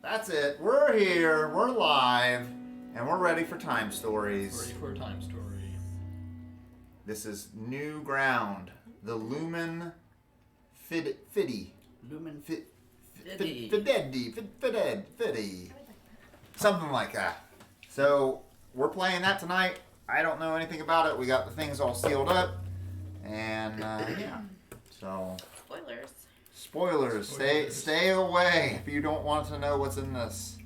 That's it. We're here. We're live. And we're ready for time stories. Ready for a time story. This is new ground. The Lumen Fidei. Lumen Fidei. Fidei. Something like that. So, we're playing that tonight. I don't know anything about it. We got the things all sealed up. And, yeah. So... Spoilers. Stay away if you don't want to know what's in this.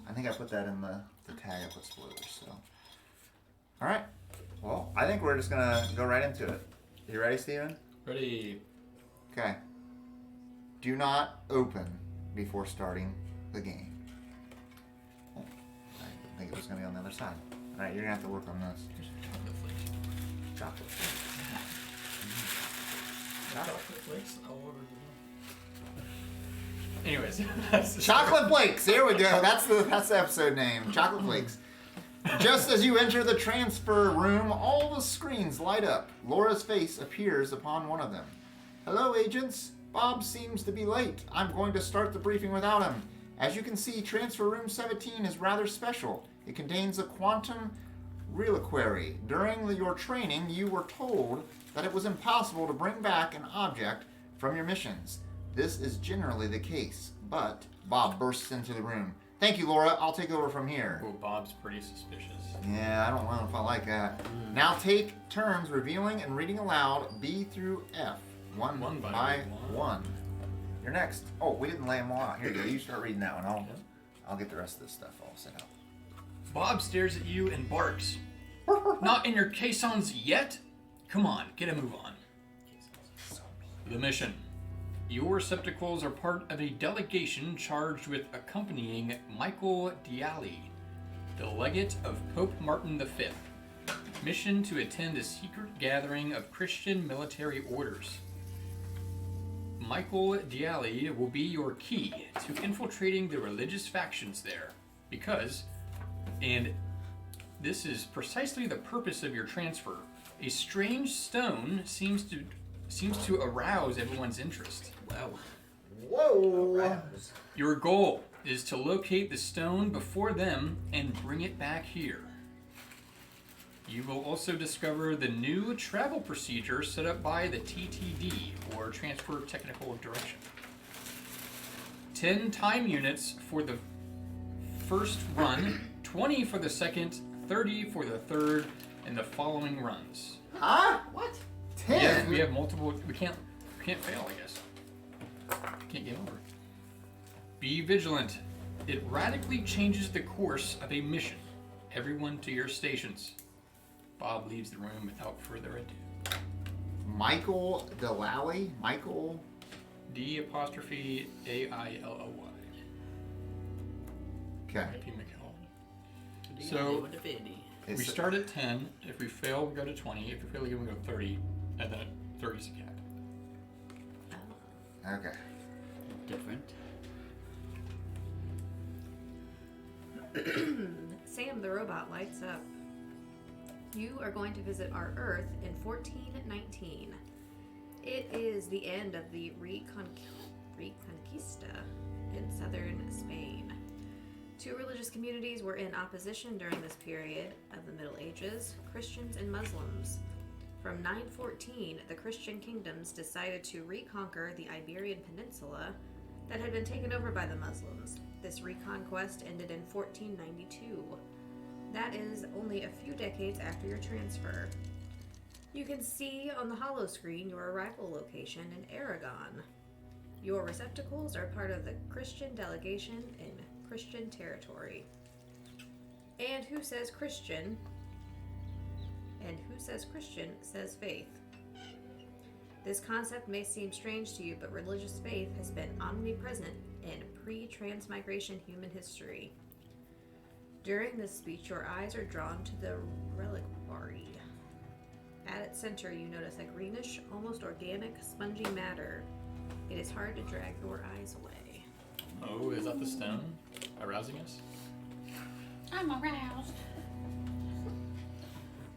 I think I put that in the tag. I put spoilers. So, all right. Well, I think we're just gonna go right into it. You ready, Steven? Ready. Okay. Do not open before starting the game. Oh, I think it was gonna be on the other side. All right, you're gonna have to work on this. Chocolate flakes. Chocolate. Chocolate flakes. I'll order them. Anyways, Chocolate Flakes. Here we go. That's the episode name. Chocolate Flakes. Just as you enter the transfer room, all the screens light up. Laura's face appears upon one of them. Hello, agents. Bob seems to be late. I'm going to start the briefing without him. As you can see, transfer room 17 is rather special. It contains a quantum reliquary. During your training, you were told that it was impossible to bring back an object from your missions. This is generally the case, but Bob bursts into the room. Thank you, Laura. I'll take over from here. Oh, Bob's pretty suspicious. Yeah, I don't know if I like that. Now take turns revealing and reading aloud B through F, one by one. You're next. Oh, we didn't lay them all out. Here you go. You start reading that one. I'll get the rest of this stuff all set up. Bob stares at you and barks. Not in your caissons yet? Come on, get a move on. The mission. Your receptacles are part of a delegation charged with accompanying Michael Diali, the legate of Pope Martin V. Mission to attend a secret gathering of Christian military orders. Michael Diali will be your key to infiltrating the religious factions there, because, and this is precisely the purpose of your transfer, a strange stone seems to arouse everyone's interest. Wow. Whoa! Your goal is to locate the stone before them and bring it back here. You will also discover the new travel procedure set up by the TTD, or Transfer Technical Direction. 10 time units for the first run, 20 for the second, 30 for the third, and the following runs. Huh? What? 10? Yeah, we have multiple. We can't fail, I guess. Can't get over. Be vigilant. It radically changes the course of a mission. Everyone to your stations. Bob leaves the room without further ado. Michael Delally? Michael? D apostrophe A-I-L-O-Y. Okay. I.P. McCall. So, we start at 10. If we fail, we go to 20. If we fail again, we go 30. And then 30 is a cap. Okay. Different. Sam the robot lights up. You are going to visit our Earth in 1419. It is the end of the Reconquista in southern Spain. Two religious communities were in opposition during this period of the Middle Ages, Christians and Muslims. From 914, the Christian kingdoms decided to reconquer the Iberian Peninsula that had been taken over by the Muslims. This reconquest ended in 1492. That is only a few decades after your transfer. You can see on the holo screen your arrival location in Aragon. Your receptacles are part of the Christian delegation in Christian territory. And who says Christian? And who says Christian says faith. This concept may seem strange to you, but religious faith has been omnipresent in pre-transmigration human history. During this speech, your eyes are drawn to the reliquary. At its center, you notice a greenish, almost organic, spongy matter. It is hard to drag your eyes away. Oh, is that the stone arousing us? I'm aroused.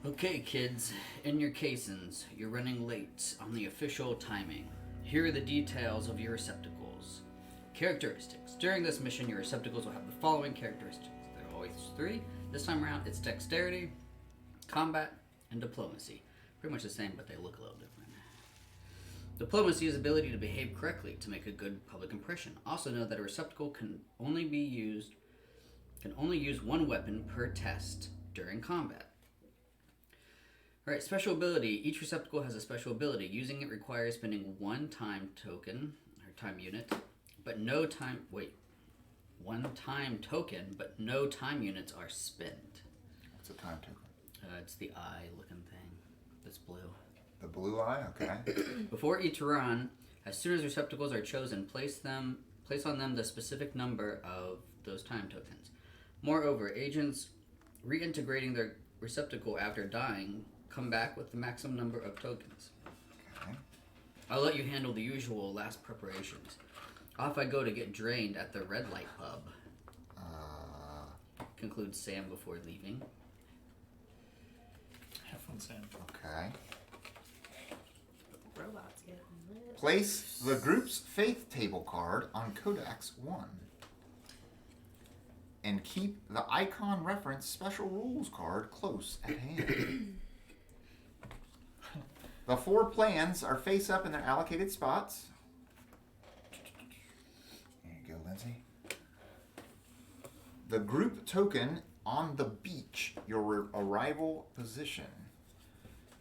Okay, kids, in your caissons, you're running late on the official timing. Here are the details of your receptacles. Characteristics. During this mission, your receptacles will have the following characteristics. There are always 3. This time around, it's dexterity, combat, and diplomacy. Pretty much the same, but they look a little different. Diplomacy is the ability to behave correctly to make a good public impression. Also know that a receptacle can only use one weapon per test during combat. Alright, special ability. Each receptacle has a special ability. Using it requires spending one time token, or time unit, but no time, one time token, but no time units are spent. What's a time token? It's the eye looking thing that's blue. The blue eye? Okay. Before each run, as soon as receptacles are chosen, place on them the specific number of those time tokens. Moreover, agents reintegrating their receptacle after dying come back with the maximum number of tokens. Okay. I'll let you handle the usual last preparations. Off I go to get drained at the Red Light Pub. Concludes Sam before leaving. Have fun, Sam. Okay. Robots get lit. Place the group's faith table card on Codex 1. And keep the icon reference special rules card close at hand. The 4 plans are face up in their allocated spots. There you go, Lindsay. The group token on the beach, your arrival position.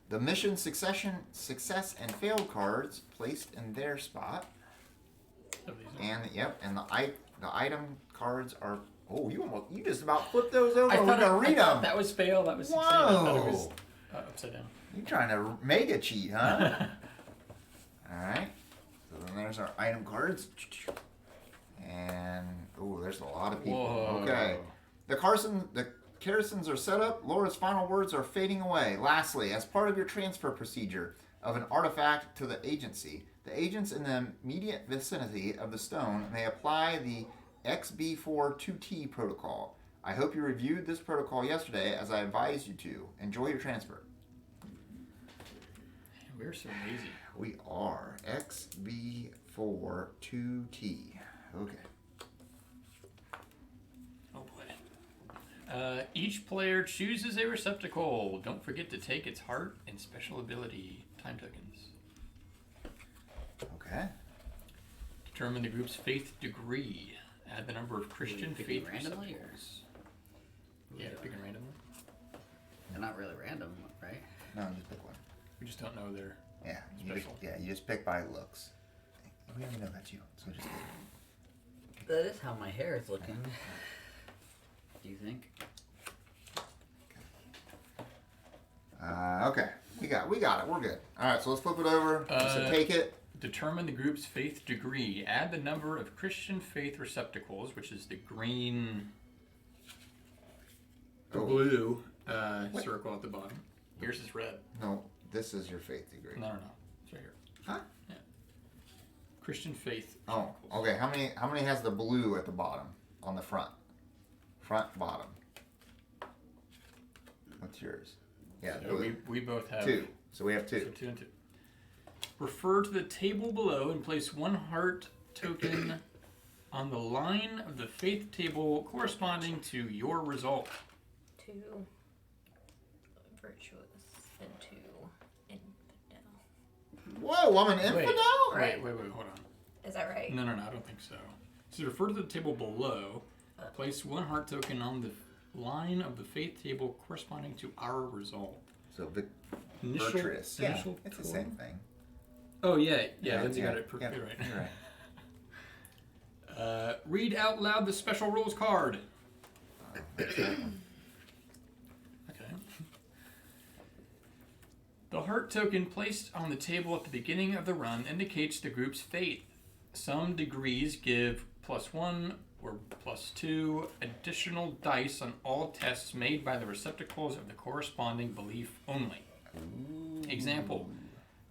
The mission success and failed cards placed in their spot. And and the item cards are. Oh, you just about flipped those over. We're gonna read them. That was fail. That was succeed. Whoa. I thought it was upside down. You trying to mega cheat, huh? All right. So then there's our item cards. And there's a lot of people. Whoa. Okay. The Carisons are set up. Laura's final words are fading away. Lastly, as part of your transfer procedure of an artifact to the agency, the agents in the immediate vicinity of the stone may apply the XB42T protocol. I hope you reviewed this protocol yesterday as I advised you to. Enjoy your transfer. We're so lazy. We are. XB42T. Okay. Oh boy. Each player chooses a receptacle. Don't forget to take its heart and special ability time tokens. Okay. Determine the group's faith degree. Add the number of Christian faith randomly, receptacles. Yeah, picking randomly. They're not really random, right? No, just pick one. We just don't know their Yeah. special. You just pick by looks. We already know that's you, so just leave it. That is how my hair is looking. Do you think? Okay. We got it. We're good. All right, so let's flip it over. So take it. Determine the group's faith degree. Add the number of Christian faith receptacles, which is the green, blue circle at the bottom. Yours is red. No, this is your faith degree. No. It's right here. Huh? Yeah. Christian faith. Oh, okay. How many has the blue at the bottom on the front? Front, bottom. What's yours? Yeah, So we both have 2. So we have 2. So 2 and 2. Refer to the table below and place one heart token on the line of the faith table corresponding to your result. 2 virtuous and 2 infidel. Whoa, I'm an infidel? Wait, hold on. Is that right? No, I don't think so. So refer to the table below. Place one heart token on the line of the faith table corresponding to our result. So Initial- virtuous. Yeah, initial it's the total. same thing. Oh, yeah, Lindsay got it perfectly yeah, right. You're right. Read out loud the special rules card. Okay. The heart token placed on the table at the beginning of the run indicates the group's faith. Some degrees give +1 or +2 additional dice on all tests made by the receptacles of the corresponding belief only. Example,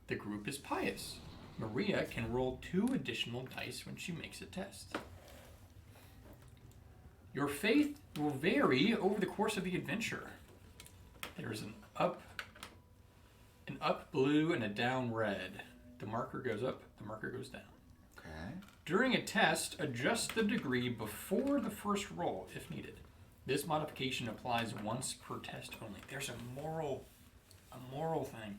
the group is pious. Maria can roll 2 additional dice when she makes a test. Your faith will vary over the course of the adventure. There is an up blue and a down red. The marker goes up, the marker goes down. Okay. During a test, adjust the degree before the first roll if needed. This modification applies once per test only. There's a moral thing.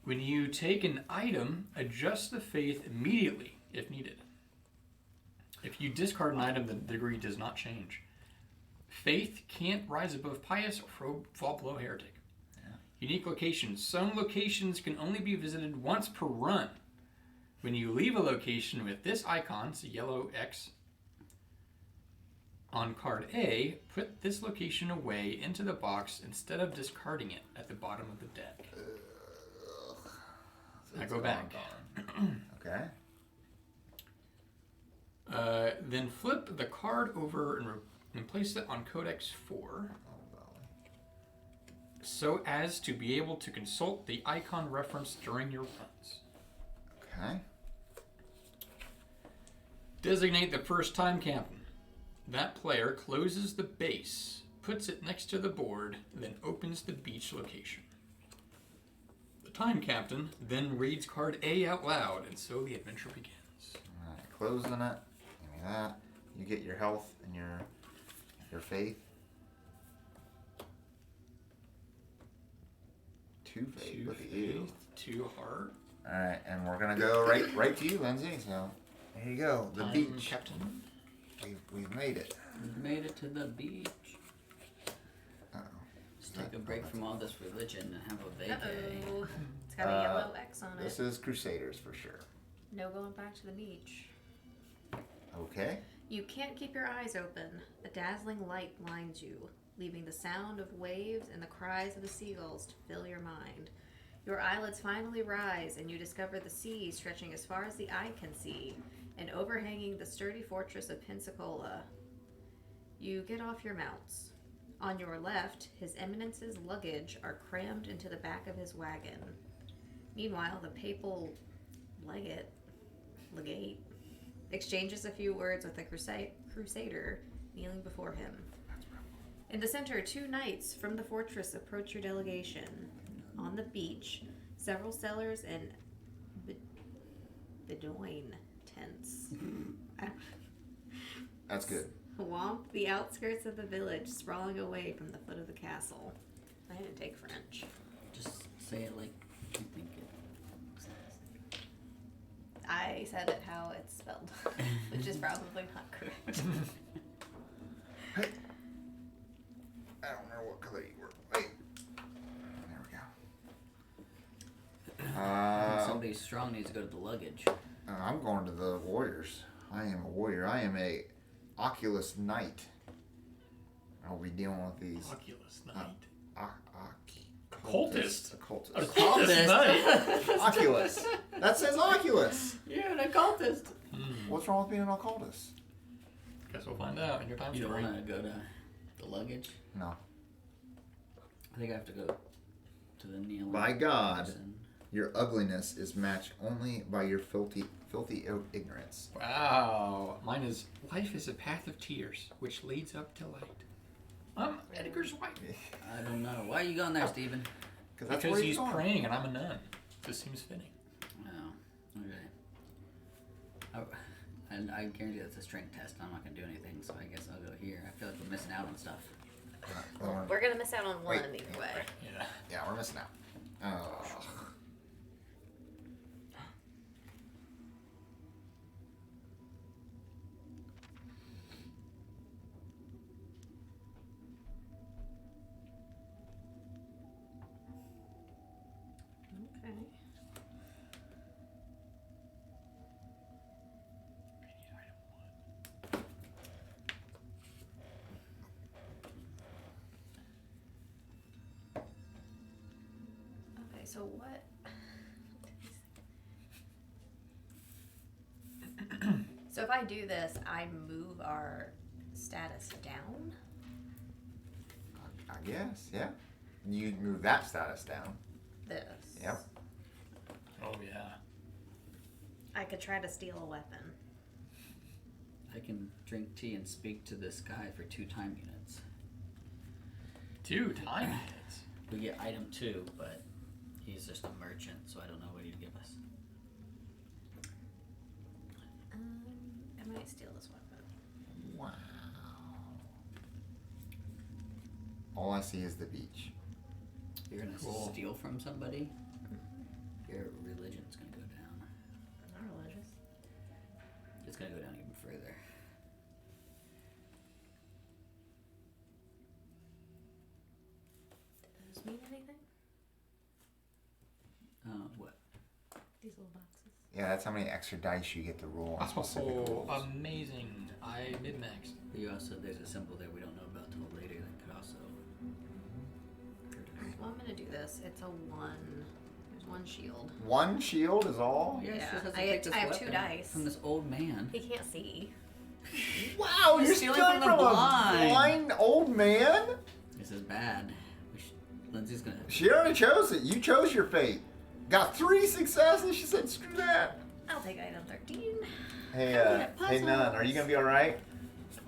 When you take an item, adjust the faith immediately if needed. If you discard an item, the degree does not change. Faith can't rise above pious or fall below heretic. Yeah. Unique locations. Some locations can only be visited once per run. When you leave a location with this icon, it's a yellow X, on card A, put this location away into the box instead of discarding it at the bottom of the deck. Now go back. Okay. Then flip the card over and place it on Codex 4 so as to be able to consult the icon reference during your runs. Okay. Designate the first time captain. That player closes the base, puts it next to the board, then opens the beach location. The time captain then reads card A out loud, and so the adventure begins. Alright, closing it. Give me that. You get your health and your faith. 2 faith. Two Look at you. faith, 2 heart. Alright, and we're gonna go right to you, Lindsay. So there you go. The Time beach. captain. We've made it. We've made it to the beach. Uh-oh. Just take a break from all this religion and have a vacay. Uh-oh. It's got a yellow X on This it. is Crusaders for sure. No going back to the beach. Okay. You can't keep your eyes open. A dazzling light blinds you, leaving the sound of waves and the cries of the seagulls to fill your mind. Your eyelids finally rise, and you discover the sea stretching as far as the eye can see, and overhanging the sturdy fortress of Pensacola. You get off your mounts. On your left, His Eminence's luggage are crammed into the back of his wagon. Meanwhile, the papal legate, exchanges a few words with a crusader kneeling before him. In the center, 2 knights from the fortress approach your delegation. On the beach, several sailors and Bedoin tents. That's good. Swamp the outskirts of the village, sprawling away from the foot of the castle. I didn't take French. Just say it like you think it. I said it how it's spelled, which is probably not correct. Hey. I don't know what color you were. Wait. There we go. Somebody strong needs to go to the luggage. I'm going to the warriors. I am a warrior. I am a Oculus Knight. I'll be dealing with these. Oculus Knight. Occultist. Occultist Knight. Oculus. That says Oculus. You're an occultist. What's wrong with being an occultist? Guess we'll find out in your time You don't story. want to go to the luggage? No. I think I have to go to the kneeling. By God, person. your ugliness is matched only by your filthy ignorance. Wow. Mine is life is a path of tears which leads up to light. I'm Edgar's wife. I don't know. Why are you going there, Stephen? That's Because where he's going. praying and I'm a nun. This seems fitting. Oh, okay. And I guarantee that's a strength test. I'm not going to do anything, so I guess I'll go here. I feel like we're missing out on stuff. We're gonna miss out on one Wait. either way. Yeah. Yeah, we're missing out. Oh. Okay. Okay, so what? So if I do this, I move our status down. I guess, yeah. You move that status down. This. Yep. Oh yeah. I could try to steal a weapon. I can drink tea and speak to this guy for 2 time units. 2 time units. We get item 2, but he's just a merchant, so I don't know what he'd give us. I might steal this weapon. Wow. All I see is the beach. You're gonna Cool. steal from somebody. Your religion's gonna go down. I'm not religious. It's gonna go down even further. Does this mean anything? What? These little boxes. Yeah, that's how many extra dice you get to roll on specific Oh, rolls. amazing. I mid-maxed. But you also, there's a symbol there we don't know about till later that could also. Well, I'm gonna do this. It's a 1. There's 1 shield. 1 shield is all? Yeah, Yeah, she has to I take this have 2 weapon dice. from this old man. He can't see. Wow, You're you're stealing stealing from the from a blind. blind old man? This is bad. Lindsay's gonna. She already chose it. You chose your fate. Got 3 successes. She said, screw that. I'll take item 13. Hey, I'm good at hey, Nun, puzzles. are you going to be alright?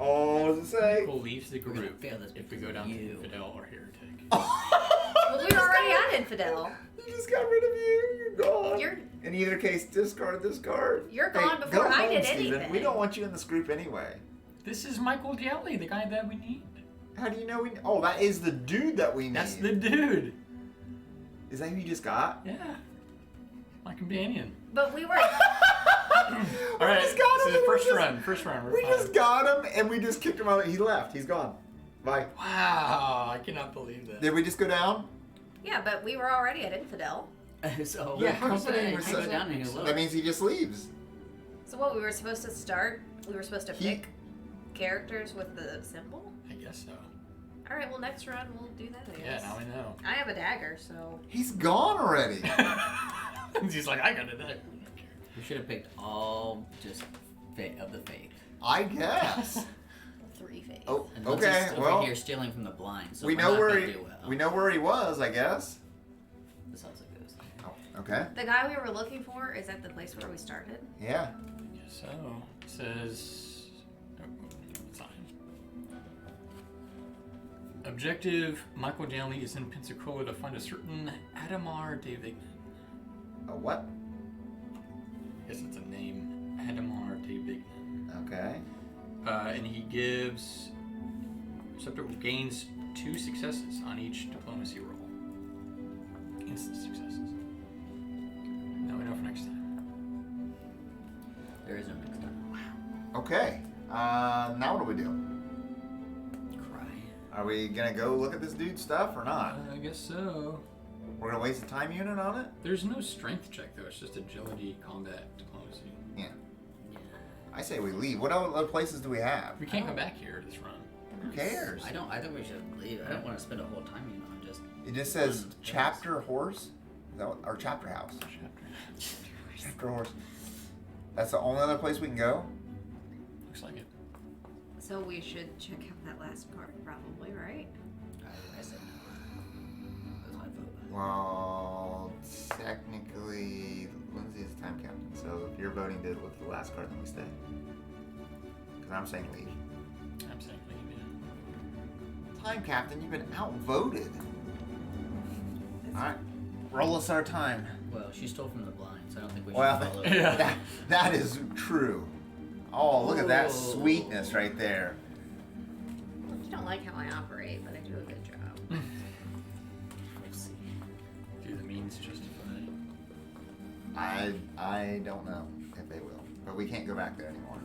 Oh, what does it say? Who leaves the We're gonna group fail this if we because go of down you. to Infidel or Heretic. Well, we were already at Infidel. You just got rid of you. You're gone. You're In either case, discard this card. You're Hey, gone before go I home, did Steven. anything. We don't want you in this group anyway. This is Michael Gialli, the guy that we need. How do you know we... Oh, that is the dude that we need. That's the dude. Is that who you just got? Yeah. My companion. But we were. All right. just got This him is and we first just- run. First run. We're We fine. just got him and we just kicked him out. He left. He's gone. Bye. Wow. I cannot believe that. Did we just go down? Yeah, but we were already at Infidel. So Yeah, how does that I make go sense? down and you look. That means he just leaves. So what? We were supposed to start. We were supposed to He- pick characters with the symbol. I guess so. All right. Well, next run we'll do that. I Yeah, guess. now we know. I have a dagger, so He's gone already. He's like, I got it. We should have picked all just of the faith. I guess. 3 faith. Oh, And okay. Lindsay's over Well, here stealing from the blind, so we we're know not where gonna he do well. we know where he was, I guess. This also goes. Oh, okay. The guy we were looking for is at the place where we started. Yeah. Yes, so it says. Oh, it's on. Objective: Michael Gialli is in Pensacola to find a certain Adamar de Vignan. A what? I guess it's a name, Adamar de Vignan. Okay. And he gives receptacle gains 2 successes on each diplomacy roll. Instant successes. Now we know for next time. There is no next time. Okay. Now what do we do? Cry. Are we gonna go look at this dude's stuff or not? I guess so. We're gonna waste a time unit on it? There's no strength check though. It's just agility, combat, diplomacy. Yeah. Yeah. I say we leave. What other places do we have? We can't go back here this run. Who cares? I think we should leave. I don't want to spend a whole time, on just. It just says chapter horse. Is that what, or chapter house? Chapter horse. That's the only other place we can go? Looks like it. So we should check out that last card, probably, right? I said no. That's my vote. Well, technically, Lindsay is the time captain. So if you're voting to look at the last card, then we stay. Because I'm saying leave. I'm saying leave, yeah. Time captain, you've been outvoted. Alright. Roll us our time. Well, she stole from the blind, so I don't think we should Well, follow. Yeah. that is true. Oh, look at that Oh. sweetness right there. You don't like how I operate, but I do a good job. We'll see. Do the means justify? I don't know if they will. But we can't go back there anymore.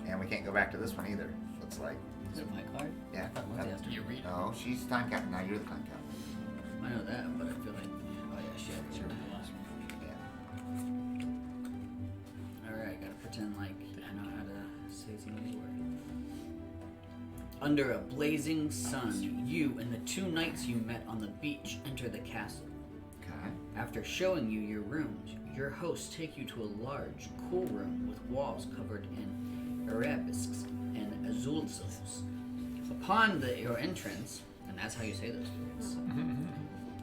And we can't go back to this one either. Looks like. Is it my card? Yeah. I thought Lindsay has to. You read it. No, she's time captain. Now you're the time captain. I know that, but I feel like. Oh yeah, she had Sure, it. the last one. Yeah. Alright, gotta pretend like I know how to say some of these words. Under a blazing sun, you and the 2 knights you met on the beach enter the castle. Okay. After showing you your rooms, your hosts take you to a large, cool room with walls covered in arabesques and azulzos. Upon your entrance, and that's how you say those words.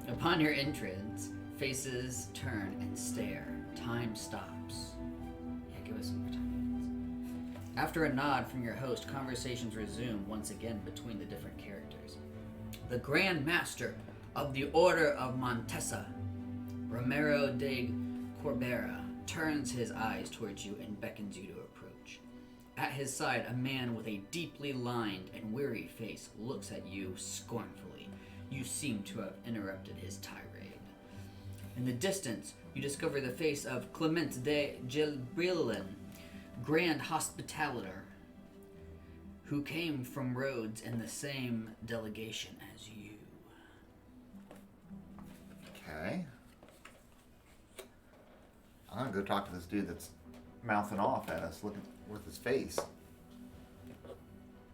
Upon your entrance, faces turn and stare. Time stops. Yeah, give us some more time. After a nod from your host, conversations resume once again between the different characters. The Grand Master of the Order of Montesa, Romero de Corbera, turns his eyes towards you and beckons you to approach. At his side, a man with a deeply lined and weary face looks at you scornfully. You seem to have interrupted his tirade. In the distance, you discover the face of Clement de Gilbrillan, Grand Hospitaller, who came from Rhodes in the same delegation as you. Okay. I'm gonna go talk to this dude that's mouthing off at us, looking with his face.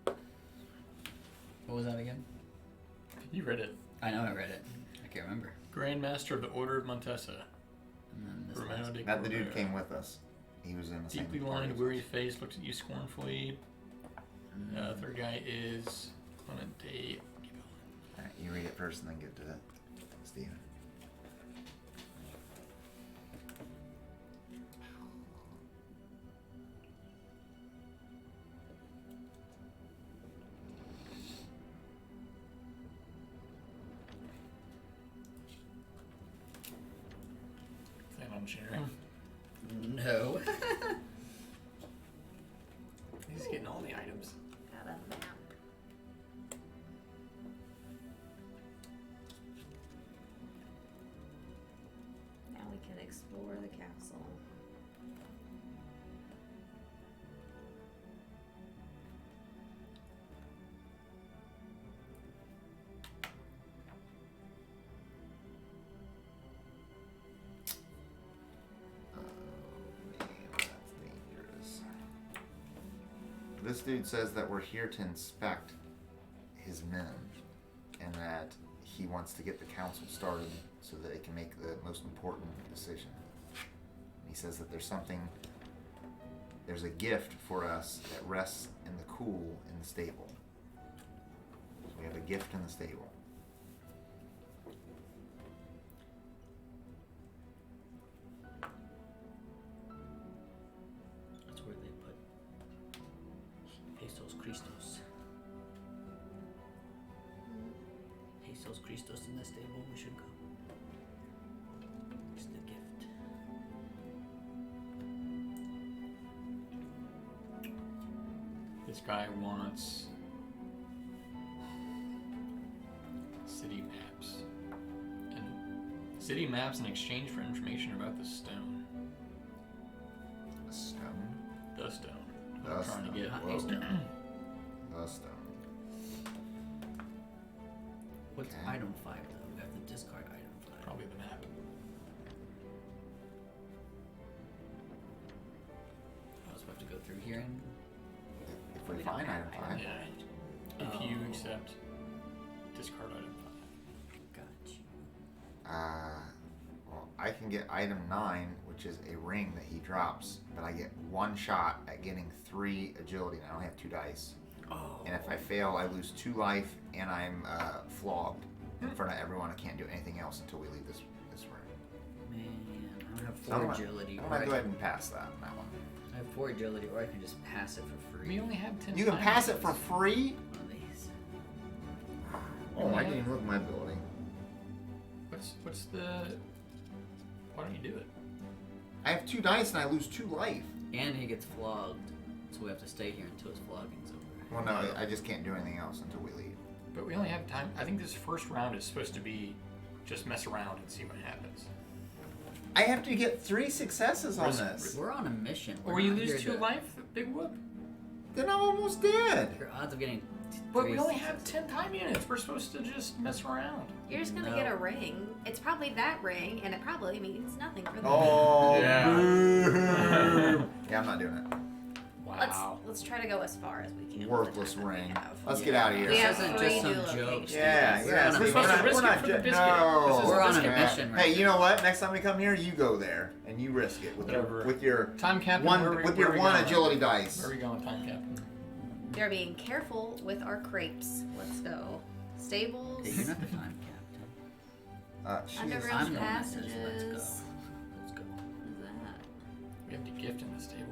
What was that again? You read it. I know I read it. I can't remember. Grand Master of the Order of Montesa. And then this Romano last- de That the dude Cabrera. came with us. He was in the same Deeply party lined, as weary us. face looks at you scornfully. Third guy is Clement de. Alright, you read it first and then get to Steven. Plan on sharing. No. He's getting all the items. Got a map. Now we can explore the castle. That's dangerous. This dude says that we're here to inspect his men and that he wants to get the council started so that it can make the most important decision. He says that there's a gift for us that rests in the cool in the stable. So we have a gift in the stable. That's where they put Jesus Christos. Jesus Christos in the stable. We should go. It's the gift. This guy wants city maps. And city maps in exchange for information about the stone. A stone? The stone. The What I'm trying to stone. get. Not Whoa. a stone. The stone. What's Okay. item 5 though? We have to discard item 5. Probably the map. Oh, so we have to go through here and If we We don't find have item item 5. Yeah. If you Oh. accept discard item 5. got you. Well, I can get item 9, which is a ring that he drops, but I get one shot at getting 3 agility, and I only have 2 dice. Oh. And if I fail, I lose 2 life, and I'm flogged in front of everyone. I can't do anything else until we leave this room. Man, I don't have So 4 agility. I'm or gonna I go can- ahead and pass that one. I have 4 agility, or I can just pass it for free. We only have 10 You can time pass it items. for free? One of these. Oh, I didn't even look at my ability. What's the... Why don't you do it? I have 2 dice, and I lose 2 life. And he gets flogged, so we have to stay here until his flogging's over. Well, no, I just can't do anything else until we leave. But we only have time. I think this first round is supposed to be just mess around and see what happens. I have to get 3 successes on Risk- this. We're on a mission. We're Or you not lose here 2 to- life, big whoop. Then I'm almost dead. Your odds of getting But 3 we only have successes- 10 time units. We're supposed to just mess around. You're just gonna No. get a ring. It's probably that ring, and it probably means nothing for them. Oh, Yeah. boo. Yeah, I'm not doing it. Wow. Let's try to go as far as we can. with the Worthless time that we ring. have. Let's get out of here. We This have isn't 3 just some new jokes. locations. Yeah, We're yeah. on a see, mission. we're not- Risk we're it not for the ju- biscuit. No. This is We're on a biscuit. mission right Hey, you now. know what? Next time we come here, you go there and you risk it with Whatever. your Time captain. one where we- with where your we one going? agility dice. Where are we going, time captain? They're being careful with our crepes. Let's go. Stables. Hey, you're not the time captain. She is- Underground I'm the one that says let's passages. go. Let's go. What is that? We have the gift in this table.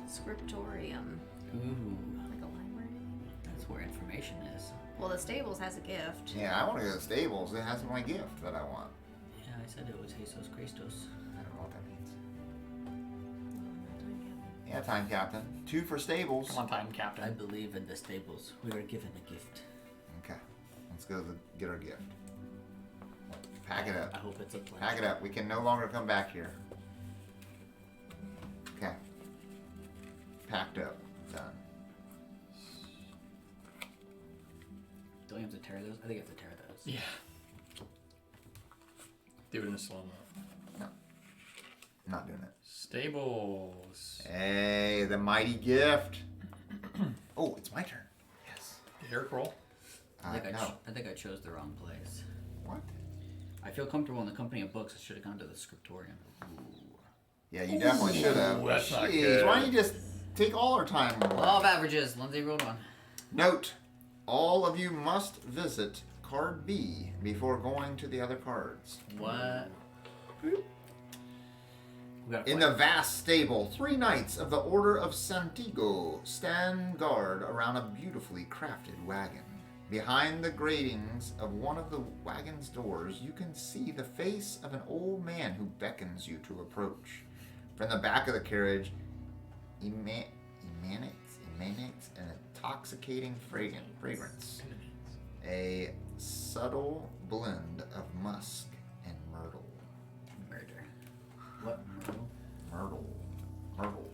Scriptorium. Ooh, Like a library? that's where information is. Well, the stables has a gift. Yeah, I want to go to the stables. It has my gift that I want. Yeah, I said it was Jesus Christos. I don't know what that means. Yeah, time captain. 2 for stables. Come on, time I captain. believe in the stables. We were given a gift. Okay. Let's go get our gift. Pack it I up. hope it's a plan. Pack it up. We can no longer come back here. Okay. Packed up. Done. Don't you have to tear those? I think you have to tear those. Yeah. Do it in a slow-mo. No. Not doing it. Stables. Hey, the mighty gift. Oh, it's my turn. Yes. Eric roll. I think No. I think I chose the wrong place. What? I feel comfortable in the company of books. I should have gone to the scriptorium. Yeah, you definitely should have. Ooh, that's not Jeez, good. why don't you just take all our time? Law of averages. Lindsay rolled one. Note, all of you must visit card B before going to the other cards. What? We gotta In fight. the vast stable, 3 knights of the Order of Santiago stand guard around a beautifully crafted wagon. Behind the gratings of one of the wagon's doors, you can see the face of an old man who beckons you to approach. From the back of the carriage emanates an intoxicating fragrance. A subtle blend of musk and myrtle. Murder. What? Myrtle? Myrtle.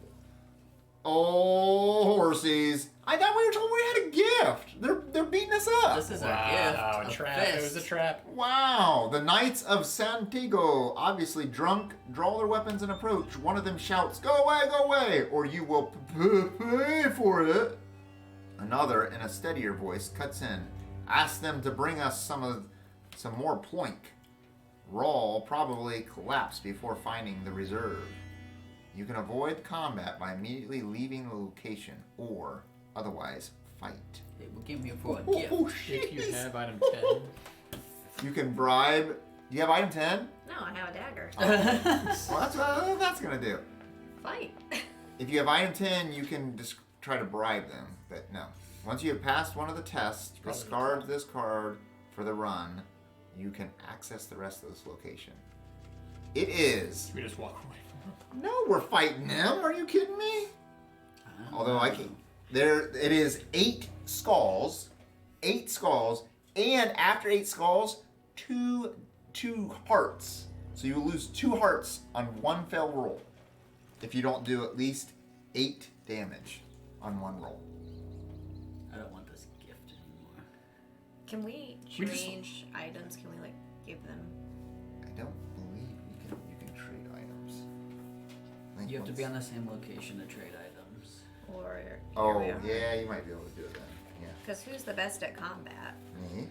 Oh, horsies. I thought we were told we had a gift. They're beating us up. This is Wow, our gift. trap. A It was a fist. trap. Wow. The Knights of Santiago, obviously drunk, draw their weapons and approach. One of them shouts, go away, or you will pay for it. Another, in a steadier voice, cuts in. Ask them to bring us some more ploink. Rawl probably collapsed before finding the reserve. You can avoid combat by immediately leaving the location or otherwise fight. Hey, we came here for a gift. If you have item 10. You can bribe. Do you have item 10? No, I have a dagger. Well, that's what that's going to do. Fight. If you have item 10, you can just try to bribe them. But no. Once you have passed one of the tests, discard this card for the run, you can access the rest of this location. It is. Should we just walk away from him? No, we're fighting them. Are you kidding me? Although I can. There, it is 8 skulls, and after 8 skulls, two hearts. So you will lose 2 hearts on 1 fail roll if you don't do at least 8 damage on 1 roll. I don't want this gift anymore. Can we We just- change items? Can we like give them? I don't believe you can trade items. I think You have to once- be on the same location to trade items. Or Oh yeah, you might be able to do it then. Yeah. Because who's the best at combat? Me?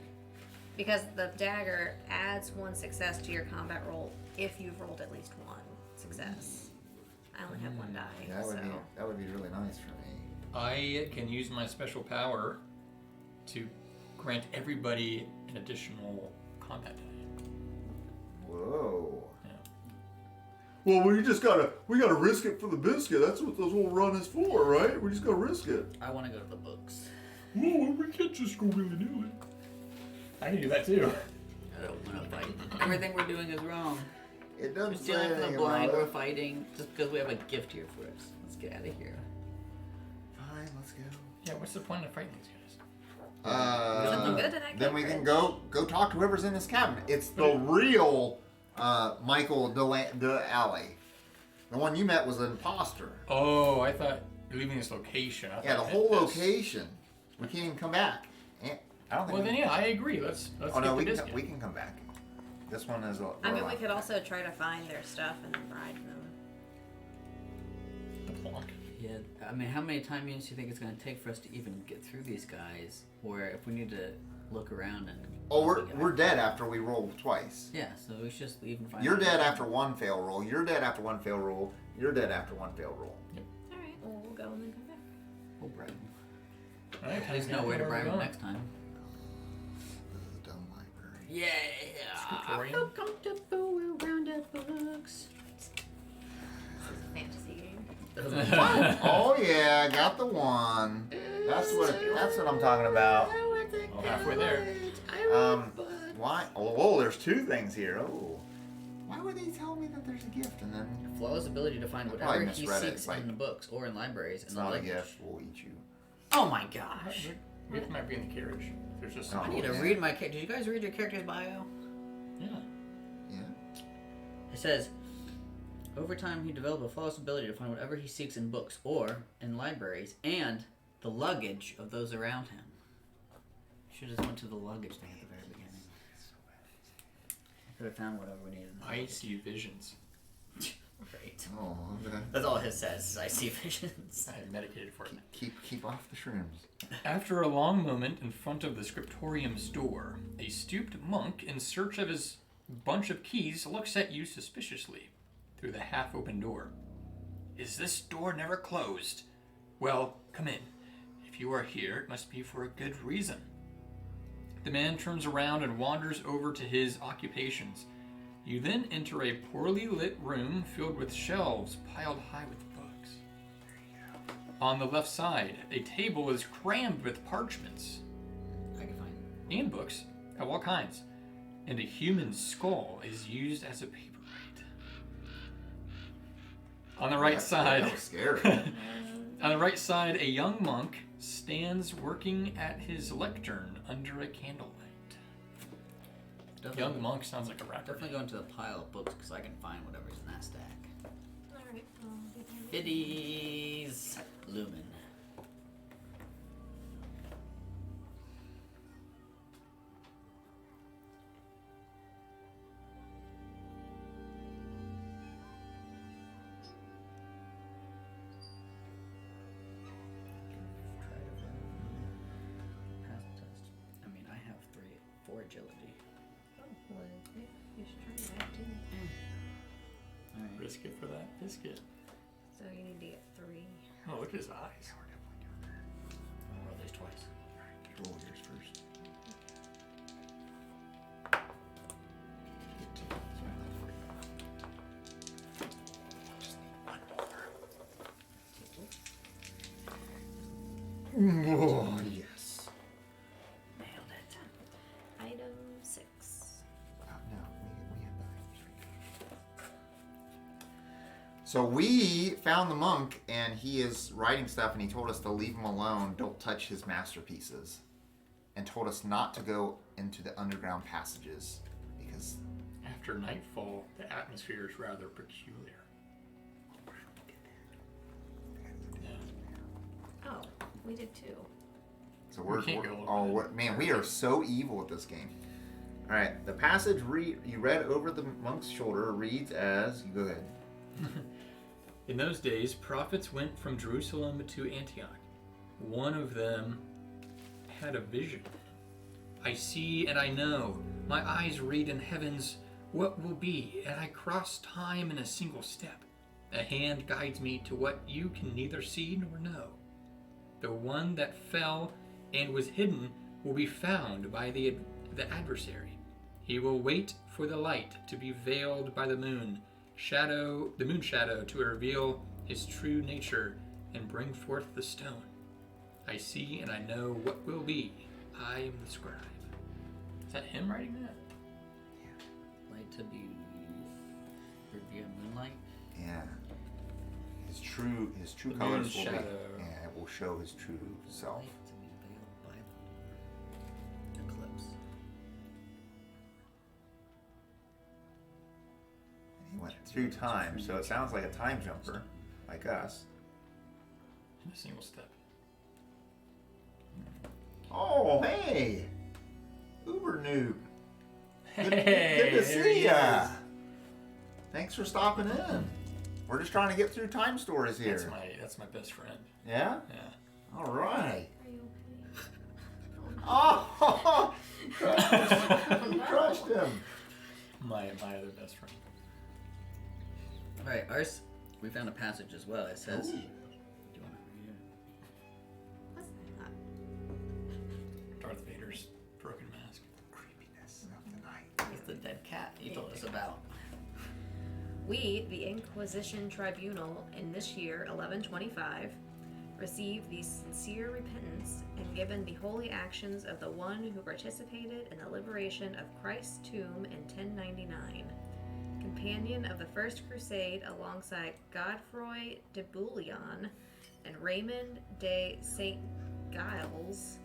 Because the dagger adds 1 success to your combat roll if you've rolled at least 1 success. I only have 1 die, Yeah, so that would be really nice for me. I can use my special power to grant everybody an additional combat die. Whoa. Yeah. Well, we gotta risk it for the biscuit. That's what this whole run is for, right? We just gotta risk it. I want to go to the books. Whoa, we can't just go willy-nilly. I can do that too. I don't want to fight. Everything we're doing is wrong. It We're doesn't say stealing from the anything blind. about We're it. fighting just because we have a gift here for us. Let's get out of here. Fine, let's go. Yeah, what's the point of fighting these guys? something good in that Then we can carriage. go talk to whoever's in this cabin. It's the real Michael de Alley. The one you met was an imposter. Oh, I thought you're leaving this location. I Yeah, the thought whole this. location. We can't even come back. I don't think. Well, we then yeah, I agree. Let's Oh get no, the we biscuit. can, we can come back. This one is. I mean, we could also try to find their stuff and then bribe them. The plonk. Yeah, I mean, how many time units do you think it's going to take for us to even get through these guys? Or if we need to look around and... Oh, we're dead after we roll twice. Yeah, so we should just leave and find You're out. dead after 1 fail roll. You're dead after 1 fail roll. You're dead after 1 fail roll. All right, well, we'll go and then come back. We'll bribe them. All right, At least know where to bribe them next time. This is a dumb library. Yeah! Scriptorium. Comfortable around the books. This is a fantasy game. Oh yeah, got the one. That's what I'm talking about. Oh, halfway there. Why? Oh, there's 2 things here. Oh, why would he tell me that there's a gift and then Flawless ability to find I probably whatever he misread it. seeks It's like, in the books or in libraries. it's And the not a luggage. gift, we'll eat you. Oh my gosh. It might be in the carriage. There's just Oh. I need to yeah. read my character. Did you guys read your character's bio? Yeah. Yeah. It says, over time he developed a flawless ability to find whatever he seeks in books or in libraries and the luggage of those around him. Should have just went to the luggage thing at the very beginning. I could have found whatever we needed. In the I luggage. see visions. Great. Oh, okay. That's all it says. I see visions. I meditated for it. Keep off the shrooms. After a long moment in front of the scriptorium's door, a stooped monk in search of his bunch of keys looks at you suspiciously through the half-open door. Is this door never closed? Well, come in. If you are here, it must be for a good reason. The man turns around and wanders over to his occupations. You then enter a poorly lit room filled with shelves piled high with books. On the left side, a table is crammed with parchments I can find it. and books of all kinds, and a human skull is used as a paperweight. On the right side, That was scary. on the right side, a young monk stands working at his lectern under a candlelight. Definitely, Young monk sounds like a rapper. Definitely go into the pile of books because I can find whatever's in that stack. Alright, Fidei's Lumen. Pass the test. I mean, I have 4 agility. well, yeah, you should try that too. Alright. Risk it for that biscuit. So you need to get 3. Oh, look at his eyes. I'll roll these twice. Roll yours first. Oh, yes. Nailed it. Item 6. No, we had that. So we found the monk, and he is writing stuff, and he told us to leave him alone, don't touch his masterpieces, and told us not to go into the underground passages because After nightfall, the atmosphere is rather peculiar. Yeah. Oh, we did 2. so We can't go oh over what, man, we are so evil at this game. All right, the passage you read over the monk's shoulder reads as you go ahead. In those days, prophets went from Jerusalem to Antioch. One of them had a vision. I see and I know. My eyes read in heavens what will be, and I cross time in a single step. A hand guides me to what you can neither see nor know. The one that fell and was hidden will be found by the adversary. He will wait for the light to be veiled by the moon shadow to reveal his true nature and bring forth the stone. I see and I know what will be. I am the scribe. Is that him writing that? Light to be review moonlight. Yeah. His true The colors moon's will shadow. be. Yeah, it will show his true self. Light to be veiled by the eclipse. He went through time, so it sounds like a time jumper, like us. In a single step. Oh, hey! Uber noob. Good to there see he ya. is. Thanks for stopping in. We're just trying to get through time stories here. That's my best friend. Yeah? Yeah. All right. Are you okay? Oh! You crushed him. My other best friend. Alright, ours, we found a passage as well. It says, Ooh. do you want to read it? What's that? Darth Vader's broken mask. Creepiness of the night. It's the dead cat you told us about. We, the Inquisition Tribunal, in this year, 1125, received the sincere repentance and given the holy actions of the one who participated in the liberation of Christ's tomb in 1099. companion of the First Crusade alongside Godefroy de Bouillon and Raymond de St. Giles,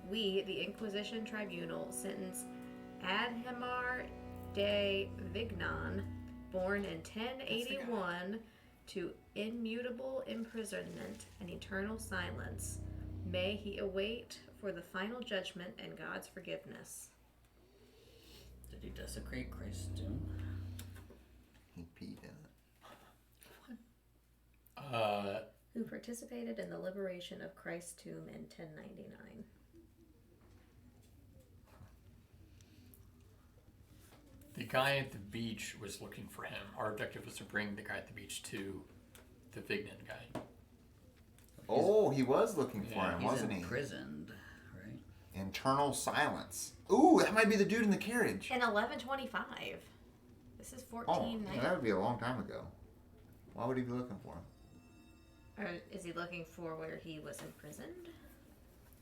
we, the Inquisition Tribunal, sentence Adhemar de Vignon, born in 1081, to immutable imprisonment and eternal silence. May he await for the final judgment and God's forgiveness. Did he desecrate Christ's tomb? He peed in it. Who participated in the liberation of Christ's tomb in 1099. The guy at the beach was looking for him. Our objective was to bring the guy at the beach to the Vignan guy. Oh, he was looking for Yeah, him, He's wasn't he? imprisoned, right? Internal silence. Ooh, that might be the dude in the carriage. In 1125. This is Oh, 1490. yeah, that would be a long time ago. Why would he be looking for him? Or is he looking for where he was imprisoned?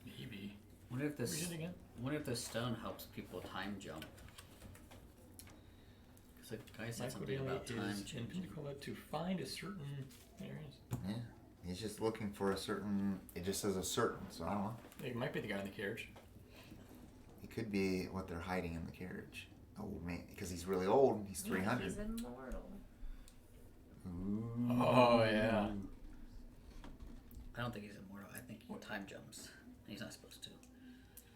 Maybe. Wonder if this. Read it again. Wonder if this stone helps people time jump. Because the guy said something about time is changing. to find a certain areas. Yeah. He's just looking for a certain. It just says a certain, so I don't know. It might be the guy in the carriage. It could be what they're hiding in the carriage. Oh man, because he's really old. He's 300. He's immortal. Ooh. Oh yeah. I don't think he's immortal. I think he time jumps. He's not supposed to.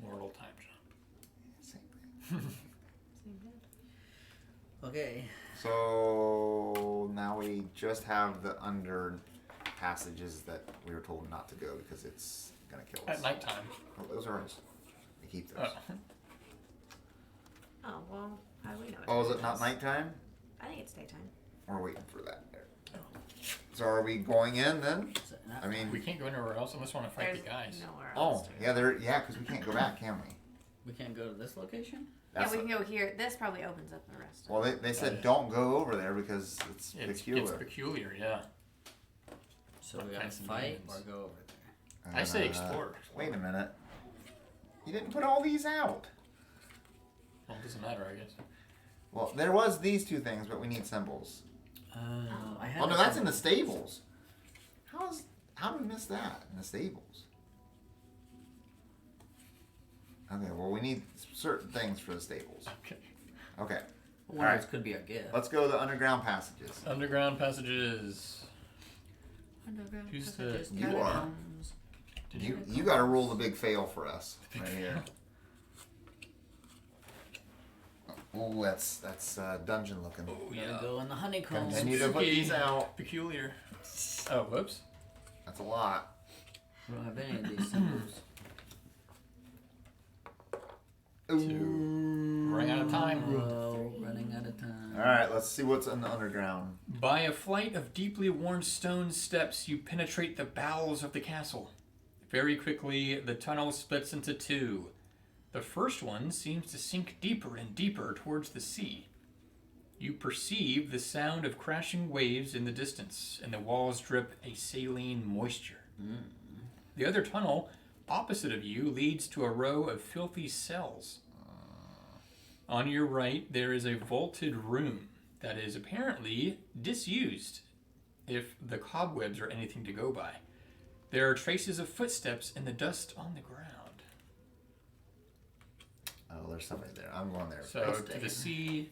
Mortal time jump. Same thing. Same bed. Okay. So now we just have the under passages that we were told not to go because it's gonna kill us. At nighttime. Oh, those are ours. We keep those. Oh, well, how do we know? Oh, is it not nighttime? I think it's daytime. We're waiting for that. There. So are we going in then? Is it not? I mean, We can't go anywhere else unless we want to fight There's the guys. nowhere else oh to yeah, there. Yeah, because we can't go back, can we? We can't go to this location? Yeah, That's we can go here. This probably opens up the rest. Well, they said don't go over there because it's peculiar. It's peculiar, yeah. So we gotta Find some fight demons. or go over there? I say explore. Wait a minute. You didn't put all these out. Well, it doesn't matter, I guess. Well, there was these two things, but we need symbols. I had Oh no, a that's in symbol. the stables. How did we miss that in the stables? Okay, well we need certain things for the stables. Okay. Okay, One of those could be our gift. let's go to the underground passages. Underground passages. Underground Who's the- passages, You are. catacombs. Did You got to roll the big fail for us right here. Oh, that's dungeon looking. Oh, Gotta yeah. go in the honeycombs. Continue to put these out. Peculiar. Oh, whoops. That's a lot. We don't have any of these symbols. Ooh. Running out of time. Oh, running out of time. All right, let's see what's in the underground. By a flight of deeply worn stone steps, you penetrate the bowels of the castle. Very quickly, the tunnel splits into two. The first one seems to sink deeper and deeper towards the sea. You perceive the sound of crashing waves in the distance, and the walls drip a saline moisture. The other tunnel, opposite of you, leads to a row of filthy cells. On your right, there is a vaulted room that is apparently disused, if the cobwebs are anything to go by. There are traces of footsteps in the dust on the ground. Oh, there's somebody there. I'm going there. So to the sea,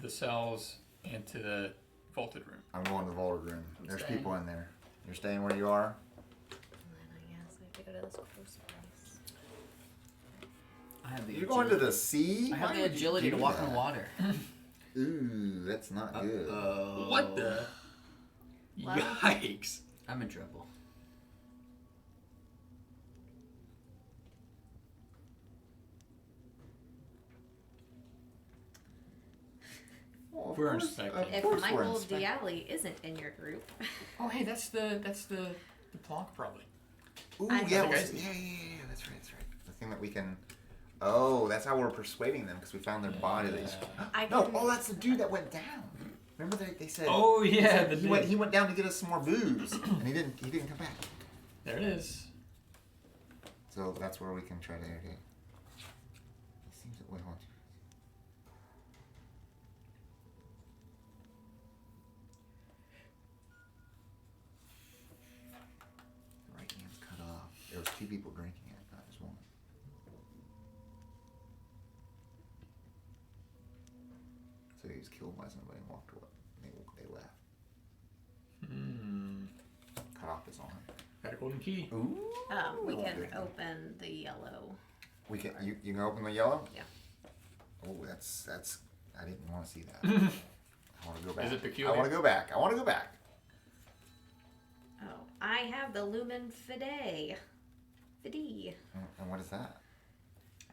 the cells, and to the vaulted room. I'm going to the vaulted room. There's staying. people in there. You're staying where you are? And then I guess I have to go to this close place. I have the You're going to agility. the sea? I have Why the would you agility do to walk that? on water. Ooh, that's not good. What the? Wow. Yikes. I'm in trouble. Well, of We're course- inspecting. of If course we're Michael inspecting. Dialli isn't in your group, Oh, hey, that's the clock probably. Ooh, I yeah, think I- yeah, that's right, that's right. The thing that we can. Oh, that's how we're persuading them because we found their body. They just. I No, can- oh, that's the dude that went down. Remember they said. Oh he yeah, said the he went down to get us some more booze and he didn't come back. There it is. So that's where we can try to. Okay. He seems that way. Hold on. he was killed by somebody and walked away. They left. Cut off his arm. Got a golden key. Ooh. We can open the yellow. We can. You can open the yellow. Yeah. Oh, that's. I didn't want to see that. I want to go back. Is it peculiar? I want to go back. Oh, I have the Lumen Fidei. Fidei. And what is that?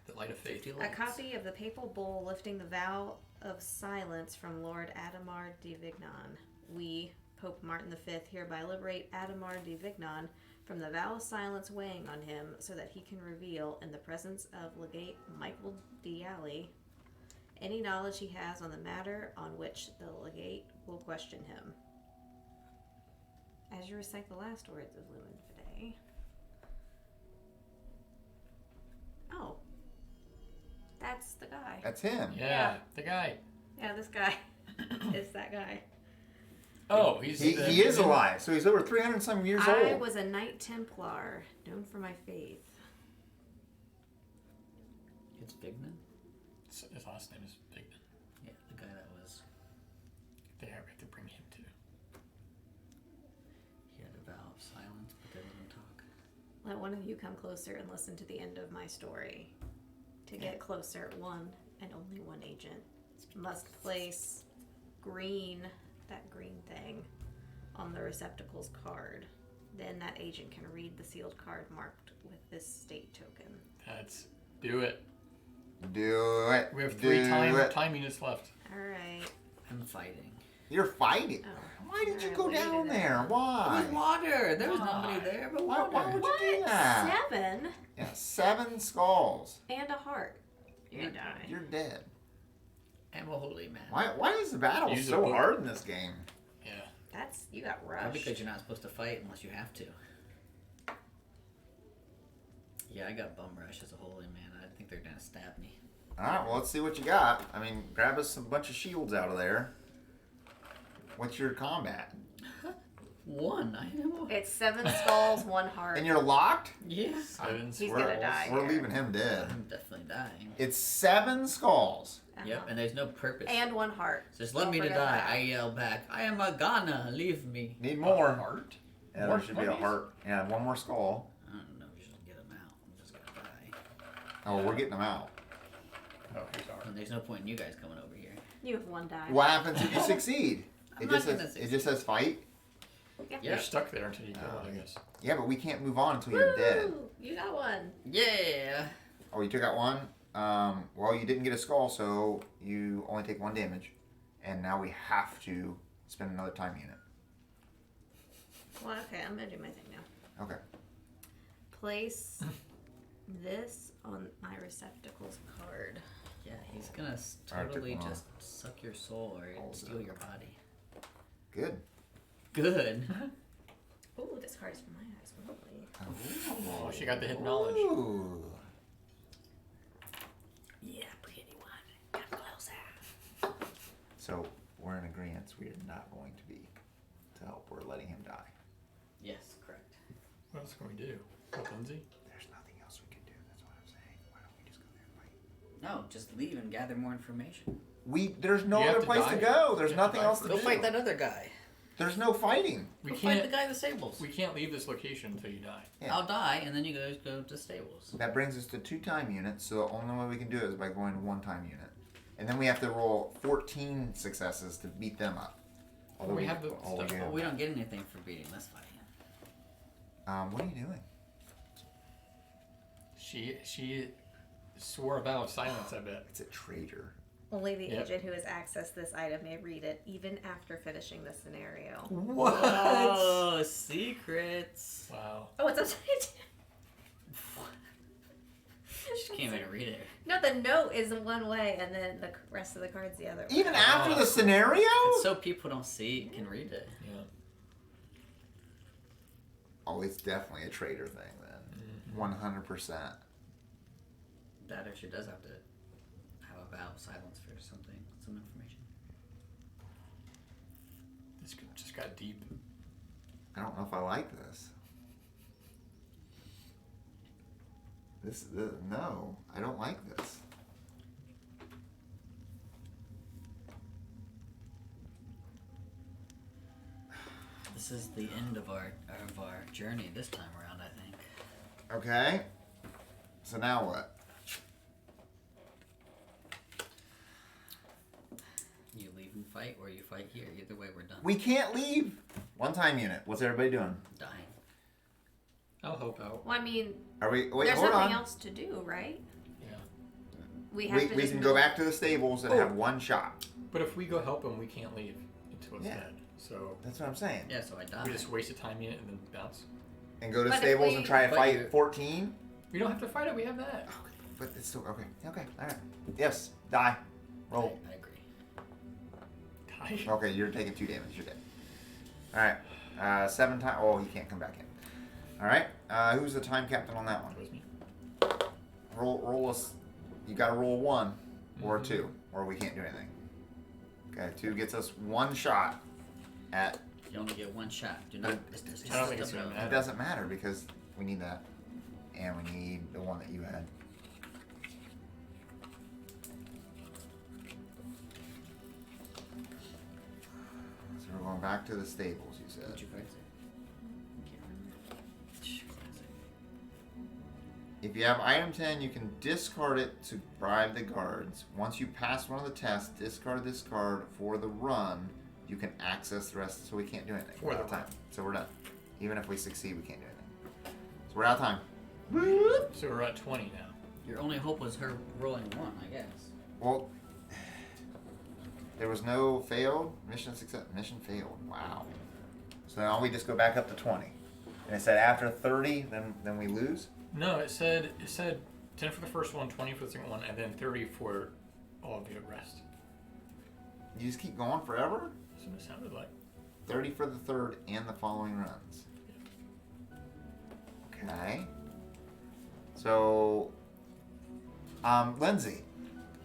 The light of faith. A copy of the papal bull lifting the vow of silence from Lord Adamar de Vignon. We, Pope Martin V, hereby liberate Adamar de Vignon from the vow of silence weighing on him, so that he can reveal, in the presence of Legate Michael Diali, any knowledge he has on the matter on which the legate will question him. As you recite the last words of Lumen Fidei. Oh. That's the guy. That's him. Yeah, the guy. Yeah, this guy is that guy. Oh, He is alive. So he's over 300 some years I old. was a Knight Templar, known for my faith. It's Bigman? His last name is Bigman. Yeah, the guy that was. They have to bring him to. He had a vow of silence, but they wouldn't talk. Let one of you come closer and listen to the end of my story. To get closer, one and only one agent must place that green thing, on the receptacle's card. Then that agent can read the sealed card marked with this state token. Do it. Do it. We have Do 3 it. time units left. Alright. I'm fighting. You're fighting. Oh. Why did you Alright, go what do you down do there? It Why? was water. There was Why? nobody there, but Why water. would you do that? 7 Yeah, 7 skulls. and a heart. You're gonna die. You're dead. I'm a holy man. Why is the battle Use a so book. hard in this game? Yeah. You got rushed. Probably because you're not supposed to fight unless you have to. Yeah, I got bum rush as a holy man. I think they're gonna stab me. Alright, well, let's see what you got. I mean, grab us a bunch of shields out of there. What's your combat? 1. I know. It's 7 skulls, 1 heart. And you're locked? Yeah. 7 He's squirrels. gonna die. We're here. leaving him dead. I'm definitely dying. It's 7 skulls. Uh-huh. Yep, and there's no purpose. And 1 heart. Just let Don't me to forget die. that. I yell back, I am a Ghana, leave me. Need more. Heart. Yeah, More there should be a puppies? heart. Yeah, one more skull. I don't know, just get him out. I'm just gonna die. Oh, we're getting them out. Oh, here's our. And there's no point in you guys coming over here. You have 1 die. What happens if you succeed? I'm It not just gonna says it succeed. just says fight. Yeah. You're stuck there until you kill Oh, it, I guess. Yeah, but we can't move on until you're dead. Woo! You got 1. Yeah. Oh, you took out 1. Well, you didn't get a skull, so you only take 1 damage, and now we have to spend another time unit. Well, okay, I'm gonna do my thing now. Okay. Place this on my receptacle's card. Yeah, he's gonna Alright, totally took one just suck your soul or Hold steal it. your body. Good. Good. Ooh, this card is for my eyes. Lovely. Oh, she got the hidden knowledge. Ooh. Yeah, pretty one. Come closer. So we're in agreement. We are not going to be to help. We're letting him die. Yes, correct. What else can we do? What, Lindsay? There's nothing else we can do. That's what I'm saying. Why don't we just go there and fight? No, just leave and gather more information. There's no You have other to place die. to go. You There's have to nothing die else to Go do. fight that other guy. There's no fighting. We Go fight the can't. guy with stables. We can't leave this location until you die. Yeah. I'll die, and then you guys go to stables. That brings us to 2 time units. So the only way we can do it is by going to 1 time unit, and then we have to roll 14 successes to beat them up. Well, we have the all stuff, we But do. we don't get anything for beating this fight. What are you doing? She swore a vow of silence, I bet. It's a traitor. Only the Yep. agent who has accessed this item may read it, even after finishing the scenario. Whoa, secrets. Wow. Oh, it's upside down. She can't even read it. No, the note is one way, and then the rest of the card's the other way. Even after the scenario? It's so people don't see can read it. Yeah. Oh, it's definitely a traitor thing then. 100%. That or she does have to have a vow of silence for something, some information. This just got deep. I don't know if I like this. No, I don't like this. This is the end of our journey this time around, I think. Okay. So now what? You leave and fight, or you fight here. Either way, we're done. We can't leave. One time unit. What's everybody doing? Dying. I'll help out. Well, I mean, Are we? Wait, there's hold nothing on. else to do, right? Yeah. We have to We just can go back to the stables and have one shot. But if we go help him, we can't leave until it's Yeah. dead. So That's what I'm saying. Yeah, so I die. we just waste a time unit and then bounce. And go to But if stables we- and try to But fight you- 14. We don't have to fight it. We have that. But it's still okay. Okay. All right. Yes. Die. Roll. I agree. Die. Okay. You're taking 2 damage. You're dead. All right. 7 times. Oh, he can't come back in. All right. Who's the time captain on that one? It was me. Roll us. You got to roll 1 or 2, or we can't do anything. Okay. 2 gets us 1 shot at. You only get 1 shot. Do not. It's I don't think it's gonna It matter. doesn't matter because we need that, and we need the one that you had. So we're going back to the stables. You said. What'd you guys say? Can't remember. If you have item 10, you can discard it to bribe the guards. Once you pass one of the tests, discard this card for the run. You can access the rest, so we can't do anything. For We're the out of time. run. So we're done. Even if we succeed, we can't do anything. So we're out of time. So we're at 20 now. Your only hope was her rolling 1, I guess. Well, there was no failed mission success. Mission failed. Wow. So now we just go back up to 20. And it said after 30, then we lose. No, it said 10 for the first one, 20 for the second one, and then 30 for all of the rest. You just keep going forever. That's what it sounded like. 30 for the third and the following runs. Okay. So, Lindsay,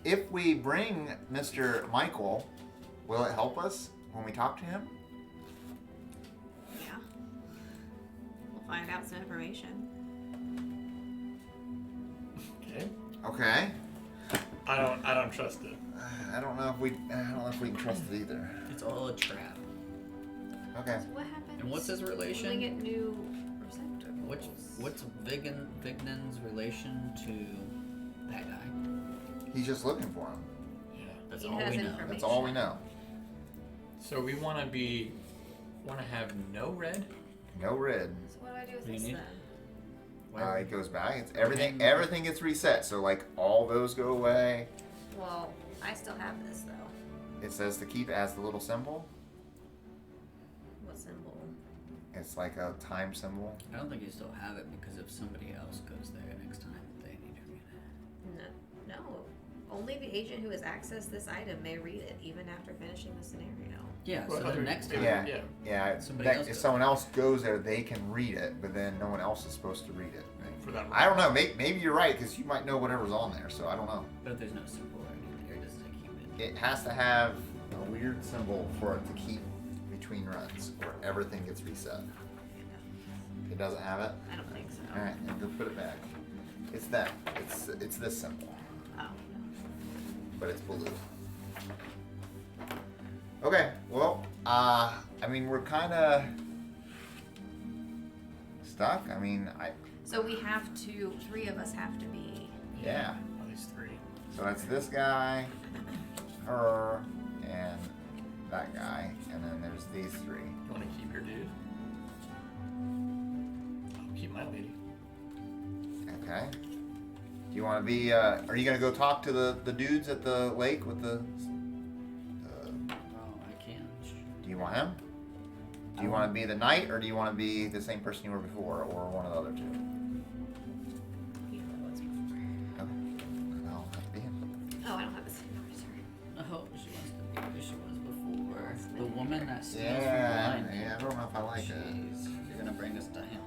if we bring Mr. Michael, will it help us when we talk to him? Yeah. We'll find out some information. Okay. Okay. I don't trust it. I don't know if we can trust it either. It's all a trap. Okay. So what happens? And what's his when relation? we get new receptacles? What's Vignan's relation to that guy? He's just looking for him. Yeah. That's He all has we know. information. That's all we know. So we want to have no red. No red. So what do I do with What do you this need? then? It goes back. It's everything. Okay. Everything gets reset. So like all those go away. Well, I still have this though. It says to keep it as the little symbol. What symbol? It's like a time symbol. I don't think you still have it because if somebody else goes there next time, they need to read it. No. Only the agent who has accessed this item may read it, even after finishing the scenario. Yeah, Well, so other- the next time. Yeah. Yeah. Yeah. Somebody else If goes someone there. else goes there, they can read it, but then no one else is supposed to read it. Right. For that. I don't know. Maybe you're right because you might know whatever's on there. So I don't know. But if there's no symbol or anything, or does it keep it? It has to have a weird symbol for it to keep between runs, or everything gets reset. It doesn't have it. I don't think so. All right, then go put it back. It's that. It's this symbol, Oh. but it's blue. Okay. Well, I mean, we're kind of stuck. I mean, So we have to. 3 of us have to be. yeah. At least 3. So that's this guy, her, and that guy, and then there's these 3. You want to keep your dude? I'll keep my lady. Okay. Do you want to be? Are you gonna go talk to the dudes at the lake with the? Oh, I can. Do you want him? Do you want to be the knight, or do you want to be the same person you were before, or one of the other 2? Okay. I'll have to be him. Oh, I don't have the same number. Sorry. Oh, she wants to be who she was before. The woman that steals Yeah. from blind. Yeah. I don't know if I like it. Jeez, you're gonna bring us to him.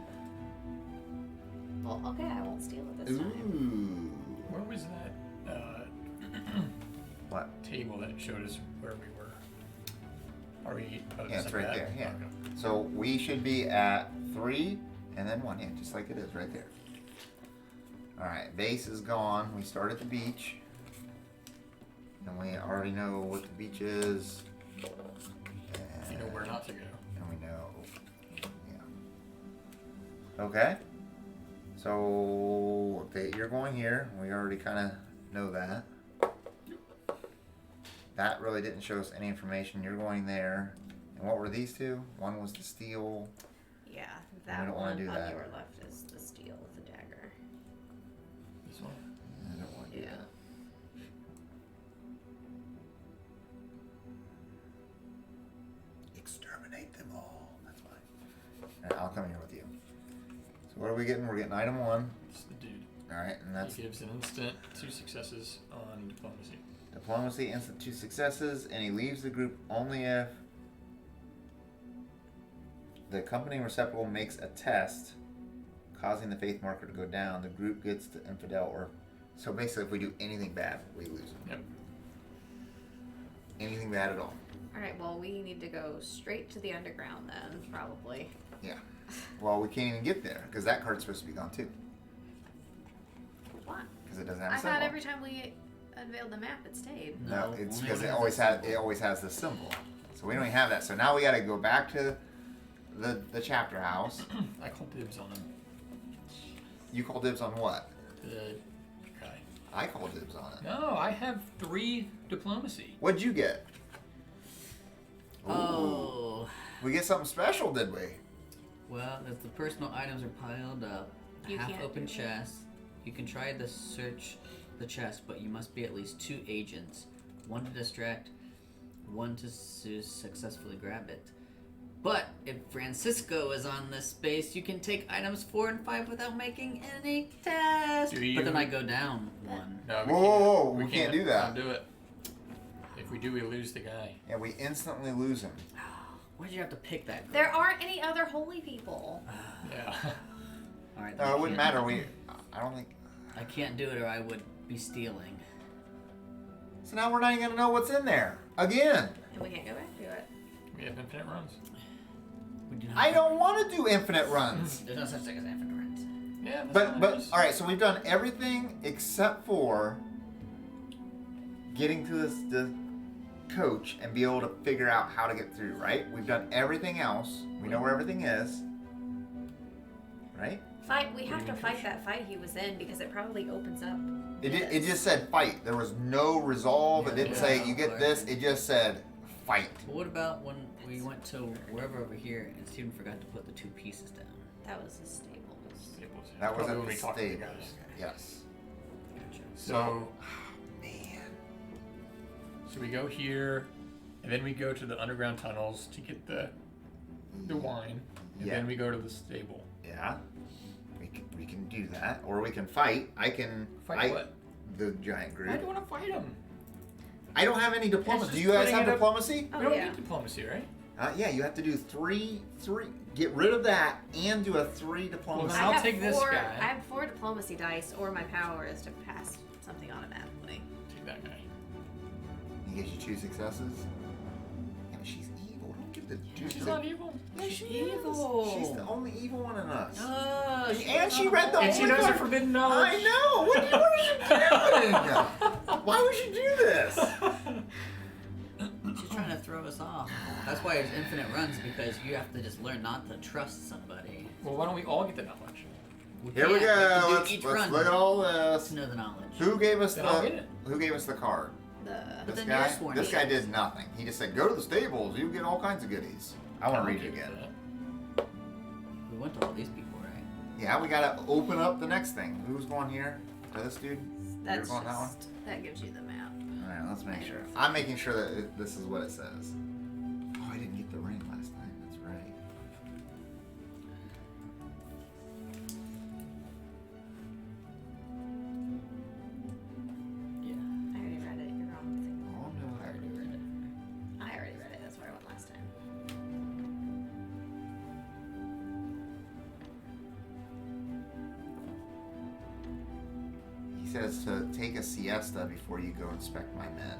Well, okay, I won't steal it this time. Ooh. Where was that What? table that showed us where we were? Are we? Oh, Yeah, just it's like right that? there. Yeah. Okay. So we should be at 3 and then 1. Yeah, just like it is right there. All right, base is gone. We start at the beach. And we already know what the beach is. You know where not to go. And we know Okay. So you're going here. We already kind of know that. That really didn't show us any information. You're going there. And what were these two? One was the steel. Yeah, We that don't wanna one do on that. your left is the steel with the dagger. This one. I don't want to do Yeah. that. Exterminate them all. That's fine. All right, I'll come here with you. So what are we getting? We're getting item 1. It's the dude. All right, and that's He gives an instant 2 successes on diplomacy. diplomacy, instant 2 successes, and he leaves the group only if the accompanying receptacle makes a test, causing the faith marker to go down. The group gets the infidel, or so basically, if we do anything bad, we lose them. Yep. Anything bad at all. All right, well, we need to go straight to the underground then, probably. Yeah. Well, we can't even get there because that card's supposed to be gone too What? because it doesn't have a I symbol. thought every time we unveiled the map, it stayed. No, No, it's only because when it it always has a has it always has the symbol. So we don't even have that. So now we got to go back to the chapter house. I call dibs on him. You call dibs on what? The guy. I call dibs on it. No, I have 3 diplomacy. What'd you get? Oh. We get something special, did we? Well, as the personal items are piled up, You can't half-open do it. chest. You can try to search the chest, but you must be at least 2 agents. 1 to distract, 1 to successfully grab it. But if Francisco is on this space, you can take items 4 and 5 without making any test. Do you- But then I go down 1. No, Whoa, we can't do that. Don't do it. If we do, we lose the guy. Yeah, we instantly lose him. Why'd you have to pick that? There aren't any other holy people. Yeah. All right. No, it wouldn't matter. I don't think. I can't do it, or I would be stealing. So now we're not even gonna know what's in there again. And we can't go back to it. We have infinite runs. We do not I don't want to do infinite runs. There's no such thing as infinite runs. Yeah, that's But nice. all right. So we've done everything except for getting to the coach and be able to figure out how to get through. Right? We've done everything else. We know where everything is. Right? We have to fight that fight he was in because it probably opens up. It just said fight. There was no resolve. It didn't Yeah. say you get this. It just said fight. But what about when we went to wherever over here and Steven forgot to put the 2 pieces down? That was the stables. Stables. That was Probably at when the we talked to the stables. guys. Yes. Gotcha. So, Man. so we go here, and then we go to the underground tunnels to get the wine, and Yeah. then we go to the stable. Yeah. We can do that, or we can fight. I can Fight what? The giant group. I don't want to fight him. I don't have any diplomacy. That's Do just you guys putting have it up- diplomacy? Oh, we don't yeah. need diplomacy, right? Yeah, you have to do three. Get rid of that and do a 3 diplomacy. then I'll take this guy. I have 4 diplomacy dice, or my power is to pass something automatically. Take that guy. He gives you 2 successes. Yeah, but she's evil. Don't give the 2 She's not evil. Yeah, She's she is. evil. She's the only evil one in us. Oh, And she read the And she holy knows her card. forbidden knowledge. I know. What are you doing? Why would you do this? She's trying to throw us off. That's why there's infinite runs, because you have to just learn not to trust somebody. Well, why don't we all get the knowledge? Here we can't. have to go. do Let's each look run at all this. to know the knowledge. Who gave us Then I'll get it. Who gave us the card? But This then guy. you're sworn This in. guy did nothing. He just said, "Go to the stables. You get all kinds of goodies." I want to read it Okay, again. We went to all these people, right? Yeah, we gotta open up the next thing. Who's going here? To this dude? That's You're going that one? that gives you the map. All right, let's make sure. I'm making sure that this is what it says. Oh, I didn't get the ring last time. That's right. Yeah. I already read it. You're wrong. Oh no, I already read it. I already read it. That's where I went last time. He says to take a siesta before you go inspect my men,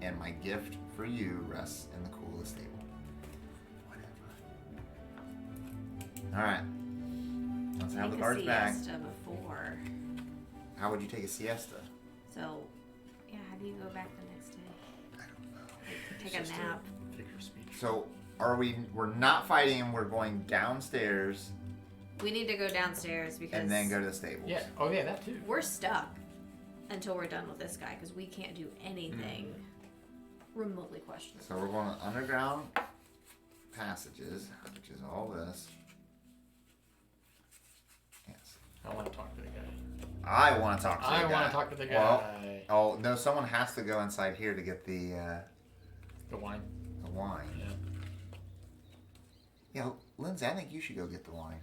and my gift for you rests in the coolest stable. Whatever. All right. Let's have the Take a cards back. siesta before. How would you take a siesta? So, yeah, how do you go back the next day? I don't know. Take a nap. Figure of speech. So we're not fighting him. We're going downstairs We need to go downstairs because and then go to the stables. Yeah. Oh yeah, that too. we're stuck until we're done with this guy because we can't do anything remotely questionable. So we're going to underground passages, which is all this. Yes. I want to talk to the guy. I want to talk to the guy. I want to talk to the guy. Well, oh, no, someone has to go inside here to get the The wine. wine. Yeah. Yeah, Lindsay, I think you should go get the wine.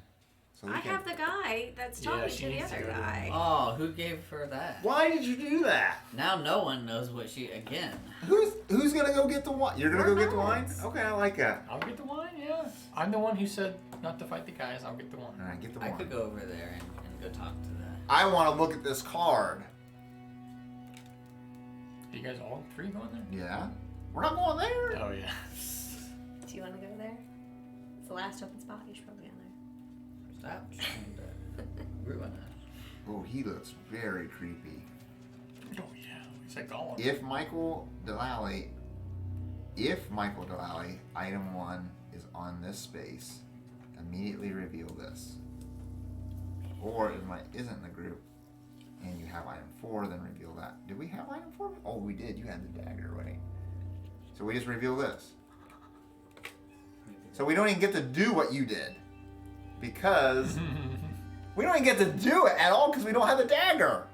So we I can... have the guy that's Yeah, talking she to the needs to other go to the- guy. Oh, who gave her that? Why did you do that? Now no one knows what she again. Who's gonna go get the wine? You're gonna We're go get the wine? buds. Okay, I like that. I'll get the wine. Yeah. I'm the one who said not to fight the guys. I'll get the wine. All right, get the I wine. could go over there and go talk to that. I want to look at this card. Are you guys all three going there? Yeah, we're not going there. Oh yeah. Do you want to go there? It's the last open spot. You should probably go there. Stop trying to ruin us. Oh, he looks very creepy. Oh yeah. He's like Gollum. If Michael Delally, item 1 is on this space, immediately reveal this. Or if it isn't in the group, and you have item 4, then reveal that. Did we have item 4? Oh, we did. You had the dagger, right? So we just reveal this. So we don't even get to do what you did. Because we don't even get to do it at all because we don't have the dagger.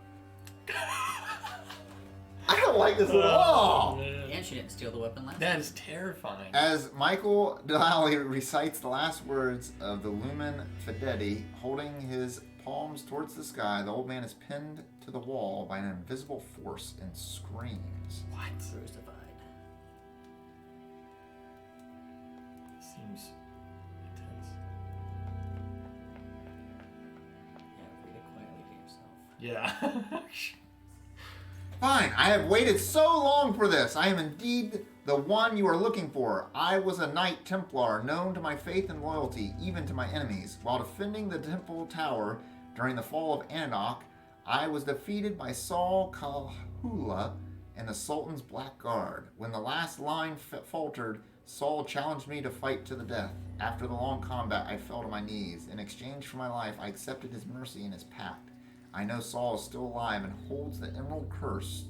I don't like this at all. And she didn't steal the weapon last That time. is terrifying. As Michael Delally recites the last words of the Lumen Fidei, holding his palms towards the sky, the old man is pinned to the wall by an invisible force and screams. What? Crucified. Seems intense. Yeah, read it quietly to yourself. Yeah. Fine, I have waited so long for this. I am indeed the one you are looking for. I was a Knight Templar, known to my faith and loyalty, even to my enemies. While defending the temple tower during the fall of Antioch, I was defeated by Saul Kalhula and the Sultan's Black Guard. When the last line faltered, Saul challenged me to fight to the death. After the long combat, I fell to my knees. In exchange for my life, I accepted his mercy and his pact. I know Saul is still alive and holds the Emerald Curse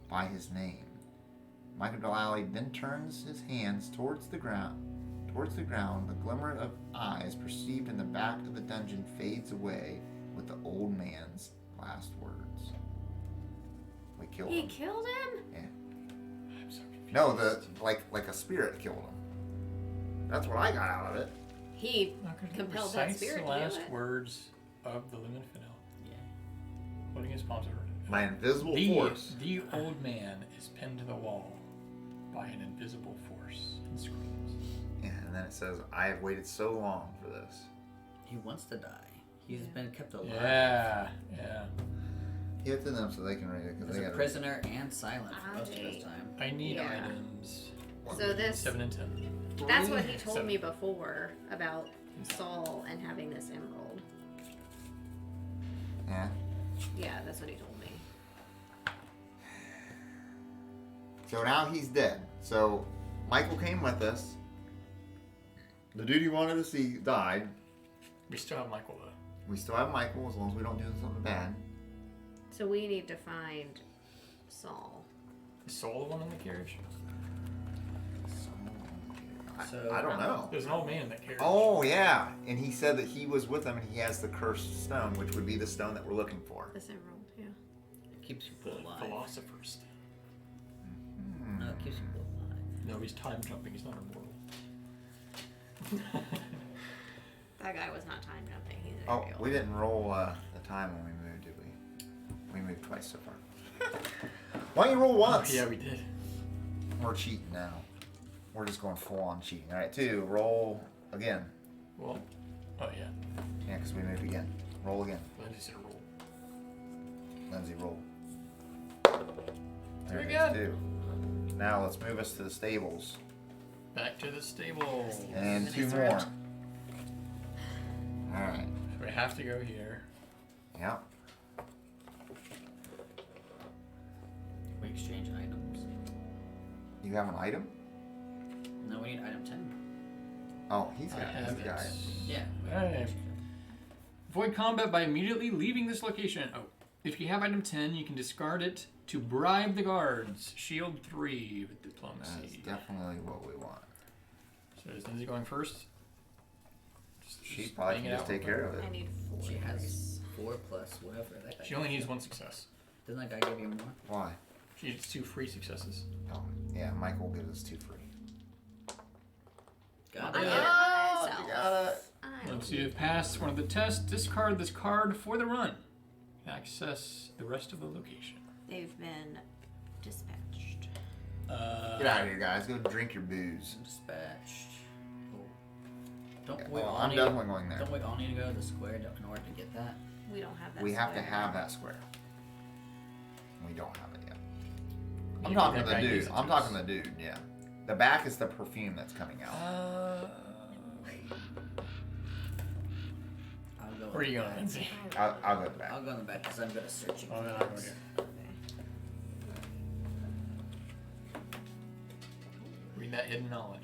by his name. Michael Delally then turns his hands towards the ground. The glimmer of eyes perceived in the back of the dungeon fades away with the old man's last words. We killed He him. killed him? Yeah. I'm so confused. No, like a spirit killed him. That's what I got out of it. He How could he compelled that recite spirit the to do last it. words of the Lumen Fidei, Yeah. holding his palms over. My invisible The force. old man is pinned to the wall by an invisible force and screams. Yeah, and then it says, I have waited so long for this. He wants to die. He's been kept alive. Yeah, yeah. Give it to them so they can read it. 'Cause As they a gotta prisoner and silent for most of his I- time. I need Yeah. items. So this, 7 and 10. that's what he told Seven. me before about Saul and having this emerald. Yeah. Yeah, that's what he told me. So now he's dead. So Michael came with us. The dude he wanted to see died. We still have Michael though. We still have Michael as long as we don't do something bad. So we need to find Saul. Is Saul the one in the carriage? So- I don't know. There's an old man in that carriage. Oh yeah, and he said that he was with them and he has the cursed stone, which would be the stone that we're looking for. This emerald, yeah. It keeps The people alive. philosopher's stone. No, it keeps people alive. No, he's time jumping. He's not immortal. That guy was not time jumping. He's Oh, real. we didn't roll the time when we moved, did we? We moved twice so far. Why don't you roll once? Yeah, we did. We're cheating now. We're just going full on cheating. All right, 2. Roll again. Well, oh yeah. Yeah, because we moved again. Roll again. Lindsay said roll. Lindsay, roll. Very it is, good. 2. Now let's move us to the stables. Back to the stable. So And 2 Nice more. round. All right. we have to go here. Yep. We exchange items. You have an item? No, we need item 10. Oh, he's got I it. have He's got it. it. Yeah. we Hey. exchange. Avoid combat by immediately leaving this location. Oh, if you have item 10, you can discard it to bribe the guards. Shield 3 with That's diplomacy. definitely what we want. So is Lindsay going first? She probably bang can it just out take real care of it. I need 4. She has 4 plus whatever. That guy She only gives needs you. 1 success. Doesn't that guy give you more? Why? She gets 2 free successes. Oh, yeah, Michael gives us 2 free. Got I it. did it Oh, myself. you got it. Once you have passed one of the tests, discard this card for the run. Access the rest of the location. They've been dispatched. Get out of here, guys. Go drink your booze. Dispatched. Oh. Don't Yeah, we well, all I'm need? definitely going there. Don't we all need to go to the square in order to get that? We don't have that. We have to square. have that square. We don't have it yet. I'm Yeah, talking that to the guy gives dude. it to I'm talking us. to the dude, yeah. The back is the perfume that's coming out. I'll go. Where are in you the going, back. Lindsay? I'll go to the back. I'll go in the back because I'm good at searching. Oh, for then I'll go things. here. Okay. Read that hidden knowledge.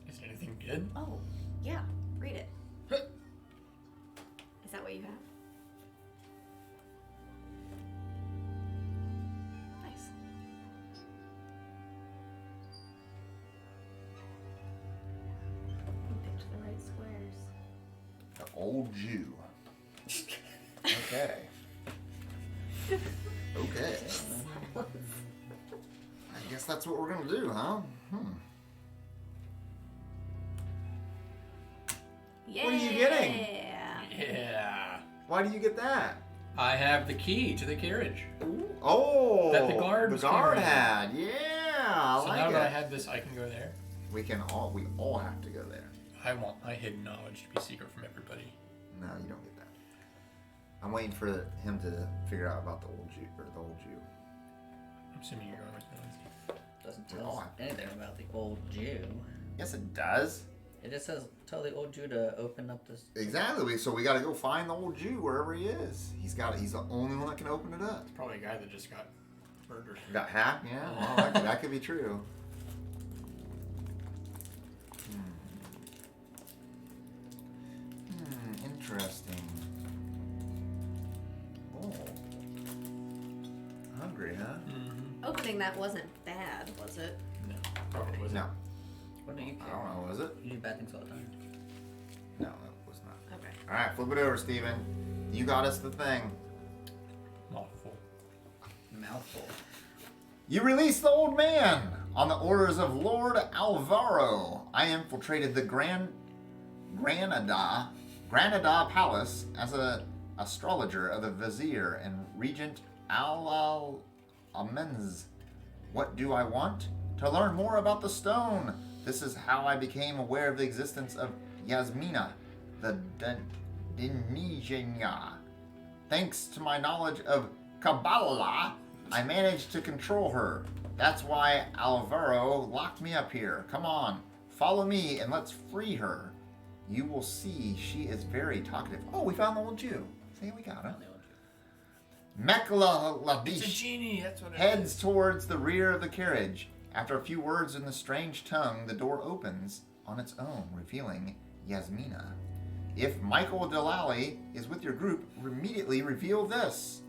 Is anything good? Oh, yeah. Read it. Is that what you have? Nice. You picked the right squares. The old Jew. Okay. Okay. I guess that's what we're gonna do, huh? Yeah. What are you getting? Yeah. Why do you get that? I have the key to the carriage. Oh, That the guard was carrying. had. Yeah, I So like now it. that I have this, I can go there. We all have to go there. I want my hidden knowledge to be secret from everybody. No, you don't get that. I'm waiting for him to figure out about the old Jew or the old Jew. I'm assuming you're going with me, Lindsay. Doesn't We tell all us have to. anything about the old Jew. Yes, it does. It just says tell the old Jew to open up this. Exactly. So we got to go find the old Jew wherever he is. He's the only one that can open it up. It's probably a guy that just got murdered. Got hacked? Yeah. Well, that could be true. Interesting. Oh. Hungry, huh? Mm-hmm. Opening that wasn't bad, was it? No, probably wasn't. No. What do you I care? don't know. Was it? You do bad things all the time. No, it was not. Okay. All right, flip it over, Steven. You got us the thing. Mouthful. Mouthful. You released the old man. On the orders of Lord Alvaro, I infiltrated the Granada Palace as an astrologer of the Vizier and Regent Al-Amenz. What do I want? To learn more about the stone. This is how I became aware of the existence of Yasmina, the Dinijenya. Thanks to my knowledge of Kabbalah, I managed to control her. That's why Alvaro locked me up here. Come on, follow me and let's free her. You will see she is very talkative. Oh, we found the old Jew. See, we got him. Mekla It's a Labish genie, that's what it heads is. towards the rear of the carriage. After a few words in the strange tongue, the door opens on its own, revealing Yasmina. If Michael Delali is with your group, immediately reveal this.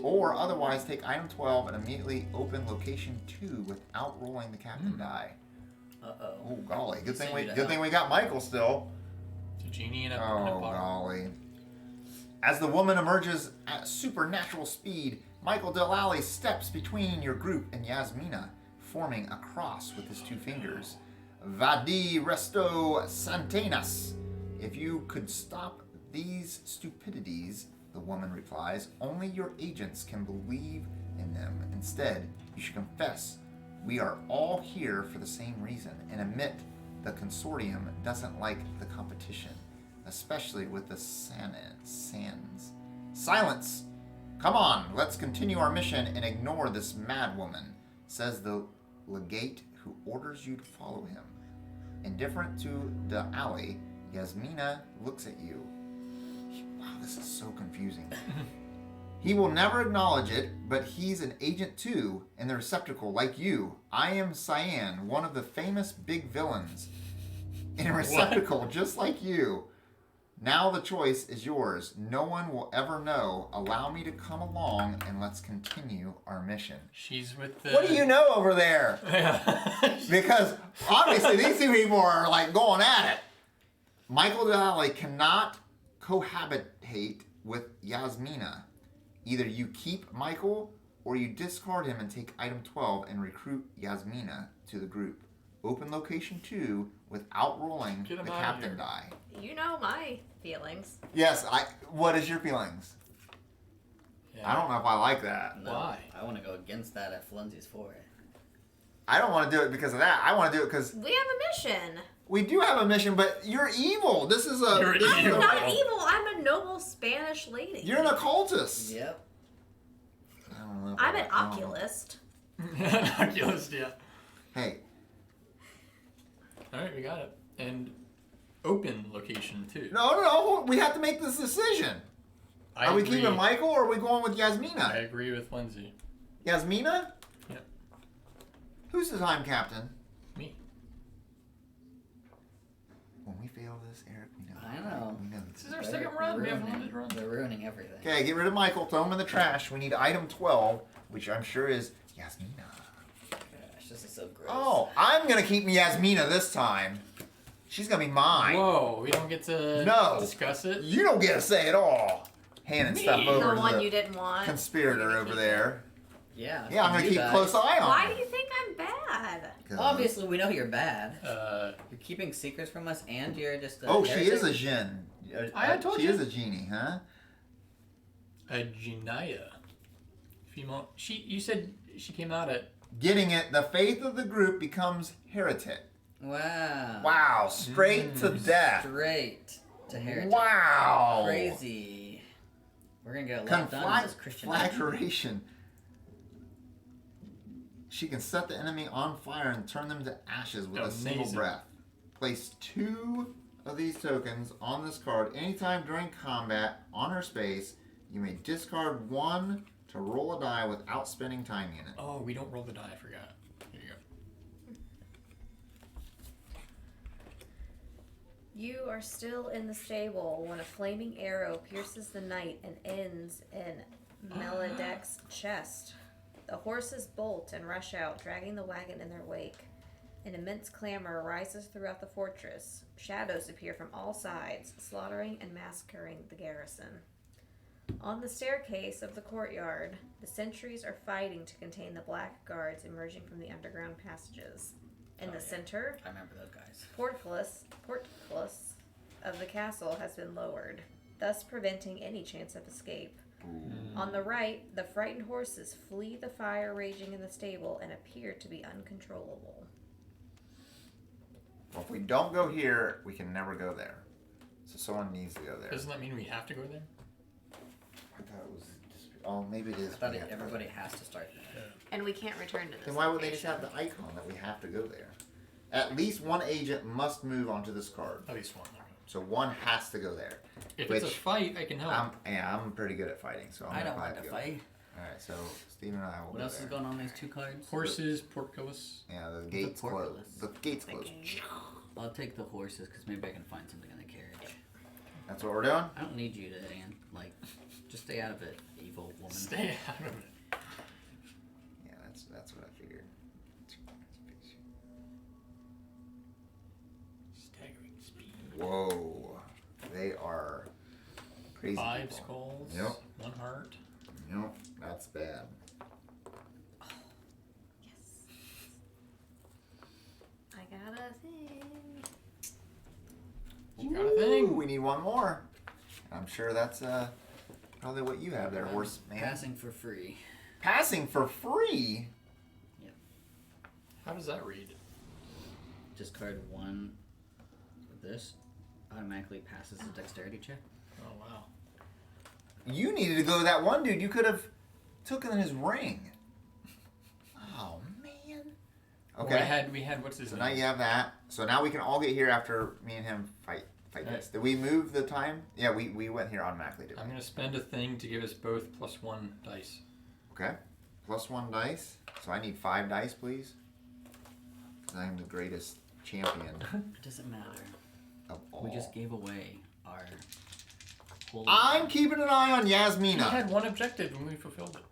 Or otherwise take item 12 and immediately open location 2 without rolling the captain die. Uh-oh. Oh golly, good Send thing you to we hell. got Michael still. It's a genie in a Oh bottle. golly. As the woman emerges at supernatural speed, Michael Delali steps between your group and Yasmina, forming a cross with his 2 fingers. Vadi resto santenas. If you could stop these stupidities, the woman replies, only your agents can believe in them. Instead, you should confess we are all here for the same reason and admit the consortium doesn't like the competition, especially with the sands. Silence! Come on, let's continue our mission and ignore this mad woman, says the legate who orders you to follow him. Indifferent to the alley, Yasmina looks at you. Wow, this is so confusing. He will never acknowledge it, but he's an agent too, in the receptacle like you. I am Cyan, one of the famous big villains. In a receptacle just like you. Now the choice is yours. No one will ever know. Allow me to come along and let's continue our mission. She's with the... What do you know over there? Yeah. Because obviously these two people are like going at it. Michael Delali cannot cohabitate with Yasmina. Either you keep Michael or you discard him and take item 12 and recruit Yasmina to the group. Open location 2 without rolling Get him the out of captain here. die. You know my feelings. Yes, what is your feelings? Yeah. I don't know if I like that. No, Why? I want to go against that at Flunzy's for it. I don't want to do it because of that. I want to do it because We have a mission. we do have a mission, but you're evil. This is a... You're this is evil. a- I'm not evil. I'm a noble Spanish lady. You're an occultist. Yep. I don't know if I'm I- an I don't know. oculist. Oculus, yeah. Hey, All right, we got it. And open location too. no, we have to make this decision. I Are we agree. keeping Michael or are we going with I Yasmina? agree with Lindsay. Yasmina? Yep. Who's the time captain? Me. When we fail this, Eric, we know. I know. We know. This is our second run. We have a limited run. They're ruining everything. Okay, get rid of Michael. Throw him in the trash. We need item 12, which I'm sure is Yasmina. Gosh, this is so gross. Oh, I'm going to keep Yasmina this time. She's going to be mine. Whoa, we don't get to No. discuss it. You don't get to say it all. Handing Me. stuff over The to one the you didn't want. conspirator You're gonna over keep there. Yeah. Yeah, I'm going to you keep a guys. close eye on Why her. do you think I'm bad? 'Cause- Obviously, we know you're bad. Uh, You're keeping secrets from us, and you're just. Oh, she is a heretic. Jinn. I told she you. is a genie, huh? a Janaya. Female. You said she came out at. Getting it, the faith of the group becomes heretic. Wow. Wow, straight to death. Straight to heretic. Wow. Crazy. We're gonna get a lot done in this Christian. Conflagration. She can set the enemy on fire and turn them to ashes with a single Amazing. breath. Place 2 of these tokens on this card anytime during combat on her space. You may discard 1 to roll a die without spending time unit. Oh, we don't roll the die. I forgot. Here you go. You are still in the stable when a flaming arrow pierces the night and ends in Meladek's chest. The horses bolt and rush out, dragging the wagon in their wake. An immense clamor rises throughout the fortress. Shadows appear from all sides, slaughtering and massacring the garrison. On the staircase of the courtyard, the sentries are fighting to contain the black guards emerging from the underground passages. In the center, I remember those guys. portcullis of the castle has been lowered, thus preventing any chance of escape. On the right, the frightened horses flee the fire raging in the stable and appear to be uncontrollable. Well, if we don't go here, we can never go there. So someone needs to go there. Doesn't that mean we have to go there? I thought it was just, oh, maybe it is. I thought we have to go everybody there. has to start there. And we can't return to this. Then why would they just location. have the icon that we have to go there? At least one agent must move onto this card. At least one. So one has to go there. If it's a Which- fight, I can help. I'm pretty good at fighting, so I'm I gonna don't want probably to go. fight. Alright, so Steve and I will What go else there. is going on these 2 cards? Horses, portcullis. Yeah, the gates closed. portcullis? The gates The closed. gate. I'll take the horses because maybe I can find something in the carriage. That's what we're doing? I don't need you to, like, just stay out of it, evil woman. Stay out of it. Yeah, that's what I figured. Staggering speed. Whoa. They are crazy 5 people. skulls. Yep. 1 heart. Yep, that's bad. Yes. I got a thing. You got a thing. Ooh, we need one more. I'm sure that's probably what you have there, horse man. Passing for free. Passing for free? How does that read? Discard 1 of this. Automatically passes the dexterity check. Oh wow. You needed to go to that one dude. You could have taken his ring. Oh, man. Well, Okay. we had what's his So name? now you have that. So now we can all get here after me and him fight Fight Okay. dice. Did we move the time? Yeah, we went here automatically, didn't I'm we? going to spend a thing to give us both +1 dice. Okay. +1 dice. So I need 5 dice, please. Because I am the greatest champion It doesn't matter. of all. We just gave away our whole. I'm keeping an eye on We Yasmina. had one objective and we fulfilled it.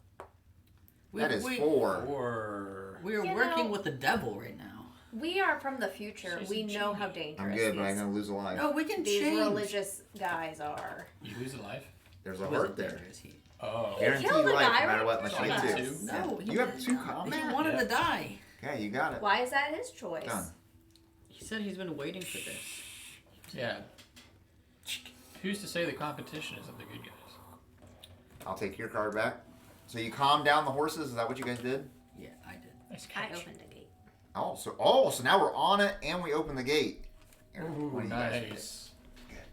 That is 4. Or We are You working know- with the devil right now. We are from the future. She's We a know how genie. dangerous I'm good, but I'm these, going to lose a life. No, we can these change. religious guys are. you lose a life. There's He a wasn't heart there. dangerous, he- Oh. Guaranteed killed a life, guy no matter right what, unless there. you Oh, get you 2. two? No, he You have didn't. 2 He combat? wanted Yeah. to die. Okay, you got it. Why is that his choice? Done. He said he's been waiting for this. Yeah. Who's to say the competition isn't the good guys? I'll take your card back. So you calmed down the horses? Is that what you guys did? Yeah, I did. Nice I catch. opened a gate. So now we're on it and we open the gate. Here, Ooh, what do you guys nice. get?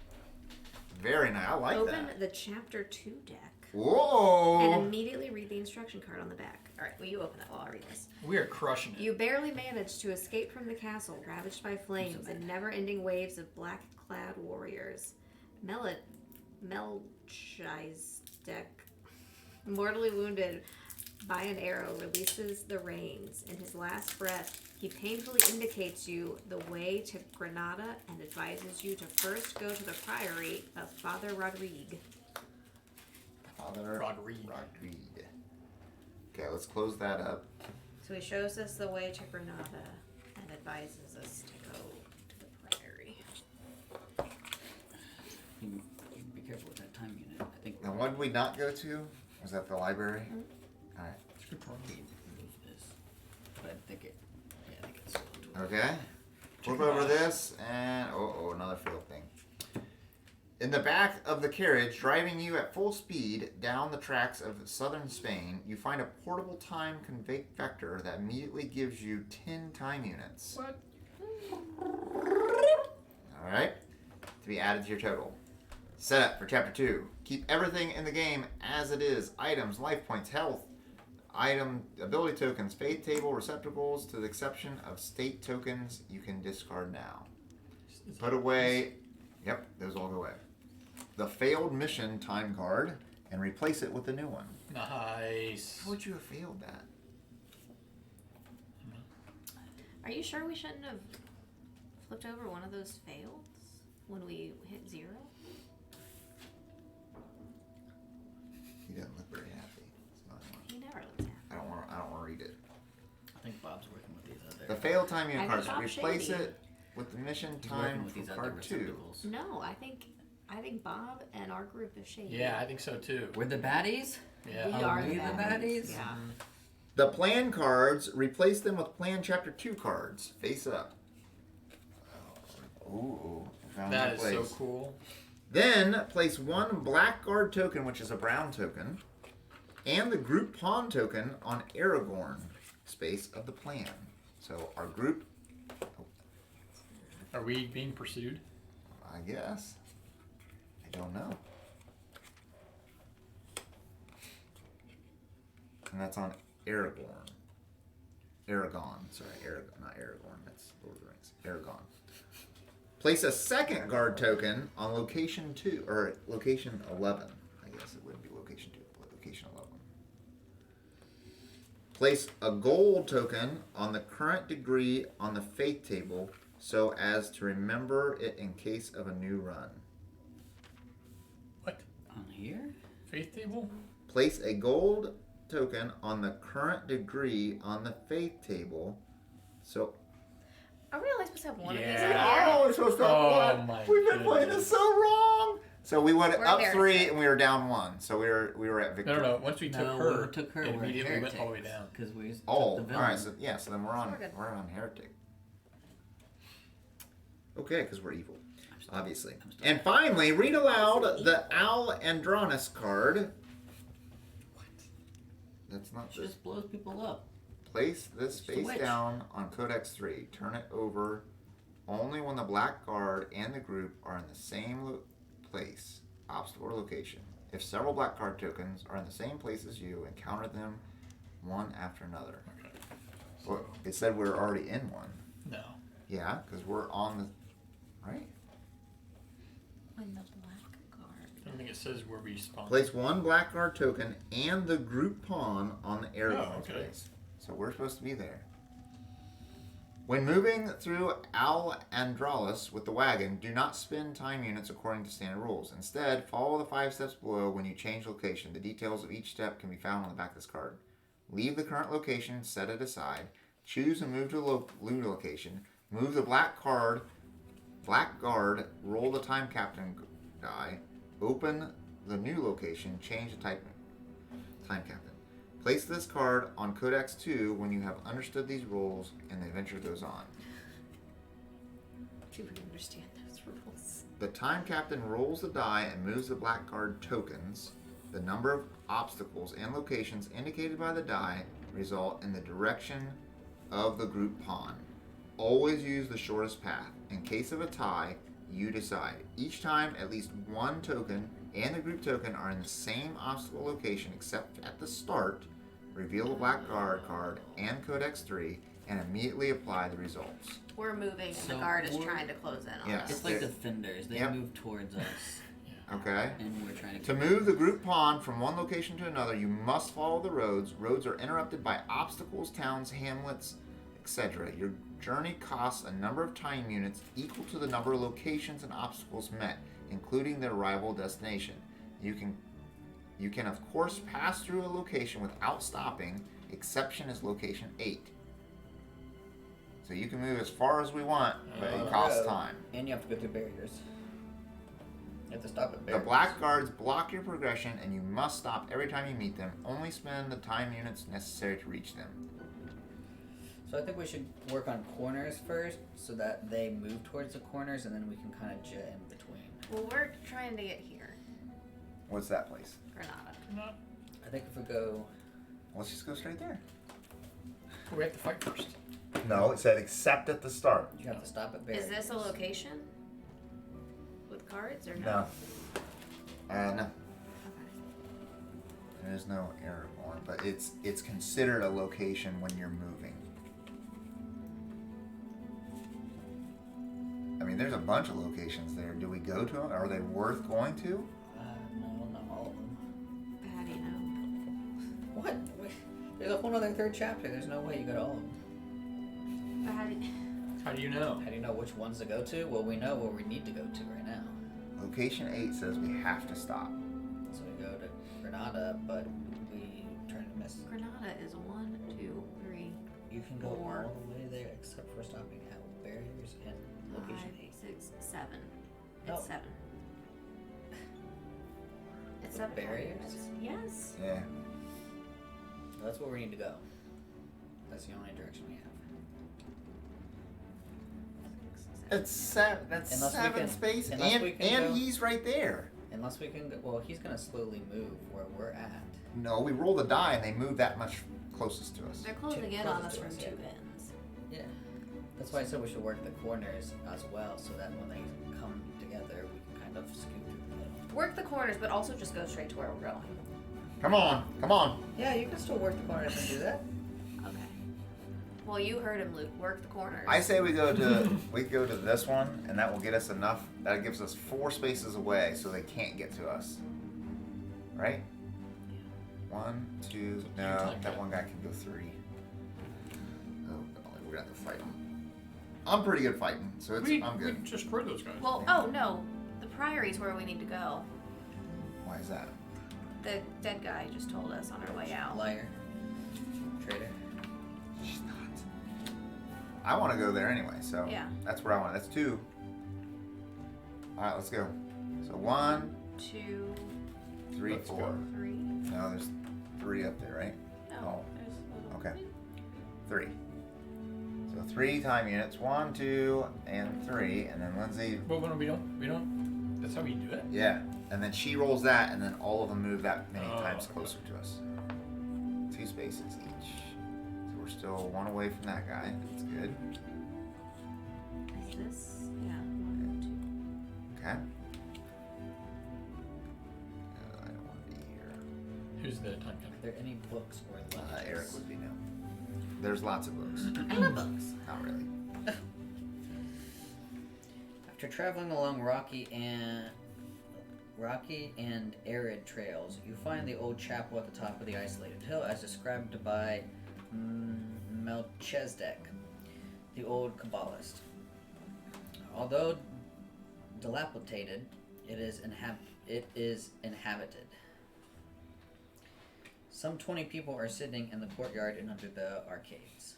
Very nice. I like Open that. the chapter 2 deck. And Whoa! immediately read the instruction card on the back. Alright, well, you open that while I read this. We are crushing it. You barely managed to escape from the castle, ravaged by flames and never-ending waves of black-clad warriors. Melchizedek, mortally wounded by an arrow, releases the reins. In his last breath, he painfully indicates you the way to Granada and advises you to first go to the priory of Father Rodrigue. Father Rodrigue. Rodrigue. Okay, let's close that up. So he shows us the way to Granada and advises us to go to the priory. You be careful with that time unit. I think Now, what did we not go to? Was that the library? Alright. It's good problem. remove this. But I think it. Yeah, I think it's. Okay. Flip over this and another field thing. In the back of the carriage, driving you at full speed down the tracks of southern Spain, you find a portable time vector that immediately gives you 10 time units. What? Alright? To be added to your total. Setup for Chapter 2. Keep everything in the game as it is. Items, life points, health, item, ability tokens, fate table, receptacles, to the exception of state tokens you can discard now. Put away... Yep, those all go away. The failed mission time card and replace it with a new one. Nice. How would you have failed that? Are you sure we shouldn't have flipped over one of those fails when we hit 0? He doesn't look very happy. So He never looks happy. I don't want to read it. I think Bob's working with these other. The failed time unit I cards. thought Replace shady. it with the mission He's working time with these for other card 2. receptacles. No, I think Bob and our group is shady. Yeah, I think so too. We're the baddies. Yeah. We Oh, are we the the baddies. baddies? Yeah. The plan cards, replace them with plan chapter 2 cards. Face up. Ooh, found That my is place. so cool. Then place 1 black guard token, which is a brown token, and the group pawn token on Aragorn space of the plan. So our group, Are we being pursued? I guess. I don't know. And that's on Aragorn. Aragon. Sorry, not Aragorn. That's Lord of the Rings. Aragon. Place a second guard token on location 2, or location 11. I guess it wouldn't be location 2, but location 11. Place a gold token on the current degree on the faith table so as to remember it in case of a new run. What? On here? Faith table? Place a gold token on the current degree on the faith table. So Are we only supposed to have one of these? Yeah. we're supposed to have one. my We've been playing this so wrong. So we went We're up heretics. 3 and we were down 1. So we were at victory. No. Once we took No, her, when we took her, it we're immediately went all the way heretics, down. because we Oh, took the all right. villain. So then we're on we're good. heretic. Okay, because we're evil, obviously. I'm still- And finally, read aloud the Al Andronis card. What? That's not She this. just blows people up. Place this She's a face witch. down on Codex 3. Turn it over only when the black guard and the group are in the same place, obstacle or location. If several black card tokens are in the same place as you, encounter them one after another. Okay. Well, it said we're already in one. No. Yeah, because we're on the... Right? When the black guard. I don't think it says where we spawn. Place one black guard token and the group pawn on the area okay. space. So we're supposed to be there. When moving through Al Andralis with the wagon, do not spend time units according to standard rules. Instead, follow the 5 steps below when you change location. The details of each step can be found on the back of this card. Leave the current location, set it aside. Choose and move to a new location. Move the black guard, roll the time captain die. Open the new location, change the time captain. Place this card on Codex 2 when you have understood these rules and the adventure goes on. Do we understand those rules? The time captain rolls the die and moves the black card tokens. The number of obstacles and locations indicated by the die result in the direction of the group pawn. Always use the shortest path. In case of a tie, you decide. Each time, at least one token and the group token are in the same obstacle location except at the start. Reveal the black guard card and Codex 3 and immediately apply the results. We're moving and So the guard is we're- trying to close in on Yeah. us. It's like defenders. They Yep. move towards us, Okay? and we're trying to. To move the group pawn from one location to another, you must follow the roads. Roads are interrupted by obstacles, towns, hamlets, etc. Your journey costs a number of time units equal to the number of locations and obstacles met, including the arrival destination. You can of course pass through a location without stopping. Exception is location 8. So you can move as far as we want, but it costs time. And you have to go through barriers. You have to stop at The barriers. black guards block your progression and you must stop every time you meet them. Only spend the time units necessary to reach them. So I think we should work on corners first, so that they move towards the corners, and then we can kind of jet in between. Well, we're trying to get here. What's that place? Granada. I think if we go, Let's just go straight there. We have to fight first. No, it said except at the start. you have to stop at barriers. Is this a location? With cards or no? No. No. Okay. There is no Aragorn, but it's considered a location when you're moving. I mean, there's a bunch of locations there. Do we go to them? Are they worth going to? No, not all of them. How do you know? What? There's a whole other third chapter. There's no way you go to all of them. But how do you... How do you know? How do you know which ones to go to? Well, we know where we need to go to right now. Location 8 says we have to stop. So we go to Granada, but we turn to miss. Granada is 1, 2, 3, You can go 4, all the way there except for stopping at barriers and 5, location 8. 6, 7. No. It's 7. It's 7 barriers? Yes. Yeah. That's where we need to go. That's the only direction we have. It's 7. That's Unless we 7 can- space, unless and we can go- he's right there. Unless we can go, well, he's gonna slowly move where we're at. No, we roll the die and they move that much closest to us. They're closing in on us from 2 ends. Yeah. That's why I said we should work the corners as well, so that when they come together, we can kind of scoot through the middle. Work the corners, but also just go straight to where we're going. Come on, come on. Yeah, you can still work the corners and do that. Okay. Well, you heard him, Luke. Work the corners. I say we go to this one, and that will get us enough. That gives us 4 spaces away, so they can't get to us. Right? 1, 2. No, that one guy can go 3. Oh, golly, we're gonna have to fight him. I'm pretty good fighting, so I'm We good. just destroyed those guys. Well, oh no. The Priory's where we need to go. Why is that? The dead guy just told us on our way out. Liar. Traitor. She's not. I want to go there anyway, so Yeah. that's where I want. That's 2. All right, let's go. So 1, 2, 3, Let's 4. go. 3. No, there's 3 up there, right? No. Oh. There's a little Okay. 3. So 3 time units. 1, 2, and 3, and then Lindsay. But when we don't. That's how we do it. Yeah, and then she rolls that, and then all of them move that many Oh, times okay. closer to us. 2 spaces each. So we're still 1 away from that guy. That's good. Is this? Yeah. 1, Okay. I don't want to be here. Who's the time Are there any books or letters? Eric would be no. There's lots of books. 2. I love books. Not really. After traveling along rocky and rocky and arid trails, you find the old chapel at the top of the isolated hill as described by Melchizedek, the old Kabbalist. Although dilapidated, it is inhabited. Some 20 people are sitting in the courtyard and under the arcades.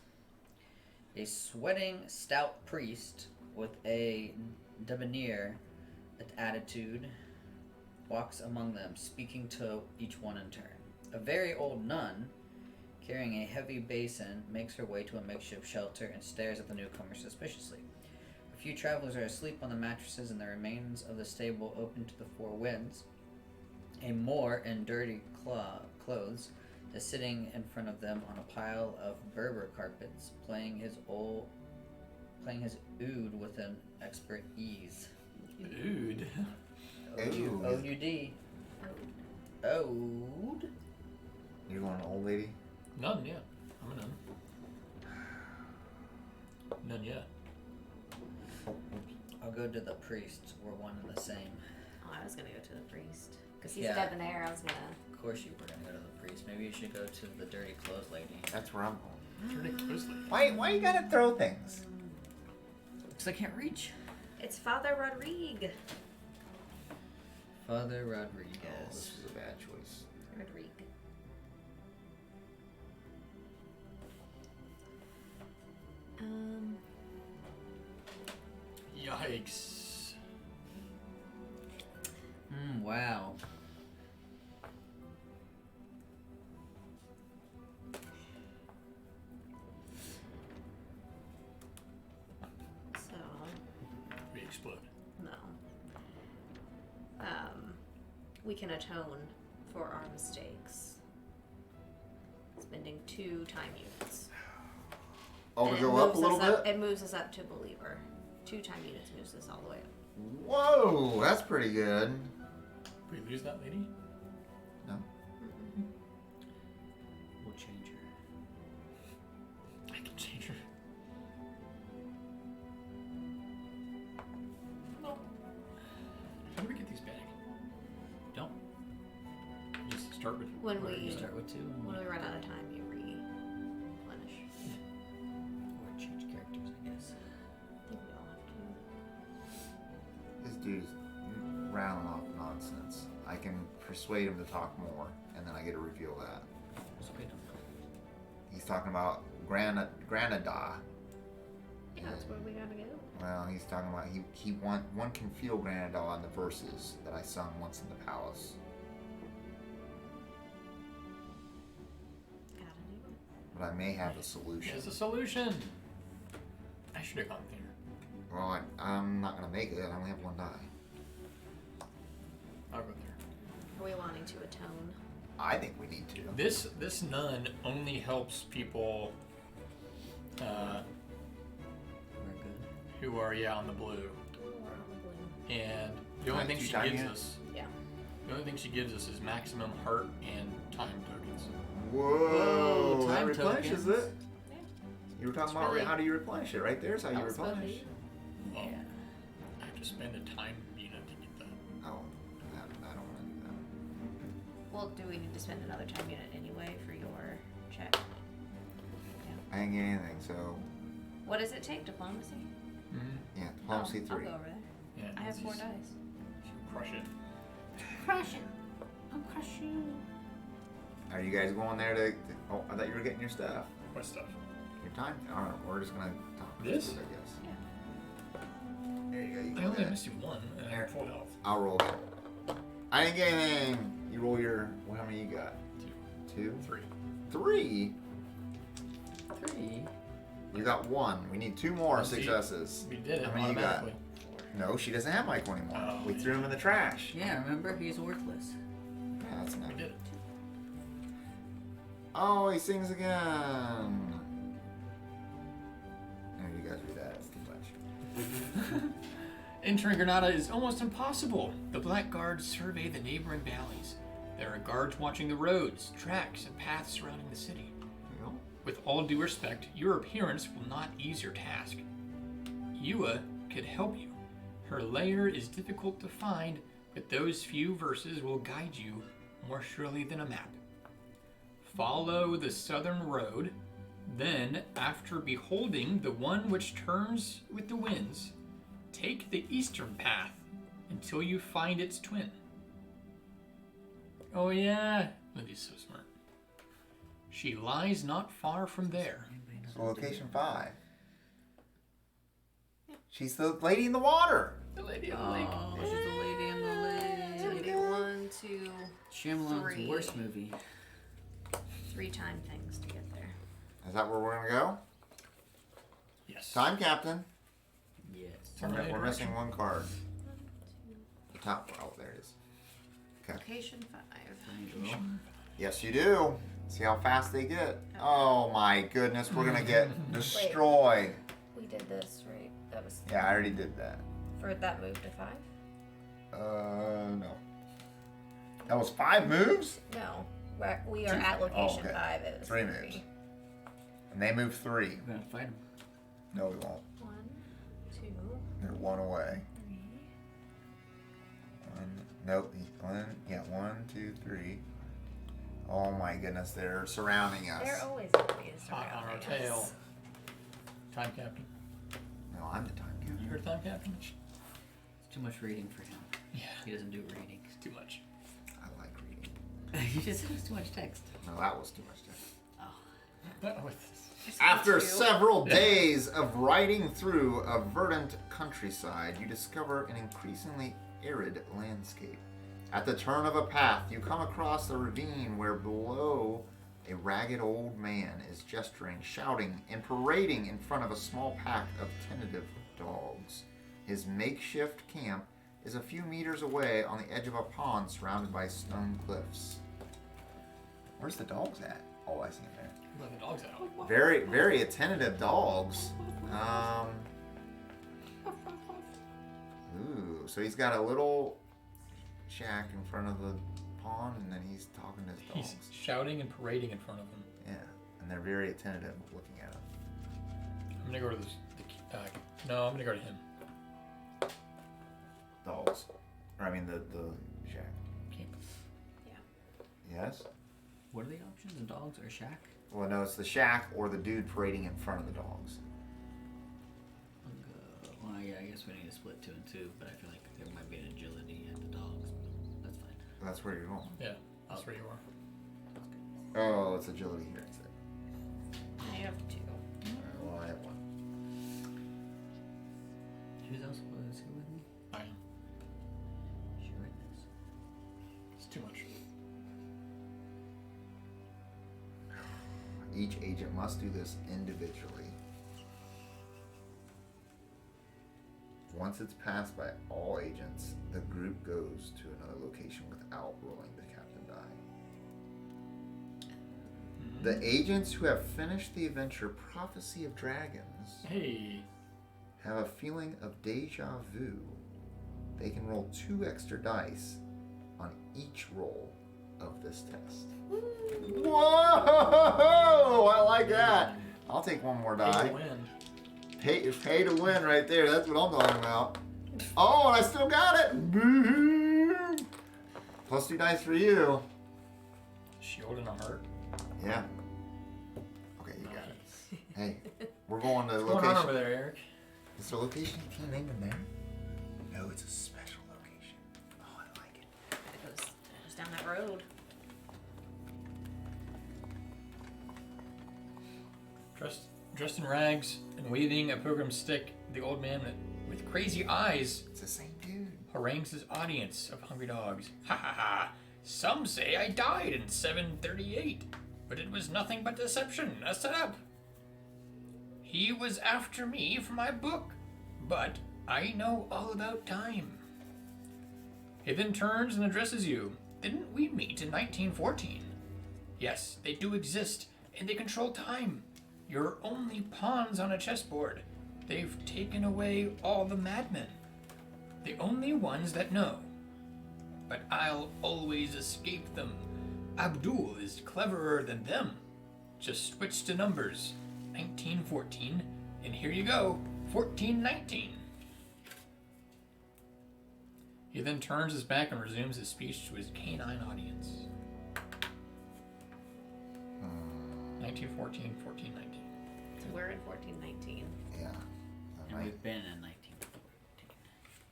A sweating, stout priest with a debonair attitude walks among them, speaking to each one in turn. A very old nun, carrying a heavy basin, makes her way to a makeshift shelter and stares at the newcomer suspiciously. A few travelers are asleep on the mattresses in the remains of the stable open to the four winds. A Moor in dirty clothes is sitting in front of them on a pile of Berber carpets, playing his oud with an expert ease. Dude. Oud. O-U-D. Ode. You're going to old lady? None, yeah. I'm a nun. None yet. I'll go to the priest. We're one and the same. Oh, I was gonna go to the priest. Because he's Yeah. a debonair, I was gonna... Of course you were gonna go to the priest. Maybe you should go to the dirty clothes lady. That's where I'm going. Turn it closely. Why you gotta throw things? Because I can't reach. It's Father Rodrigue. Father Oh, Rodriguez. this is a bad choice. Rodrigue. Yikes. Wow. So, We explode. no. We can atone for our mistakes. Spending 2 time units. Oh, And we it go up a moves little us bit? It moves us up to believer. 2 time units moves us all the way up. Whoa, that's pretty good. We lose that lady? No? We'll change her. I can change her. No. How do we get these back? Don't. Just start with. When Or we you start with 2 and when we run out of time, you replenish. or change characters, I guess. I think we all have to. This dude's rattling off nonsense. I can persuade him to talk more, and then I get to reveal that. Persuade him. He's talking about Granada. Yeah, that's where we gotta go. Well, he's talking about one can feel Granada in the verses that I sung once in the palace. Gotta do it. But I may have a solution. There's a solution. I should have gone there. Well, I'm not gonna make it. I only have 1 die. I'll go there. Are we wanting to atone? I think we need to. This nun only helps people We're good. who are on the blue. And the only Right, thing 2 she time gives units? us, Yeah. the only thing she gives us is maximum heart and time tokens. Whoa, that time replenishes tokens. it. Yeah. You were talking It's about really- how do you replenish it? Right there's how you That was supposed to replenish. be- Well, Yeah. I have to spend a time unit to get that. Oh, I don't want to do that. Well, do we need to spend another time unit anyway for your check? I didn't get anything, so What does it take? Diplomacy? Mm-hmm. yeah, diplomacy I'll 3. go over there. Yeah, I have 4 she's- dice. she'll crush it. Crush it. I'll crush you. Are you guys going there to? Oh, I thought you were getting your stuff. What stuff? Your time. I don't know. We're just gonna talk. This? I guess. Yeah. There you go. You I go only there. missed you 1, and I have full health. I'll roll it. I didn't get anything. You roll your. Well, how many you got? 2, 2, 3. 3. 3. You got 1. We need 2 more Oh, see. successes. We did it How many you got? automatically. No, she doesn't have Michael anymore. Oh, We threw him in the trash. Yeah, remember? He's worthless. Yeah, that's We not. did it. Oh, he sings again. No, you guys read that. It's too much. Entering Granada is almost impossible. The Black Guards survey the neighboring valleys. There are guards watching the roads, tracks, and paths surrounding the city. You know? With all due respect, your appearance will not ease your task. Yua could help you. Her lair is difficult to find, but those few verses will guide you more surely than a map. Follow the southern road, then, after beholding the one which turns with the winds, take the eastern path until you find its twin. Oh yeah, Lindy's so smart. She lies not far from there. So location 5. She's the lady in the water. The lady of the lake. Oh, she's the lady in the lake. Maybe 1, 2, Shyamalan's 3. worst movie. 3 time things to get there. Is that where we're gonna go? Yes. Time captain. Yes. We're missing one card. The top. Oh, there it is. Okay. Location 5. Angel. Yes, you do. See how fast they get. Oh my goodness, we're gonna get destroyed. We did this, right? That was Yeah, I already did that. for that move to 5? No. That was 5 moves? No. We are at location okay. 5. It was 3 moves. And they move 3. We're gonna fight him. No, we won't. 1, 2, They're 1 away. 3. Nope. 1, 2, 3. Oh my goodness, they're surrounding us. They're always being Hot on our surrounding tail. us. Time captain. No, I'm the time You captain. heard time captain? It's too much reading for him. Yeah. He doesn't do reading. It's too much. I like reading. He just has too much text. No, that was too much text. What with this? After several days of riding through a verdant countryside, you discover an increasingly arid landscape. At the turn of a path, you come across a ravine where below a ragged old man is gesturing, shouting, and parading in front of a small pack of tentative dogs. His makeshift camp is a few meters away on the edge of a pond surrounded by stone cliffs. Where's the dogs at? Oh, I see them there. Let the dogs out. Very, very attentive dogs. Ooh, so he's got a little shack in front of the pond, and then he's talking to his dogs. He's shouting and parading in front of them. Yeah, and they're very attentive looking at him. I'm gonna go to no, I'm gonna go to him. Dogs. Or, I mean, the shack. Okay. Yes? What are the options? The dogs or shack? Well, no, it's the shack or the dude parading in front of the dogs. Well, yeah, I guess we need to split 2 and 2, but I feel like there might be an agility at the dogs. But that's fine. That's where you're going. Yeah, that's where you are. Oh, it's agility here instead. I have 2. Alright, well, I have 1. Who's else was here with me? I am. Should write this. It's too much. Each agent must do this individually. Once it's passed by all agents, the group goes to another location without rolling the captain die. The agents who have finished the adventure Prophecy of Dragons Hey. have a feeling of deja vu. They can roll 2 extra dice on each roll of this test. Whoa! I like that. I'll take 1 more Hey, die. to win. Pay to win right there. That's what I'm talking about. Oh, and I still got it. Boo! Plus 2 dice for you. Shield and a heart. Yeah. Okay, you got it. Hey, we're going to What's going on over location. there, Eric? Is the location team name in there? No, it's a special location. Oh, I like it. It goes down that road. Dressed in rags and waving a pilgrim's stick, the old man with crazy eyes It's the same dude. harangues his audience of hungry dogs. Ha ha ha! Some say I died in 738, but it was nothing but deception, a setup. He was after me for my book, but I know all about time. He then turns and addresses you. Didn't we meet in 1914? Yes, they do exist, and they control time. You're only pawns on a chessboard. They've taken away all the madmen. The only ones that know. But I'll always escape them. Abdul is cleverer than them. Just switch to numbers. 1914, and here you go, 1419. He then turns his back and resumes his speech to his canine audience. 1914, 1419. So we're in 1419. Yeah. And we've been in 1914.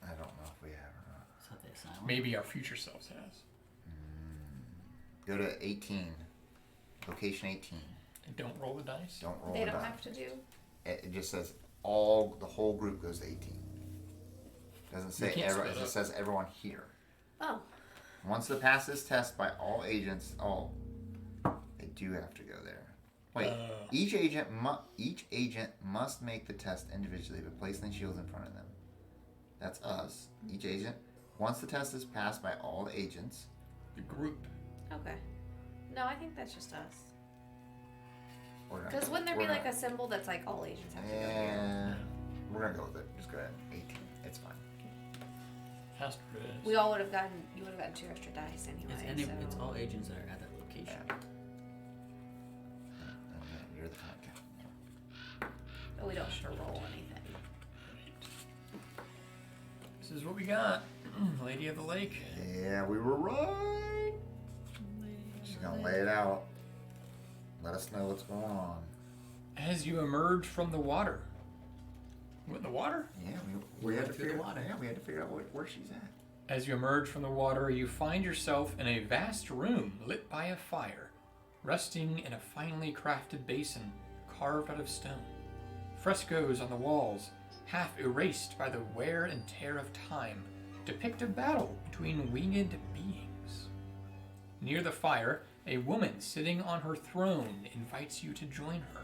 I don't know if we have or not. So they silent. Maybe our future selves has. Go to 18. Location 18. And don't roll the dice. Don't roll They the don't die. have to do. It just says the whole group goes to 18. Doesn't say can't everyone. It split just up. says everyone here. Oh. Once they pass this test by all agents, they do have to go there. Wait, each agent must make the test individually, but placing the shields in front of them. That's us. Each agent. Once the test is passed by all the agents, The group. Okay. No, I think that's just us. we're gonna. Because wouldn't there we're be like gonna- a symbol that's like all agents have to go here? Yeah, we're gonna go with it. Just go ahead. 18. It's fine. Pastor is. We all would have gotten. You would have gotten 2 extra dice anyway. It's so. all agents that are at that location. Yeah. Okay, you're the contact. But we don't have to roll anything. This is what we got. Lady of the Lake. Yeah, we were right. She's gonna lay it out. Let us know what's going on. As you emerge from the water. What, in the water? Yeah, we We had to went through the figure water. Yeah, we had to figure out where she's at. As you emerge from the water, you find yourself in a vast room lit by a fire, resting in a finely crafted basin carved out of stone. Frescoes on the walls, half erased by the wear and tear of time, depict a battle between winged beings. Near the fire, a woman sitting on her throne invites you to join her.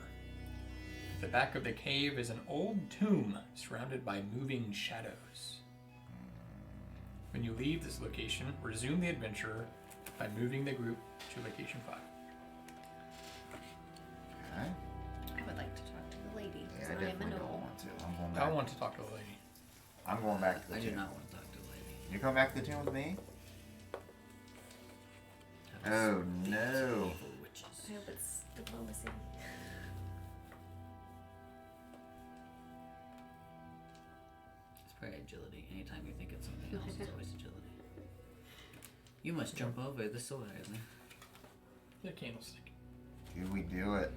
At the back of the cave is an old tomb surrounded by moving shadows. When you leave this location, resume the adventure by moving the group to location 5. Okay. I would like to talk to the lady. Yeah, I 'Cause I am definitely an don't old. want to. I'm going back. I want to talk to the lady. I'm going back to the I do tomb. not want to talk to a lady. You come back to the tomb with me? Have Oh, us beat no. evil witches. I hope it's diplomacy. It's probably agility. Anytime you think it's something else, it's always agility. You must jump over the sword, Isn't The candlestick. Do we do it?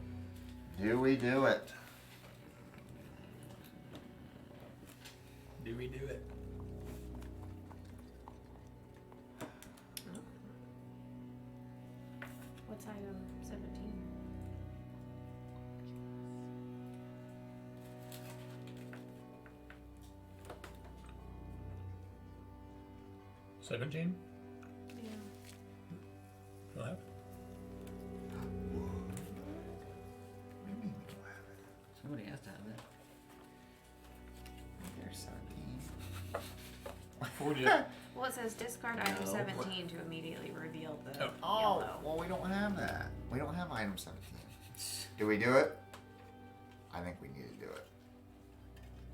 Do we do it? Do we do it? What's item 17? – 17? Yeah. You'll have it. What do you mean we don't have it? Somebody has to have it. There's 17. 40. Well, it says discard item No. 17 to immediately reveal the Oh, yellow. well, we don't have that. We don't have item 17. Do we do it? I think we need to do it.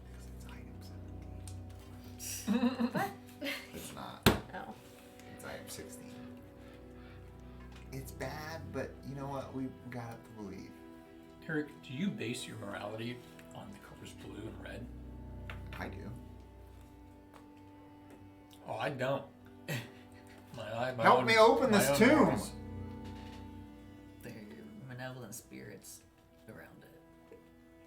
Because it's item 17. What? It's not. Oh. It's item 16. It's bad, but you know what? We got to believe. Eric, do you base your morality on the colors blue and red? I do. Oh, I don't. My Help own- me open my this own tomb. morals. They're malevolent spirits around it.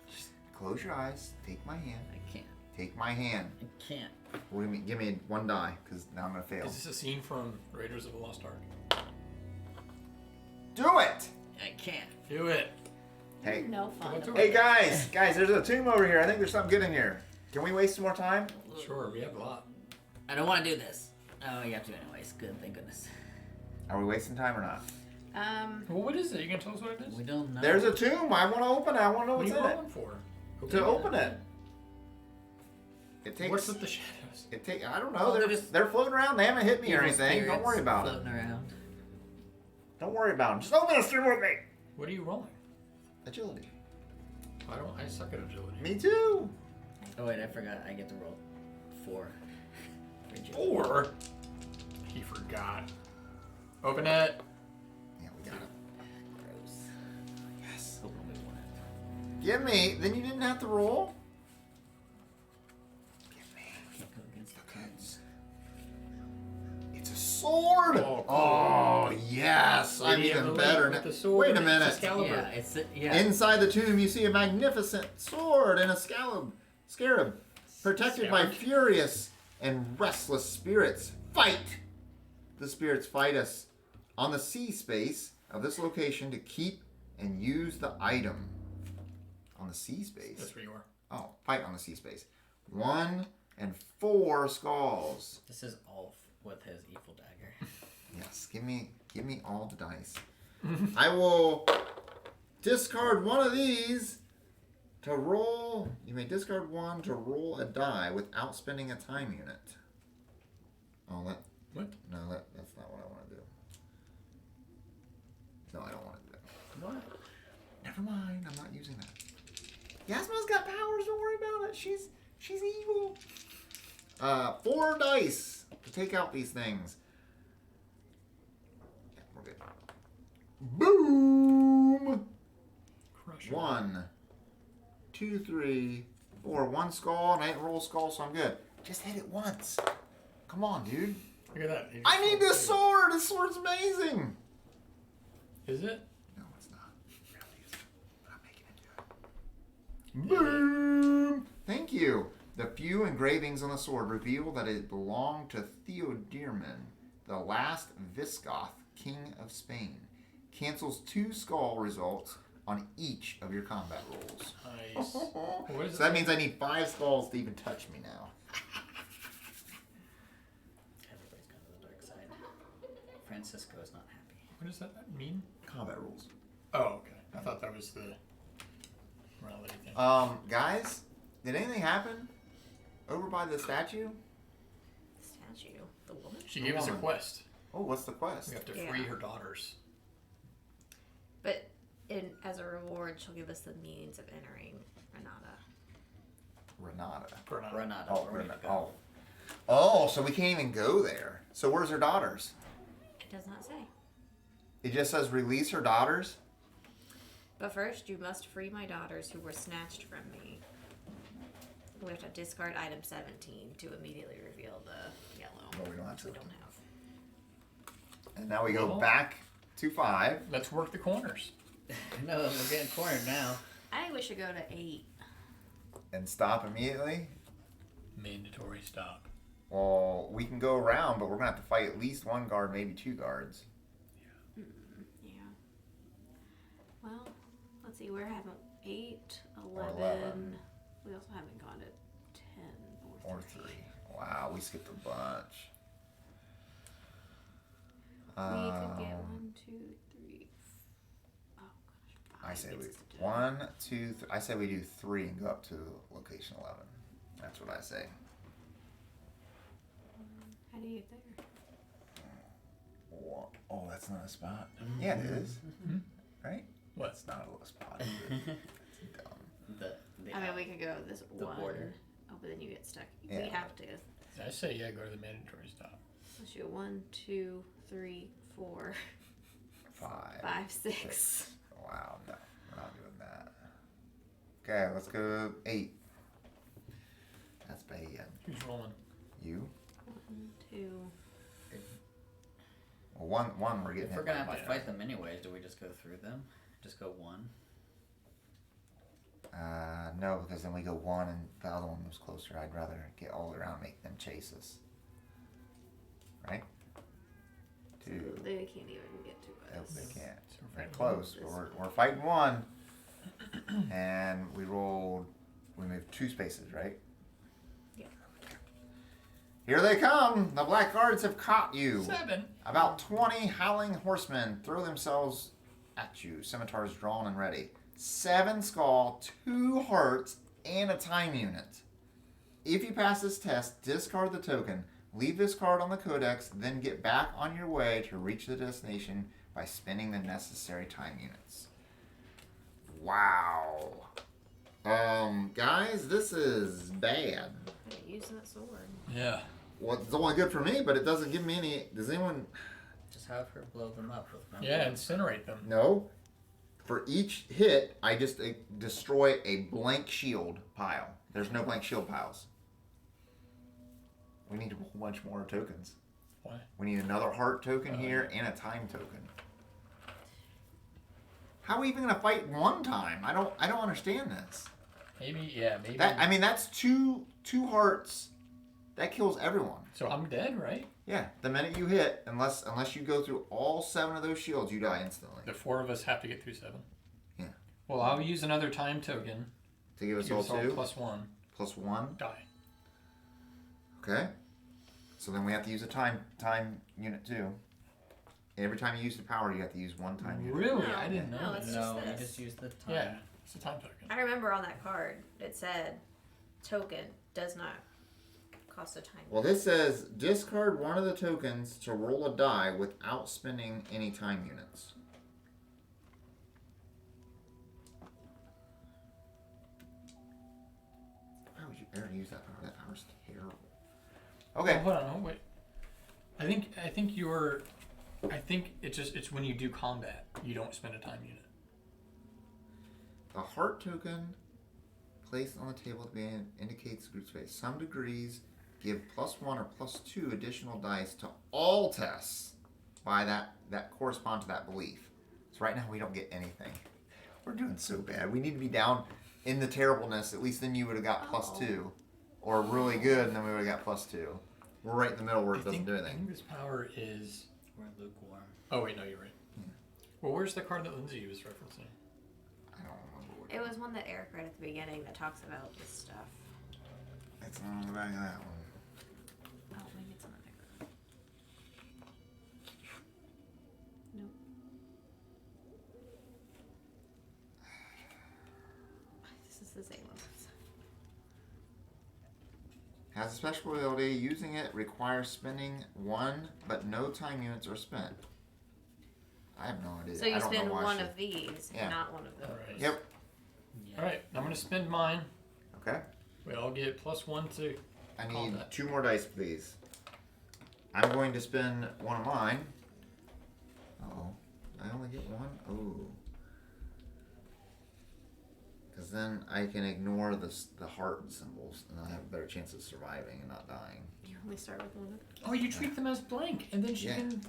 Just close your eyes. Take my hand. I can't. Take my hand. I can't. What do you mean? Give me one die, because now I'm gonna fail. Is this a scene from Raiders of the Lost Ark? Do it! I can't. Do it. Hey, No fun. Go to hey it. guys, there's a tomb over here. I think there's something good in here. Can we waste some more time? Sure, we have a lot. I don't want to do this. Oh, you have to anyways. Good, thank goodness. Are we wasting time or not? Well, what is it? You gonna tell us what it is? We don't know. There's a tomb. I want to open it. I want to know What are what's you in it. rolling for? To open it. It takes. What's with the shadows? It take. I don't know. Oh, they're they're just- they're floating around. They haven't hit me or Evil anything. Don't spirits worry about it. floating around. Don't worry about them. Just open this tomb with me. What are you rolling? Agility. I suck at agility. Me too. Oh wait, I forgot. I get to roll 4. Rigid. 4? He forgot. Open it. Yeah, we got it. Gross. Yes. Open we want it. Give me. Then you didn't have to roll. Give me. Can't go against the Okay. cards. sword. Oh, cool. Oh, yes. I'm Lady of even the better Lake now. with the sword Wait a and minute. Excalibur. Yeah, it's yeah. Inside the tomb, you see a magnificent sword and a scarab, protected by Scarab? furious and restless spirits. Fight! The spirits fight us on the sea space of this location to keep and use the item. On the sea space? That's where you are. Oh, fight on the sea space. 1 and 4 skulls. This is all with his evil dagger. Yes, give me all the dice. I will discard one of these to roll. You may discard one to roll a die without spending a time unit. Oh, What? that's not what I want to do. No, I don't want to do that. What? Never mind, I'm not using that. Yasmina's got powers. Don't worry about it. She's evil. 4 dice to take out these things. Yeah, we're good. Boom! Crush it. 1, 2, 3, 4. 1 skull, and I didn't roll a skull, so I'm good. Just hit it once. Come on, dude. Look at that. I need this sword. This sword's amazing. Is it? No, it's not. Really isn't. But I'm making it good. Boom! Thank you. The few engravings on the sword reveal that it belonged to Theoderman, the last Visigoth king of Spain. Cancels 2 skull results on each of your combat rolls. Nice. What is So that means I need 5 skulls to even touch me now. Everybody's gone to the dark side. Francisco is not happy. What does that mean? Combat rules. Oh, okay. I thought that was the morality thing. Guys, did anything happen over by the statue? Statue. The woman? She gave us a woman. quest. Oh, what's the quest? We have to Yeah. free her daughters. But as a reward, she'll give us the means of entering Renata. Renata. Renata. Oh, where we need to Renata. go. Oh, so we can't even go there. So where's her daughters? It does not say. It just says release her daughters. But first, you must free my daughters who were snatched from me. We have to discard item 17 to immediately reveal the yellow. No, we don't have which we to. don't have. And now we go Well. back to 5. Let's work the corners. No, we're getting cornered now. I think we should go to 8. And stop immediately. Mandatory stop. Well, we can go around, but we're gonna have to fight at least 1 guard, maybe 2 guards. Yeah. Well, let's see. We're having 8, 11. 11. We also haven't gone to 10 Or 3. Wow, we skipped a bunch. We could get 1, 2, 3. Oh gosh. 5 I say we gets to do. 1, 2, I say we do 3 and go up to location 11. That's what I say. How do you get there? Oh, that's not a spot. Yeah, it is. Right? What? It's not a little spot. Is it? It's dumb. The I mean, we could go this the 1. border. Oh, but then you get stuck. Yeah. We have to. I say, yeah, go to the mandatory stop. Let's do 1, 2, 3, 4, 5. 5, 6. Wow, no, we're not doing that. Okay, let's go 8. That's bad. Who's rolling? You? 1, 2. Well, one we're getting If we're hit gonna by have to fight them anyways, do we just go through them? Just go 1? No, because then we go 1 and the other one moves closer. I'd rather get all around and make them chase us. Right? 2. They can't even get to Nope, us. they can't. So we're They're fighting close, but we're fighting 1. And we moved 2 spaces, right? Yeah. Here they come! The Black Guards have caught you! 7. About 20 howling horsemen throw themselves at you, scimitars drawn and ready. 7 skull, 2 hearts, and a time unit. If you pass this test, discard the token, leave this card on the codex, then get back on your way to reach the destination by spending the necessary time units. Wow. Guys, this is bad. I ain't using that sword. Yeah. Well, it's only good for me, but it doesn't give me any... Does anyone... Just have her blow them up with them. Yeah, incinerate them. No. For each hit, I just destroy a blank shield pile. There's no blank shield piles. We need a whole bunch more tokens. Why? We need another heart token here and a time token. How are we even gonna fight one time? I don't understand this. Maybe, yeah, maybe. That's two hearts. That kills everyone. So I'm dead, right? Yeah, the minute you hit, unless you go through all 7 of those shields, you die instantly. The 4 of us have to get through 7. Yeah. Well, I'll use another time token. To give us Give all us all 2? +1. +1? Die. Okay. So then we have to use a time unit too. Every time you use the power, you have to use 1 time unit. Really? No. I didn't know No, that. it's No, just you this. just use the time. Yeah, it's a time token. I remember on that card it said token does not cost a time. Well, this says discard one of the tokens to roll a die without spending any time units. Why would you ever use that power? That power's terrible. Okay. Oh, hold on, wait. I think it's when you do combat, you don't spend a time unit. The heart token placed on the table at the beginning indicates the group's phase. Some degrees give +1 or +2 additional dice to all tests by that correspond to that belief. So right now we don't get anything. We're doing so bad. We need to be down in the terribleness. At least then you would have got +2. Or really good, and then we would have got +2. We're right in the middle where it doesn't do I anything. think this power is... We're lukewarm. Oh, wait, no, you're right. Well, where's the card that Lindsay was referencing? I don't remember what It was one that Eric read at the beginning that talks about this stuff. it's on the back of that one. Oh, maybe it's on the back. Nope. This is the same one. Has a special ability. Using it requires spending 1, but no time units are spent. I have no idea. So you I don't spend know why one she- of these, Yeah. and not one of those. Alright. Yep. Yeah. Alright, I'm going to spend mine. Okay. We all get +1 to I need combat. 2 more dice, please. I'm going to spend one of mine. Uh-oh. I only get 1? Oh. Because then I can ignore the heart symbols, and I have a better chance of surviving and not dying. You only start with one. Oh, you treat them as blank, and then she Yeah. can...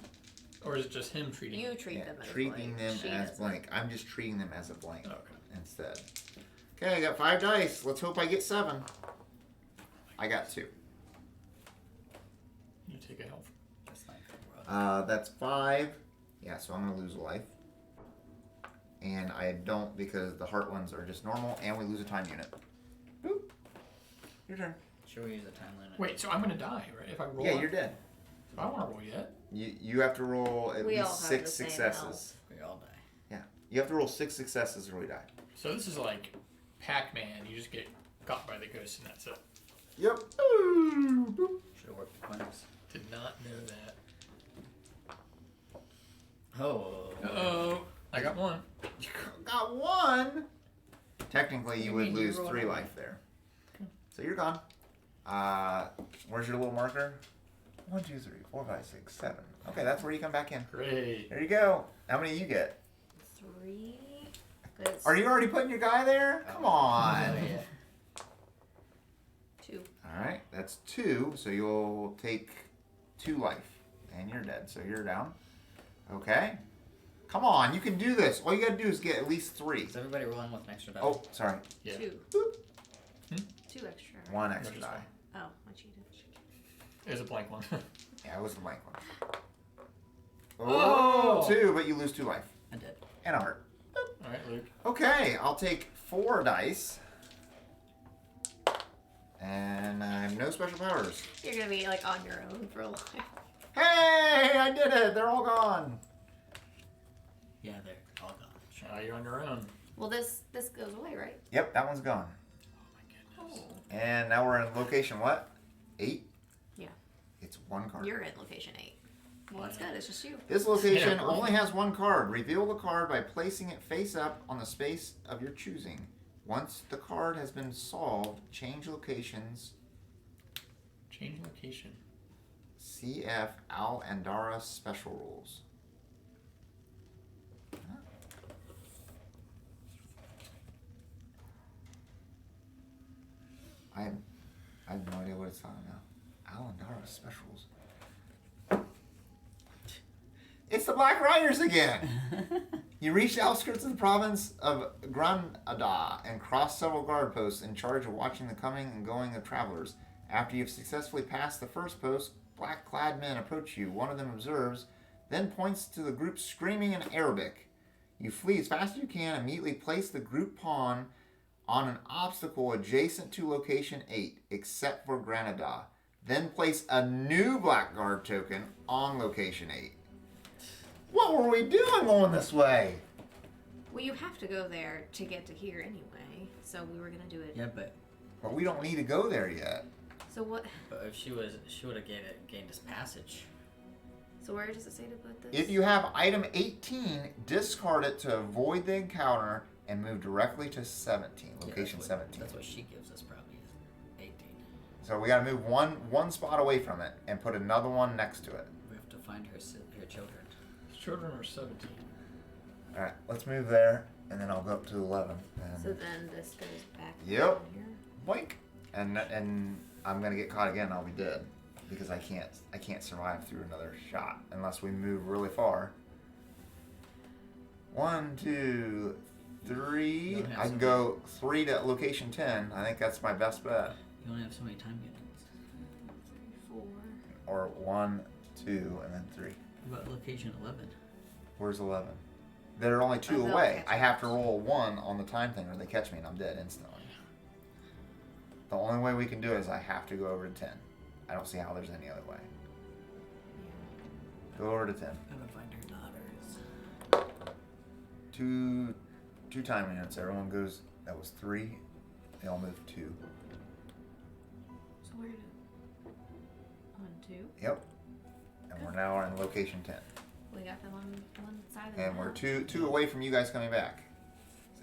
Or is it just him treating You them? treat Yeah, them as treating blank. them She as doesn't. blank. I'm just treating them as a blank Okay. instead. Okay, I got 5 dice. Let's hope I get 7. I got 2. You take a health. That's not good, bro. That's 5. Yeah, so I'm gonna lose a life. And I don't because the heart ones are just normal, and we lose a time unit. Boop. Your turn. Should we use a time limit? Wait, so I'm going to die, right? If I roll Yeah, up? you're dead. I don't want to roll yet. You have to roll at We all least have 6 the same successes. We all die. Yeah, you have to roll 6 successes or we die. So this is like Pac-Man. You just get got by the ghost and that's it. Yep. Should have worked the coins. Did not know that. Oh. Uh-oh. I got 1. You got 1. Technically, you You would mean you lose rolled 3 a life there. So you're gone. Where's your little marker? 1, 2, 3, 4, 5, 6, 7. Okay, that's where you come back in. Great. There you go. How many you get? 3. That's Are you already putting your guy there? Come on. Oh, yeah. 2. All right, that's 2. So you'll take 2 life, and you're dead. So you're down. Okay. Come on, you can do this. All you gotta do is get at least 3. Is everybody rolling with an extra die? Oh, sorry. Yeah. 2. Boop. 2 extra. 1 extra just die. Oh, I cheated. It was a blank one. Yeah, it was the blank one. Oh! 2, but you lose 2 life I did. and a heart. Alright, Luke. Okay, I'll take 4 dice. And I have no special powers. You're gonna be like on your own for a while. Hey, I did it. They're all gone. Yeah, they're all gone. Now you're on your own. Well, this goes away, right? Yep, that one's gone. Oh my goodness. And now we're in location what? 8? Yeah. It's 1 card. You're in location 8. Well, that's good. It's just you. This location Yeah, only has 1 card. Reveal the card by placing it face up on the space of your choosing. Once the card has been solved, change locations. Change location. CF Al Andara special rules. I have no idea what it's talking about. Al Andara specials. It's the Black Riders again! You reach the outskirts of the province of Granada and cross several guard posts in charge of watching the coming and going of travelers. After you've successfully passed the first post, black-clad men approach you. One of them observes, then points to the group screaming in Arabic. You flee as fast as you can, immediately place the group pawn on an obstacle adjacent to location 8, except for Granada. Then place a new black guard token on location 8. What were we doing going this way? Well, you have to go there to get to here anyway, so we were gonna do it. Yeah, but We don't need to go there yet. So what? if she would have gained us passage. So where does it say to put this? If you have item 18, discard it to avoid the encounter and move directly to 17, location 17. That's what she gives us probably is 18. So we gotta move one spot away from it and put another one next to it. We have to find her children. Children are 17. All right, let's move there, and then I'll go up to 11. And So then this goes back. Yep. down here. boink, and I'm gonna get caught again. And I'll be dead because I can't survive through another shot unless we move really far. 1, 2, 3. don't have I can so go 3 to location 10. I think that's my best bet. You only have so many time units. 4. Or 1, 2, and then 3. What about location 11? Where's 11? They're only 2 Oh, they'll away. catch I have to roll 1 on the time thing or they catch me and I'm dead instantly. The only way we can do it is I have to go over to 10. I don't see how there's any other way. Go over to 10. I'm gonna find her daughters. 2 time units. Everyone goes. That was 3. They all move 2. So where do? 1, 2. Yep. And we're now in location 10. We got them on one side of the And we're map. 2 away from you guys coming back.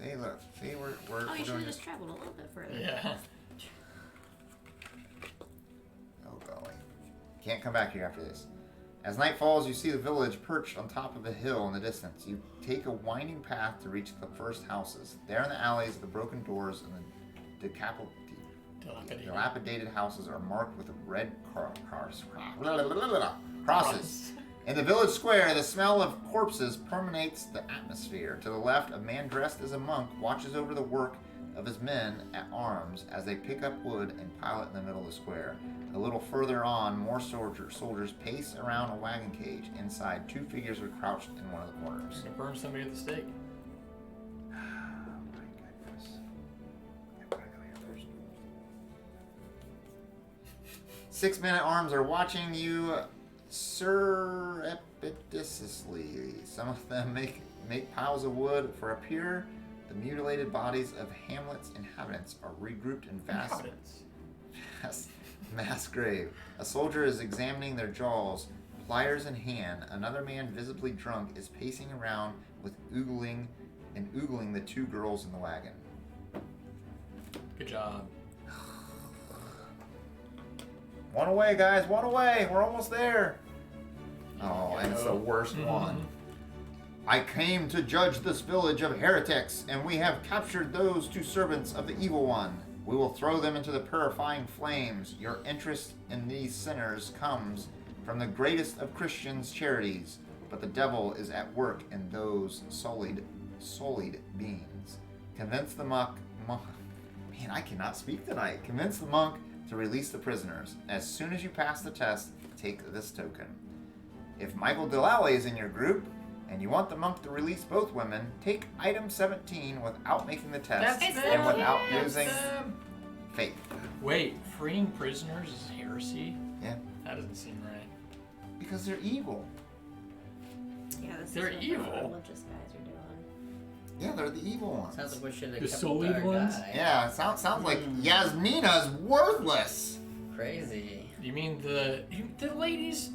See, look. See, we're Oh, we're you should doing have this. just traveled a little bit further. Yeah. Oh golly. Can't come back here after this. As night falls, you see the village perched on top of a hill in the distance. You take a winding path to reach the first houses. There in the alleys, the broken doors and the dilapidated houses are marked with red crosses. In the village square, the smell of corpses permeates the atmosphere. To the left, a man dressed as a monk watches over the work of his men at arms as they pick up wood and pile it in the middle of the square. A little further on, more soldiers pace around a wagon cage. Inside, 2 figures are crouched in one of the corners. To burn somebody at the stake. Oh my goodness. I've gotta go here first. 6 men at arms are watching you surreptitiously. Some of them make piles of wood for up here. The mutilated bodies of Hamlet's inhabitants are regrouped in mass grave. A soldier is examining their jaws, pliers in hand. Another man, visibly drunk, is pacing around with oogling the 2 girls in the wagon. Good job. One away, guys. One away. We're almost there. Oh, and it's the worst one. I came to judge this village of heretics, and we have captured those 2 servants of the evil one. We will throw them into the purifying flames. Your interest in these sinners comes from the greatest of Christians' charities, but the devil is at work in those sullied beings. Convince the monk. Man, I cannot speak tonight. Convince the monk to release the prisoners. As soon as you pass the test, take this token. If Michael Delalley is in your group, and you want the monk to release both women, take item 17 without making the test That's and them. without That's using them. faith. Wait, freeing prisoners is heresy? Yeah, That doesn't seem right. because they're evil. Yeah, this They're is what evil. the religious guys are doing. Yeah, they're the evil ones. Sounds like we should have The kept sullied our ones? guy. Yeah, it sounds like Yasmina's worthless. Crazy. You mean the ladies'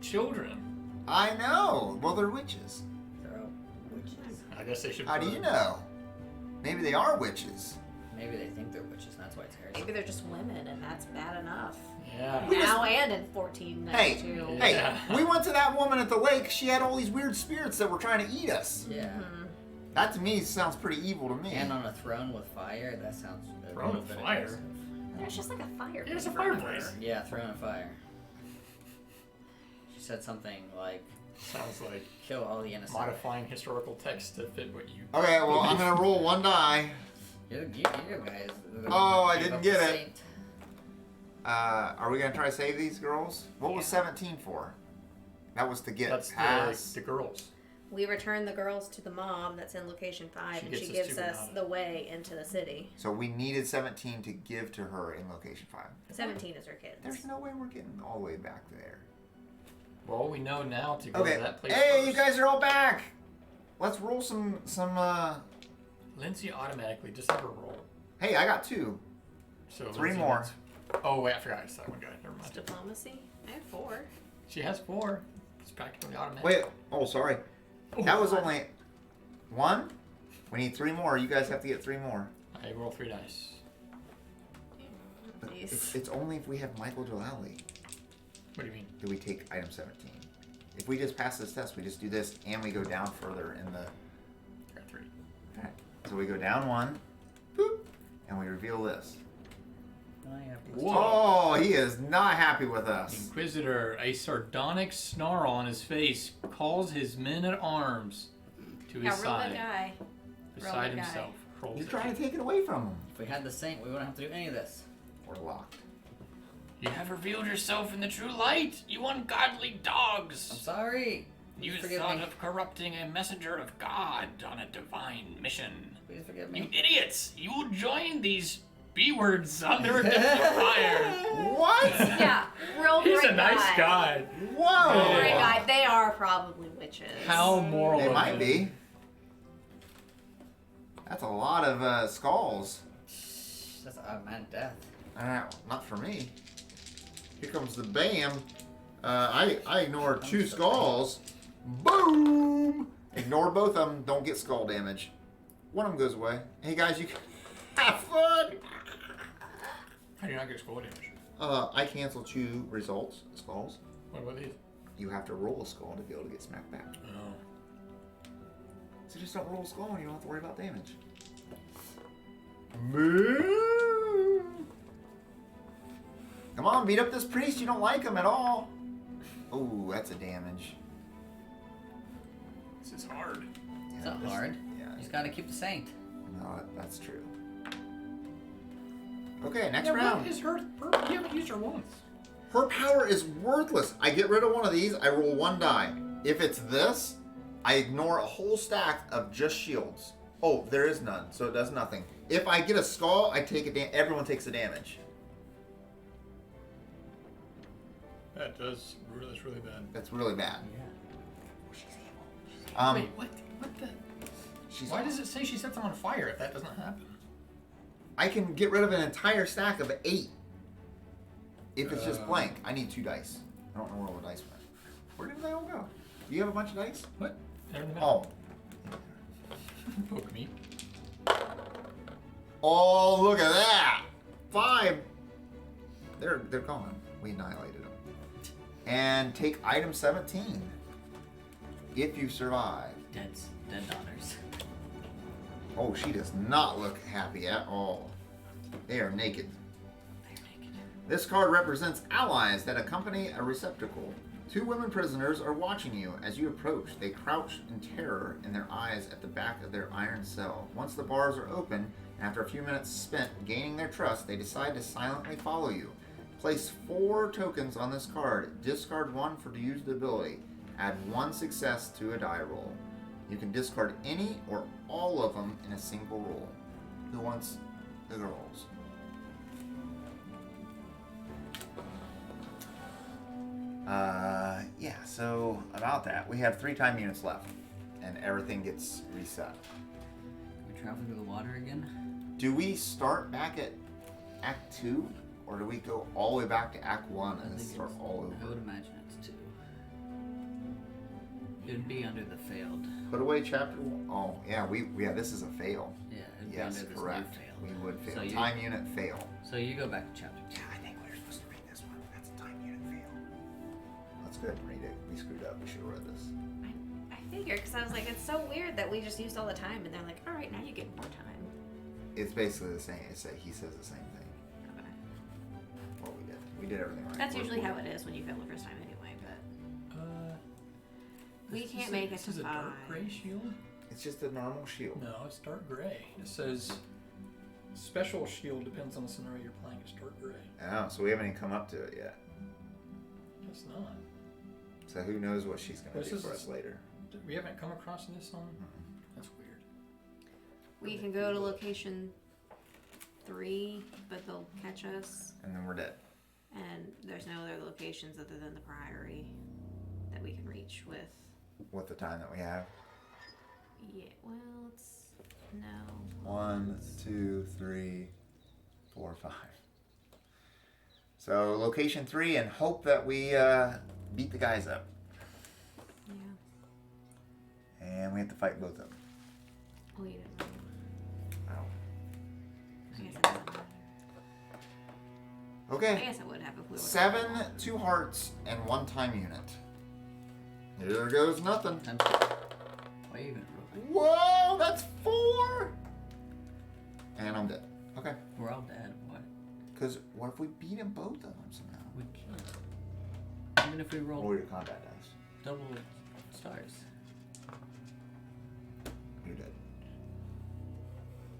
children? I know. Well, they're witches. They're all witches. I guess they should. How do you know? Maybe they are witches. Maybe they think they're witches, and that's why it's heresy. Maybe they're just women, and that's bad enough. Yeah. Now and in 1492. Hey, Yeah. we went to that woman at the lake. She had all these weird spirits that were trying to eat us. Yeah. That to me sounds pretty evil to me. And on a throne with fire, that sounds a Throne little of bit fire? aggressive. There's just like a fireplace. There's a for her. fireplace. Yeah, throne of fire. She said something like, Sounds like Kill all the innocent. modifying historical text to fit what you. Okay, well, I'm gonna roll 1 die. You guys. Oh, I gave didn't up get the it. saint. Are we gonna try to save these girls? What was 17 for? That was to get That's past. the girls. We return the girls to the mom that's in location 5, She and gets she us gives to us Granada. the way into the city. So we needed 17 to give to her in location 5. 17 is her kids. There's no way we're getting all the way back there. Well, we know now to go Okay. to that place Hey, first. you guys are all back. Let's roll some. Lindsay automatically just have her roll. Hey, I got 2. So 3 Lindsay more. wants- Oh wait, I forgot. It's that one guy. Never It's mind. diplomacy. I have 4. She has 4. It's practically automatic. Wait. Oh, sorry. Oh, That was only 1. We need 3 more. You guys have to get 3 more. I roll 3 dice. It's only if we have Michael Jalali What do you mean? do we take item 17. If we just pass this test, we just do this and we go down further in the. I got 3. Alright. So we go down 1, boop, and we reveal this. I have Whoa. Oh, he is not happy with us. Inquisitor, a sardonic snarl on his face, calls his men at arms to his Yeah, roll side. the guy. Beside Roll the guy. himself. Rolls You're a trying to two. take it away from him. If we had the saint, we wouldn't have to do any of this. We're locked. You have revealed yourself in the true light, you ungodly I'm dogs! sorry. You Please forgive thought me. of corrupting a messenger of God on a divine mission. Please forgive You me. idiots! You will join these B-words under a death fire! What? Yeah, real He's great a nice guy. Whoa! Real Hey. great guy. They are probably witches. How moral They of might him. be. That's a lot of skulls. That's automatic death. Not for me. Here comes the bam. I ignore 2 skulls. Boom! Ignore both of them. Don't get skull damage. One of them goes away. Hey guys, you can have fun. How do you not get skull damage? I cancel 2 results, skulls. What about these? You have to roll a skull to be able to get smacked back. Oh. So just don't roll a skull and you don't have to worry about damage. Moo! Come on, beat up this priest. You don't like him at all. Oh, that's a damage. This is hard. It's not this- hard. Yeah, You just gotta keep the saint. no, that's true. Okay, next Yeah, round. what is her? You haven't used her once. Her power is worthless. I get rid of one of these, I roll 1 die. If it's this, I ignore a whole stack of just shields. Oh, there is none, so it does nothing. If I get a skull, I take everyone takes the damage. That's really bad. That's really bad. Yeah. Wait, what? What the? Why does it say she sets them on fire if that doesn't happen? I can get rid of an entire stack of 8. If it's just blank, I need 2 dice. I don't know where all the dice went. Where did they all go? Do you have a bunch of dice? What? They're in the middle. Oh. Poke me. Oh, look at that! 5. They're gone. We annihilated them. And take item 17. If you survive. Dead daughters. Oh, she does not look happy at all. They are naked. They're naked. This card represents allies that accompany a receptacle. 2 women prisoners are watching you as you approach. They crouch in terror in their eyes at the back of their iron cell. Once the bars are open, after a few minutes spent gaining their trust, they decide to silently follow you. Place 4 tokens on this card. Discard 1 for to use the ability. Add 1 success to a die roll. You can discard any or all of them in a single roll. Who wants the girls? Yeah, so about that. We have 3 time units left, and everything gets reset. We travel through the water again. Do we start back at Act 2, or do we go all the way back to Act 1 and start all I over? would imagine it's 2. It'd be under the failed. Put away chapter 1. Oh, yeah, this is a fail. Yeah, it'd be Yes, under this correct. new failed. We would fail. So you- Time unit fail. So you go back to chapter 2. Yeah, I think we were supposed to read this one. That's a time unit fail. Let's go ahead and read it. We screwed up. We should have read this. I figured, because I was like, it's so weird that we just used all the time, and they're like, all right, now you get more time. It's basically the same. He says the same thing. Okay. What we did. We did everything right. That's We're- usually how it is when you fail the first time anyway, but We can't make it This to is a 5. dark gray shield? It's just a normal shield. No, it's dark gray. It says special shield depends on the scenario you're playing. It's dark gray. Oh, so we haven't even come up to it yet. It's not. So who knows what she's going This to do is- for us later. We haven't come across this on. That's weird. We can go to location 3, but they'll catch us. And then we're dead. And there's no other locations other than the Priory that we can reach with. With the time that we have. Yeah, well, it's no. 1, 2, 3, 4, 5. So location 3, and hope that we beat the guys up. Yeah. And we have to fight both of them. Oh, you didn't. Know. Ow. I guess it doesn't matter. I Okay. guess it would have if we were. 7 2 hearts and 1 time unit. Here goes nothing. Why even rolling? Whoa, that's 4. And I'm dead. Okay. We're all dead. What? Because what if we beat them both of them somehow? We can't. Even if we roll Roll your combat dice. double stars. You're dead.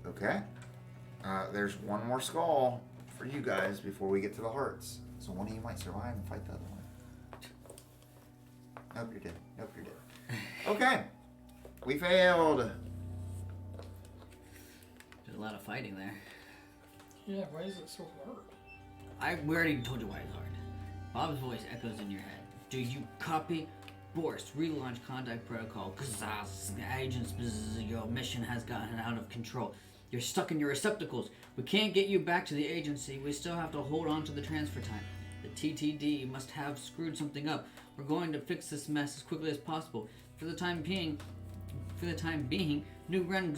Okay. There's one more skull for you guys before we get to the hearts. So one of you might survive and fight the other one. Nope, you're dead. Nope, you're dead. Okay. We failed. There's a lot of fighting there. Yeah, why is it so hard? We already told you why it's hard. Bob's voice echoes in your head. Do you copy? Boris, relaunch contact protocol. Kazaz, agents, your mission has gotten out of control. You're stuck in your receptacles. We can't get you back to the agency. We still have to hold on to the transfer time. The TTD must have screwed something up. We're going to fix this mess as quickly as possible. For the time being, new run.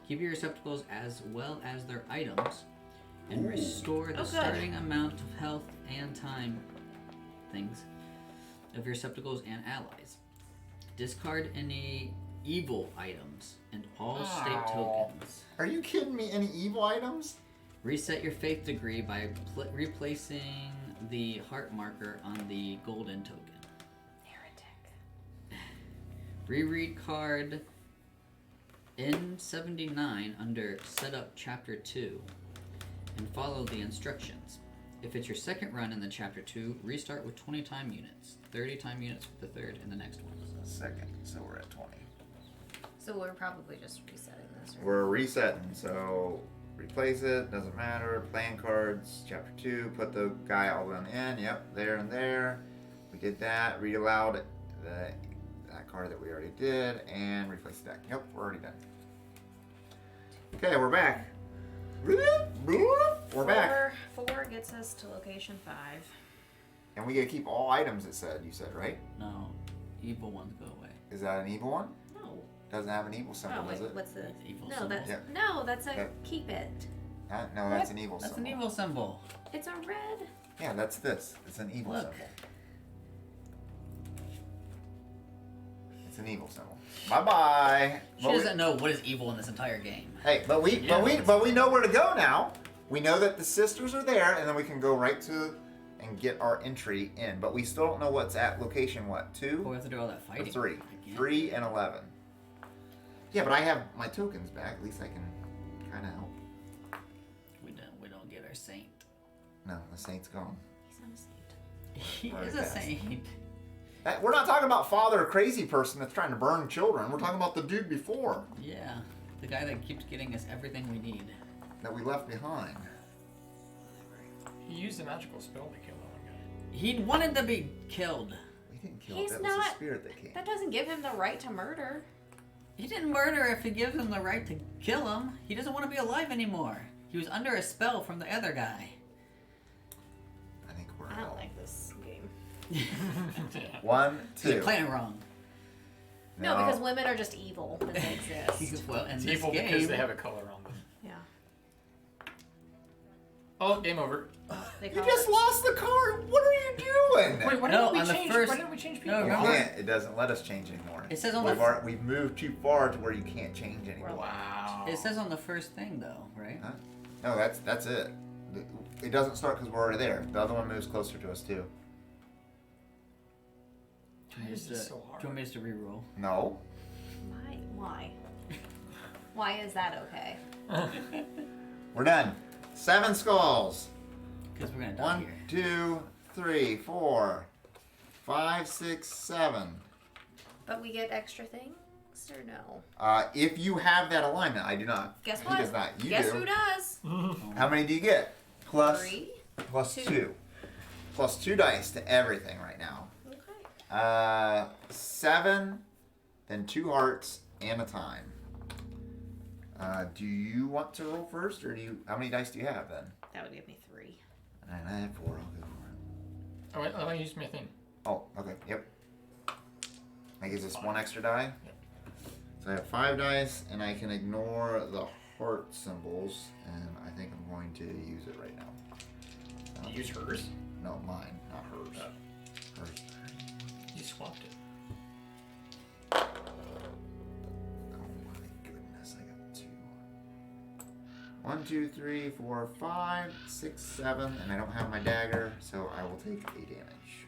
Keep your receptacles as well as their items, and restore the good. starting amount of health and time things of your receptacles and allies. Discard any evil items and all state Ow. tokens. Are you kidding me? Any evil items? Reset your faith degree by replacing the heart marker on the golden token. Heretic. Reread card N79 under Setup Chapter 2 and follow the instructions. If it's your second run in the Chapter 2, restart with 20 time units. 30 time units for the third and the next one. Second, so we're at 20. So we're probably just resetting this. Right? We're resetting, so replace it, doesn't matter. Playing cards, chapter 2, put the guy all the way on the end. Yep, there and there. We did that. Read aloud that card that we already did, and replace the deck. Yep, we're already done. Okay, we're back. We're back. 4 gets us to location 5. And we get to keep all items, it said, you said, right? No, evil ones go away. Is that an evil one? No. Doesn't have an evil symbol, Oh, does wait, it? what's the? It's evil No, symbol. that's Yeah. no, that's a That- keep it. No, that's an evil That's symbol. an evil symbol. It's a red. Yeah, that's this. It's an evil Look. symbol. It's an evil symbol. Bye-bye. She doesn't know what is evil in this entire game. Hey, but we know where to go now. We know that the sisters are there, and then we can go right to and get our entry in. But we still don't know what's at location what? But 2 we have to do all that or fighting. 3? again. 3 and 11. Yeah, but I have my tokens back. At least I can kind of help. We don't get our saint. No, the saint's gone. He's not a saint. He Alright, is a pass. saint. We're not talking about father, a crazy person that's trying to burn children. We're talking about the dude before Yeah, the guy that keeps getting us everything we need. that we left behind. He used a magical spell to kill that one guy. He wanted to be killed. We didn't kill He's it. That was not- the spirit that came. That doesn't give him the right to murder. He didn't murder if it gives him the right to kill him. He doesn't want to be alive anymore. He was under a spell from the other guy. I think we're I hell. don't like this game. 1, You're 2. playing it wrong. No, because women are just evil and they exist. Well, in It's this evil game, because they have a color on them. Yeah. Oh, game over. They You call just it- lost the card. What are you doing? Wait, why No, didn't we on the change? first- Why didn't we change people? No, You remember- can't. It doesn't let us change anymore. It says on we've, the- we've moved too far to where you can't change anymore. Wow. it says on the first thing though, right? Huh? No, that's it. It doesn't start because we're already there. The other one moves closer to us too. Why is this so Do hard? you want me just to reroll? No. Why? Why is that okay? We're done. 7 skulls. Because we're gonna die 1, here. 2, 3, 4, 5, 6, 7. But we get extra things or no? If you have that alignment, I do not. Guess He what? does not. You Guess do. who does? How many do you get? Plus 3. plus Two. 2. Plus 2 dice to everything right now. Okay. 7, then 2 hearts and a time. Do you want to roll first, or do you? How many dice do you have then? That would give me 3. And I have 4. I'll go for it. Oh, wait, I used my thing. Oh, okay. Yep. That gives us 1 extra die. So I have 5 dice, and I can ignore the heart symbols, and I think I'm going to use it right now. You use hers? No, mine, not hers. Hers. You swapped it. Oh my goodness, I got 2. 1, 2, 3, 4, 5, 6, 7, and I don't have my dagger, so I will take 8 damage.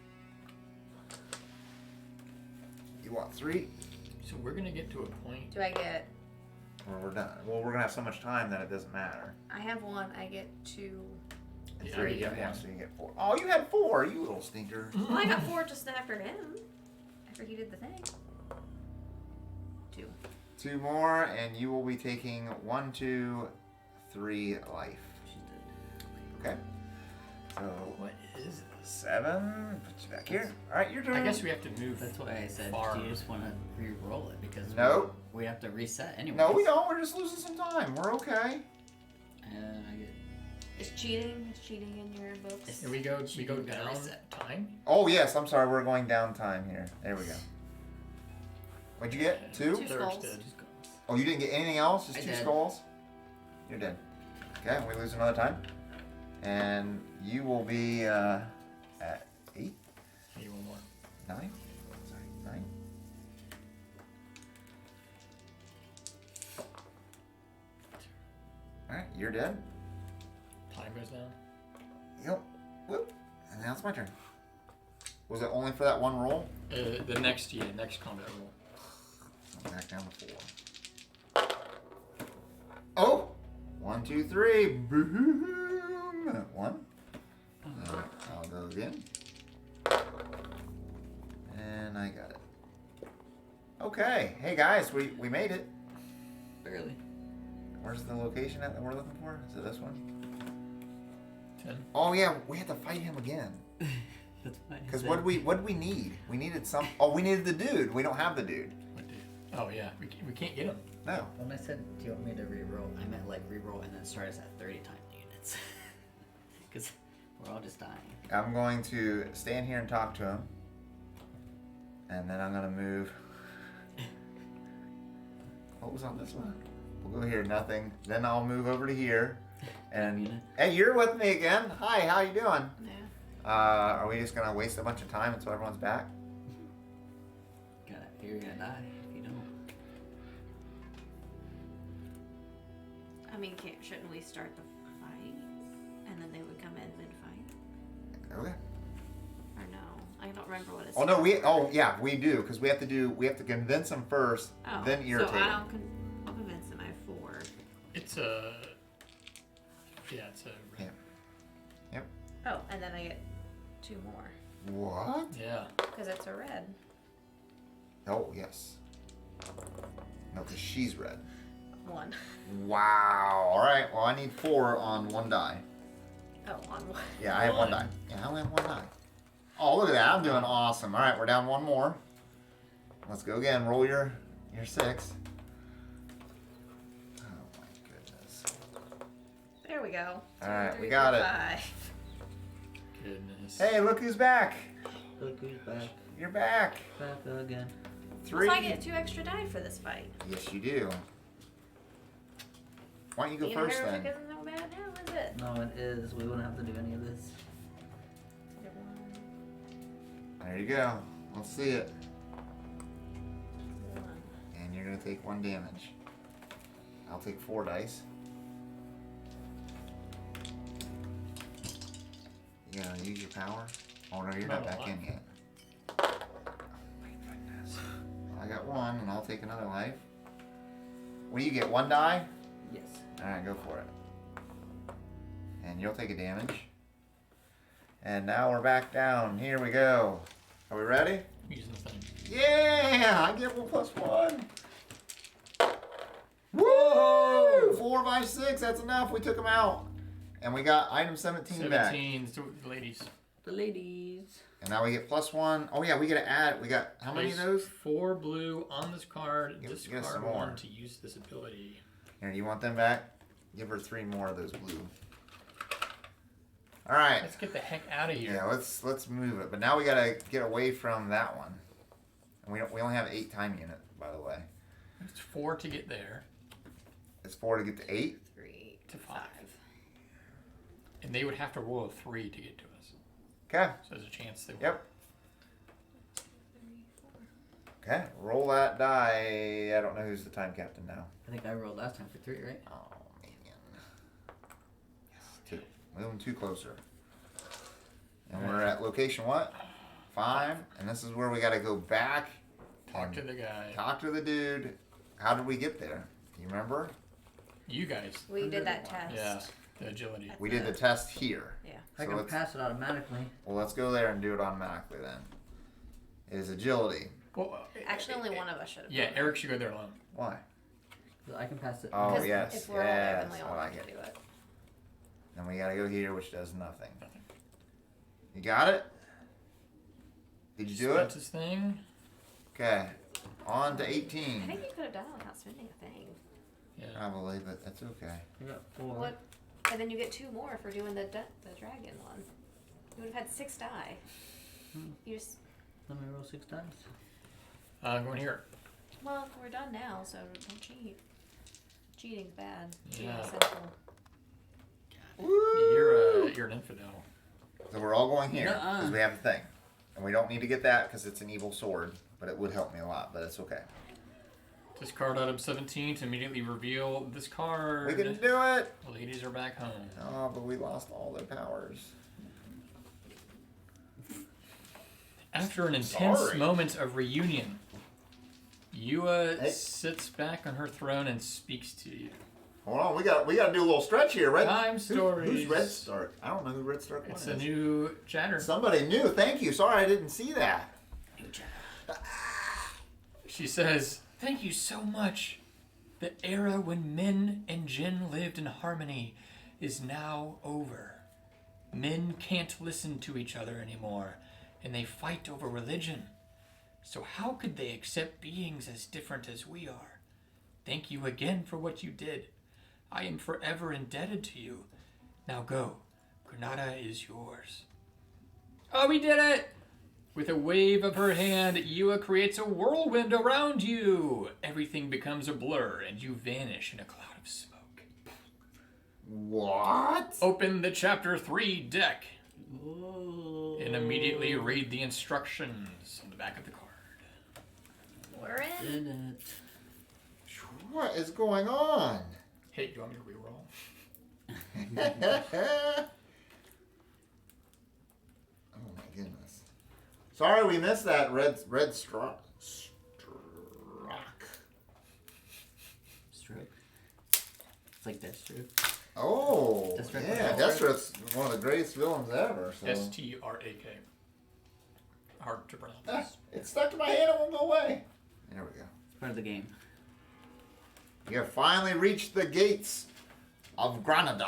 You want 3? So we're gonna get to a point. Do I get? Or we're done. Well, we're gonna have so much time that it doesn't matter. I have 1. I get 2. Yeah, I 3, already got yeah, one. so you get 4. Oh, you had 4, you little stinker. Well, I got 4 just after him. After he did the thing. 2. 2 more, and you will be taking 1, 2, 3 life. She's dead. Okay. So What is this? 7. Put you back here. All right, your turn. I guess we have to move. That's why I said, Far. do you just want to re-roll it? Because No. we have to reset anyway. No, we don't. We're just losing some time. We're okay. And I get... Is cheating? Is cheating in your books? Here we go. We go You gotta down reset. time. Oh yes, I'm sorry. We're going down time here. There we go. What'd you get? 2? Two. Thirst skulls. dead. Oh, you didn't get anything else? Just I 2 did. skulls? You're dead. Okay, we lose another time. And you will be at 8, Maybe one more. 9? Sorry, 9. Alright, you're dead. Time goes down. Yep. Whoop. And now it's my turn. Was it only for that one roll? The next combat roll. I'm back down to 4. Oh! 1, 2, 3. Boom! 1. I'll go again. And I got it. Okay. Hey guys, we made it. Barely. Where's the location at that we're looking for? Is it this one? 10. Oh yeah, we had to fight him again. That's fine. Because what did we need? We needed some. Oh, we needed the dude. We don't have the dude. What dude? Oh yeah, we can't get him. No. When I said, do you want me to re-roll, I meant like re-roll and then start us at 30 time units. Because we're all just dying. I'm going to stand here and talk to him. And then I'm going to move. What was on this one? We'll go here, nothing. Then I'll move over to here. And hey, you're with me again. Hi, how you doing? Yeah. Are we just going to waste a bunch of time until everyone's back? You're gonna die if you don't. I mean, shouldn't we start the fight? And then they would come in mid-fight? Okay. Or no? I don't remember what it's. Oh no, yeah, we do, because we have to convince them first, Oh, then irritate so them. I'll convince them I have 4. It's a. Yeah, it's a. Yeah. Yep. Oh, and then I get 2 more. What? Yeah. Because it's a red. Oh, yes. No, because she's red. 1. Wow. All right. Well, I need 4 on 1 die. Oh, on 1. Yeah, I have 1 die. Yeah, I only have 1 die. Oh, look at that. I'm doing awesome. All right, we're down 1 more. Let's go again. Roll your 6. Oh, my goodness. There we go. All right, 2, we 3, got 4, it. 5. Goodness. Hey, look who's back. Look who's back. You're back. Back again. 3. So I get 2 extra die for this fight. Yes, you do. Why don't you go Being first a heretic then? isn't so bad now, is it? No, it is. We wouldn't have to do any of this. Get 1, There you go. Let's see it. 1. And you're going to take 1 damage. I'll take 4 dice. You gonna use your power? Oh no, you're not I'm back alive. in yet. 1, and I'll take another life. What do you get? 1 die? Yes. Alright, go for it. And you'll take a damage. And now we're back down. Here we go. Are we ready? Using the thing. Yeah! I get 1 plus 1. Woo! 4 by 6. That's enough. We took them out. And we got item 17 back. 17, the ladies. The ladies. And now we get plus 1. Oh yeah, we gotta add. We got how many of those? 4 blue on this card. Give us Discard some more. 1 to use this ability. Here, you want them back? Give her 3 more of those blue. All right. Let's get the heck out of here. Yeah, let's move it. But now we gotta get away from that one. And we only have 8 time unit, by the way. It's 4 to get there. It's 4 to get to 8. 3 to 5. And they would have to roll a 3 to get to us. Okay. So there's a chance they will. Yep. Okay. Roll that die. I don't know who's the time captain now. I think I rolled last time for 3, right? Oh man. Yes, 2. Move them 2 closer. And we're at location what? 5. And this is where we gotta go back. Talk and to the guy. Talk to the dude. How did we get there? Do you remember? You guys. We did that test. Yeah. The agility. We did the test here. Yeah. I So can let's- pass it automatically. Well, let's go there and do it automatically then. It is agility. Well, Actually, only one of us should have. Yeah, done it. Eric should go there alone. Why? I can pass it. Oh, Because yes. if we're all there, then we Yes. all I like have to it. do it. Then we gotta go here, which does nothing. Nothing. You got it? Did you do Spent it? his thing. Okay. On to I 18. think you could have done it without spending a thing. Yeah. Probably, but that's okay. I got 4. What? And then you get 2 more for doing the dragon one. You would have had 6 die. You just Let me roll 6 dice. Going here. well, we're done now, so don't cheat. Cheating's bad. Cheating's Yeah. sinful. You're an infidel. So we're all going here Nuh-uh. because we have the thing, and we don't need to get that because it's an evil sword. But it would help me a lot. But it's okay. Discard item 17 to immediately reveal this card. We can do it. The ladies are back home. Oh, but we lost all their powers. After an intense Sorry. moment of reunion, Yua Hey. sits back on her throne and speaks to you. Hold on, we got to do a little stretch here. Time Who's stories. Red Stark? I don't know who Red Stark It's is. a new chatter. Somebody new. Thank you. Sorry, I didn't see that. She says, "Thank you so much. The era when men and Jinn lived in harmony is now over. Men can't listen to each other anymore, and they fight over religion. So how could they accept beings as different as we are? Thank you again for what you did. I am forever indebted to you. Now go. Granada is yours." Oh, we did it! With a wave of her hand, Yua creates a whirlwind around you. Everything becomes a blur, and you vanish in a cloud of smoke. What? Open the Chapter 3 deck Ooh. and immediately read the instructions on the back of the card. We're in. Did it. What is going on? Hey, do you want me to reroll? Oh my goodness. Sorry we missed that red Stark. Stroke. It's like Deathstroke. Oh, Deathstroke. yeah. Deathstroke's one of the greatest villains ever. So. S-T-R-A-K. Hard to pronounce. Ah, it's stuck to my hand. It won't go away. There we go. It's part of the game. You have finally reached the gates of Granada.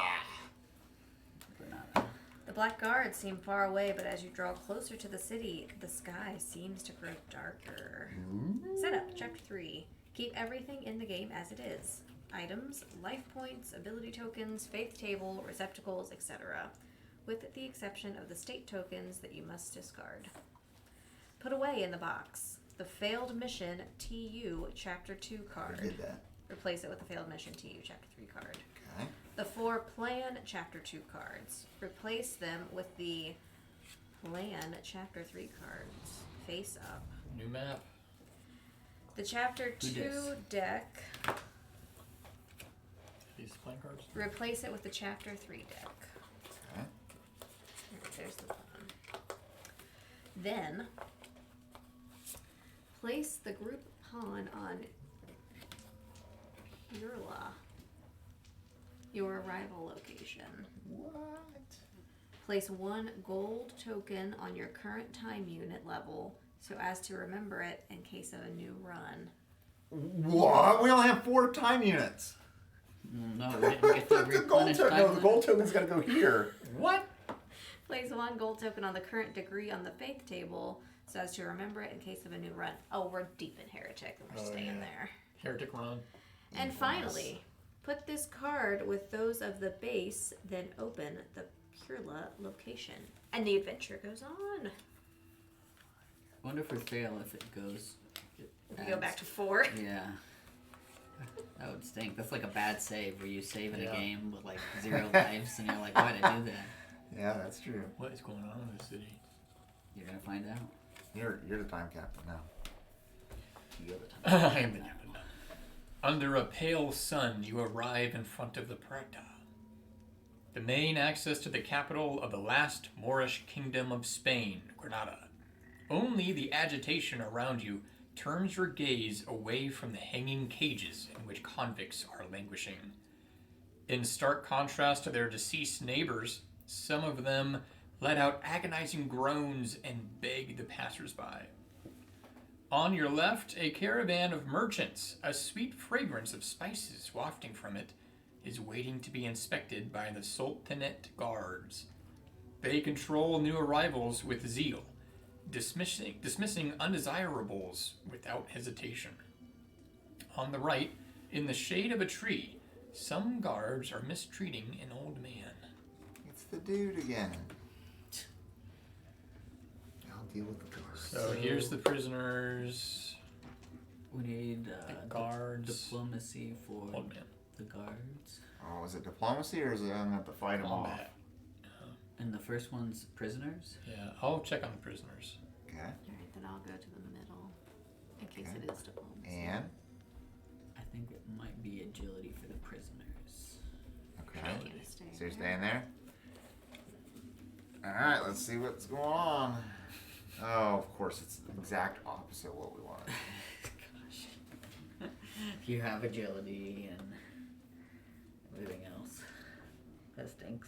Granada. The black guards seem far away, but as you draw closer to the city, the sky seems to grow darker. Setup, Chapter 3. Keep everything in the game as it is. Items, life points, ability tokens, faith table, receptacles, etc. With the exception of the state tokens that you must discard. Put away in the box. The failed mission TU Chapter 2 I card. did that. Replace it with the failed mission TU Chapter 3 card. Okay. The 4 Plan Chapter 2 cards. Replace them with the Plan Chapter 3 cards. Face up. New map. The Chapter Who 2 dis? deck. These playing cards. Replace it with the Chapter 3 deck. Okay. There's the one. Then, place the group con on Yurla, your arrival location. What? Place 1 gold token on your current time unit level so as to remember it in case of a new run. What? We only have 4 time units. No, we didn't get to The gold replenish token. No, the time. gold token's got to go here. What? Place 1 gold token on the current degree on the faith table so as to remember it in case of a new run. Oh, we're deep in heretic and we're staying there. Heretic run. And finally, put this card with those of the base, then open the Purla location. And the adventure goes on. I wonder if we fail if it goes. We go back to 4. Yeah. That would stink. That's like a bad save where you save in a Yeah. game with like 0 lives and you're like, why'd I do that? Yeah, that's true. What is going on in the city? You're gonna find out. You're the time captain now. You're the time. I am the captain. Under a pale sun, you arrive in front of the Prata, the main access to the capital of the last Moorish kingdom of Spain, Granada. Only the agitation around you turns your gaze away from the hanging cages in which convicts are languishing. In stark contrast to their deceased neighbors, some of them let out agonizing groans and begged the passersby. On your left, a caravan of merchants, a sweet fragrance of spices wafting from it, is waiting to be inspected by the Sultanate guards. They control new arrivals with zeal, dismissing undesirables without hesitation. On the right, in the shade of a tree, some guards are mistreating an old man. It's the dude again. I'll deal with the guards. So here's the prisoners. We need guards. diplomacy for Old man. the guards. Oh, is it diplomacy or is it I'm gonna have to fight them off? Combat. And the first one's prisoners. Yeah, I'll check on the prisoners. Okay. Alright, then I'll go to the middle in case Okay. it is diplomacy. And I think it might be agility for the prisoners. okay. I'm gonna stay So you're there. staying there? Alright, let's see what's going on. Oh, of course, it's the exact opposite of what we wanted. Gosh. You have agility and everything else. That stinks.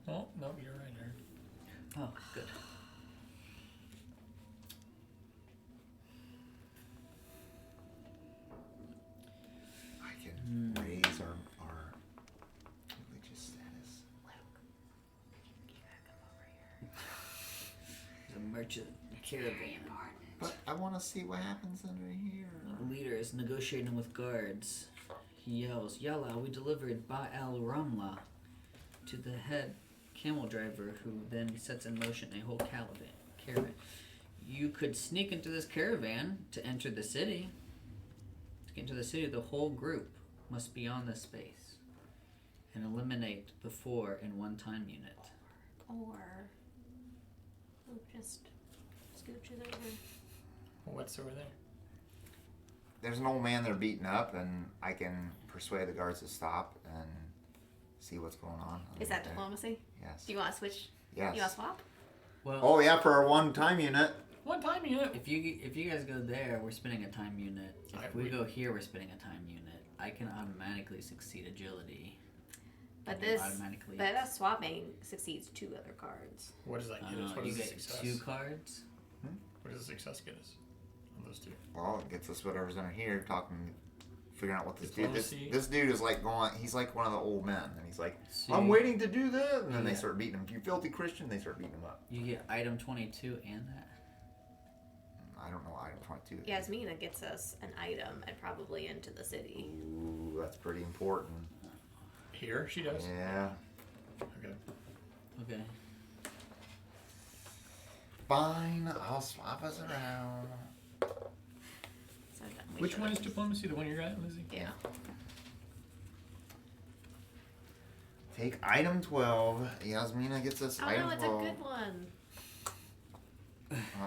Oh, no, you're right there. Oh, good. I can raise our religious status. The merchant caravan. But I want to see what happens under here. The leader is negotiating with guards. He yells, Yalla, we delivered Ba'al Ramla to the head camel driver, who then sets in motion a whole caravan. You could sneak into this caravan to enter the city. To get into the city, the whole group must be on this space and eliminate the 4 in one time unit. Or we'll just scooch it over. What's over there? There's an old man they're beating up, and I can persuade the guards to stop and see what's going on. Is that there. diplomacy? Yes. Do you want to switch? Yes. You want to swap? Well, Oh yeah, for our one time unit. One time unit. if you guys go there, we're spinning a time unit. If we go here, we're spinning a time unit. I can automatically succeed agility. But And this, automatically. but that swapping succeeds 2 other cards. What does that get us? What you is a get success? 2 cards. What does a success get us on those 2? Well, it gets us whatever's under here, figuring out what this dude. Diplomacy. This dude is like going. He's like one of the old men, and he's like, See, "I'm waiting to do that," and then they Yeah. start beating him. You filthy Christian! They start beating him up. You get item 22 and that. I don't know. Item 22. Yasmina gets us an item and probably into the city. Ooh, that's pretty important. Here she does. Yeah. Okay. Okay. Fine. I'll swap us around. So then we Which should- one is diplomacy? The one you're at, Lizzie? Yeah. Take item 12. Yasmina gets us Oh item no, it's 12. a good one.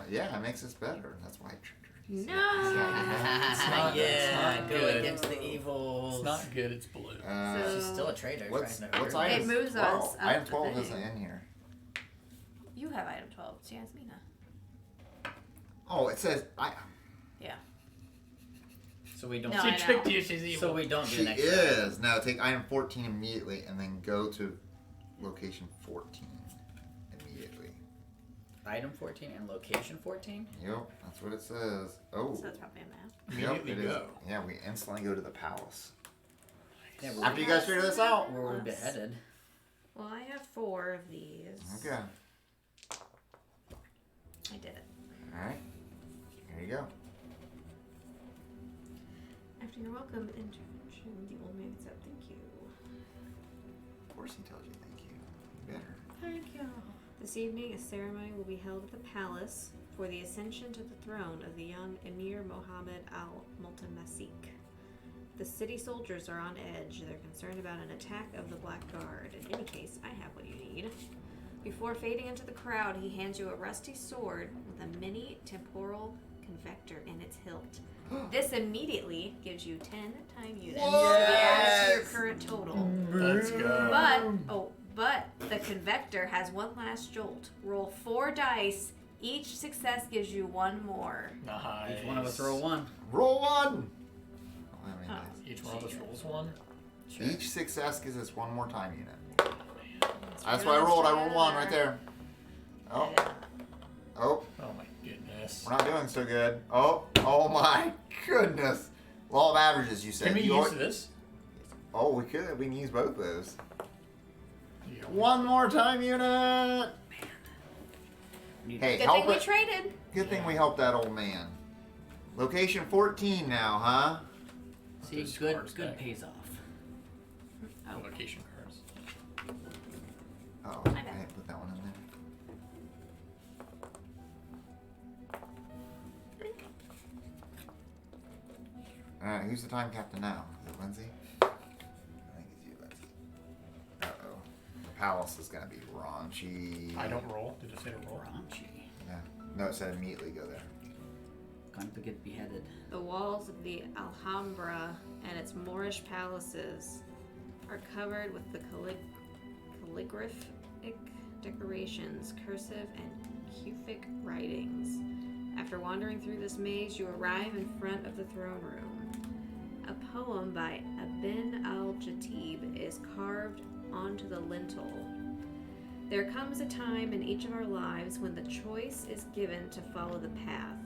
Yeah, it makes us better. That's why I tricked her. No. not- yeah, it's not go good. against the evils. It's not good, it's blue. She's still a traitor. What's trying to what's hurt item? It moves us Well, up item the 12 thing. isn't in here. You have item 12. It's Yasmina. Oh, it says Yeah. So we don't. No, She I know. tricked you. She's evil. So we don't do she an extra. is. Now take item 14 immediately and then go to location 14 immediately. Item 14 and location 14. Yep, that's what it says. Oh. So that's probably a map. Immediately Yep, it is. go. Yeah, we instantly go to the palace. Yeah, After you guys figure this out. Where we're beheaded. Well, I have 4 of these. Okay. I did it. Alright. Here you go. After your welcome intervention, the old man said, "Thank you." Of course he tells you thank you. Better. Thank you. This evening, a ceremony will be held at the palace for the ascension to the throne of the young Emir Mohammed al-Multamasik. The city soldiers are on edge. They're concerned about an attack of the Black Guard. In any case, I have what you need. Before fading into the crowd, he hands you a rusty sword with a mini temporal convector in its hilt. This immediately gives you 10 time units to add to your current total. Let's go. But the convector has one last jolt. Roll 4 dice. Each success gives you 1 more. Nice. Each one of us roll 1. Roll 1! Oh, how many Oh. dice? Each one of us rolls 1. Sure. Each success gives us 1 more time unit. That's what I rolled. I rolled 1 right there. Oh. Oh. Oh my goodness. We're not doing so good. Oh my goodness. Law of averages, you said. Can we You use al- this? Oh, we could. We can use both those. Yeah. 1 more time unit. Hey, Good help thing we it. traded. Good thing we helped that old man. Location 14 now, huh? See, Those good cards good back. pays off. Oh. Location cards. Oh, My I bad. didn't put that one in there. Alright, who's the time captain now? Is it Lindsay? I think it's you, Lindsay. Uh-oh. The palace is gonna be raunchy. I don't roll. Did it say to roll? Raunchy. Yeah. No, it said immediately go there. Going to get beheaded. The walls of the Alhambra and its Moorish palaces are covered with the calligraphic decorations, cursive and Cufic writings. After wandering through this maze, you arrive in front of the throne room. A poem by Ibn al-Jatib is carved onto the lintel. There comes a time in each of our lives when the choice is given to follow the path.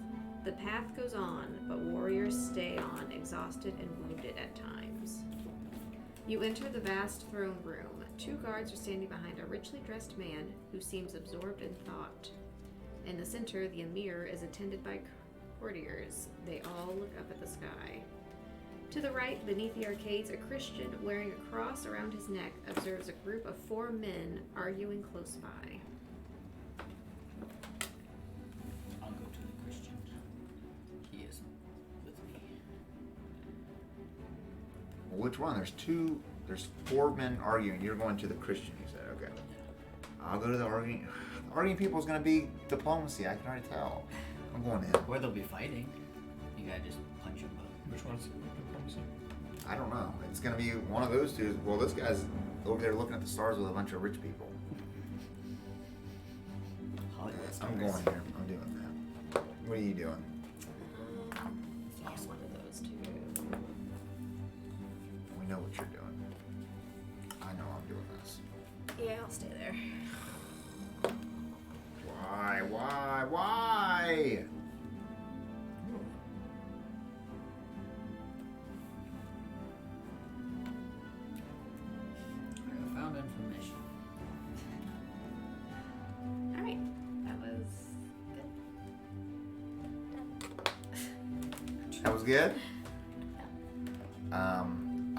The path goes on, but warriors stay on, exhausted and wounded at times. You enter the vast throne room. 2 guards are standing behind a richly dressed man who seems absorbed in thought. In the center, the emir is attended by courtiers. They all look up at the sky. To the right, beneath the arcades, a Christian wearing a cross around his neck observes a group of 4 men arguing close by. I'll go to the Christian. He is with me. Well, which one? There's 4 men arguing. You're going to the Christian, you said. Okay. I'll go to the arguing. The arguing people is going to be diplomacy. I can already tell. I'm going in. Where they'll be fighting. You gotta just punch them both. Which one's diplomacy? I don't know. It's going to be one of those 2. Well, this guy's over there looking at the stars with a bunch of rich people. Hollywood I'm stars. going here. I'm doing that. What are you doing? Use one of those too. We know what you're doing. I know I'm doing this. Yeah, I'll stay there. Why? Why? I found information. Alright, that was good. That was good?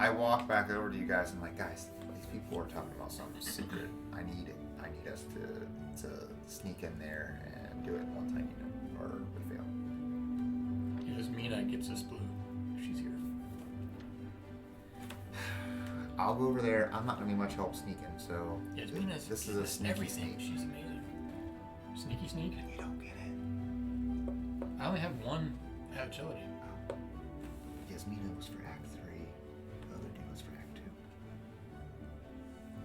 I walk back over to you guys and I'm like, guys, these people are talking about something secret. I need us to sneak in there and do it one time, or we fail. Yes, Mina gets us blue. She's here. I'll go over there. I'm not gonna need much help sneaking, so Yes, Mina's this is a sneaky everything. sneak. She's amazing. Sneaky sneak. You don't get it. I only have 1 agility. Yasmina was for Act 3. The other dude was for Act 2.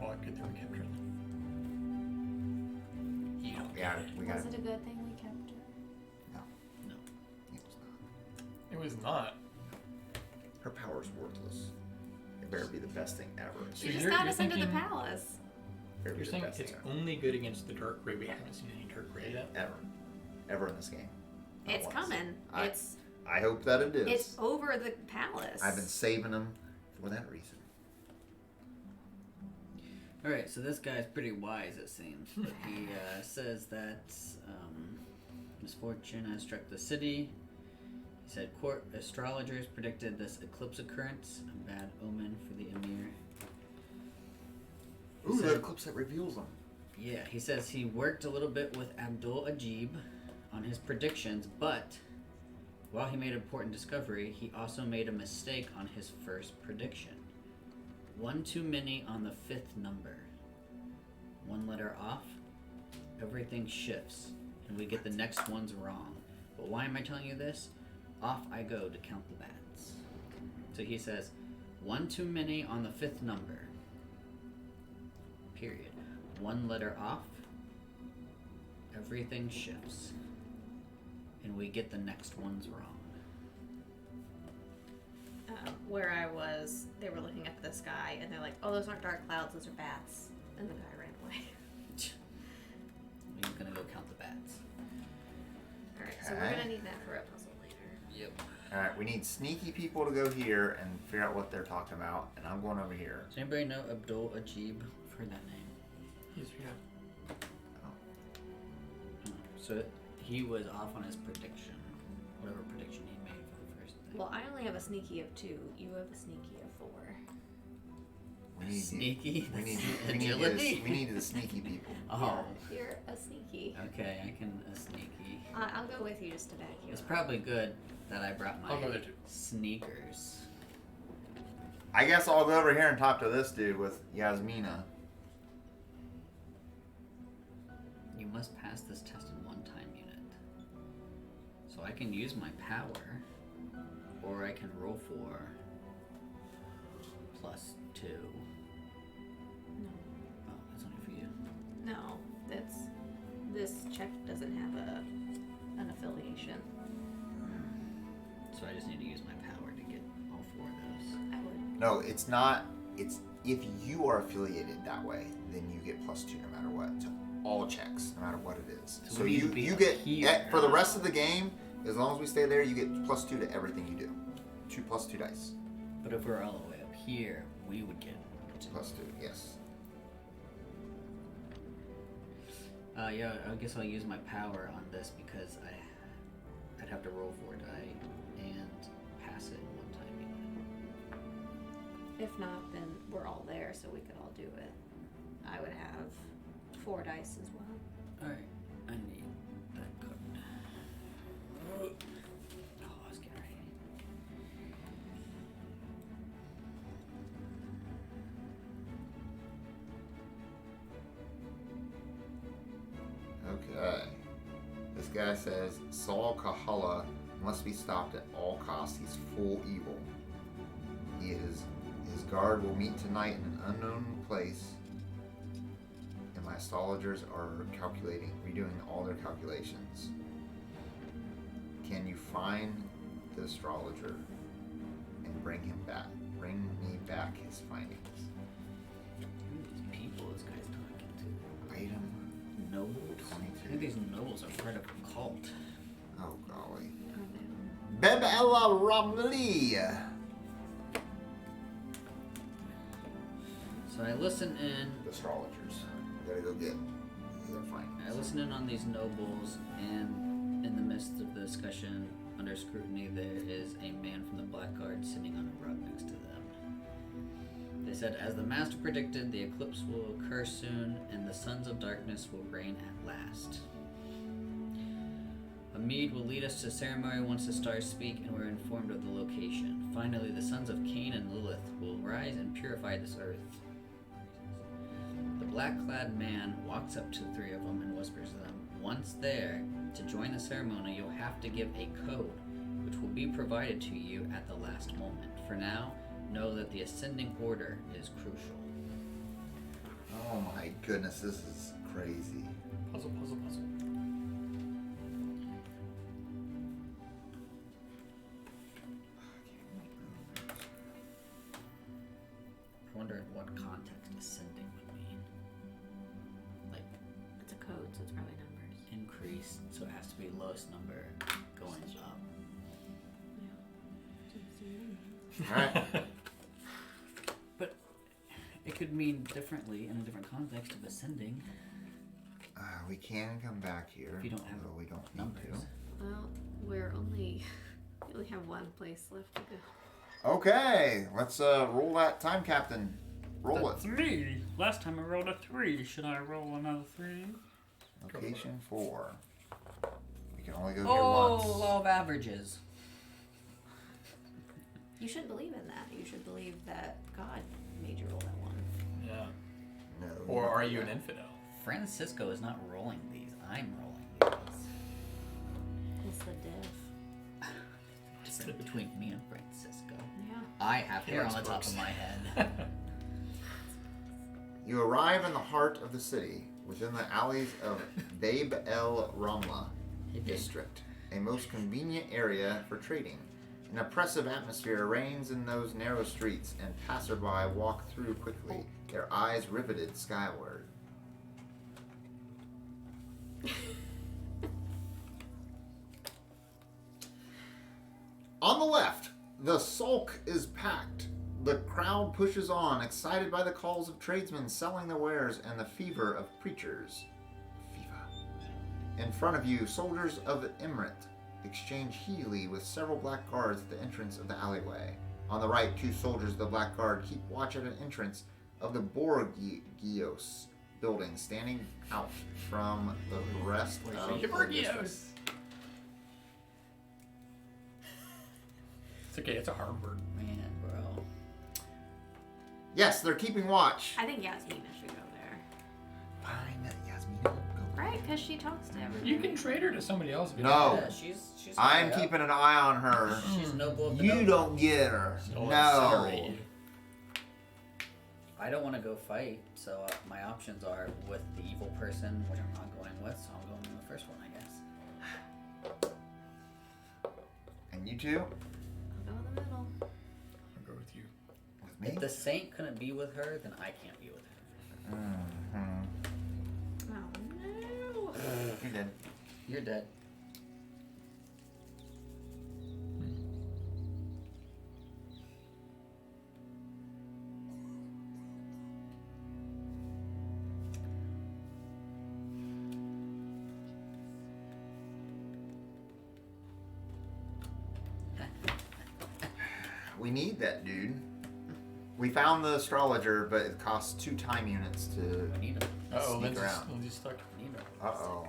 Well, I could throw capture them. You don't Yeah, get it. we got Was it. it a good thing we kept her? No. he's not. Her power's worthless. It better be the best thing ever. So You just you're got us into the thinking- palace. Better be You're the saying best it's thing ever. only good against the Dark Ray. We haven't seen any Dark Ray yet. Ever in this game. Not It's once. coming. I hope that it is. It's over the palace. I've been saving them for that reason. Alright, so this guy's pretty wise, it seems. But he says that misfortune has struck the city. He said court astrologers predicted this eclipse occurrence, a bad omen for the emir. Ooh, said- that eclipse that reveals them. Yeah, he says he worked a little bit with Abdul Ajib on his predictions, but while he made an important discovery, he also made a mistake on his first prediction. One too many on the 5th number. One letter off, everything shifts, and we get the next ones wrong. But why am I telling you this? Off I go to count the bats. So he says, one too many on the 5th number. Period. One letter off, everything shifts, and we get the next ones wrong. Where I was, they were looking up at the sky, and they're like, "Oh, those aren't dark clouds; those are bats." And the guy ran away. We're gonna go count the bats. All right, so we're Okay. gonna need that for a puzzle later. Yep. Alright, we need sneaky people to go here and figure out what they're talking about. And I'm going over here. Does anybody know Abdul Ajib? I've heard that name. He's yeah. Oh, so he was off on his prediction, whatever prediction he made for the first thing. Well, I only have a sneaky of 2. You have a sneaky of 4. We need Sneaky? We need Agility? we need the sneaky people. Oh. Yeah, you're a sneaky. Okay, I can a sneaky. I'll go with you just to back you It's up. probably good that I brought I'll go my there too. sneakers. I guess I'll go over here and talk to this dude with Yasmina. You must pass this test in one-time unit. So I can use my power, or I can roll for +2. No, Oh, that's only for you. no, this check doesn't have an affiliation. So I just need to use my power to get all 4 of those. I would. No, it's not. It's if you are affiliated that way, then you get +2 no matter what to all checks, no matter what it is. So So we need to you be you up get here. for the rest of the game. As long as we stay there, you get +2 to everything you do. 2 +2 dice. But if we're all the way up here, we would get +2, yes. yeah, I guess I'll use my power on this because I'd have to roll 4 die and pass it in one-time unit. If not, then we're all there, so we could all do it. I would have 4 dice as well. Alright, I need that card. Oh, I was getting ready. Okay. This guy says Saul Kahala must be stopped at all costs. He's full evil. His guard will meet tonight in an unknown place, and my astrologers are redoing all their calculations. Can you find the astrologer and bring him back? Bring me back his findings. Who are these people this guy's talking Item to? Nobles? I 22. think these nobles are part of a cult. Oh golly. Oh, Beb Ella Romley. So I listen in. Astrologers. We gotta go get their findings. I listen in on these nobles, and in the midst of the discussion, under scrutiny, there is a man from the Black Guard sitting on a rug next to them. They said, as the master predicted, the eclipse will occur soon, and the sons of darkness will reign at last. A mead will lead us to ceremony once the stars speak, and we're informed of the location. Finally, the sons of Cain and Lilith will rise and purify this earth. The black-clad man walks up to the 3 of them and whispers to them, once there, to join the ceremony, you'll have to give a code, which will be provided to you at the last moment. For now, know that the ascending order is crucial. Oh my goodness, this is crazy. Puzzle. wonder in what context ascending would mean. Like It's a code, so it's probably numbers. increase, so it has to be lowest number going up. Alright. But it could mean differently in a different context of ascending. We can come back here. If you don't have although we don't numbers. need to. Well, we only have one place left to go. Okay, let's roll that time captain. Roll it. 3. Last time I rolled a 3. Should I roll another 3? Location 4. We can only go here Oh, once. law of averages. You shouldn't believe in that. You should believe that God made you roll that one. Yeah. No. Or are you an infidel? Francisco is not rolling these. I'm rolling these. It's the diff. Difference between me and Francisco. Yeah. I have hair on likes the top books. of my head. You arrive in the heart of the city, within the alleys of Babe El Ramla district, a most convenient area for trading. An oppressive atmosphere reigns in those narrow streets, and passerby walk through quickly, their eyes riveted skyward. On the left, the sulk is packed. The crowd pushes on, excited by the calls of tradesmen selling their wares and the fever of preachers. In front of you, soldiers of the Emirate exchange heelily with several black guards at the entrance of the alleyway. On the right, 2 soldiers of the black guard keep watch at an entrance of the Boardgames building, standing out from the rest of the district. It's okay, it's a hard word. Man, bro. Yes, they're keeping watch. I think Yasmina should go there. Fine, Yasmina, go. Right? Because she talks to everybody. You can trade her to somebody else if you No. Yeah, she's I'm high up. keeping an eye on her. She's noble of the You noble. don't get her. don't No. incinerate you. I don't want to go fight, so my options are with the evil person, which I'm not going with, so I'm going with the first one, I guess. And you two? I'll go in the middle. I'll go with you. With me? If the saint couldn't be with her, then I can't be with her. Mhm. Oh no. You did. You're dead. We need that dude. We found the astrologer, but it costs 2 time units to. I need him. Uh-oh, Sneak around. Lindsay's stuck. I need him. Uh-oh.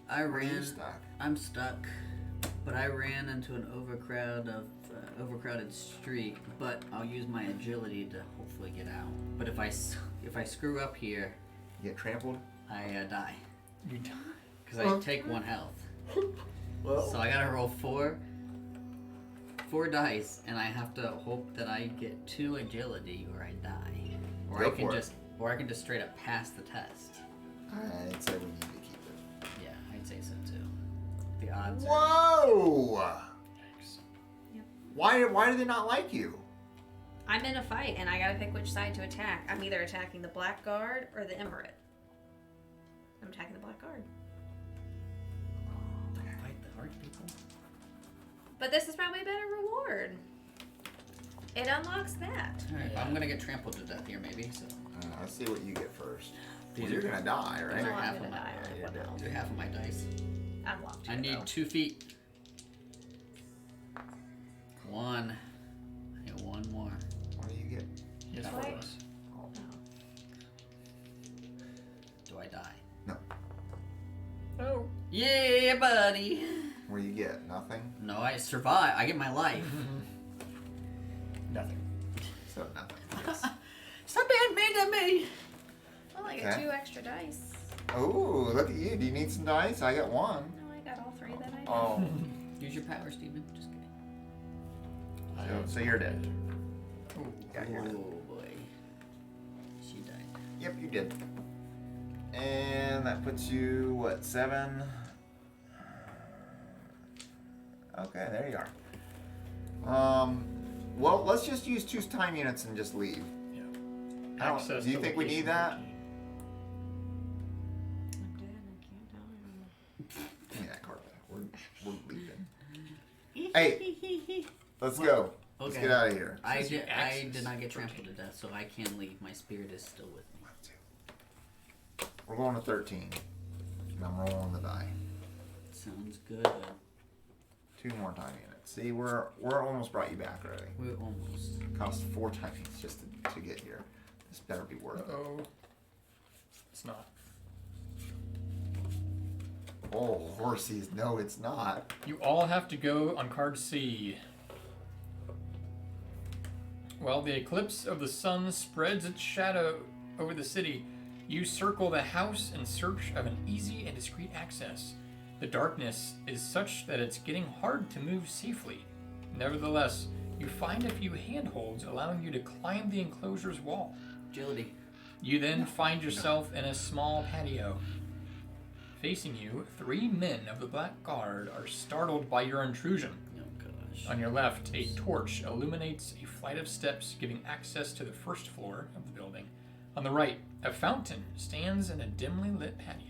I Where are you ran. stuck? I'm stuck, but I ran into an overcrowded street. But I'll use my agility to hopefully get out. But if I screw up here, You get trampled? I die You die. because I take 1 health. So I gotta roll 4 dice, and I have to hope that I get 2 agility or I die, or Go I can for it. just straight up pass the test. I'd say we need to keep it. Yeah, I'd say so too. The odds are. Whoa! Yikes. Why do they not like you? I'm in a fight and I gotta pick which side to attack. I'm either attacking the Black Guard or the Emirate. I'm attacking the Black Guard. Don't fight the hard people. But this is probably a better reward. It unlocks that. Alright, I'm gonna get trampled to death here, maybe. So Let's see what you get first. These Well, you're are- gonna die, right? these are I'm half gonna of my. die, yeah, what yeah. else? These are half of my dice. Unlocked. I need 2 feet. 1. I need 1 more. What do you get? Yes, Oh, for wait. us. Oh. Do I die? No. Oh. Yeah, buddy. What do you get? Nothing? No, I survive. I get my life. Nothing. So nothing. Yes. Stop being mean to me. Well, I get Okay. 2 extra dice. Oh, look at you. Do you need some dice? I got 1. No, I got all 3 that I need. Oh. Use your power, Steven. Just kidding. So you're dead. Oh. Yeah, you're dead. Oh boy. She died. Yep, you did. And that puts you, what, 7? Okay, there you are. Well, let's just use 2 time units and just leave. Yeah. I don't- Access do you to think we location need that? 14. I'm dead. I can't tell you. Give me that card back. We're leaving. Hey, let's go. Let's Okay. get out of here. I Says you did access not get 13. trampled to death, so I can leave. My spirit is still with me. We're going to 13. And I'm rolling the die. Sounds good. 2 more time units. See, we're almost brought you back already. We're almost. Cost 4 time units just to get here. This better be worth it. Uh-oh. It's not. Oh, horsies. No, it's not. You all have to go on card C. While the eclipse of the sun spreads its shadow over the city, you circle the house in search of an easy and discreet access. The darkness is such that it's getting hard to move safely. Nevertheless, you find a few handholds allowing you to climb the enclosure's wall. Agility. You then find yourself in a small patio. Facing you, 3 men of the Black Guard are startled by your intrusion. Oh gosh. On your left, a torch illuminates a flight of steps giving access to the first floor of the building. On the right, a fountain stands in a dimly lit patio.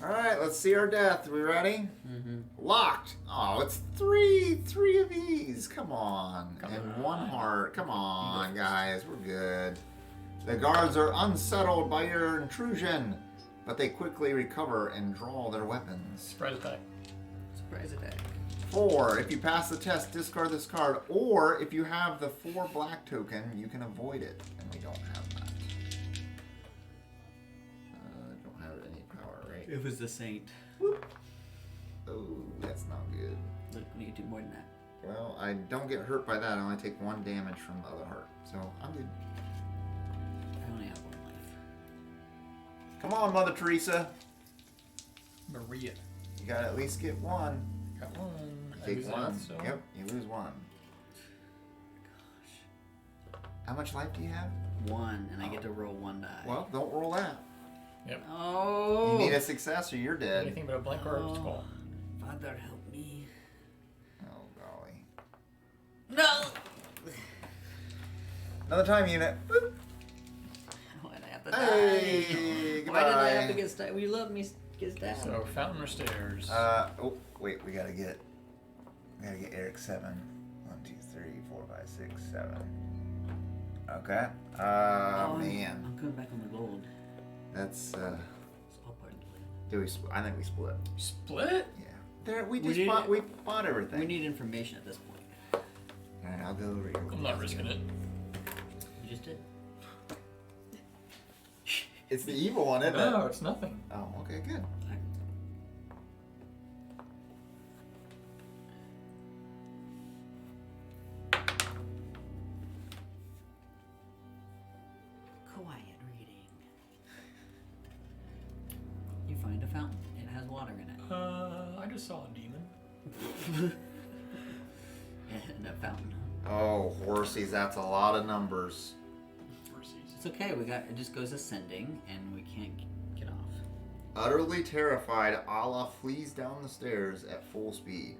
Alright, let's see our death. We ready? Mm-hmm. Locked. Oh, it's 3 of these. Come on. Come and on. 1 heart. Come on, guys. We're good. The guards are unsettled by your intrusion, but they quickly recover and draw their weapons. Surprise attack. Surprise attack. 4. If you pass the test, discard this card. Or if you have the 4 black token, you can avoid it. And we don't have that. Don't have any power, right? It was the saint. Oh, that's not good. Look, we need to do more than that. Well, I don't get hurt by that. I only take 1 damage from the other heart. So I'm good. I only have 1 life. Come on, Mother Teresa. Maria. You gotta at least get 1. Got 1. I Take lose 1. that, so- Yep, you lose 1. How much life do you have? 1, and I get to roll 1 die. Well, don't roll that. Oh. You need a success or you're dead. Anything but a blank card to call. Father, help me. Oh, golly. No! Another time unit. Boop. Why did I have to die? Hey, Why did I have to goodbye. get stabbed? We love me get stabbed. So, fountain or stairs? Oh, wait, we gotta get Eric 7. 1, 2, 3, 4, 5, 6, 7. Okay. Man. I'm coming back on the gold. That's, It's all part of the I think we split. Split? Yeah. There, we We just did- bought everything. We need information at this point. Alright, I'll go over here. I'm not risking it. You just did. It's the evil one, isn't No, it? it's nothing. Oh, okay, good. Quiet reading. You find a fountain. It has water in it. I just saw a demon. And a fountain. Oh, horsies, that's a lot of numbers. It's okay. It just goes ascending, and we can't get off. Utterly terrified, Allah flees down the stairs at full speed.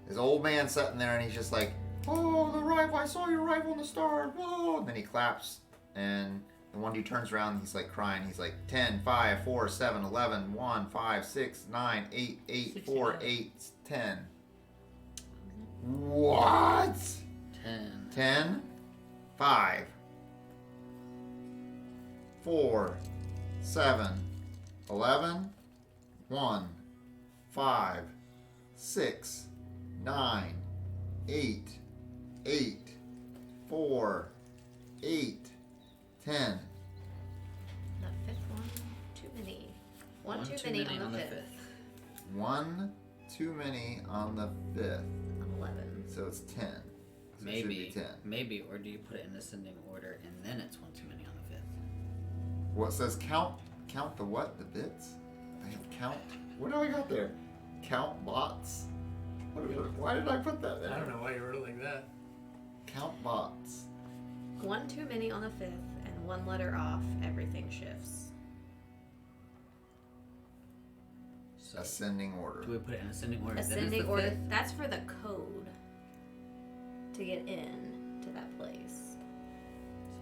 His old man sitting there, and he's just like, "Oh, the rifle! I saw your rifle in the stars!" Oh, and then he claps, and the one dude turns around, he's like crying. He's like, 10, 5, 4, 7, 11, 1, 5, 6, 9, 8, 8, 4, 8, 10. What? 10. 10, 5, 4, 7, 11, 1, 5, 6, 9, 8, 8, 4, 8, 10. The 5th one, too many. One too many on the 5th. 1 too many on the 5th. On 11. So it's 10. So it should be 10. Maybe, or do you put it in ascending order, and then it's 1 too many on the 5th? Well, it says count the what? The bits? I have count. What do I got there? Count bots? Why did I put that there? I don't know why you wrote it like that. Count bots. 1 too many on the 5th, and 1 letter off, everything shifts. So, Ascending order. do we put it in ascending order? then it's Ascending the order, 5th? that's for the code. to get in to that place.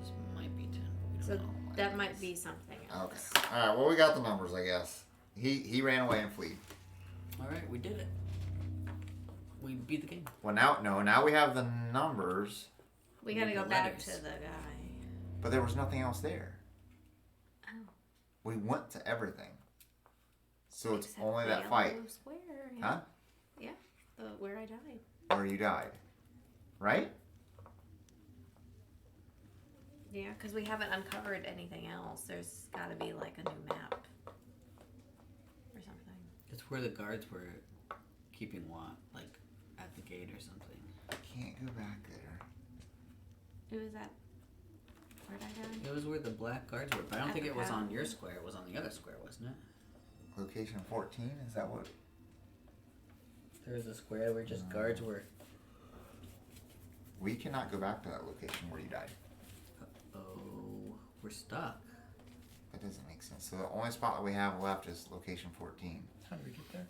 This might be 10. But we So don't know. that might be something Okay. else. All right. Well, we got the numbers, I guess. He ran away and fled. All right, we did it. We beat the game. Well, now we have the numbers, We gotta Need go the back letters. to the guy. but there was nothing else there. Oh. We went to everything. So it's Except only the that fight. yellow Square. Yeah. Huh? Yeah. Where I died. Where you died. Right? Yeah, because we haven't uncovered anything else. There's got to be like a new map or something. It's where the guards were keeping watch, like at the gate or something. I can't go back there. It was at where did I die? It was where the black guards were, but I don't At think the it was on palace. your square. It was on the other square, wasn't it? Location 14? Is that what? There was a square where just guards were. We cannot go back to that location where you died. Oh, we're stuck. That doesn't make sense. So the only spot that we have left is location 14. How do we get there?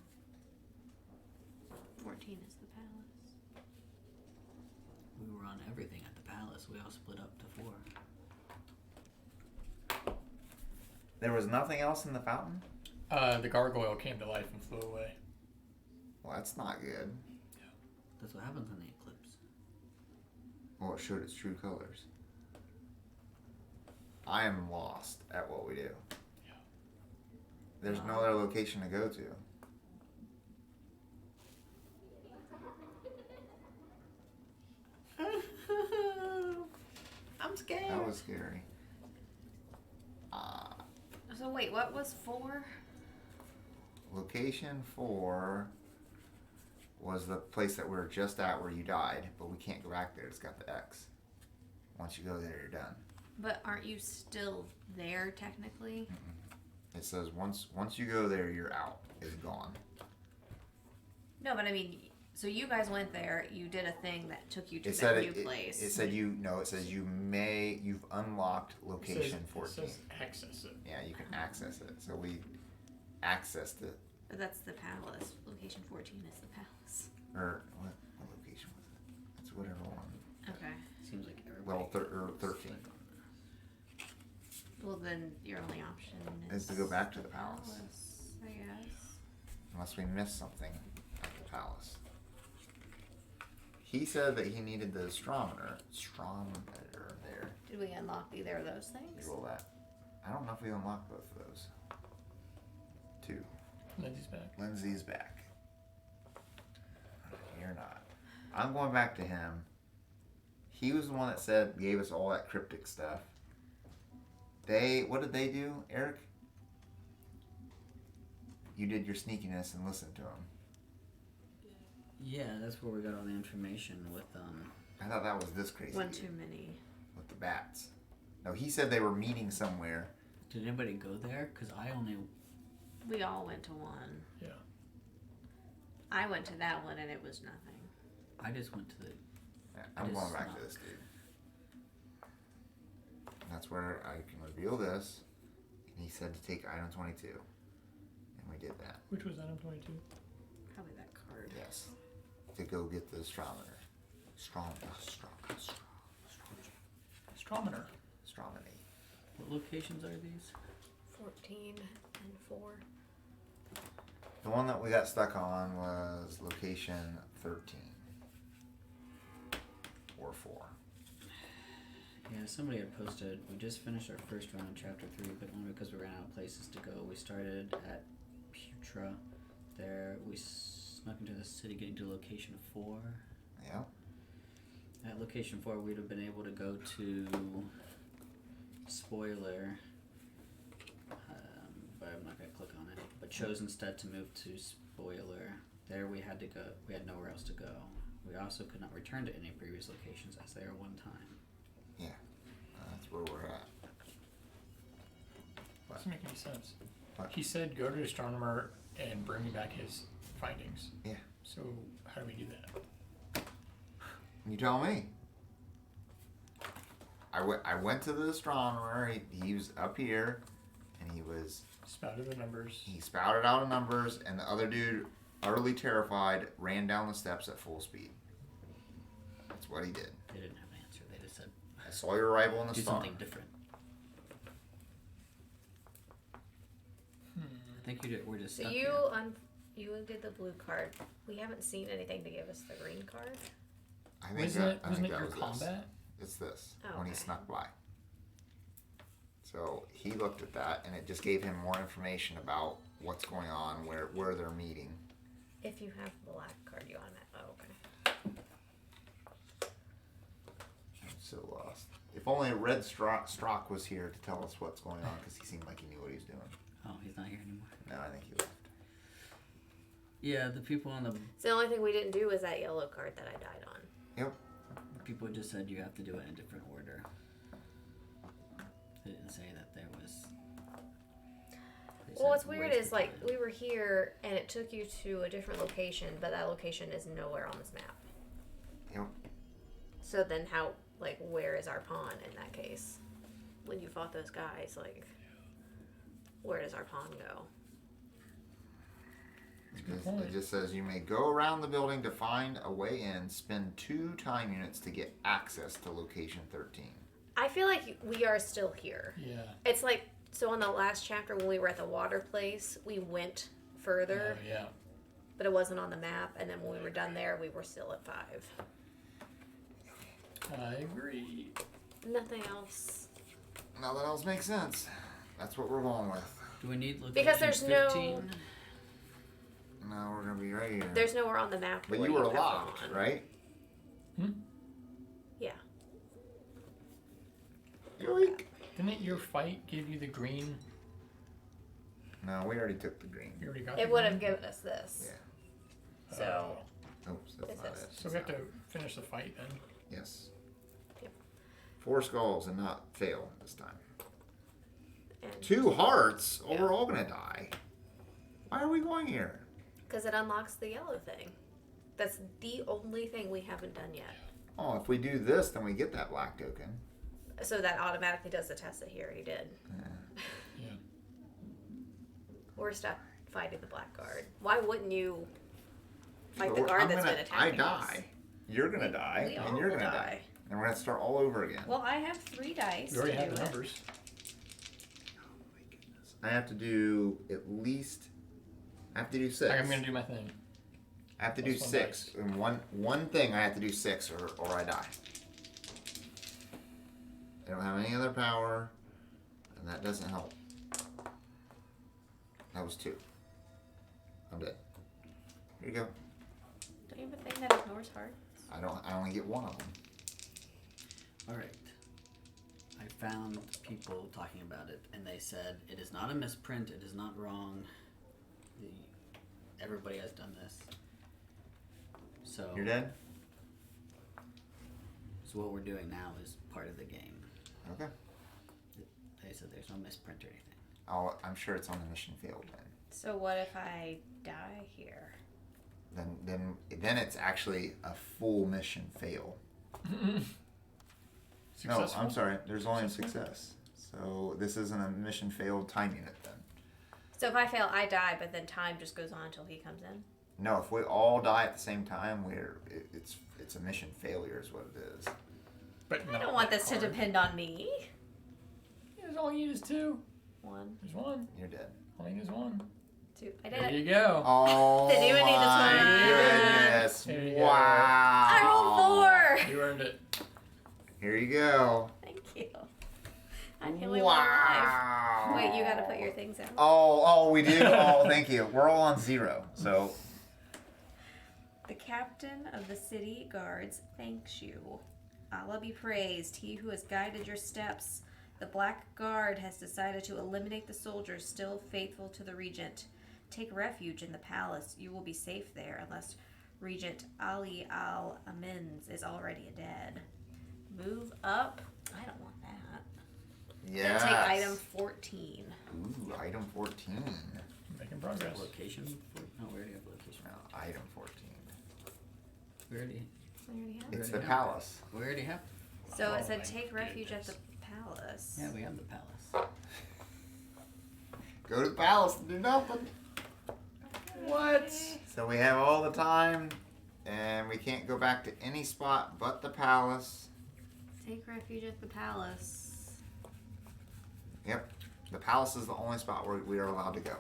14 is the palace. We were on everything at the palace. We all split up to 4. There was nothing else in the fountain? The gargoyle came to life and flew away. Well, that's not good. That's what happens in the eclipse. Well, it showed its true colors. I am lost at what we do. Yeah. There's no other location to go to. I'm scared. That was scary. So wait, what was 4? Location 4 was the place that we were just at where you died, but we can't go back there. It's got the X. Once you go there, you're done. But aren't you still there technically? It says once you go there, you're out. It's gone. No, but I mean, so you guys went there. You did a thing that took you to It that said new it place. said it says you've unlocked location 14. It says access it. Yeah, you can access it. So we accessed it. But that's the palace. Location 14 is the palace. Or what location was it? It's whatever one. Okay. Seems like everybody. Well, 13. Well, then your only option Is to go back to the palace. I guess. Unless we missed something at the palace. He said that he needed the astrometer there. Did we unlock either of those things? Roll that. I don't know if we unlocked both of those. 2. Lindsay's back. Lindsay's back. You're not. I'm going back to him. He was the one that gave us all that cryptic stuff. What did they do, Eric? You did your sneakiness and listened to him. Yeah, that's where we got all the information with I thought that was this crazy. One dude, too many. with the bats. No, he said they were meeting somewhere. Did anybody go there? Cause I only. We all went to one. Yeah. I went to that one and it was nothing. I just went to the. Yeah, I'm just going back to this dude. That's where I can reveal this. And he said to take item 22. And we did that. Which was item 22? Probably that card. Yes. To go get the astrometer. Astrometer. Astronomy. What locations are these? 14 and 4. The one that we got stuck on was location 13. Or 4. Yeah, somebody had posted. We just finished our first round in chapter 3, but only because we ran out of places to go. We started at Putra. There, we snuck into the city, getting to location 4. Yeah. At location 4, we'd have been able to go to Spoiler, but I'm not gonna click on it. But chose instead to move to Spoiler. There, we had to go. We had nowhere else to go. We also could not return to any previous locations as they are one time. Yeah. That's where we're at. Doesn't make any sense. What? He said go to the astronomer and bring me back his findings. Yeah. So how do we do that? You tell me. I went to the astronomer. He was up here, and he Spouted the numbers. spouted out a numbers, and the other dude, utterly terrified, ran down the steps at full speed. That's what he did. They didn't have an answer. They just said, I saw your arrival in the do star. something different. I think we're just So stuck you here. you did the blue card. We haven't seen anything to give us the green card. I think Wasn't it, I wasn't think it that your was this. combat? It's this, Oh, when he okay. snuck by. So he looked at that, and it just gave him more information about what's going on, where they're meeting. If you have the black card, you automatically. Oh, okay. I'm so lost. If only Red Strock was here to tell us what's going on, because he seemed like he knew what he was doing. Oh, he's not here anymore. No, I think he left. Yeah, the people on the So the only thing we didn't do was that yellow card that I died on. Yep. people just said you have to do it in a different order. They didn't say that there was. Well, what's weird is like we were here and it took you to a different location, but that location is nowhere on this map. Yep. So then how, like, where is our pawn in that case? When you fought those guys, like, where does our pawn go? It just says you may go around the building to find a way in, spend 2 time units to get access to location 13. I feel like we are still here. Yeah. It's like, so on the last chapter when we were at the water place, we went further, Oh, yeah. but it wasn't on the map. And then when we were done there, we were still at 5. I agree. Nothing else. Nothing else makes sense. That's what we're going with. Do we need location Because there's no- 15? No, we're gonna be right here. There's nowhere on the map. But where you were have locked, pawn. right? Yeah. Yoink. Didn't your fight give you the green? No, we already took the green. You already got It the would green? have given us this. Yeah. So, Oops, that's It's not this. it. So we have to finish the fight then. Yes. Yep. 4 skulls and not fail this time. and 2 hearts? Oh, Yeah. we're all gonna die. Why are we going here? because it unlocks the yellow thing. That's the only thing we haven't done yet. Oh, if we do this, then we get that black token. So that automatically does the test that he already did. Yeah. We're stuck fighting the black guard. Why wouldn't you fight the But guard I'm that's gonna- been attacking I us? die. You're gonna die, We all and you're will gonna die. And we're gonna start all over again. Well, I have 3 dice. We already to have do the it. numbers. I have to do at least. I have to do 6. I'm gonna do my thing. I have to do Plus 1 6. dice. And one thing I have to do 6 or I die. I don't have any other power, and that doesn't help. That was 2. I'm dead. Here you go. Don't you have a thing that ignores hearts? I only get 1 of them. Alright. I found people talking about it, and they said it is not a misprint, it is not wrong. Everybody has done this. So, You're dead? so what we're doing now is part of the game. Okay. They said there's no misprint or anything. I'm sure it's on the mission failed then. So what if I die here? Then it's actually a full mission fail. No, Successful? I'm sorry. There's only a success. So this isn't a mission failed time unit then. So if I fail, I die, but then time just goes on until he comes in? No, if we all die at the same time, it's a mission failure is what it is. But I not don't want that this to hard. depend on me. There's all you need is 2. 1, There's 1. You're dead. All you need is 1. 2. I did There it. you go. Oh Didn't even need the my time. goodness! There you go. Wow! I rolled 4. You earned it. Here you go. Thank you. I'm the only one alive. Wow! Wait, you gotta put your things out. Oh, we do. Oh, thank you. We're all on 0. So The captain of the city guards thanks you. Allah be praised, he who has guided your steps. The Black Guard has decided to eliminate the soldiers still faithful to the Regent. Take refuge in the palace. You will be safe there unless Regent Ali al-Amins is already dead. Move up. I don't want that. yes. And take item 14. Ooh, item 14. Making progress. Location? No, we already have location. No, item 14. We already, I already have It's it. the palace. we already have. So Oh it said my take refuge at the goodness. palace. Yeah, we have the palace. Go to the palace and do nothing. What? So we have all the time And we can't go back to any spot but the palace. Take refuge at the palace. Yep. The palace is the only spot where we are allowed to go.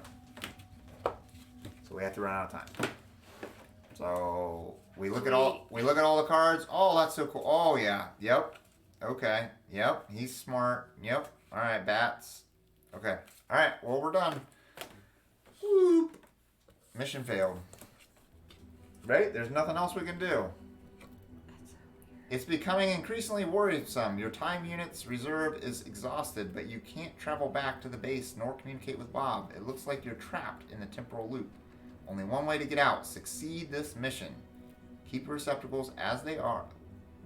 So we have to run out of time. So we look at all the cards. Oh, that's so cool. Oh yeah. Yep. Okay. Yep. He's smart. Yep. All right, bats. Okay. All right. Well, we're done. Whoop. Mission failed. Right? There's nothing else we can do. It's becoming increasingly worrisome. Your time unit's reserve is exhausted, but you can't travel back to the base nor communicate with Bob. It looks like you're trapped in the temporal loop. Only one way to get out. Succeed this mission. Keep your receptacles as they are,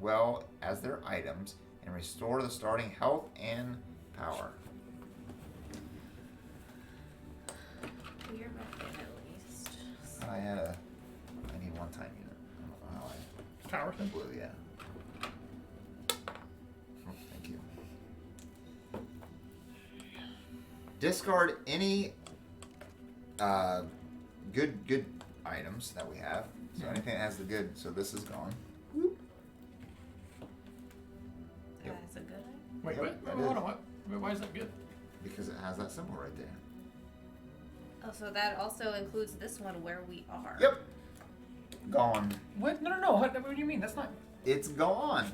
well as their items, and restore the starting health and power. You're back at least. I need one time unit. I don't know how I... Power thing? Blue, yeah. Oh, thank you. Discard any good items that we have. So anything that has the good. So this is gone. Whoop. Yep. That's a good idea. Wait, Yep, that hold is. on. Why is that good? Because it has that symbol right there. Oh, so that also includes this one where we are. Yep. Gone. What? No. What do you mean? That's not. It's gone.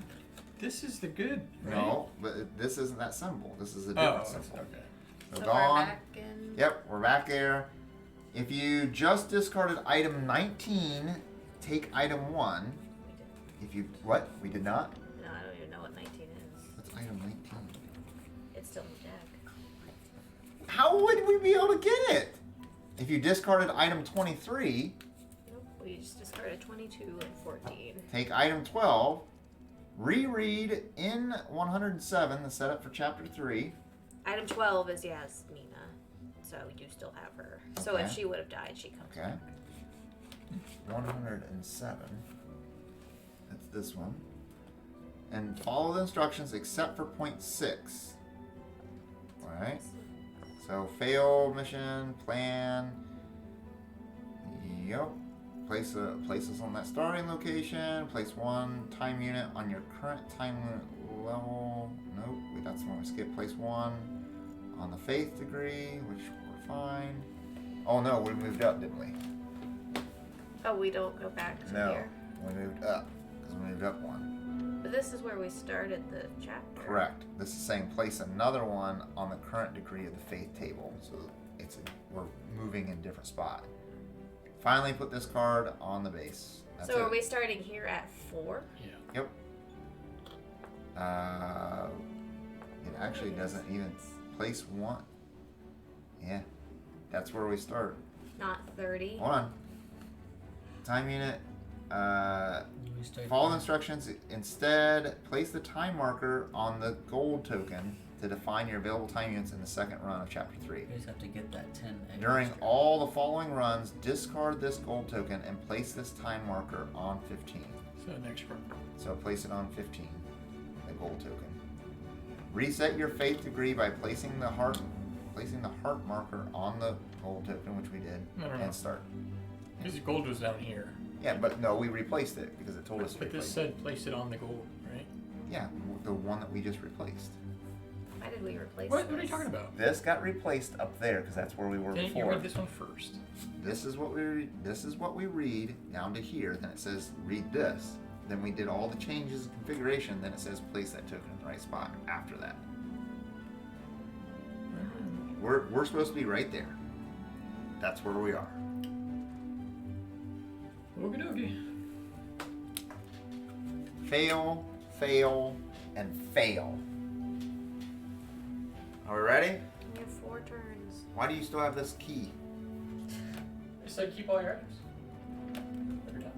This is the good. Right? No, but this isn't that symbol. This is a different symbol. okay. So So gone. we're back in. Yep, we're back there. If you just discarded item 19, take item 1. If you what? We did not? No, I don't even know what 19 is. What's item 19? It's still in the deck. How would we be able to get it? If you discarded item 23, Nope. We just discarded 22 and 14. take item 12, reread in 107 the setup for chapter 3. Item 12 is Yasmina, so you still have her. So if Okay. she would have died, she comes Okay. back. 107. That's this one. And follow the instructions except for point 6. Alright. So fail mission, plan. Yep. Place us on that starting location. Place 1 time unit on your current time unit level. Nope, that's the one we skipped. Place 1 on the faith degree, which we're fine. Oh no, we moved up, didn't we? Oh, we don't go back to No, here? we moved up because we moved up 1. But this is where we started the chapter. Correct. This is saying place another one on the current degree of the faith table, so we're moving in a different spot. Finally, put this card on the base. That's So it. are we starting here at 4? Yeah. Yep. It actually doesn't even place 1. Yeah, that's where we start. Not 30? Hold on. Time unit. We start Follow the there. instructions. Instead, place the time marker on the gold token to define your available time units in the second run of Chapter 3. You guys have to get that 10 egg During extra. all the following runs, discard this gold token and place this time marker on 15. So next run. So place it on 15, the gold token. Reset your faith degree by placing the heart marker on the gold token, which we did, No. and start. Because the gold was down here. Yeah, but no, we replaced it because it told us to But this replace it. said place it on the gold, right? Yeah, the one that we just replaced. Why did we replace What are you this? talking about? This got replaced up there because that's where we were Didn't you before. read this one first? This is what we read down to here. Then it says read this. Then we did all the changes in configuration. Then it says place that token in the right spot after that. We're supposed to be right there. That's where we are. Okie dokie. Fail, fail, and fail. Are we ready? We have 4 turns. Why do you still have this key? It said keep all your items. Every time.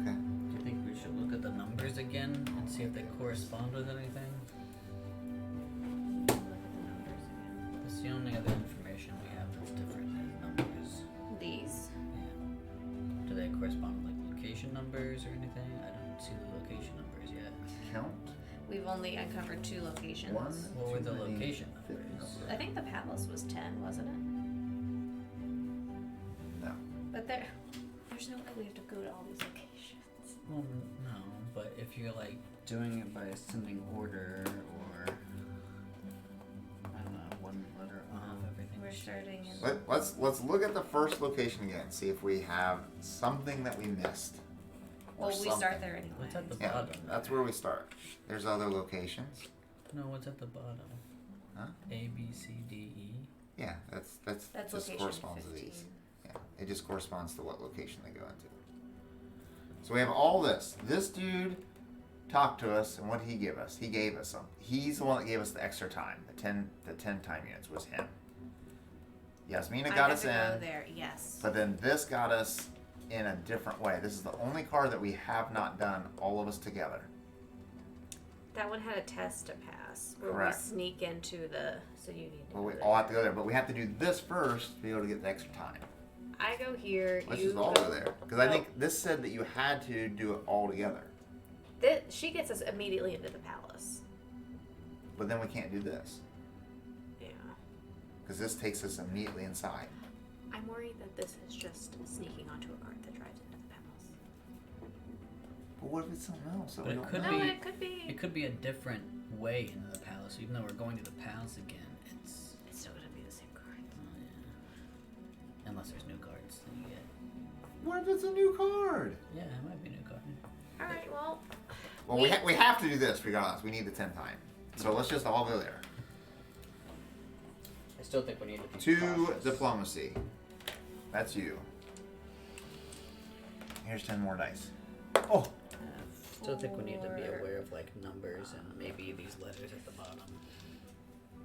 Okay. Do you think we should look at the numbers again and see if they correspond with anything? Look at the numbers again. That's the only other information we have that's different than numbers. These. Yeah. Do they correspond with like location numbers or anything? I don't see the location numbers yet. Count. We've only uncovered 2 locations. One. What were the Too many location fit numbers? I think the palace was 10, wasn't it? No. But there's there's no way we have to go to all these locations. Well, no, but if you're like doing it by ascending order or I don't know, one letter off everything. We're starting in. Let's look at the first location again. See if we have something that we missed. Well, we something. start there anyway. What's at the Yeah, bottom? that's where we start. There's other locations. No, what's at the bottom? Huh? A, B, C, D, E. Yeah, that's That's just location corresponds 15. to these. Yeah, it just corresponds to what location they go into. So we have all this. This dude talked to us, and what did he give us? He gave us something. He's the one that gave us the extra time. The 10 time units was him. Yasmina I got had us to go in, there, yes. but then this got us in a different way. This is the only card that we have not done all of us together. That one had a test to pass where Correct. we sneak into the. So you need to. Well, we go all there. have to go there, but we have to do this first to be able to get the extra time. I go here. Let's you just all go there. Because I Oh. think this said that you had to do it all together. She gets us immediately into the palace. But then we can't do this. Yeah. Because this takes us immediately inside. I'm worried that this is just sneaking onto a cart that drives into the palace. But what if it's something else that But we it don't could know? No, be- it could be. It could be a different way into the palace. Even though we're going to the palace again, it's It's still gonna be the same card. yeah. Unless there's new cards that you get. What if it's a new card? Yeah, it might be a new card. All right. Well. Well, we have to do this regardless. We need the 10 time. So let's just all go there. I still think we need to be 2 cautious. diplomacy. That's you. Here's 10 more dice. Oh! Still think we need to be 4. aware of like numbers and maybe these letters at the bottom,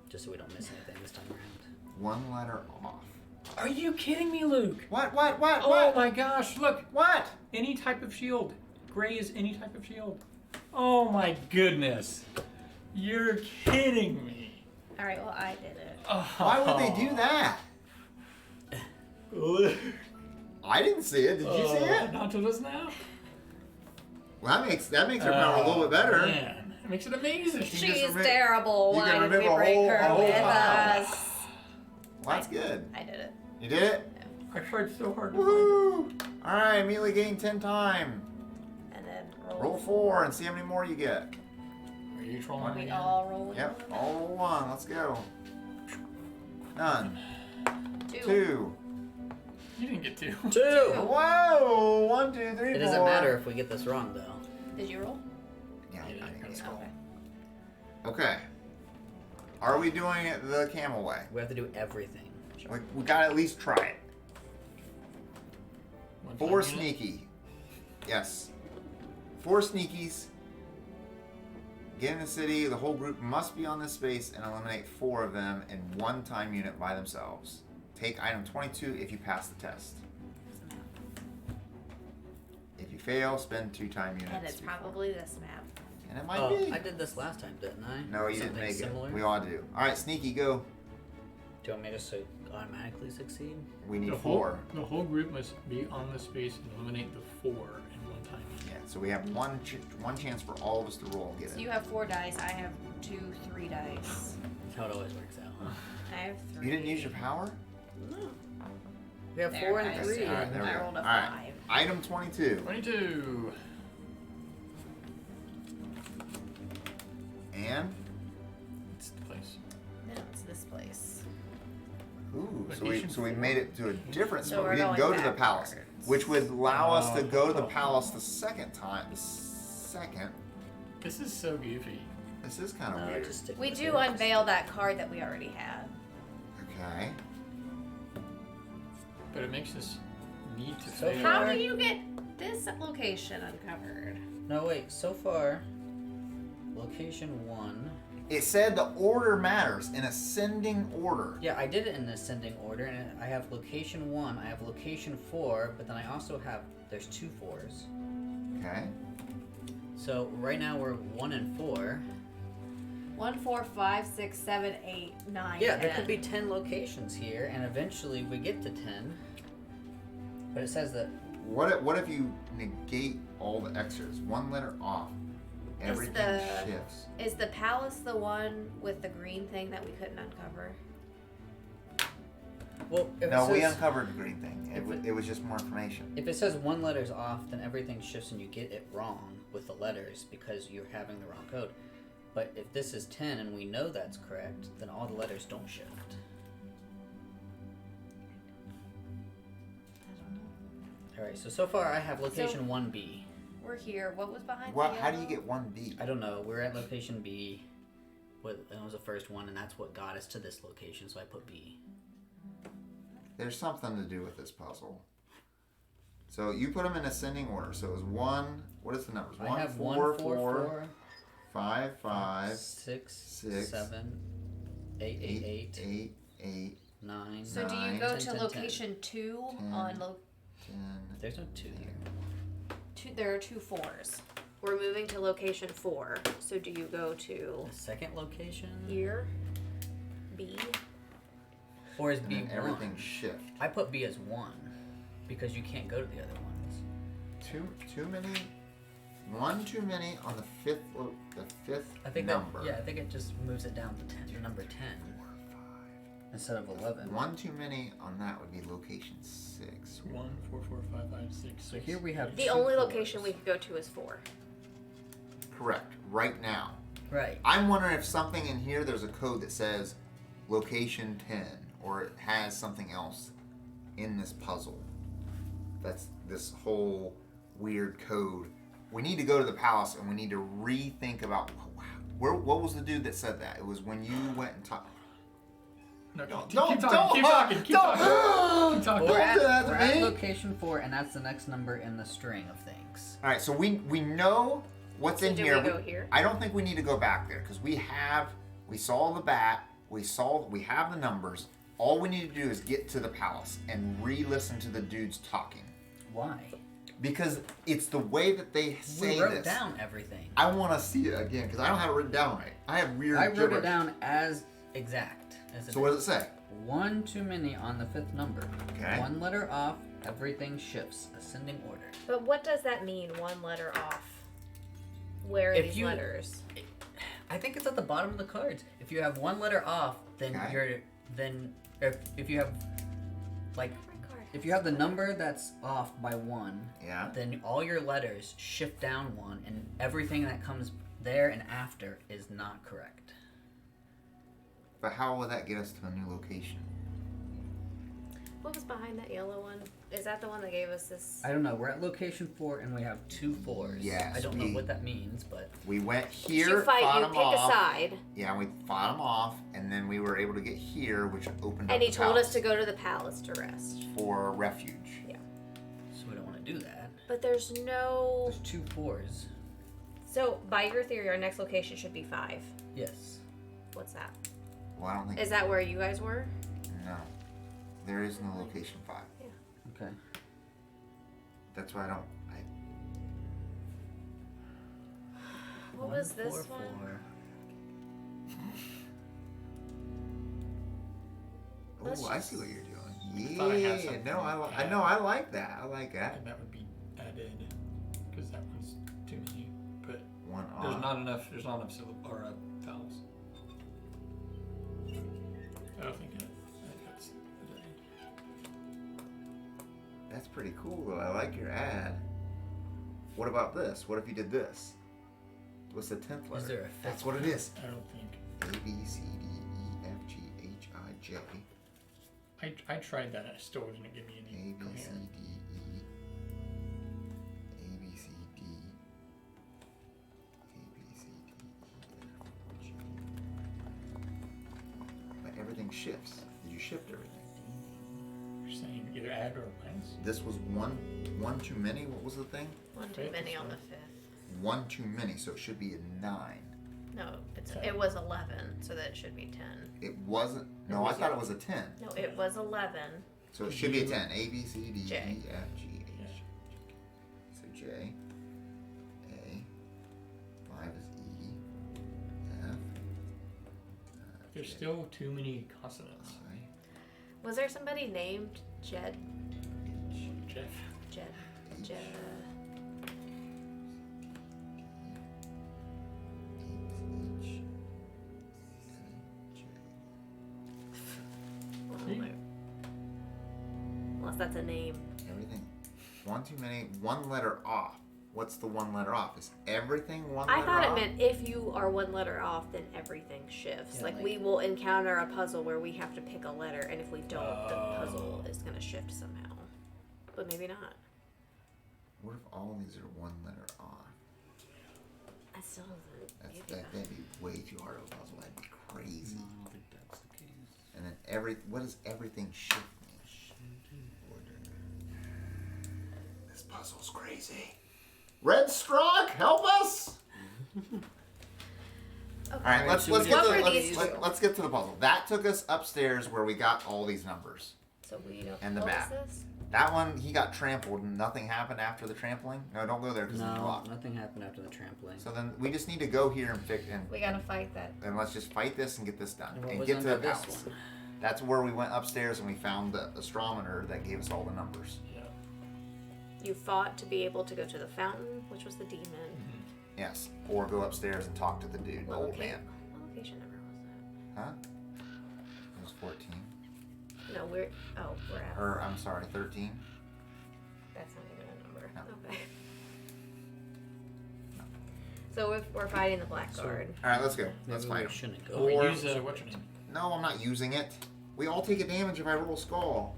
just so we don't miss anything this time around. 1 letter off. Are you kidding me, Luke? What? Oh my gosh, look. What? Any type of shield. Gray is any type of shield. Oh my goodness. You're kidding me. All right. Well, I did it. Why would they do that? I didn't see it. Did you see it? Not to us now. Well, that makes her power a little bit better. Man, it makes it amazing. just She's remem- terrible. you Why can did we remember a break whole- her a whole with pile. us? Well, that's good. I did it. You did it? I tried so hard to find Woohoo! Alright, immediately gain 10 time. And then Roll 4 and see how many more you get. it. Are you trolling me? We all roll. Yep, all roll 1. Let's go. None. 2. 2. You didn't get 2. 2! Whoa! 1, 2, 3, 4. It doesn't matter if we get this wrong though. Did you roll? Yeah, I think it's cool. Okay. Okay. Are we doing it the camel way? We have to do everything. We gotta at least try it. 4 unit? sneaky. Yes. 4 sneakies. Get in the city. The whole group must be on this space and eliminate 4 of them in 1 time unit by themselves. Take item 22 if you pass the test. If you fail, spend 2 time units. And it's probably this map. And it might Oh, be. I did this last time, didn't I? No, you didn't Something make similar? it. We all do. All right, sneaky, go. Do you want me to automatically succeed? We need The 4. the whole group must be on the space and eliminate the 4 in 1 time. Yeah, so we have one chance for all of us to roll and get So it. you have 4 dice. I have 2, 3 dice. That's how it always works out. Huh? I have 3. You didn't use your power? No. We have There, 4 I and see. 3. All right, there we I go. rolled a All right. 5. Item 22. 22. And? It's the place. No, it's this place. Ooh, Location so we made it to a different So spot. we're We didn't going go to the palace, backwards. which would allow us to go to the palace the second time. This is so goofy. This is kind of No, weird. just stick We with do it. unveil that card that we already had. Okay. But it makes us need to So fail. How do you get this location uncovered? No, wait. So far, location 1. It said the order matters in ascending order. Yeah, I did it in ascending order, and I have location 1. I have location 4, but then I also have there's 2 4s. Okay. So right now we're 1 and 4. 1, 4, 5, 6, 7, 8, 9. Yeah, there 10. could be 10 locations here, and eventually we get to 10. But it says that What if you negate all the extras? 1 letter off. Everything shifts. Is the palace the one with the green thing that we couldn't uncover? Well, if No, it we says, uncovered the green thing. It was just more information. if it says one letter's off, then everything shifts and you get it wrong with the letters because you're having the wrong code. But if this is 10 and we know that's correct, then all the letters don't shift. Alright, so far I have location 1B. We're here. What was behind What? the How do you yellow? get 1B? I don't know. We're at location B. That was the first one, and that's what got us to this location, so I put B. There's something to do with this puzzle. So you put them in ascending order. So it was 1. What is the numbers? I have 4, 1, 4, 4, 5, 5, 6, 6, 7, 8, 8, 8, 8, 9. So do you 9, go 10, to 10, location 2 on 10. There's no 2 here. two? There are 2 4s. We're moving to location 4. So do you go to The second location? here, B? Or is and B then 1? everything shift. I put B as 1 because you can't go to the other ones. Too many. One too many on the fifth. The fifth I think number. I think it just moves it down to 10, to number 10 instead of 11. One too many on that would be location 6. 1, 4, 4, 5, 5, 6. So here we have The two only fours. location we could go to is 4. Correct. Right now. Right. I'm wondering if something in here there's a code that says location 10 or it has something else in this puzzle. That's this whole weird code. We need to go to the palace and we need to rethink about what was the dude that said that? It was when you went and talked. No, Don't- keep don't- talking, don't- keep talking. don't- Keep talking. We're Don't do that at, to we're at me. location 4, and that's the next number in the string of things. All right, so we know what's So in do here. we go here? I don't think we need to go back there because we saw the bat, we have the numbers. All we need to do is get to the palace and re-listen to the dudes talking Why? because it's the way that they say We wrote this. down everything. I want to see it again because I don't have it written down right. I have weird. I wrote gibberish. it down as exact as it So what is. does it say? 1 too many on the 5th number. Okay. 1 letter off, everything shifts, ascending order. But what does that mean, 1 letter off? Where are If these you- letters? I think it's at the bottom of the cards. If you have 1 letter off, then Okay. if you have like if you have the number that's off by 1, Yeah. then all your letters shift down 1, and everything that comes there and after is not correct. But how will that get us to a new location? What was behind that yellow one? Is that the one that gave us this? I don't know. We're at location 4 and we have 2 4s. Yes, I don't we- know what that means, but We went You here, fight. fought You them pick off. a side, Yeah, we fought them off, and then we were able to get here, which opened up and he the told us palace to go to the palace to rest. for refuge. so we don't want to do that. But there's no. There's 2 4s. So by your theory, our next location should be 5. Yes. What's that? Well, I don't think. Is that where you guys were? No, there is no location 5. Okay. That's why I don't. What 1, was this 4, one? 4. Let's Oh, I just- see what you're doing. thought I had Yeah, something no, I like know, I like that. I like that. And that would be added because that one's too many. But One there's off. not enough. There's not enough syllables or vowels. I don't think that's. That's pretty cool, though. I like your ad. What about this? What if you did this? What's the 10th letter? Is there a 5th? That's what it is. I don't think. A B C D E F G H I J. I tried that. And it still didn't give me A any B C coherent. D E. A B C D. A B C D E F G. But everything shifts. Did you shift everything? You're saying either add or minus. This was one too many. What was the thing? 1 too Fifth many is on the fine. 5th. One too many, so it should be a 9. No, Ten. it was 11, so that should be 10. It wasn't. No, was I thought it was a 10. No, it was 11. So it should be a 10. A B C D E J. F G H. Yeah. So J. A. 5 is E. F. There's J, still too many consonants. I, Was there somebody named Jed? H, Jeff. Jed. H, Jed. H, J. Oh, See? my- that's a name. Everything. One too many. One letter off. What's the one letter off? Is everything one I letter thought off? it meant if you are one letter off, then everything shifts. Yeah, like like- we will encounter a puzzle where we have to pick a letter, and if we don't, the puzzle is going to shift somehow. But maybe not. What if all these are one letter off? I still doesn't. That'd be way too hard of a puzzle. That'd be crazy. No, I don't think that's the case. And then what does everything shift mean? This puzzle's crazy. Red Strog, help us! Okay. All right, let's so we get What to were these two? let's get to the puzzle. That took us upstairs where we got all these numbers. So we don't. And the what map. was this? That one he got trampled and nothing happened after the trampling. No, don't go there because it's No, blocked. nothing happened after the trampling. So then we just need to go here and fix We gotta fight that. and let's just fight this and get this done And what and was get to the under this palace. one? That's where we went upstairs and we found the astrometer that gave us all the numbers. Yeah. You fought to be able to go to the fountain, which was the demon. Yes, or go upstairs and talk to the dude, the What old location? man. What location number was Huh? It was 14. that? No, we're at. Or I'm sorry, 13. That's not even a number. No. Okay. So we're fighting the blackguard. All right, let's go. Let's Maybe fight we him. shouldn't Oh, go. we Or- use what's your name? No, I'm not using it. We all take a damage if I roll skull.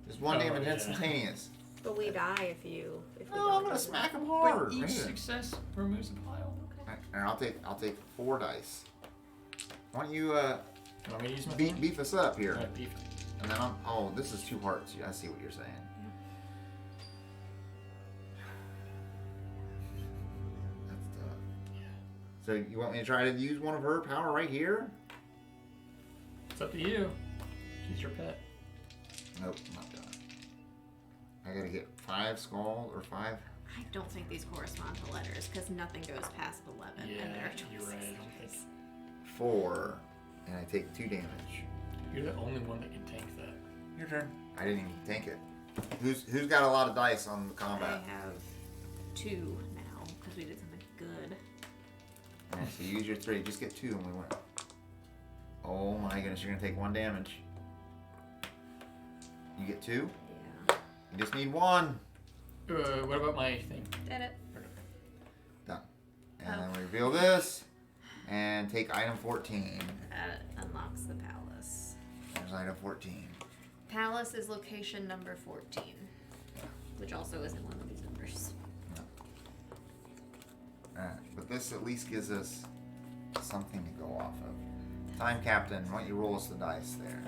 There's one Oh, damage yeah. instantaneous. But we die if we No, don't I'm gonna do smack that. him But hard. each Right here. success removes a pile. Okay. And I'll take 4 dice. Why don't you You want me to use my beef us up here? Alright, beef. And then this is 2 hearts. I see what you're saying. That's tough. So you want me to try to use one of her power right here? It's up to you. She's your pet. Nope, not done. I gotta get 5 skull or 5. I don't think these correspond to letters because nothing goes past 11. Yeah, and there are you're 26 right. I don't letters. think 4, and I take 2 damage. you're the only one that can tank that. Your turn. I didn't even tank it. Who's got a lot of dice on the combat? I have 2 now because we did something good. Alright, so you use your 3. Just get 2 and we win. Oh my goodness, you're gonna take 1 damage. You get 2? Yeah. You just need 1. What about my thing? Did it. Done. And then we reveal this. And take item 14. That unlocks the palace. There's item 14. Palace is location number 14, which also isn't one of these numbers. Alright, but this at least gives us something to go off of. Time Captain, why don't you roll us the dice there?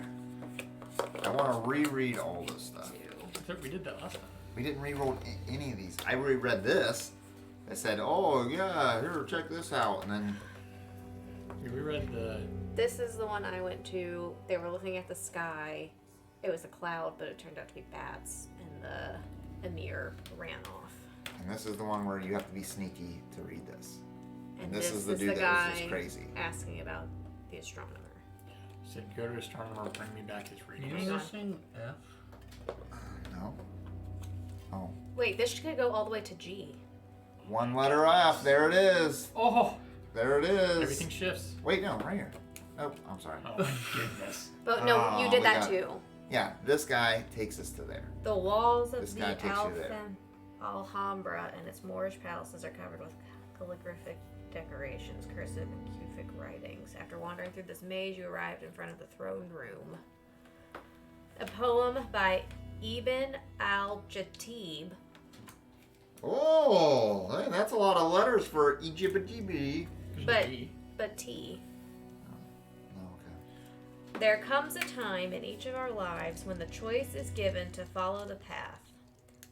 I want to reread all this stuff. 2. I thought we did that last time. We didn't re-roll any of these. I reread this. It said, oh yeah, here, check this out. And then, We reread the. This is the one I went to. They were looking at the sky. It was a cloud, but it turned out to be bats, and the emir ran off. and this is the one where you have to be sneaky to read this. And this is the is dude the that guy was just crazy. asking about the astronomer. Said go to astronomer, bring me back his readings. Hang on. Using F. No? Oh. Wait, this could go all the way to G. 1 letter off. There it is. Oh, There it is. everything shifts. Wait, no, right here. Nope, I'm sorry. Oh my goodness. But no, Oh, you did we that got- too. Yeah, this guy takes us to there. The walls of This the guy takes you there. Alhambra and its Moorish palaces are covered with calligraphic decorations, cursive and Cufic writings. After wandering through this maze, you arrived in front of the throne room. A poem by Ibn al-Jatib. Oh, hey, that's a lot of letters for Egypt. But T. Oh, okay. There comes a time in each of our lives when the choice is given to follow the path.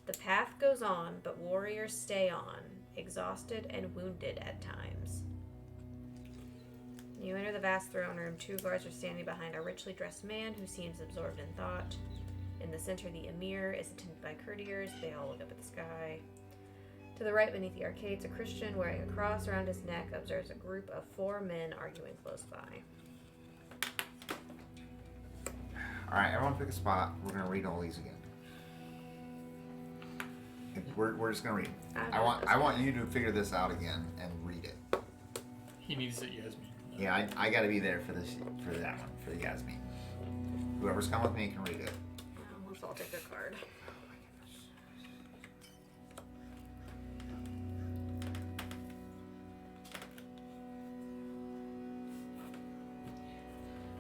The path goes on, but warriors stay on, exhausted and wounded at times. You enter the vast throne room. 2 guards are standing behind a richly dressed man who seems absorbed in thought. In the center, the emir is attended by courtiers. They all look up at the sky. To the right, beneath the arcades, a Christian wearing a cross around his neck observes a group of 4 men arguing close by. Alright, everyone pick a spot. We're going to read all these again. We're just going to read. I want you to figure this out again and read it. He needs it, Yasmin. Yeah, I got to be there for that one, for the Yasmin. Whoever's come with me can read it. Let's all take a card.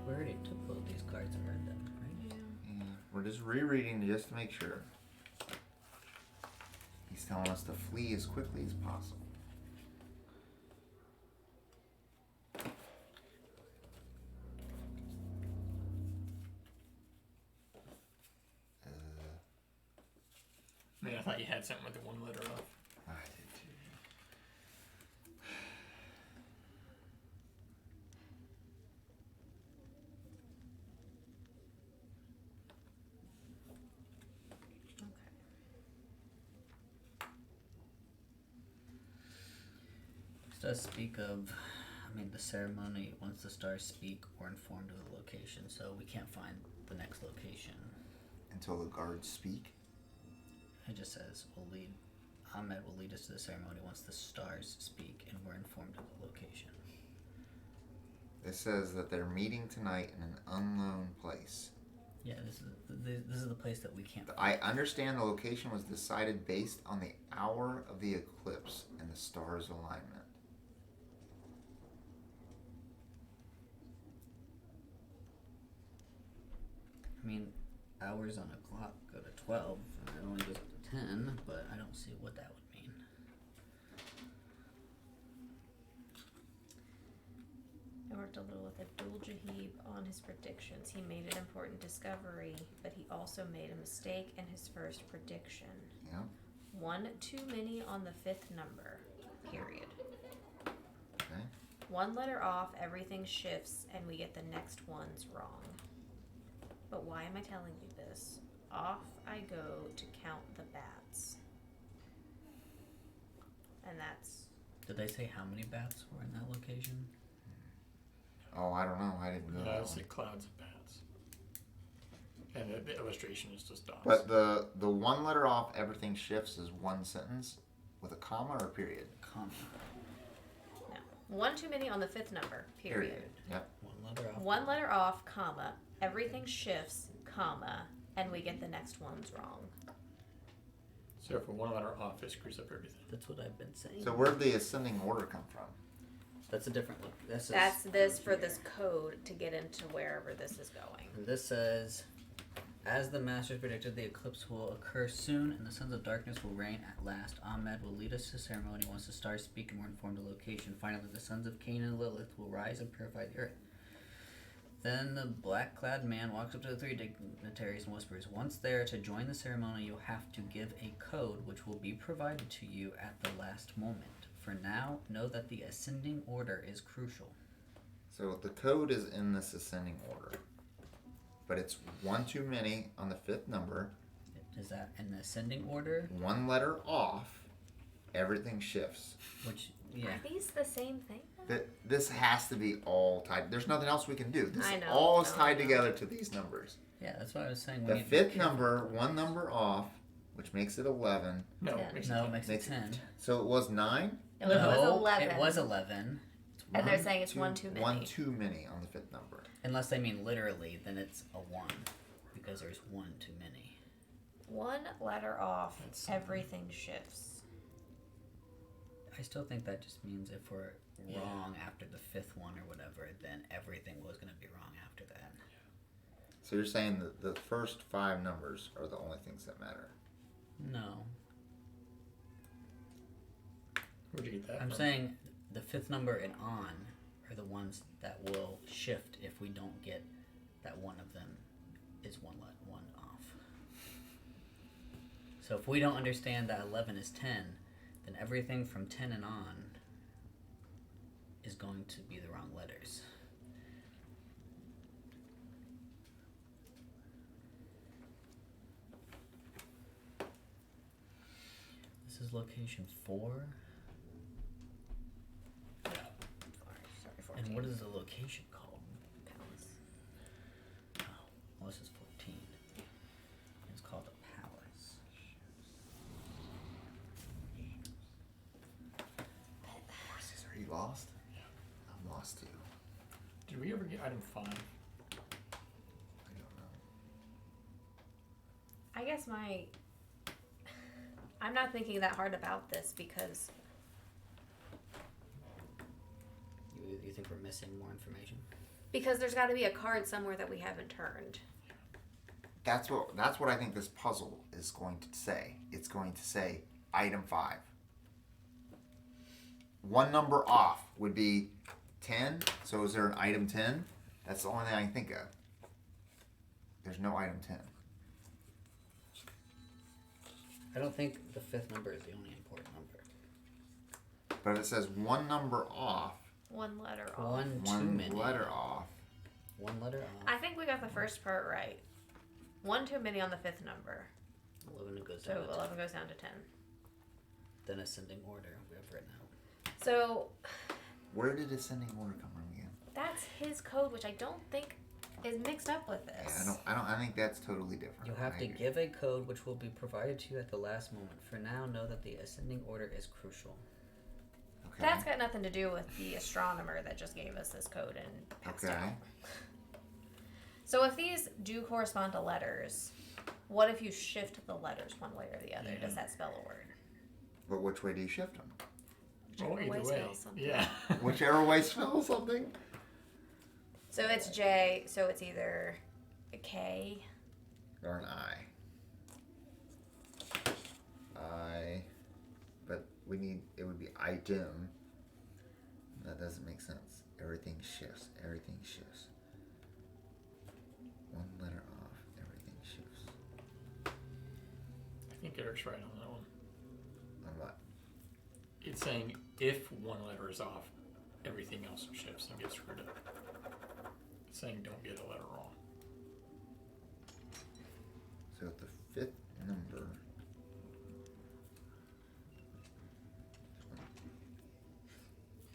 We already took both these cards and read them, right? Yeah, we're just rereading just to make sure. He's telling us to flee as quickly as possible. Man, I thought you had something with the one letter off. I did too. This does speak of, the ceremony, once the stars speak, we're informed of the location, so we can't find the next location. Until the guards speak. It just says, Ahmed will lead us to the ceremony once the stars speak, and we're informed of the location. It says that they're meeting tonight in an unknown place. Yeah, this is the place that we can't find. I understand the location was decided based on the hour of the eclipse and the stars' alignment. Hours on a clock go to 12, and it only goes up to 10, but I don't see what that would mean. I worked a little with Abdul Jahib on his predictions. He made an important discovery, but he also made a mistake in his first prediction. Yeah. One too many on the fifth number, period. Okay. One letter off, everything shifts, and we get the next ones wrong. But why am I telling you this? Off I go to count the bats. And that's... Did they say how many bats were in that location? Oh, I don't know. I didn't go. Yeah, that it's one. like clouds of bats. And the illustration is just dots. But the one letter off, everything shifts is one sentence with a comma or a period? Comma. No. One too many on the fifth number, period. Yep. One letter off. One letter off, comma, everything shifts, comma, and we get the next ones wrong. So if one letter off, it screws up everything. That's what I've been saying. So where'd the ascending order come from? That's a different look. That's this for this code to get into wherever this is going. This says, as the masters predicted, the eclipse will occur soon, and the sons of darkness will reign at last. Ahmed will lead us to ceremony once the stars speak and we're informed of the location. Finally, the sons of Cain and Lilith will rise and purify the earth. Then the black-clad man walks up to the three dignitaries and whispers, once there, to join the ceremony, you'll have to give a code which will be provided to you at the last moment. For now, know that the ascending order is crucial. So the code is in this ascending order. But it's one too many on the fifth number. Is that in the ascending order? One letter off, everything shifts. Which, yeah. Are these the same thing? This has to be all tied. There's nothing else we can do. This I know. all is No, tied I know. together to these numbers. Yeah, that's what I was saying. The fifth number, one number off, which makes it 11. No, Ten. it makes No, it it makes it 10. So it was 9? No, it was 11. It was 11. And they're saying it's one too many. One too many on the fifth number. Unless they mean literally, then it's a 1. Because there's one too many. One letter off, That's- everything shifts. I still think that just means if we're wrong after the fifth one or whatever, then everything was going to be wrong after that. So you're saying that the first 5 numbers are the only things that matter. No. Where'd you get that I'm from? saying the fifth number and on are the ones that will shift if we don't get that one of them is one off. So if we don't understand that 11 is 10, then everything from 10 and on is going to be the wrong letters. This is location 4. Yeah. Sorry, And what is the location called? Palace. Oh, well, this is 14. It's called a palace. Horses, are you lost? Yeah. I'm lost too. Did we ever get item 5? I don't know. I guess I'm not thinking that hard about this because You think we're missing more information? there's got to be a card somewhere that we haven't turned. That's what I think this puzzle is going to say. It's going to say item 5. One number off would be 10. So is there an item 10? That's the only thing I can think of. There's no item 10. I don't think the 5th number is the only important number. But if it says one number off, One letter off. One too one many. letter off. One letter off. I think we got the first part right. One too many on the 5th number. 11 goes So down to 10. 11 goes down to 10. Then ascending order we have written out. So Where did ascending order come from again? that's his code, which I don't think is mixed up with this. Yeah, I think that's totally different. You have I to agree. give a code which will be provided to you at the last moment. For now, know that the ascending order is crucial. Okay. That's got nothing to do with the astronomer that just gave us this code and passed Okay. out. So if these do correspond to letters, what if you shift the letters one way or the other? Yeah. Does that spell a word? But which way do you shift them? Well, Whichever either way way. spells something. Yeah. Whichever way spells something. So it's J, so it's either a K. Or an I. But it would be item. That doesn't make sense. Everything shifts. One letter off, everything shifts. I think Eric's right on that one. On what? It's saying if one letter is off, everything else shifts and gets screwed up. It's saying don't get a letter wrong. So at the 5th number.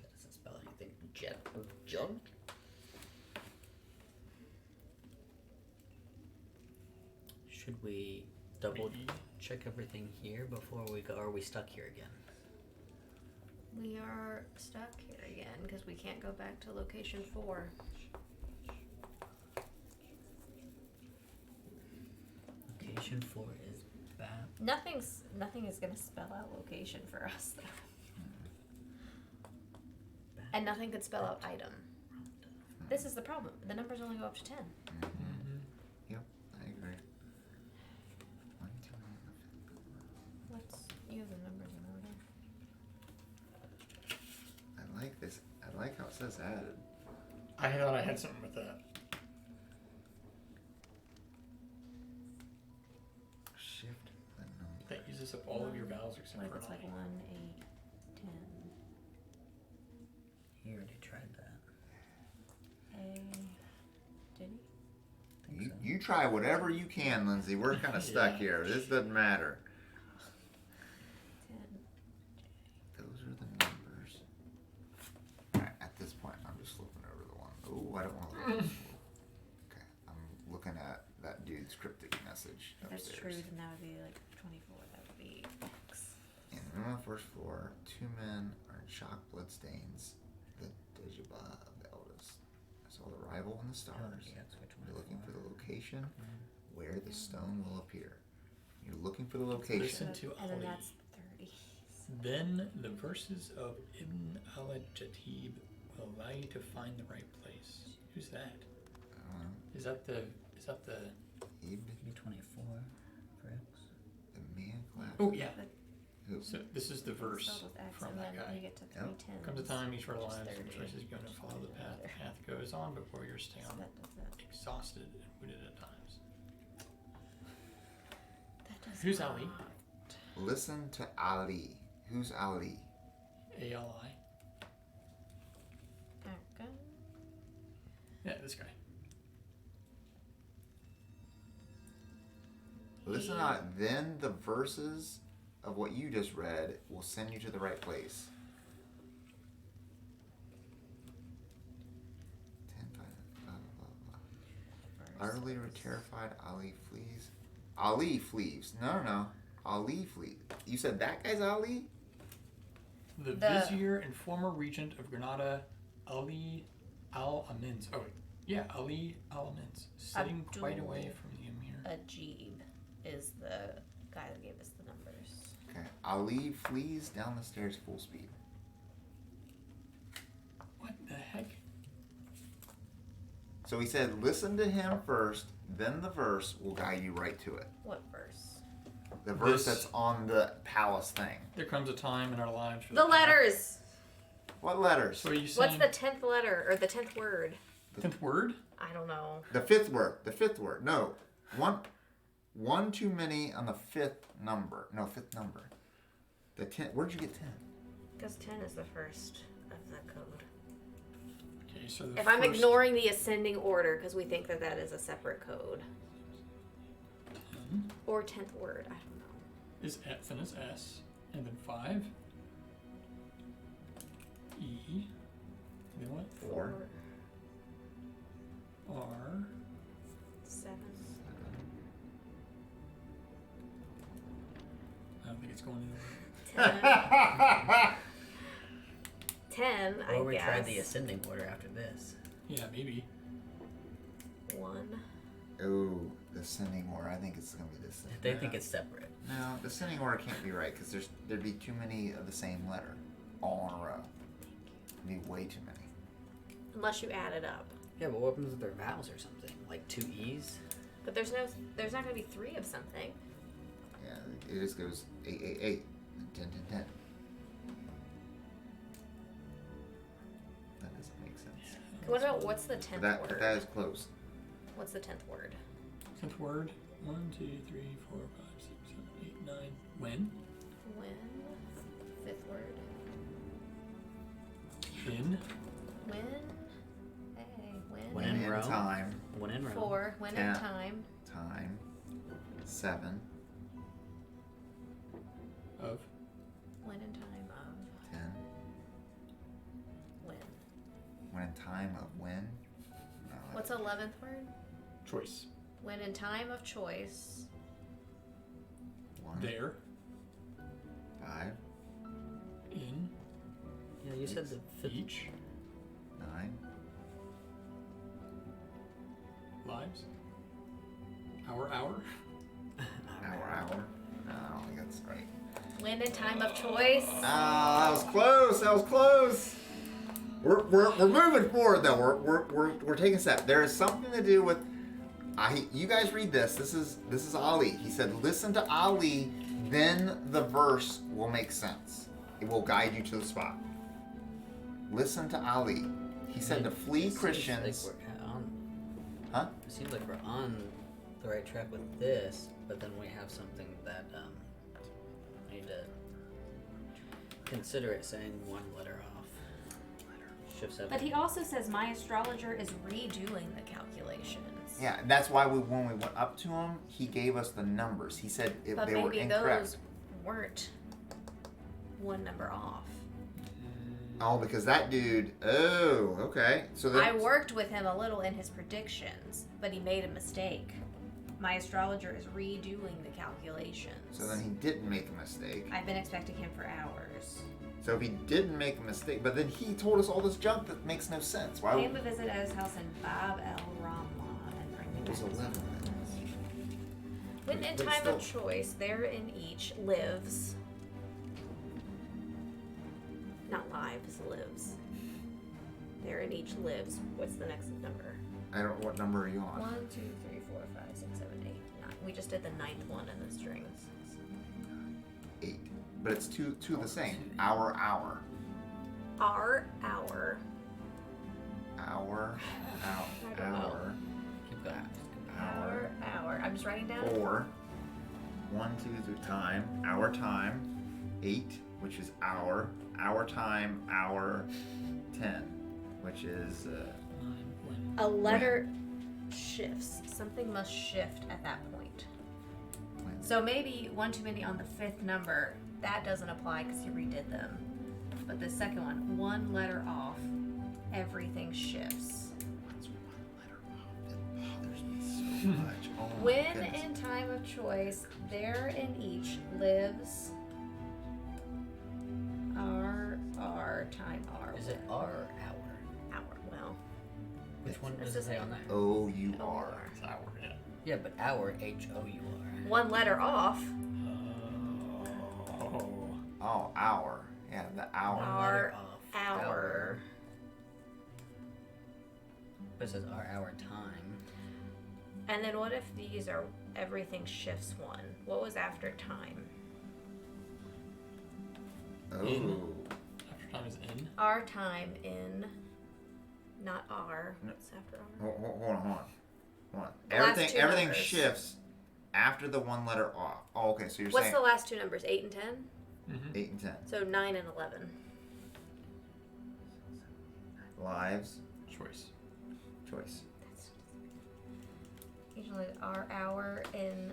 That doesn't spell anything. Jet of junk? Should we double Maybe. check everything here before we go? Or are we stuck here again? We are stuck here again because we can't go back to location 4. Location 4 is bad. Nothing is gonna spell out location for us though. And nothing could spell out item. This is the problem. The numbers only go up to 10. Yep, I agree. 1, 2, You have the numbers in order. I like this. I like how it says added. I thought I had something with that. Shift the number. That uses up all of your vowels except What if for it's an like I. 1, 8, 10, He already tried that. A. Did he? Think so. You try whatever you can, Lindsay. We're kind of stuck Yeah. here. This doesn't matter. 10. Those are the numbers. Alright, at this point, I'm just flipping over the one. Oh, I don't want to look at Okay, I'm looking at that dude's cryptic message If that's upstairs. true, then that would be like 24. That would be X. In the room on the first floor, 2 men are in shock bloodstains. The Dejaba of the eldest. I saw the rival in the stars. Yeah, that's which one You're I looking for want. the location where the stone will appear. You're looking for the location. Listen to And then Ali. that's 30. Then the verses of Ibn al-Jatib will allow you to find the right place. Who's that? Is that the Ibn, B24 for X. the man class. Oh yeah. Who? So this is the verse Spelled with X, from and that then when you guy. get to Yep. 310. Comes a time each of our which is lives and 30. choices going to follow the path. The path goes on, but warriors stay So on, that does that. exhausted and wounded at times. That does Who's not. Ali? Listen to Ali. Who's Ali? A-L-I? Okay. Yeah, this guy. Listen out. Then the verses of what you just read will send you to the right place. 10, 5, blah, blah, blah. Utterly terrified, Ali flees. Ali flees. No. Ali flees. You said that guy's Ali? The vizier and former regent of Granada, Ali al-Amins. Oh, wait. Yeah, Ali al-Amins. Sitting quite Abdul away from the emir. Ajib. is the guy that gave us the numbers. Okay. Ali flees down the stairs full speed. What the heck? So he said, listen to him first, then the verse will guide you right to it. What verse? The verse This- that's on the palace thing. There comes a time in our lives for The letters. What letters? So are you saying What's the 10th letter or the 10th word? 10th word? I don't know. The fifth word. The fifth word. No. One too many on the fifth number. No, fifth number. The 10. Where'd you get 10? Because 10 is the first of the code. Okay, so the If I'm first ignoring the ascending order because we think that that is a separate code. Or 10th word, I don't know. is S, then it's S, and then 5. E. And then what? 4. R. 7. I don't think it's going anywhere. 10. 10, I Or we guess. try the ascending order after this. Yeah, maybe. 1. Oh, the ascending order. I think it's going to be this thing. They think it's separate. No, the ascending order can't be right because there'd be too many of the same letter all in a row. It'd be way too many. Unless you add it up. Yeah, but what happens with their vowels or something? Like 2 E's? But there's not going to be 3 of something. Yeah, it just goes 8, 8, 8, and 10, 10, 10. That doesn't make sense. What about what's the 10th But word? that is close. What's the 10th word? 10th word. 1, 2, 3, 4, 5, 6, 7, 8, 9. When? When? 5th word. In. When? Hey, when? When in Rome. Time. When in Rome. 4. When in 10. time. Time. 7. Of. When in time of. 10. When? When in time of when? No, What's 11th word? Choice. When in time of choice. 1. There. 5. In. Yeah, you said the fifth. Each. 9. Lives. Hour. Hour. No, I don't think that's right. When in time of choice. Ah, that was close. That was close. We're moving forward though. We're taking a step. There is something to do with. You guys read this. This is Ali. He said, "Listen to Ali, then the verse will make sense. It will guide you to the spot." Listen to Ali. He said to flee Christians. It seems like we're on, Huh? it seems like we're on the right track with this, but then we have something that I need to consider it saying 1 letter off. Shifts up. But he also says my astrologer is redoing the calculations. Yeah, and that's why when we went up to him, he gave us the numbers. He said if But they were maybe incorrect. those weren't 1 number off. Oh, because that dude. Oh, okay. So then, I worked with him a little in his predictions, but he made a mistake. My astrologer is redoing the calculations. So then he didn't make a mistake. I've been expecting him for hours. So if he didn't make a mistake, but then he told us all this junk that makes no sense. Why Came would to visit at his house in Bab el Ramah and bring me it was back. 11 then? When in But time of still- choice, there in each lives. Not lives, lives. There in each lives. What's the next number? I don't. What number are you on? 1, 2, 3, 4, 5, 6, 7, 8, 9. We just did the 9th one in the strings. 8. But it's two the same. Hour. Our hour. Hour. I don't know. Hour. Keep going. Hour. I'm just writing down. 4. 1, 2, 3. Time. Hour time. 8, which is hour. Hour time. Hour. 10, which is. 9. When. A letter shifts. Something must shift at that point. When? So maybe 1 too many on the 5th number. That doesn't apply because you redid them. But the second one, 1 letter off, everything shifts. That's 1 letter off. It bothers me so much. Oh my When goodness. in time of choice, there in each lives our time R. Is it R or hour? Hour? Well, Which one It's does the it say same. on there? O-U-R. It's hour, yeah. Yeah, but hour, H-O-U-R. One letter off. Oh. Oh, hour. Yeah, the hour. Our Off. hour. But it says our time. And then what if these are everything shifts one? What was after time? Oh. After time is in. Our time in, not R. It's after R. Hold on. The last Everything two everything numbers. shifts after the one letter off. Oh, okay. So you're What's saying the last two numbers? 8 and 10? 8 and 10 So 9 and 11. lives Choice. choice. Usually our hour in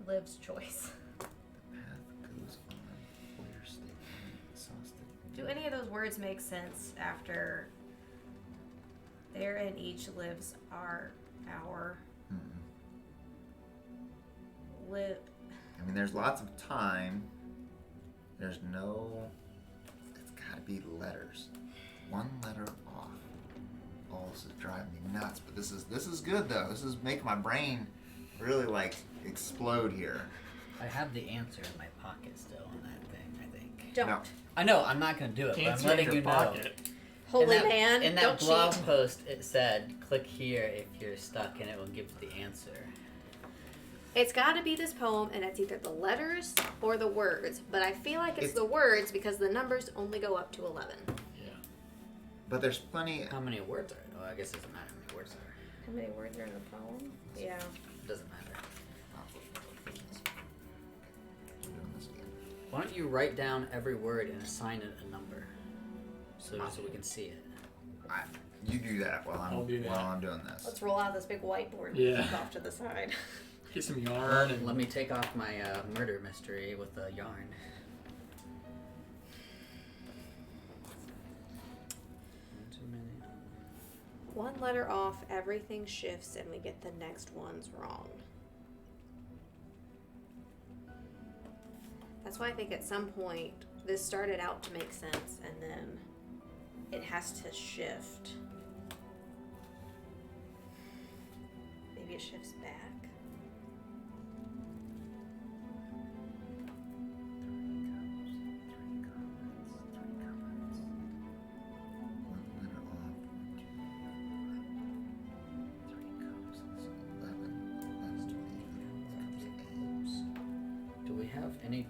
lives choice. The path goes on. Where stay exhausted. Do any of those words make sense after therein each lives our hour? Live. I mean, there's lots of time. There's no. It's got to be letters. One letter off. Oh, this is driving me nuts. But this is good though. This is making my brain really like explode here. I have the answer in my pocket still on that thing, I think. Don't. No. I know, I'm not going to do it, but I'm Answer in letting your you know. pocket. Holy in that, man. In that don't blog cheat. post, it said, click here if you're stuck, and it will give you the answer. It's got to be this poem, and it's either the letters or the words. But I feel like it's It's- the words because the numbers only go up to 11. Yeah. But there's plenty. How many words are it? Oh, I guess it doesn't matter how many words there are. How many words are in the poem? Yeah. It doesn't matter. I'm doing this again. Why don't you write down every word and assign it a number, so we can see it. You do that while I'll do that. I'm doing this. Let's roll out this big whiteboard and Yeah. keep off to the side. Get some yarn and Let me take off my murder mystery with a yarn. Too many. One letter off, everything shifts, and we get the next ones wrong. That's why I think at some point this started out to make sense, and then it has to shift. Maybe it shifts back. Do we have any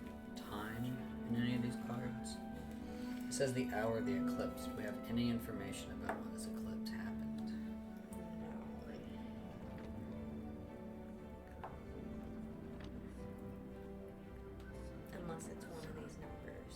time in any of these cards? It says the hour of the eclipse. Do we have any information about when this eclipse happened? Unless it's one of these numbers.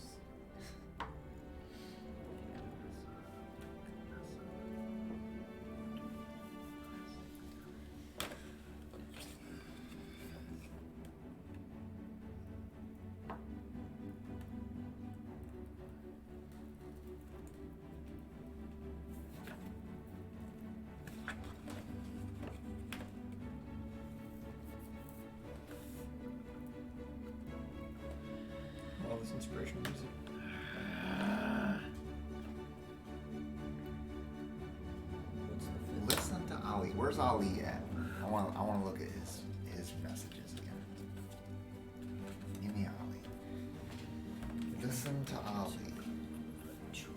all this inspirational music. What's the fifth? Listen to Ali. Where's Ali at? I want to look at his messages again. Give me Ali. Listen to Ali. Choice.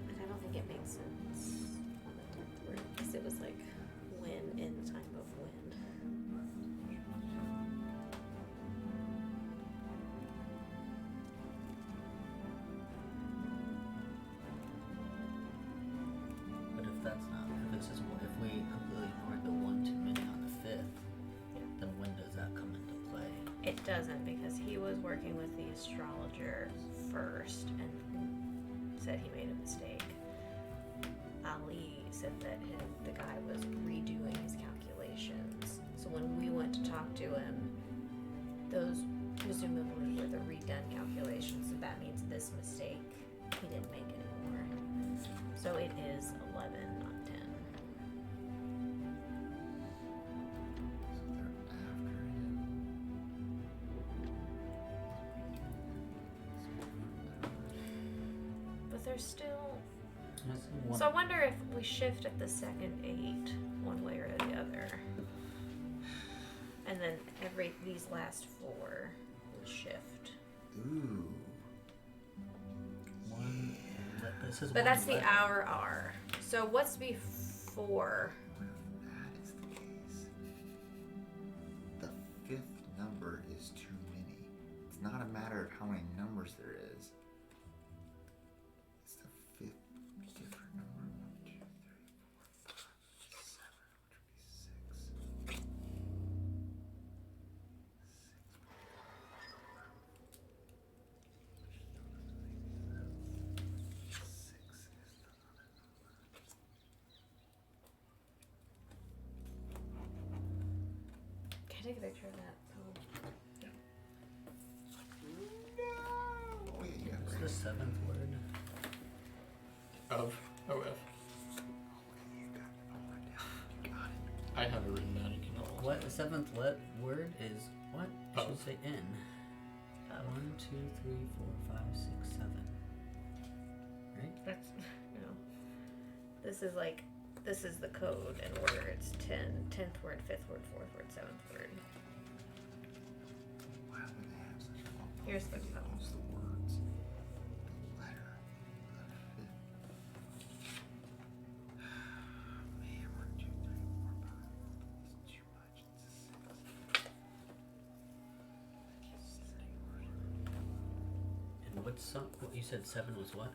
But I don't think it makes sense on the 10th word because it was like when in the time of when. But if that's not, if it's just, if we completely ignored the one too many on the fifth, then when does that come into play? It doesn't because he was working with the astrologer first and said he made a mistake. Ali said that the guy was redoing his calculations. So when we went to talk to him, those presumably were the redone calculations. So that means this mistake he didn't make anymore. So it is 11, not 10. So they're after him. there's still. That's one. So I wonder if we shift at the second 8, one way or the other. And then these last 4 will shift. Ooh. One. This is But one that's the letter. hour R. So what's before? That is the case. The 5th number is too many. It's not a matter of how many numbers there is. It's the 5th different number. 1, 2, 3, 4, 5, 7, which would be 6. 6 is the other number. Can I take a picture of that? Oh, yeah, you got it What's right. the 7th word? Of OF. You got it all right down. You got it. I have it written down. You can all. What? The 7th word is what? I should Of. say N. 1, 2, 3, 4, 5, 6, 7. Right? That's no. This is the code in order. It's 10th word, 5th word, 4th word, 7th word. Why would they have such a long Here's the process? code. Use the words, the letter, the 5th. Man, 1, 2, 3, 4, 5. It's too much. It's 6. And what's some? What you said 7 was what?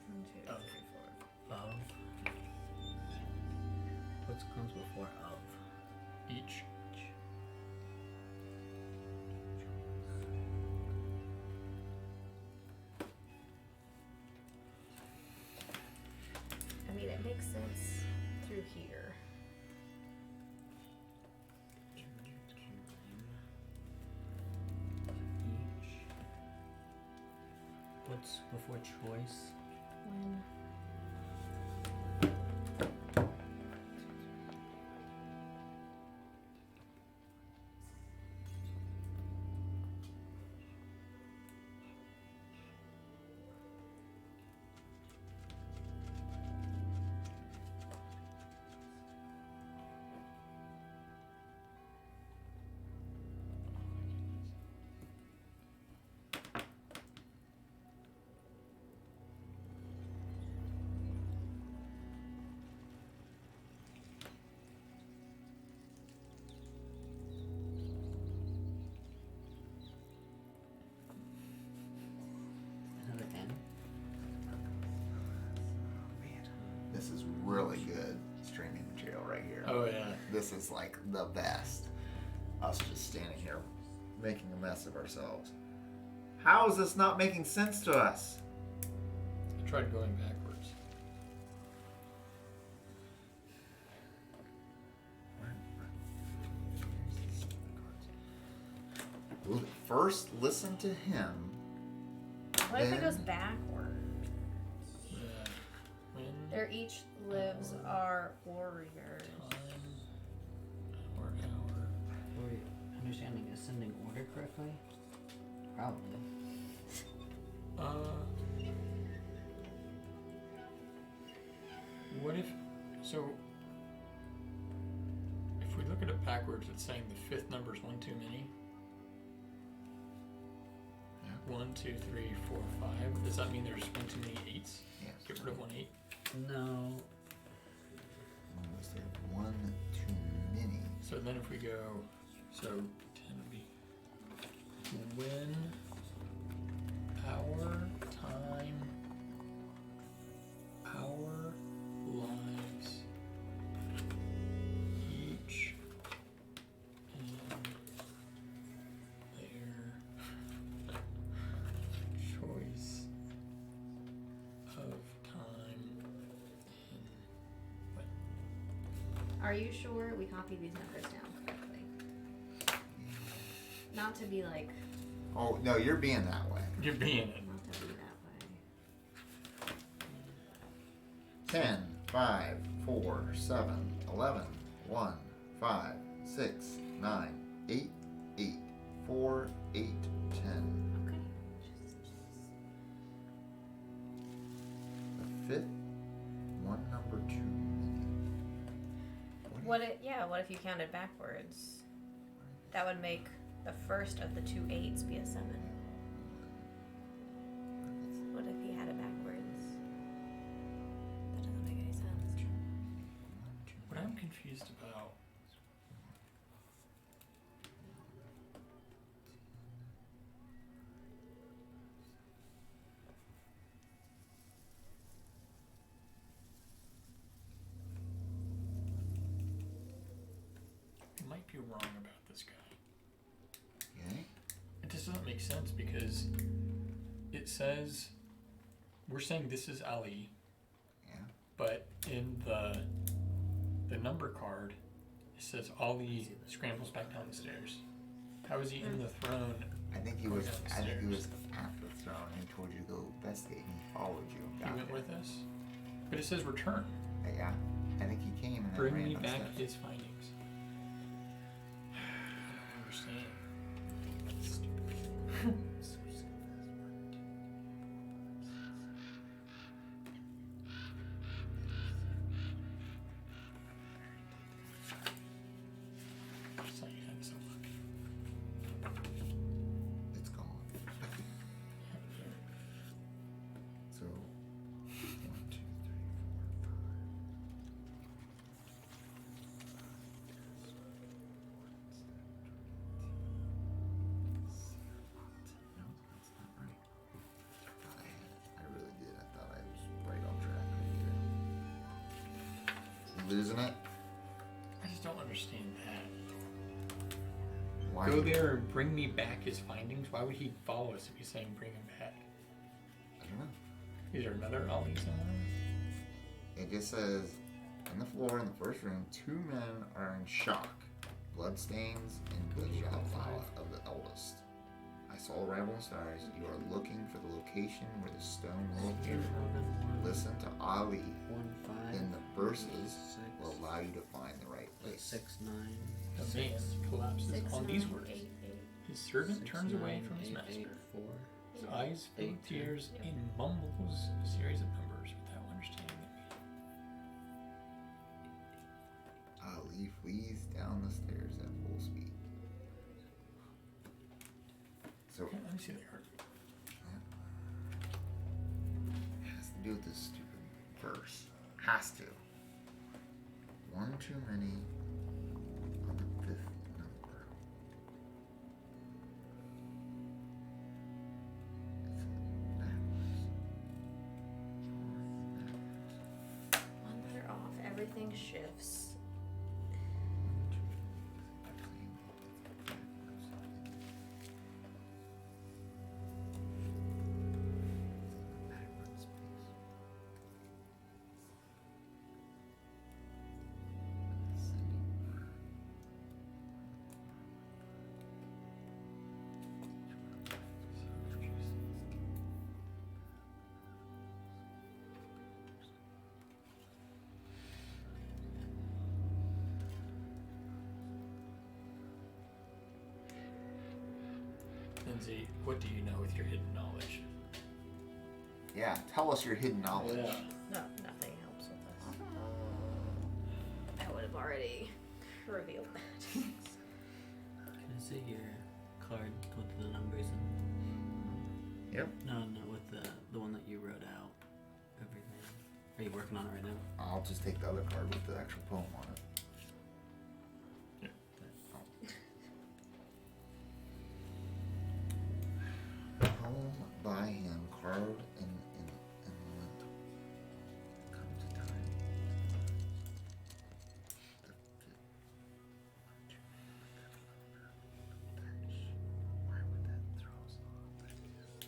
1, 2, 3, 4. Of. What comes before of? Each. I mean, it makes sense through here. Each. What's before choice? When Another N. This is really good streaming material right here. Oh yeah. This is like the best. Us just standing here making a mess of ourselves. How is this not making sense to us? I tried going backwards. First, listen to him. what if it Then- goes backwards? Yeah. When. Their each lives are warriors. Time. Hour. Were you understanding ascending order correctly? Probably. What if? So. If we look at it backwards, it's saying the 5th number is 1 too many. Yeah. 1, 2, 3, 4, 5. Does that mean there's 1 too many 8s? Yes. Get rid of 1 8. No. Was there one too many? So then if we go, so 10 would be when, hour, time, our lives, each, and their choice of time and when. Are you sure we copied these numbers down correctly? Not to be like, Oh, no, you're being that way. You're being it. not to be that way. 10, 5, 4, 7, 11, 1, 5, 6, 9, 8, 8, 4, 8, 10. Okay. fifth, one number too many. What if you counted backwards? That would make the first of the 2 8s be a 7. What if he had it backwards? That doesn't make any sense. What I'm confused about. I might be wrong about this guy. Okay. It just doesn't make sense because it says we're saying this is Ali, Yeah. but in the number card it says Ali scrambles back down the stairs. How is he in the throne? I think he Going was. down the I think he stairs. was at the throne and he told you to go investigate, and he followed you. And He got went there. with us, but it says return. Yeah. I think he came and then Bring ran me down back the steps. his findings. I don't understand. It's like you had so lucky. It's gone. So, 1, 2, 3, 4, 5. No, that's not right. I thought I had it. I really did. I thought I was right on track right here. You losing it? I just don't understand that. Why? Go there and bring me back his findings. Why would he follow us if he's saying bring him back? I don't know. Is there another Ali somewhere? It just says, on the floor in the first room, 2 men are in shock. Bloodstains and bloodshot of the eldest. I saw a rival in stars. You are looking for the location where the stone will appear. Listen to Ali. 1, 5. Then the verses 6, will allow you to find the right place. 6, 9. The man collapses 6, on 9, these words. 8, 8. His servant 6, turns away 9, from his 8, master. 8, 4. His eyes fill with 8, 10. tears and mumbles a series of numbers without understanding the meaning. Ali flees down the stairs at full speed. So, Okay, let me see the card. it has to do with this stupid verse. Has to. 1 too many on the 5th number. It's backwards. One letter off, everything shifts. Lindsay, what do you know with your hidden knowledge? Yeah, tell us your hidden knowledge. No, nothing helps with this. I would have already revealed that. Can I see your card with the numbers in? Yep. No, with the one that you wrote out. Everything. Are you working on it right now? I'll just take the other card with the actual poem on it. Poem by him, carved in lintel. Come to time. Why would that throw us off? One letter.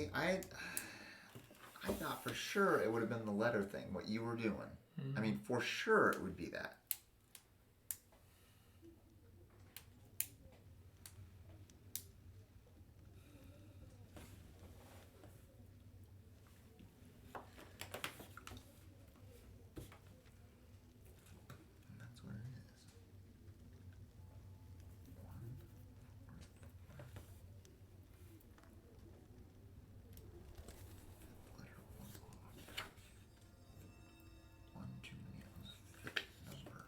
See, I thought for sure it would have been the letter thing, what you were doing. I mean, for sure it would be that. That's what it is. One too many on the fifth number.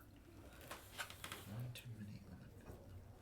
One too many on the fifth number.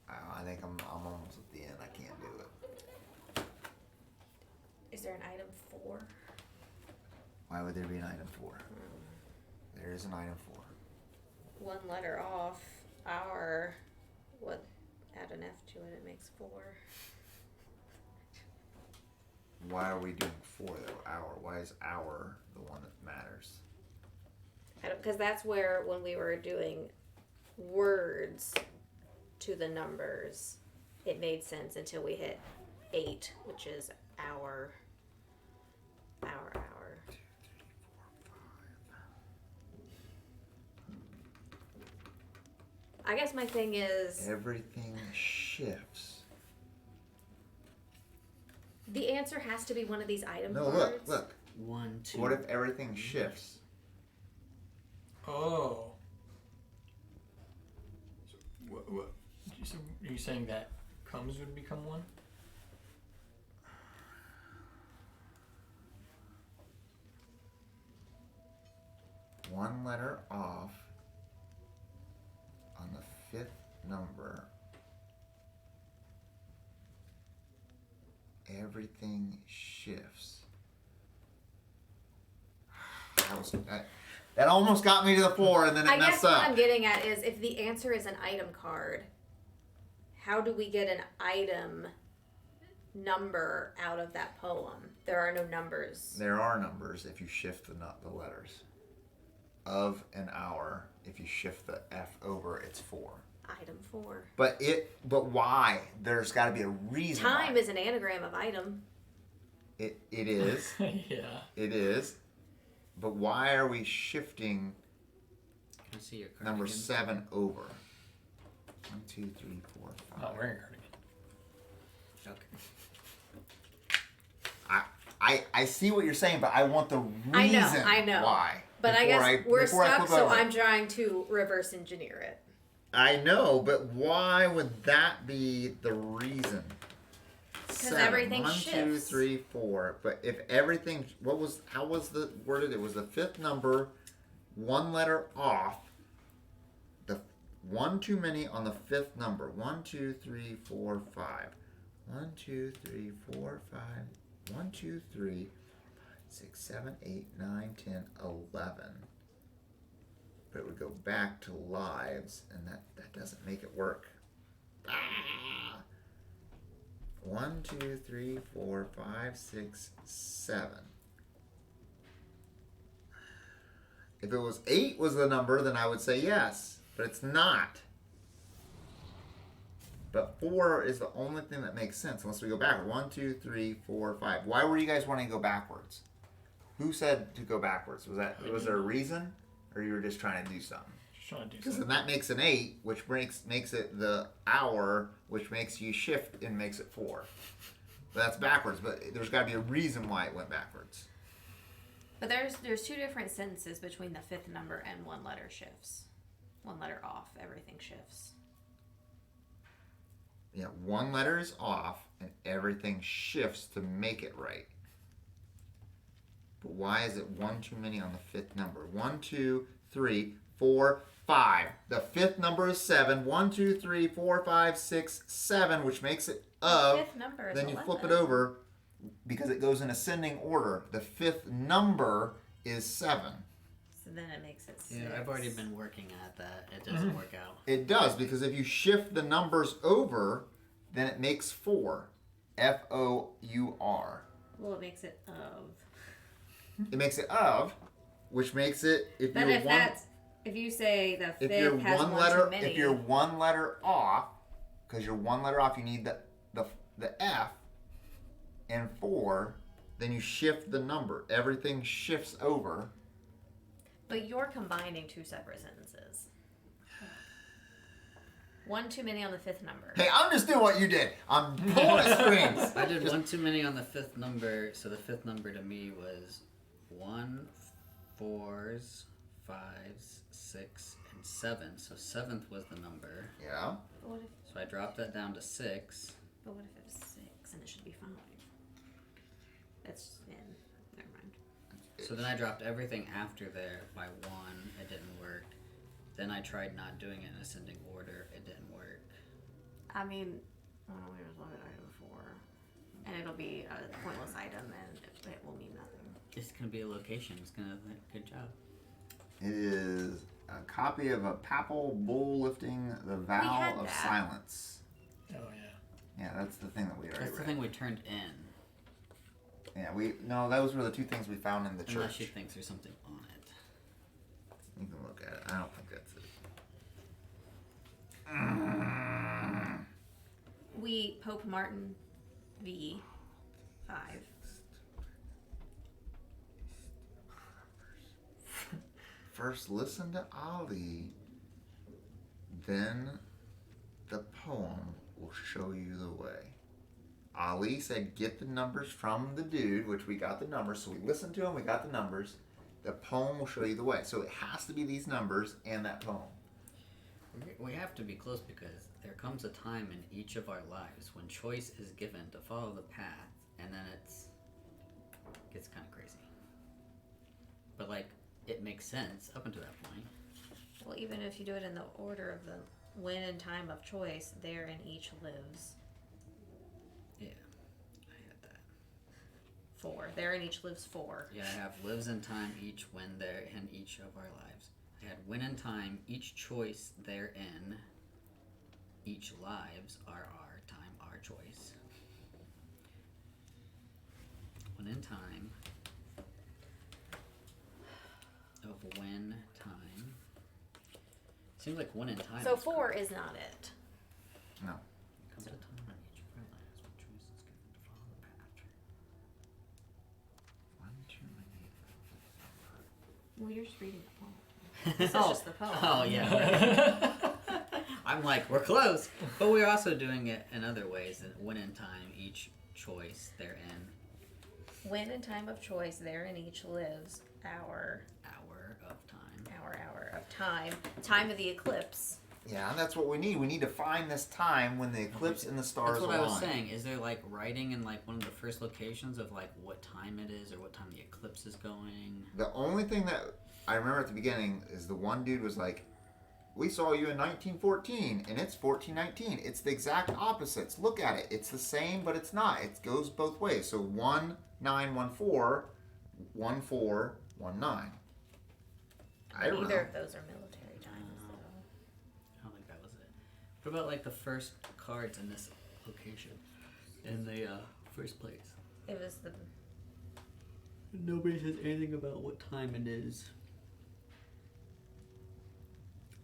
I think I'm almost at the end. I can't do it. Is there an item 4? Why would there be an item 4? There is an item 4. One letter off. Our. What? Add an F to it. It makes 4. Why are we doing 4 though? Hour. Why is hour the one that matters? Because that's where when we were doing words to the numbers, it made sense until we hit 8, which is hour. I guess my thing is Everything shifts. the answer has to be one of these item No, cards. look. 1, 2. What if everything shifts? Oh. So, what? So are you saying that comes would become 1? One letter off on the 5th number. Everything shifts. That almost got me to the 4 and then it I guess messed what up. I'm getting at is if the answer is an item card, how do we get an item number out of that poem? There are no numbers. There are numbers if you shift the letters. Of an hour, if you shift the F over, it's 4. Item 4. But why? There's got to be a reason. Time why. is an anagram of item. It is. Yeah. It is. But why are we shifting Can I see your card number again? 7 over? 1, 2, 3, 4, 5. Not wearing a cardigan. Okay. I see what you're saying, but I want the reason I know. why. But I guess we're before I stuck, flip so over. I'm trying to reverse engineer it. I know, but why would that be the reason? Because everything 1, 2, shifts. 3, 4. But if everything, how was the worded? It was the 5th number, one letter off. The one too many on the 5th number. 1, 2, 3, 4, 5. 1, 2, 3, 4, 5. 1, 2, 3, 6, 7, 8, 9, 10, 11. But it would go back to lives, and that doesn't make it work. 1, 2, 3, 4, 5, 6, 7. If it was 8 was the number, then I would say yes, but it's not. But 4 is the only thing that makes sense unless we go backward. 1, 2, 3, 4, 5. Why were you guys wanting to go backwards? Who said to go backwards? Was there a reason, or you were just trying to do something? Just trying to do Because something. then that makes an 8, which makes it the hour, which makes you shift and makes it 4. But that's backwards. But there's got to be a reason why it went backwards. But there's 2 different sentences between the 5th number and one letter shifts. One letter off, everything shifts. Yeah, one letter is off, and everything shifts to make it right. But why is it one too many on the fifth number? 1, 2, 3, 4, 5. The fifth number is 7. 1, 2, 3, 4, 5, 6, 7, which makes it of. Fifth number is Then you 11. flip it over because it goes in ascending order. The fifth number is 7. So then it makes it 6. Yeah, I've already been working at that. It doesn't work out. It does, because if you shift the numbers over, then it makes 4. Four. Well, it makes it of. It makes it of, which makes it if But you're if you say the if you're fifth has one one letter too many. if you're one letter off, because you're one letter off, you need the F and 4. Then you shift the number. Everything shifts over. But you're combining two separate sentences. One too many on the fifth number. Hey, I'm just doing what you did. I'm pulling at strings. I did one too many on the fifth number, so the fifth number to me was 1, 4s, 5s, 6, and 7. So 7th was the number. Yeah. But what if? So I dropped that down to 6. But what if it was 6 and it should be 5? That's never mind. So then I dropped everything after there by 1. It didn't work. Then I tried not doing it in ascending order. It didn't work. I mean, here's what item 4, and it'll be a pointless item, and it will mean nothing. It's gonna be a location. It's gonna good job. It is a copy of a papal bull lifting the vow had of that. silence. Oh yeah. Yeah, that's the thing that we already That's the read. thing we turned in. Yeah, those were the 2 things we found in the Unless church. she thinks there's something on it. You can look at it. I don't think that's it. We Pope Martin V 5. First, listen to Ali. Then, the poem will show you the way. Ali said, get the numbers from the dude, which we got the numbers. So we listened to him, we got the numbers. The poem will show you the way. So it has to be these numbers and that poem. We have to be close because there comes a time in each of our lives when choice is given to follow the path, and then gets kind of crazy. But like, it makes sense up until that point. Well, even if you do it in the order of the when and time of choice, therein each lives. Yeah, I had that. 4. Therein each lives 4. Yeah, I have lives in time each when there in each of our lives. I had when in time each choice therein each lives are our time our choice. When in time of when time. Seems like when in time. So is 4 is not it. No. comes a time in each of our lives when choice is given to follow the path. One too many. Well, you're just reading the poem. This is just the poem. Oh yeah. I'm like, we're close, but we're also doing it in other ways. And when in time, each choice therein, When in time of choice, therein each lives our hour of time. hour of time. Time of the eclipse. Yeah, and that's what we need. We need to find this time when the eclipse and the stars That's what align. I was saying. Is there like writing in like one of the first locations of like what time it is or what time the eclipse is going? The only thing that I remember at the beginning is the one dude was like, we saw you in 1914 and it's 1419. It's the exact opposites. Look at it. It's the same, but it's not. It goes both ways. So 1914, 1419. I don't Neither know. of those are military times. So. I don't think that was it. What about like the first cards in this location in the first place? It was the Nobody says anything about what time it is.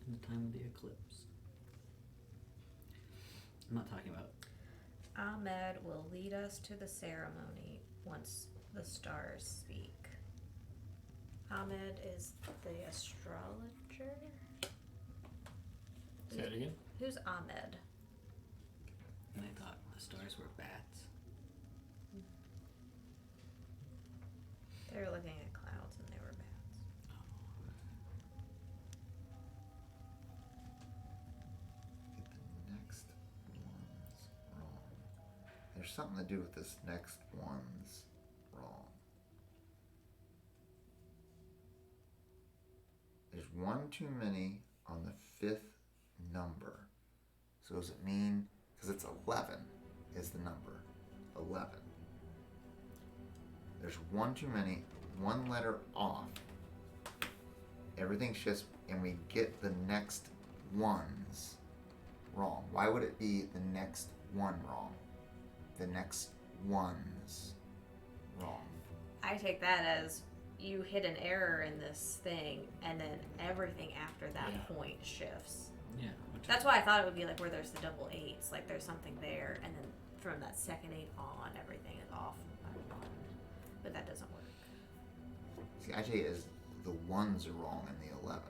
In the time of the eclipse. I'm not talking about. Ahmed will lead us to the ceremony once the stars speak. Ahmed is the astrologer. Say it again. Who's Ahmed? And I thought the stars were bats. They were looking at clouds and they were bats. Get the next ones wrong. There's something to do with this next one's wrong. There's one too many on the 5th number. So does it mean, because it's 11 is the number. 11. There's one too many, one letter off. Everything shifts and we get the next ones wrong. Why would it be the next one wrong? The next ones wrong. I take that as you hit an error in this thing, and then everything after that point shifts. Yeah. That's why I thought it would be like where there's the double 8s, like there's something there, and then from that second 8 on, everything is off. But that doesn't work. See, I take it as the ones are wrong in the 11.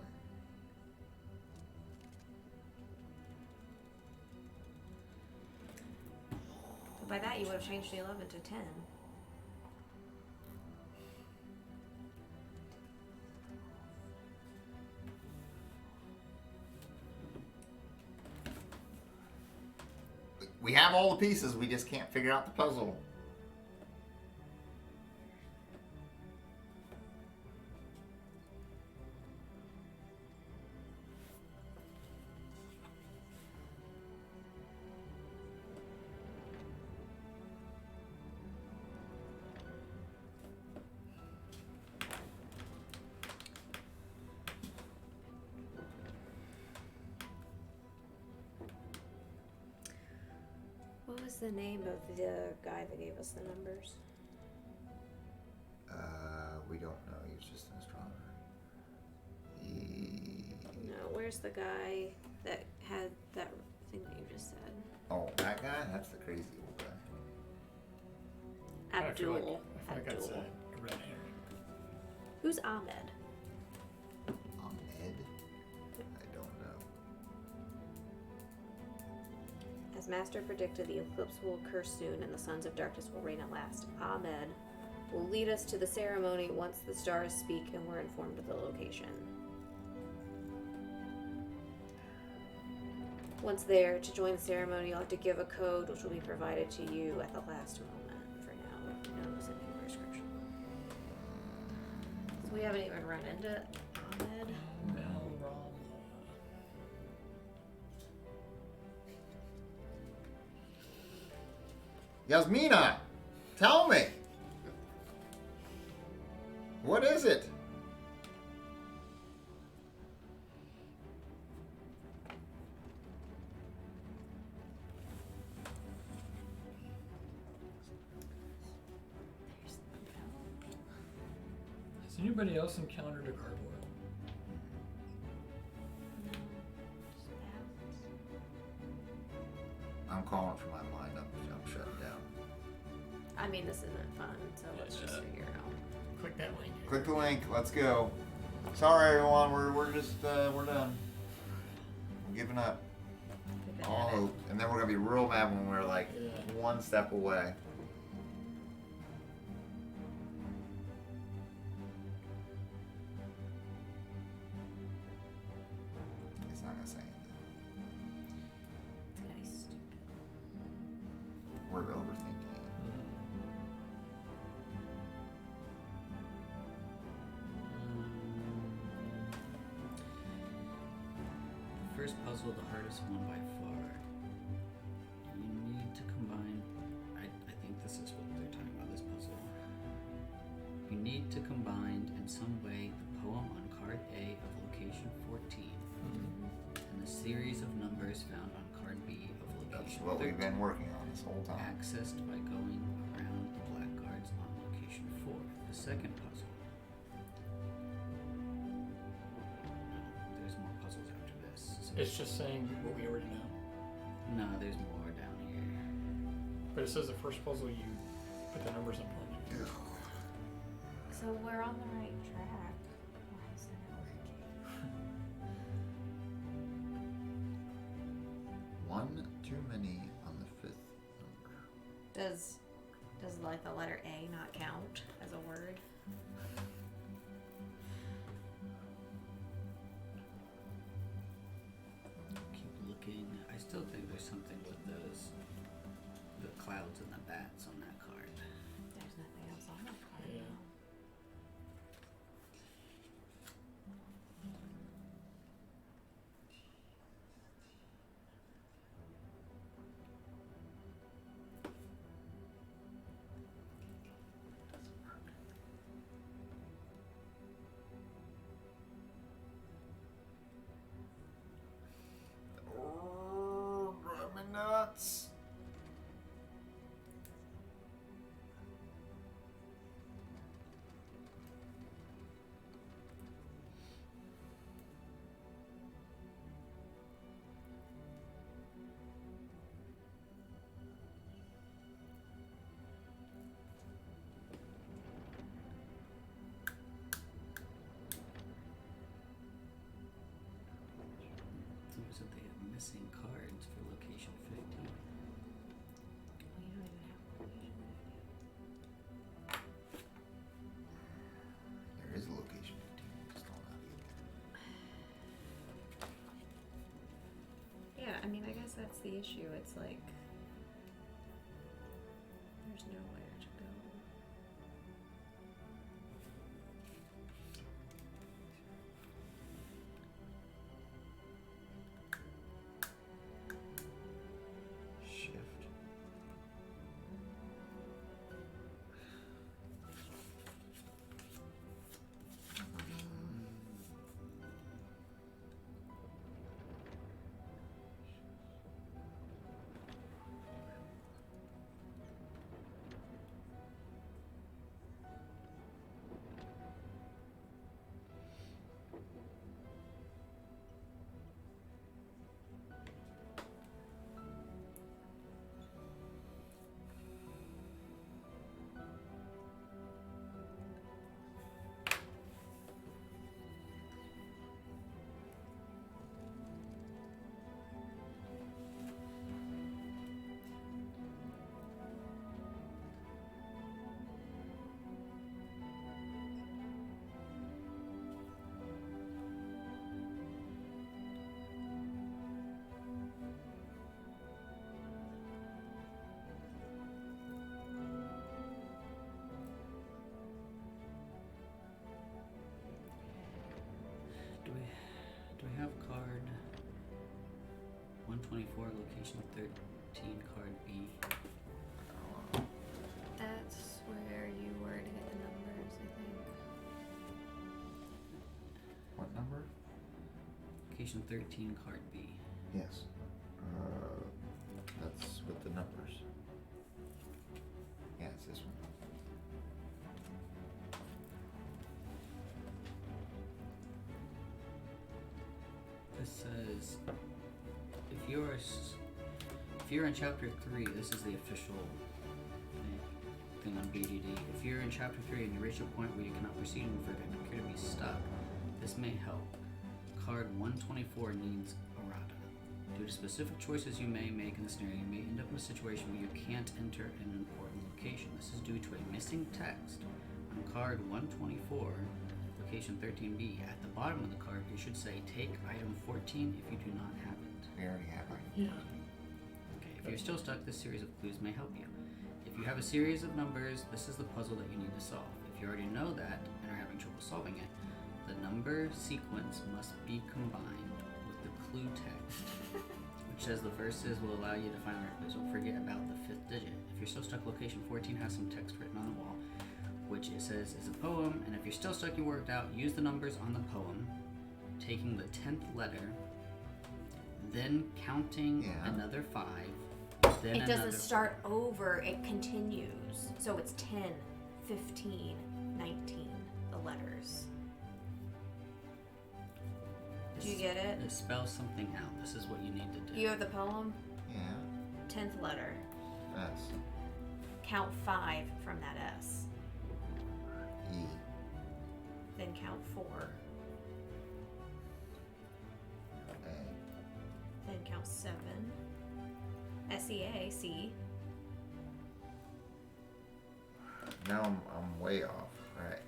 But by that, you would have changed the 11 to 10. We have all the pieces, we just can't figure out the puzzle. What was the name of the guy that gave us the numbers? We don't know. He was just an astronomer. No, where's the guy that had that thing that you just said? Oh, that guy? That's the crazy old guy. I feel Abdul. like that's Abdul. a red herring. Who's Ahmed? Ahmed? I don't know. As Master predicted, the eclipse will occur soon and the sons of darkness will reign at last. Ahmed will lead us to the ceremony once the stars speak and we're informed of the location. Once there, to join the ceremony, you'll have to give a code which will be provided to you at the last moment. For now, no sending prescription. So we haven't even run into Ahmed. Yasmina! Tell me! What is it? Has anybody else encountered a gargoyle? I'm calling for my mind. I'm shutting down. I mean, this isn't fun, so let's just figure it out. Click that link. Click the link. Let's go. Sorry, everyone. We're just we're done. We're giving up. We've been All at it. hope. And then we're gonna be real mad when we're like one step away. It's not gonna say anything. It's gonna be stupid. We're overthinking it. The first puzzle, the hardest one by far. You need to combine. I think this is what they're talking about. This puzzle. You need to combine in some way the poem on card A of location 14 and the series of numbers found on card B of That's location what 13. we've been working on this whole time. Accessed by going around the black cards on location 4. The second puzzle. There's more puzzles after this. So It's just saying what we already know. no, there's more down here. But it says the first puzzle you put the numbers in front of you. So we're on the right track. Why isn't it working? One too many on the 5th number. Does like the letter A not count as a word? Keep looking. I still think there's something with the clouds and the bats on that card. There's nothing else on that card. Yeah. the issue. It's like there's nowhere to go. Shift. Do we have card 124 location 13 card B? That's where you were to get the numbers, I think. What number? Location 13 card B. Yes. That's with the numbers. Yeah, it's this one. This says if you're in chapter 3, this is the official thing on BGD. If you're in chapter 3 and you reach a point where you cannot proceed any further and appear to be stuck, this may help. Card 124 needs errata. Due to specific choices you may make in the scenario, you may end up in a situation where you can't enter an important location. This is due to a missing text on card 124. Location 13B. At the bottom of the card, you should say, take item 14 if you do not have it. We already have it. Okay, if you're still stuck, this series of clues may help you. If you have a series of numbers, this is the puzzle that you need to solve. If you already know that and are having trouble solving it, the number sequence must be combined with the clue text, which says the verses will allow you to find the right place. Don't forget about the 5th digit. If you're still stuck, location 14 has some text written on the wall, which it says is a poem, and if you're still stuck, you worked out, use the numbers on the poem, taking the 10th letter, then counting another 5, then It another doesn't start over, it continues. So it's 10, 15, 19, the letters. Do you get it? It spells something out. This is what you need to do. You have the poem? Yeah. 10th letter. S. Count 5 from that S. E. Then count 4. A. Then count 7. S-E-A, C. Now I'm way off. Alright.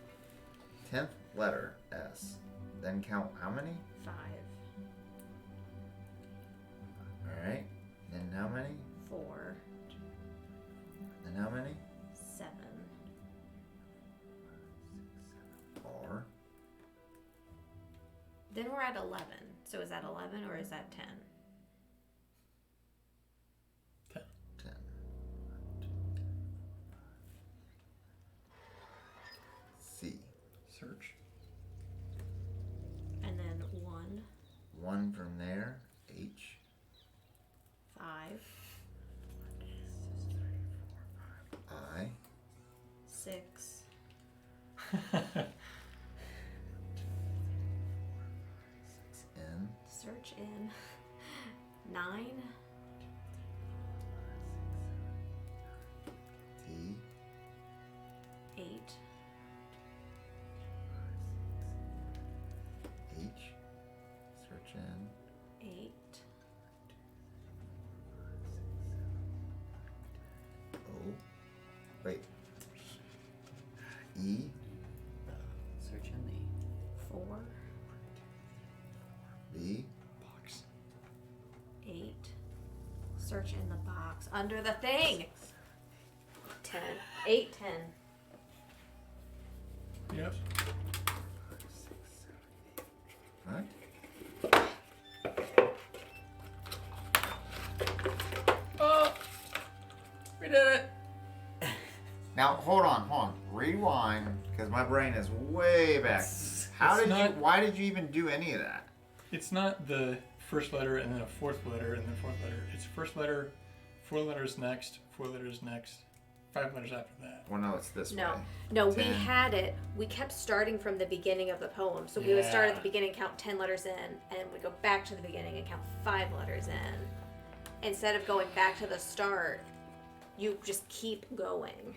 10th letter S. Then count how many? 5. Alright. Then how many? 4. Then how many? 7. 4. Then we're at 11. So is that 11 or is that 10? 10. C. Search. And then 1, 1 from there. H. 5, I. 6, 6N. search in, 9, T. 8, H. Search in. 8, O. Wait. E. Search in the 4, B. Box. 8, under the thing. 10. 8, 10. Yes. Right? Oh! We did it! Now, hold on. Rewind, because my brain is way back. Why did you even do any of that? It's not the first letter and then a fourth letter and then fourth letter. It's first letter, 4 letters next, 4 letters next, 5 letters after that. Well, no, it's this way. No, we 10. had it. We kept starting from the beginning of the poem. So we would start at the beginning, count 10 letters in, and we'd go back to the beginning and count 5 letters in. Instead of going back to the start, you just keep going.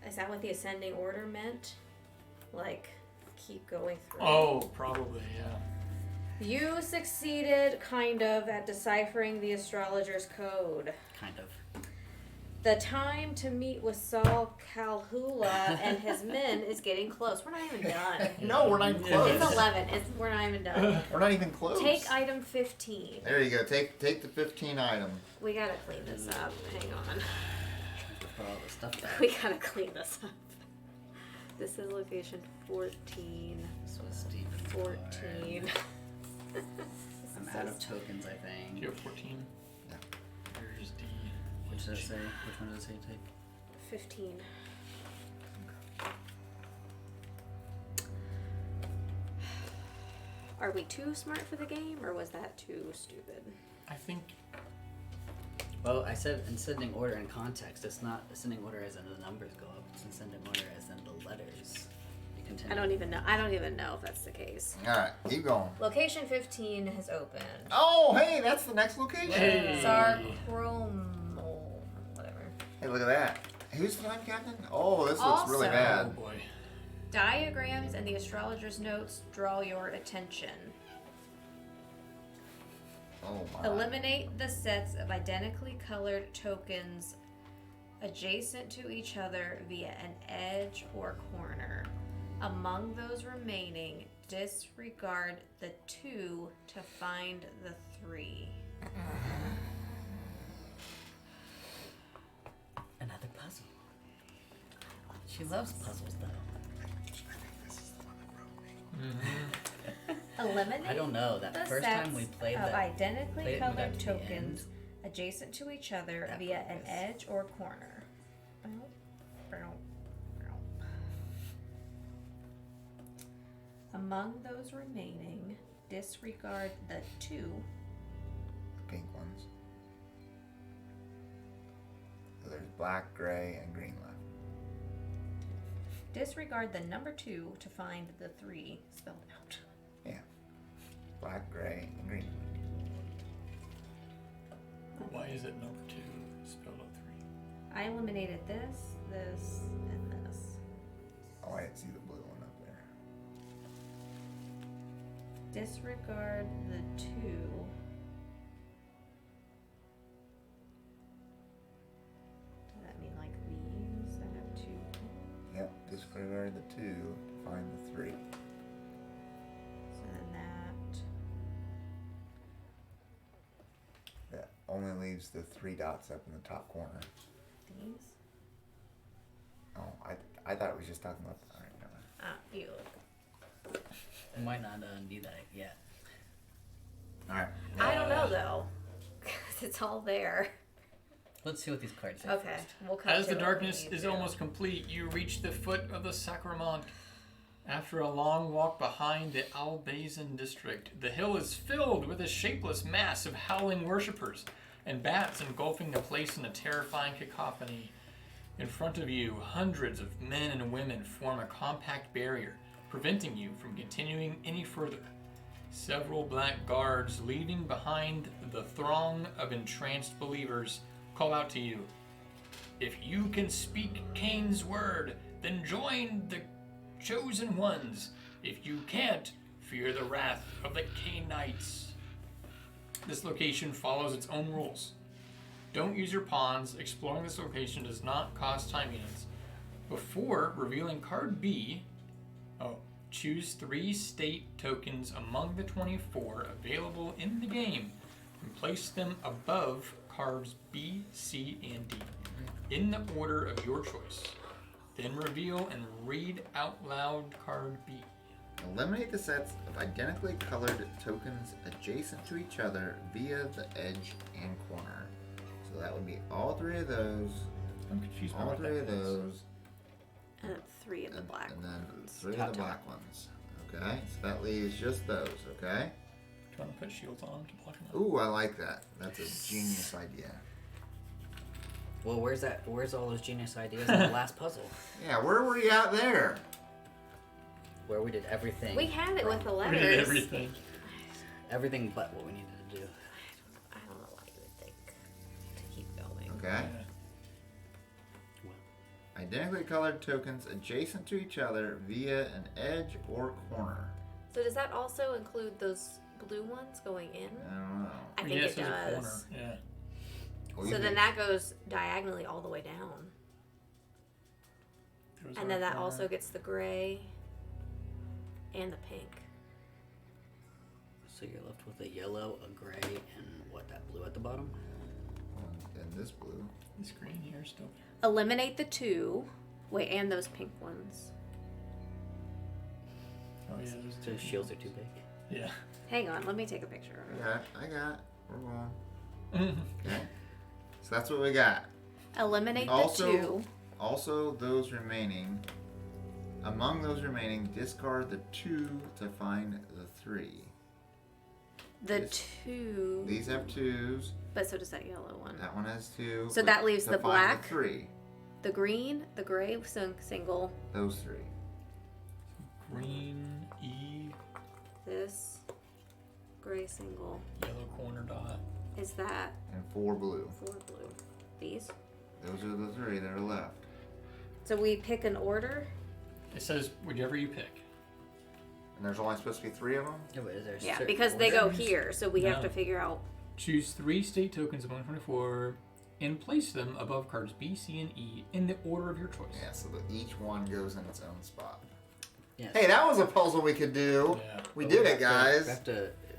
Is that what the ascending order meant? Like, keep going through? Oh, probably, yeah. You succeeded, kind of, at deciphering the astrologer's code. Kind of. The time to meet with Saul Calhula and his men is getting close. We're not even done. No, we're not even close. It's 11. We're not even done. We're not even close. Take item 15. There you go. Take the 15 item. We gotta clean this up. Hang on. Put all the stuff back. We gotta clean this up. This is location 14. This was Stephen. 14. I'm out of tokens, I think. You have 14? Yeah. Here's D. Which does it say? Which one does it say to take? 15. Are we too smart for the game, or was that too stupid? I think Well, I said ascending order in context. It's not ascending order as in the numbers go up. It's ascending order as in the letters. You continue. I don't even know if that's the case. All right, keep going. Location 15 has opened. Oh, hey, that's the next location. Hey. Zarchromo, whatever. Hey, look at that. Who's the time captain? Oh, this looks really Also- bad. oh boy. Diagrams and the astrologer's notes draw your attention. Oh my. Eliminate the sets of identically colored tokens adjacent to each other via an edge or corner. Among those remaining, disregard the 2 to find the 3. Another puzzle. She loves puzzles, though. Eliminate I don't know. That the first sets time we played of that, identically played it and we got colored to the tokens end. adjacent to each other That via part an was- edge or corner. Among those remaining, disregard the 2 Pink ones. So there's black, gray, and green left. disregard the number 2 to find the 3 spelled out. Yeah. Black, gray, and green. Why is it number 2 spelled out 3? I eliminated this, and this. Oh, I didn't see the blue one up there. Disregard the 2. Does that mean like these that have 2? Yep. Disregard the 2 to find the 3. So then that. That only leaves the 3 dots up in the top corner. These? Oh, I thought it was just talking about. All right, never mind. You. We might not need that yet. All right. I don't know though. 'Cause it's all there. Let's see what these cards say. Okay, we'll come As to the it darkness when we is do. almost complete, you reach the foot of the Sacramento. After a long walk behind the Albazin district, the hill is filled with a shapeless mass of howling worshippers and bats engulfing the place in a terrifying cacophony. In front of you, hundreds of men and women form a compact barrier, preventing you from continuing any further. Several black guards leading behind the throng of entranced believers call out to you. If you can speak Cain's word, then join the chosen ones. If you can't, fear the wrath of the Cainites. This location follows its own rules. Don't use your pawns. Exploring this location does not cost time units. Before revealing card B, choose 3 state tokens among the 24 available in the game and place them above cards B, C, and D in the order of your choice. Then reveal and read out loud card B. Eliminate the sets of identically colored tokens adjacent to each other via the edge and corner. So that would be all three of those, I'm confused by all what three that of means. those, And 3 of the black and then ones. 3 of Top, the top. black ones. Okay, so that leaves just those, okay? Do you want to put shields on to block them out? Ooh, I like that. That's a genius idea. Well, where's all those genius ideas in the last puzzle? Yeah, where were you at there? Where we did everything. We had it with the We letters. did everything. Everything but what we needed to do. I don't know why you would think to keep going. Okay. Identically colored tokens adjacent to each other via an edge or corner. So does that also include those blue ones going in? I don't know. I think Yes, it there's a corner. does. Yeah. Well, So you then think- that goes diagonally all the way down. Goes And then right that corner. also gets the gray and the pink. So you're left with a yellow, a gray, and what, that blue at the bottom? And this blue. This green here is still Eliminate the 2. Wait, and those pink ones. there. Oh yeah, there's So the shields are too big. Yeah. Hang on, let me take a picture. I got it. We're going. Okay. So that's what we got. Eliminate Also- the 2. Also, those remaining, among those remaining, discard the 2 to find the 3. The this- 2. These have 2s. But so does that yellow one. That one has 2. So that leaves to the find black. The 3. The green, the gray single, Those 3. Green, E, this gray single. yellow corner dot. Is that And 4 blue. 4 blue? These? Those are the 3 that are left. So we pick an order. It says whichever you pick. And there's only supposed to be 3 of them? Yeah, but is there a Yeah, certain because they go order? here, so we have No. to figure out. Choose 3 state tokens among 24 and place them above cards B, C, and E in the order of your choice. Yeah, so that each one goes in its own spot. Yes. Hey, that was a puzzle we could do. Yeah. We But did have it, to- guys. we have to,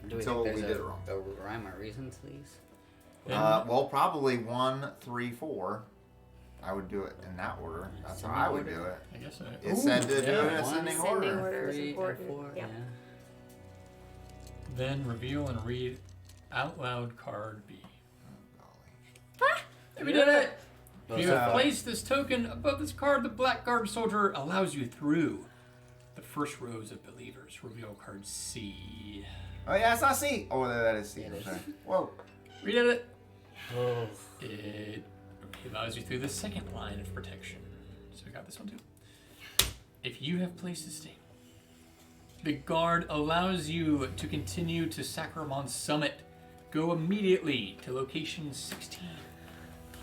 do we Until think we there's did it wrong. a rhyme or reason to these? Well, probably 1, 3, 4. I would do it in that order. That's how I would do it. I guess so. It said to do it in yeah. ascending One, order. Ascending order is 3, or important. 4, Yeah. Then reveal and read out loud card B. Golly. We did it! Well, If you so have far- placed this token above this card, the black guard soldier allows you through the first rows of believers. Reveal card C. Oh, yeah, it's not C. Oh, that is C. Yeah, it is. Okay. Whoa. We did it! Oh. It allows you through the second line of protection. So we got this one too. If you have placed a stake, the guard allows you to continue to Sacramont's summit. Go immediately to location 16.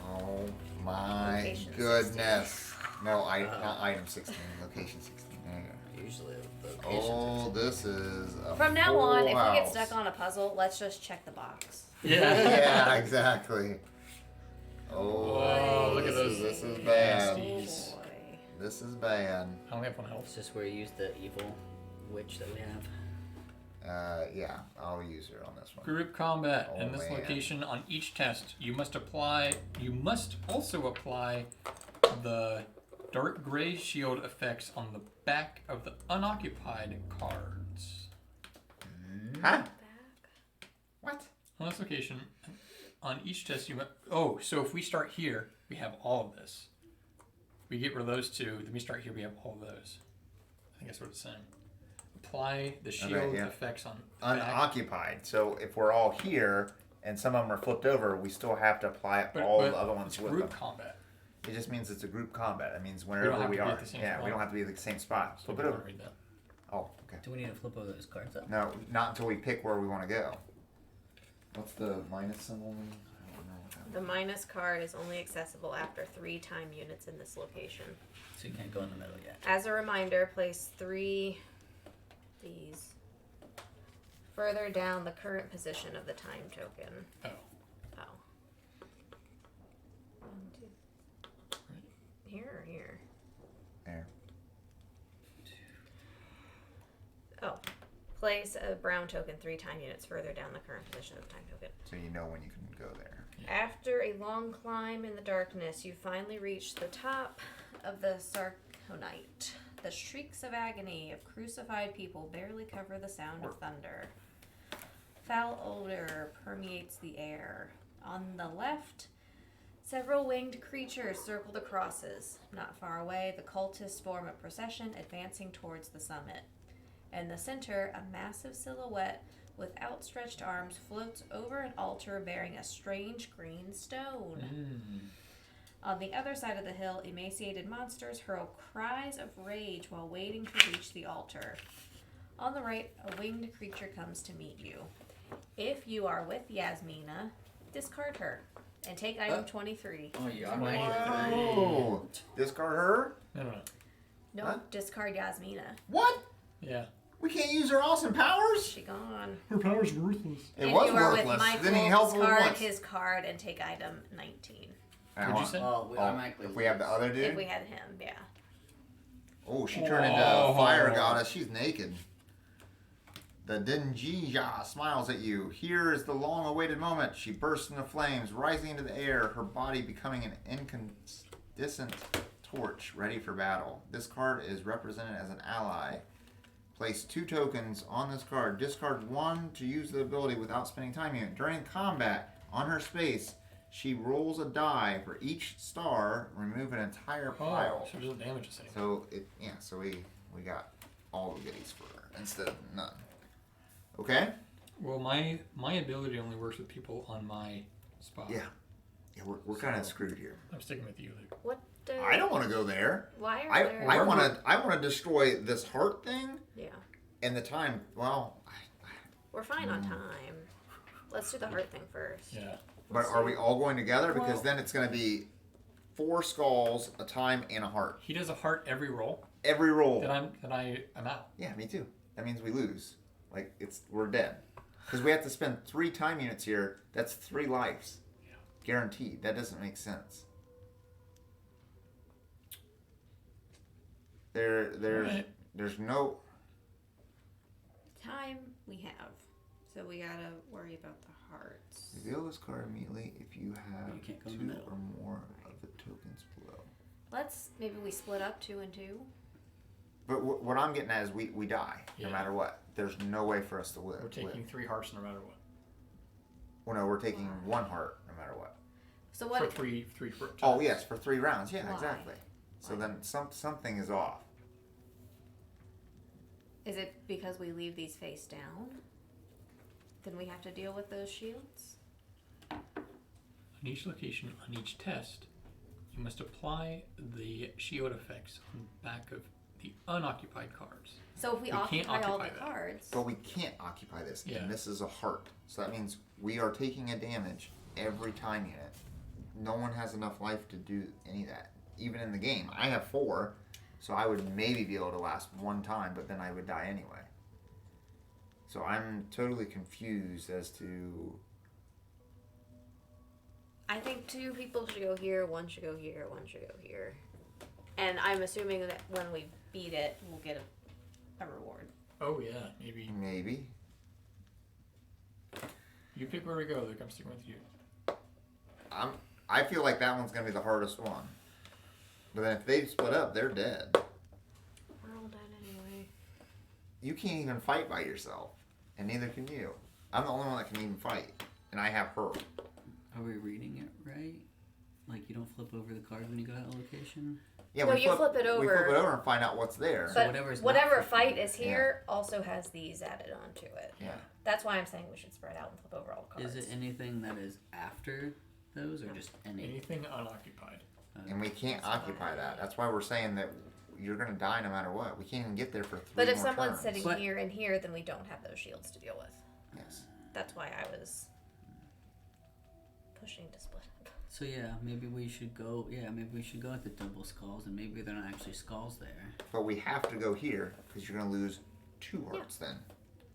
Oh, my Location goodness. No, not item 16. Location 16. There you Usually the go. locations Oh, this is a From now on, if we full get house. stuck on a puzzle, let's just check the box. Yeah, exactly. Oh, Whoa, look at this those is- This is bad. nasties. Oh boy. This is bad. I only have one It's health. just where you use the evil witch that we have. Yeah, I'll use her on this one. Group combat. Oh, In this man. location, on each test, you must also apply the dark gray shield effects on the back of the unoccupied cards. Huh? Back. What? On this location, on each test, you must. Oh, so if we start here, we have all of this. We get rid of those 2, then we start here, we have all of those. I think that's what it's saying. Apply the shield yeah. effects on the back. Unoccupied. So if we're all here and some of them are flipped over, we still have to apply all the other ones it's with group them. combat. It just means it's a group combat. It means don't wherever have we to be are. at the same Yeah, we spot. don't have to be at the same spot. So Flip we it don't over. read that. Oh, okay. Do we need to flip over those cards up? No, not until we pick where we want to go. What's the minus symbol mean? I don't know what that The minus card is only accessible after 3 time units in this location. So you can't go in the middle yet. As a reminder, place 3 these further down the current position of the time token. Oh. Oh. 1, 2. Here or here? There. Oh. place a brown token 3 time units further down the current position of the time token. So you know when you can go there. After a long climb in the darkness, you finally reach the top of the Sarconite. The shrieks of agony of crucified people barely cover the sound of thunder. Foul odor permeates the air. On the left, several winged creatures circle the crosses. Not far away, the cultists form a procession advancing towards the summit. In the center, a massive silhouette with outstretched arms floats over an altar bearing a strange green stone. On the other side of the hill, emaciated monsters hurl cries of rage while waiting to reach the altar. On the right, a winged creature comes to meet you. If you are with Yasmina, discard her and take item 23. Oh, you are right. Oh, discard her? No. No, Huh? discard Yasmina. What? Yeah. We can't use her awesome powers? She gone. Her power's worthless. It if was you are worthless. with Michael, Then he helped discard once. his card and take item 19. What'd you say? Oh, we automatically If we have the lose. other dude? If we had him, yeah. Oh, she turned into Oh. a fire goddess. She's naked. The Dinjija smiles at you. Here is the long-awaited moment. She bursts into flames, rising into the air, her body becoming an incandescent torch, ready for battle. This card is represented as an ally. Place 2 tokens on this card. Discard 1 to use the ability without spending time unit. During combat, on her space, she rolls a die for each star. Remove an entire pile. Oh, so it doesn't damage us anymore. So we got all the goodies for her instead of none. Okay? Well, my ability only works with people on my spot. Yeah, we're kind of screwed here. I'm sticking with you, Luke. What? I don't want to go there. Why are I there? want to destroy this heart thing Yeah. and the time. Well, We're fine on time. Let's do the heart thing first. Yeah. but are we all going together? Because Well- then it's going to be 4 skulls, a time, and a heart. He does a heart every roll. Every roll. Then I'm out. Yeah, me too. That means we lose. Like we're dead. Because we have to spend 3 time units here. That's 3 lives. Yeah. Guaranteed. That doesn't make sense. Right. There's no. Time we have. So we gotta worry about the hearts. Reveal this card immediately if you have You can't go 2 in the middle. or more of the tokens below. Maybe we split up 2 and 2. But what I'm getting at is we die no Yeah. matter what. There's no way for us to live. We're taking 3 hearts no matter what. Well, no, we're taking 1 heart no matter what. So For what? three for Oh yes, for 3 rounds. Yeah, Why? exactly. So Why? then something is off. Is it because we leave these face down? Then we have to deal with those shields? On each location, on each test, you must apply the shield effects on the back of the unoccupied cards. So if we can't occupy all the occupy that. cards, But we can't occupy this, Yeah. and this is a heart. So that means we are taking a damage every time unit. No one has enough life to do any of that. Even in the game, I have 4, so I would maybe be able to last 1 time, but then I would die anyway. So I'm totally confused as to. I think 2 people should go here, 1 should go here, 1 should go here. And I'm assuming that when we beat it, we'll get a reward. Oh yeah, maybe. Maybe. You pick where we go, Luke. I'm sticking with you. I feel like that one's gonna be the hardest one. But then if they split up, they're dead. We're all dead anyway. You can't even fight by yourself, and neither can you. I'm the only one that can even fight, and I have her. Are we reading it right? Like you don't flip over the card when you go to a location? Yeah, No, we you flip it We flip over. it over and find out what's there. But whatever's not whatever flipped fight is here also has these added onto it. Yeah. That's why I'm saying we should spread out and flip over all the cards. Is it anything that is after those or just any? Anything unoccupied. And we can't occupy that. That's why we're saying that you're gonna die no matter what. We can't even get there for 3 But if more someone's turns. sitting But- here and here, then we don't have those shields to deal with. Yes. That's why I was pushing to split up. So yeah, maybe we should go. Yeah, maybe we should go with the double skulls, and maybe they're not actually skulls there. But we have to go here because you're gonna lose 2 hearts then.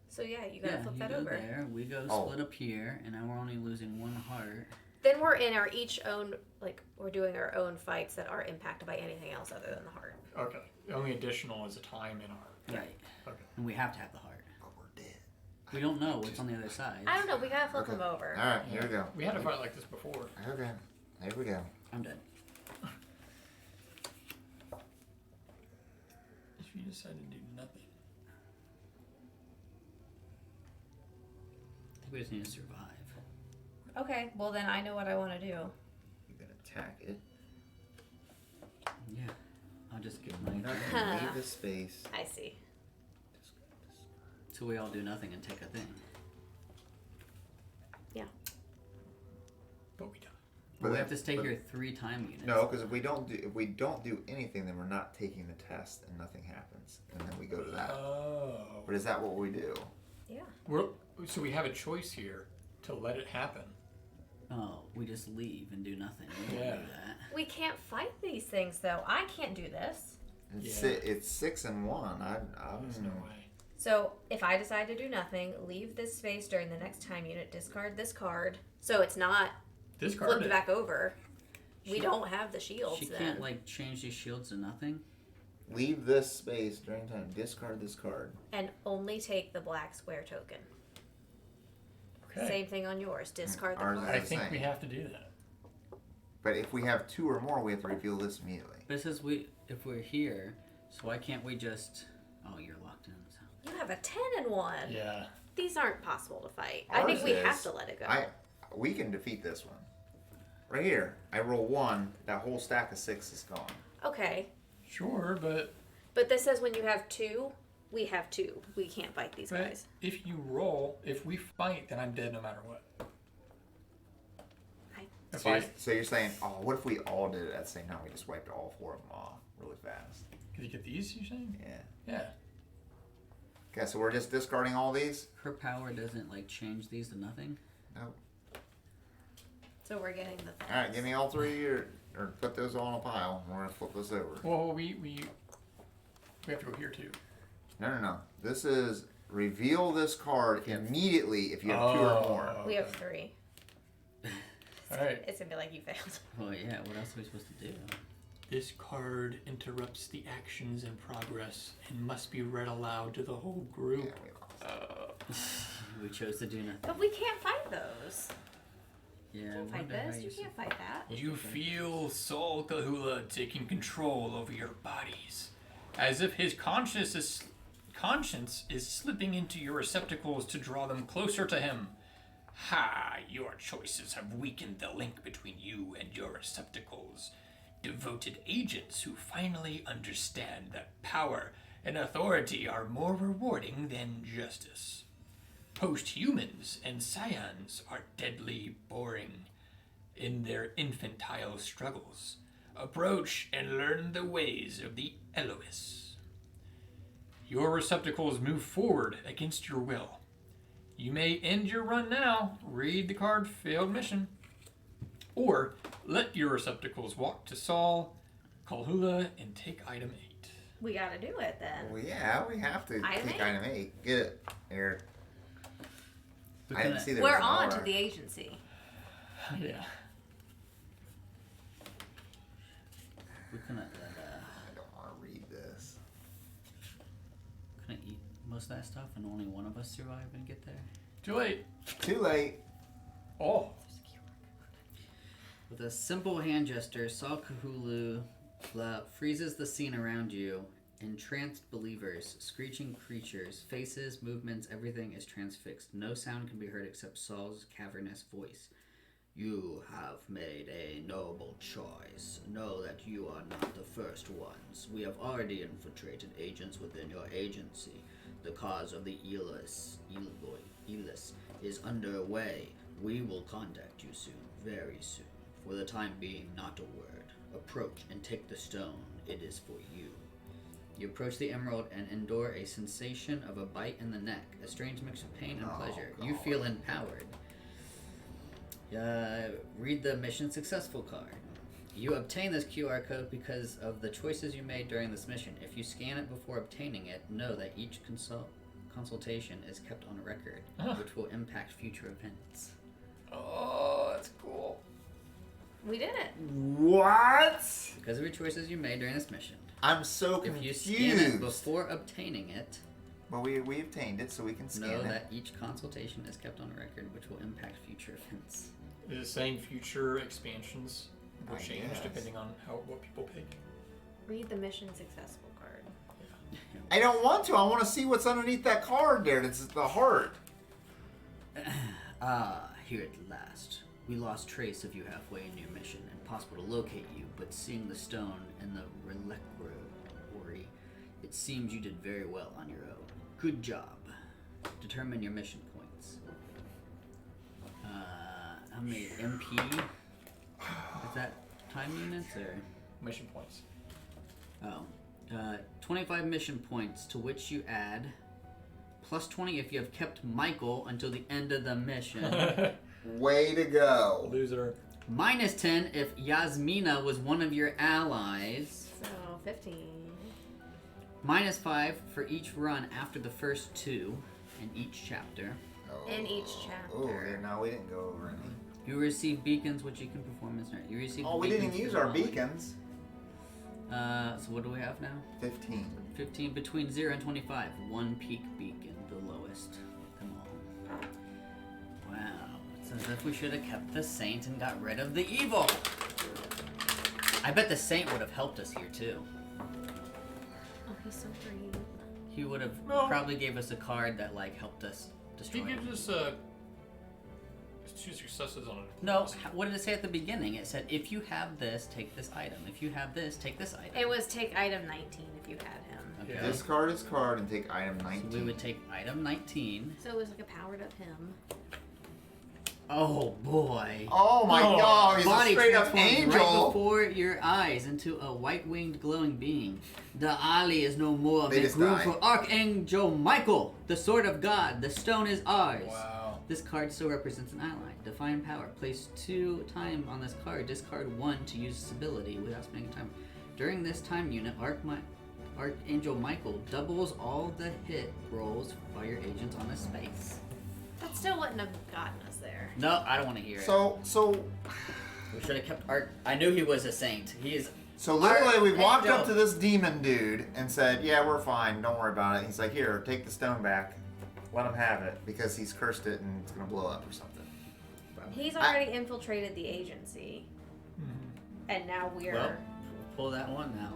So yeah, you gotta Yeah, flip you that go over. there. We go Oh. split up here, and now we're only losing 1 heart. Then we're in our each own, like, we're doing our own fights that are impacted by anything else other than the heart. Okay. The only additional is a time in our. Right. Okay. And we have to have the heart. But we're dead. We don't know what's on the other side. I don't know. We gotta flip Okay. them over. All right, here we go. We had a fight like this before. Okay, here we go. I'm dead. If you decide to do nothing. I think we just need to survive. Okay. Well, then I know what I want to do. You're gonna attack it. Yeah. I'll just get You're my. not gonna leave the space. I see. So we all do nothing and take a thing. Yeah. But we don't. But we then- have to stay but- here 3 time units. No, because if we don't do anything, then we're not taking the test, and nothing happens, and then we go to that. Oh. But is that what we do? Yeah. So we have a choice here to let it happen. Oh, we just leave and do nothing. We Yeah. can't do that. We can't fight these things, though. I can't do this. It's 6 and 1. There's no way. So if I decide to do nothing, leave this space during the next time unit, discard this card, so it's not Discard flipped it. back over. We don't have the shields She then. can't like change these shields to nothing. Leave this space during time. Discard this card. And only take the black square token. Okay. Same thing on yours. Discard the Ours is card. I the think same. we have to do that. But if we have 2 or more, we have to reveal this immediately. But it says if we're here, so why can't we just? Oh, you're locked in. So. You have a 10 and 1. Yeah. These aren't possible to fight. I think Ours we is- have to let it go. We can defeat this one. Right here. I roll 1. That whole stack of 6 is gone. Okay. Sure, but But this says when you have 2, we have 2. We can't fight these guys. if you roll, if we fight, then I'm dead no matter what. If So you're saying, oh, what if we all did it at the same time? We just wiped all 4 of them off really fast. Could you get these, you're saying? Yeah. Yeah. Okay, so we're just discarding all these? Her power doesn't like change these to nothing. Nope. So we're getting the things. Alright, give me all 3 or put those all in a pile. We're gonna flip this over. Well, we have to go here too. No. This is reveal this card immediately if you have 2 or more. We have 3. All right. It's gonna be like you failed. Well, yeah. What else are we supposed to do? This card interrupts the actions in progress and must be read aloud to the whole Yeah, group. we lost. We chose to do nothing. But we can't fight those. Yeah. You I can't fight wonder how this. You can't fight that. You feel Sol Kahula taking control over your bodies, as if his conscience is slipping into your receptacles to draw them closer to him. Ha! Your choices have weakened the link between you and your receptacles. Devoted agents who finally understand that power and authority are more rewarding than justice. Post-humans and scions are deadly boring in their infantile struggles. Approach and learn the ways of the Elois. Your receptacles move forward against your will. You may end your run now, read the card Failed Mission, or let your receptacles walk to Sol, Kalhula, and take item 8. We gotta do it then. Well, yeah, we have to Item take 8? item 8. Get it. Here. We I didn't couldn't- see there We're was an on R. to the agency. Yeah. We couldn't. I don't want to read this. Couldn't eat most of that stuff, and only one of us survive and get there. Too late. Too late. Oh. With a simple hand gesture, Saul Kahulu freezes the scene around you. Entranced believers, screeching creatures, faces, movements, everything is transfixed. No sound can be heard except Saul's cavernous voice. You have made a noble choice. Know that you are not the first ones. We have already infiltrated agents within your agency. The cause of the Elis is underway. We will contact you soon, very soon. For the time being, not a word. Approach and take the stone. It is for you. You approach the emerald and endure a sensation of a bite in the neck, a strange mix of pain and Oh, pleasure. You God. feel empowered. Read the mission successful card. You obtain this QR code because of the choices you made during this mission. If you scan it before obtaining it, know that each consultation is kept on record, which will impact future events. Oh, that's cool. We did it. What? Because of your choices you made during this mission. I'm so If you confused. scan it before obtaining it, Well, we obtained it, so we can scan Know it. that each consultation is kept on record, which will impact future events. Is it saying future expansions will I change guess. depending on what people pick? Read the mission successful card. I don't want to. I want to see what's underneath that card there. It's the heart. Here at last. We lost trace of you halfway in your mission. Impossible to locate you, but seeing the stone in the reliquary, it seems you did very well on your own. Good job. Determine your mission points. How many MP? Is that time units or? Mission points. Oh. 25 mission points, to which you add plus 20 if you have kept Michael until the end of the mission. Way to go. Loser. Minus 10 if Yasmina was one of your allies. So 15. Minus 5 for each run after the first 2 in each chapter. In each Oh, chapter. no, we didn't go over any. You receive beacons, which you can perform as you receive. Oh, we didn't beacons use for our the following. beacons. So what do we have now? 15. 15 between 0 and 25. One peak beacon, the lowest. Come on. Wow. It's as if we should have kept the saint and got rid of the evil. I bet the saint would have helped us here too. Oh, he's so great. He would have No. probably gave us a card that like helped us He destroy gives it. us two successes on it. No, what did it say at the beginning? It said, if you have this, take this item. If you have this, take this item. It was take item 19 if you had him. Okay. Yeah. Discard his card and take item So 19. we would take item 19. So it was like a powered up him. Oh boy. Oh my Oh. god, he's a Body straight up transforms right angel. before your eyes into a white-winged glowing being. The Ali is no more. They Make just room die. for Archangel Michael, the sword of God. The stone is ours. Wow. This card still represents an ally. Define power. Place 2 time on this card. Discard 1 to use this ability without spending time. During this time unit, Archangel Michael doubles all the hit rolls by your agents on a space. That still wouldn't have gotten us there. No, I don't want to hear it. So We should have kept I knew he was a saint. He is. literally we walked Angel. up to this demon dude and said, yeah, we're fine, don't worry about it. He's like, here, take the stone back. Let him have it because he's cursed it and it's gonna blow up or something. He's already infiltrated the agency. And now we're Well, pull that one now.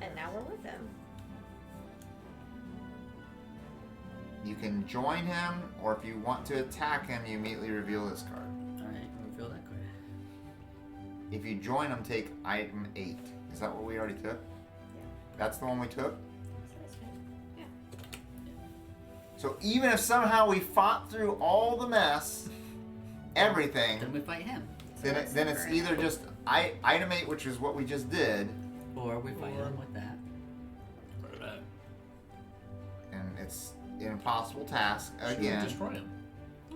and now we're with him. You can join him, or if you want to attack him, you immediately reveal this card. Alright, reveal that card. If you join him, take item 8. Is that what we already took? Yeah. That's the one we took? Yeah. So even if somehow we fought through all the mess, everything, Then we fight him. then it's either just item 8, which is what we just did, Or we fight Or- him with that. Look at that. and it's an impossible task Should we again. destroy him?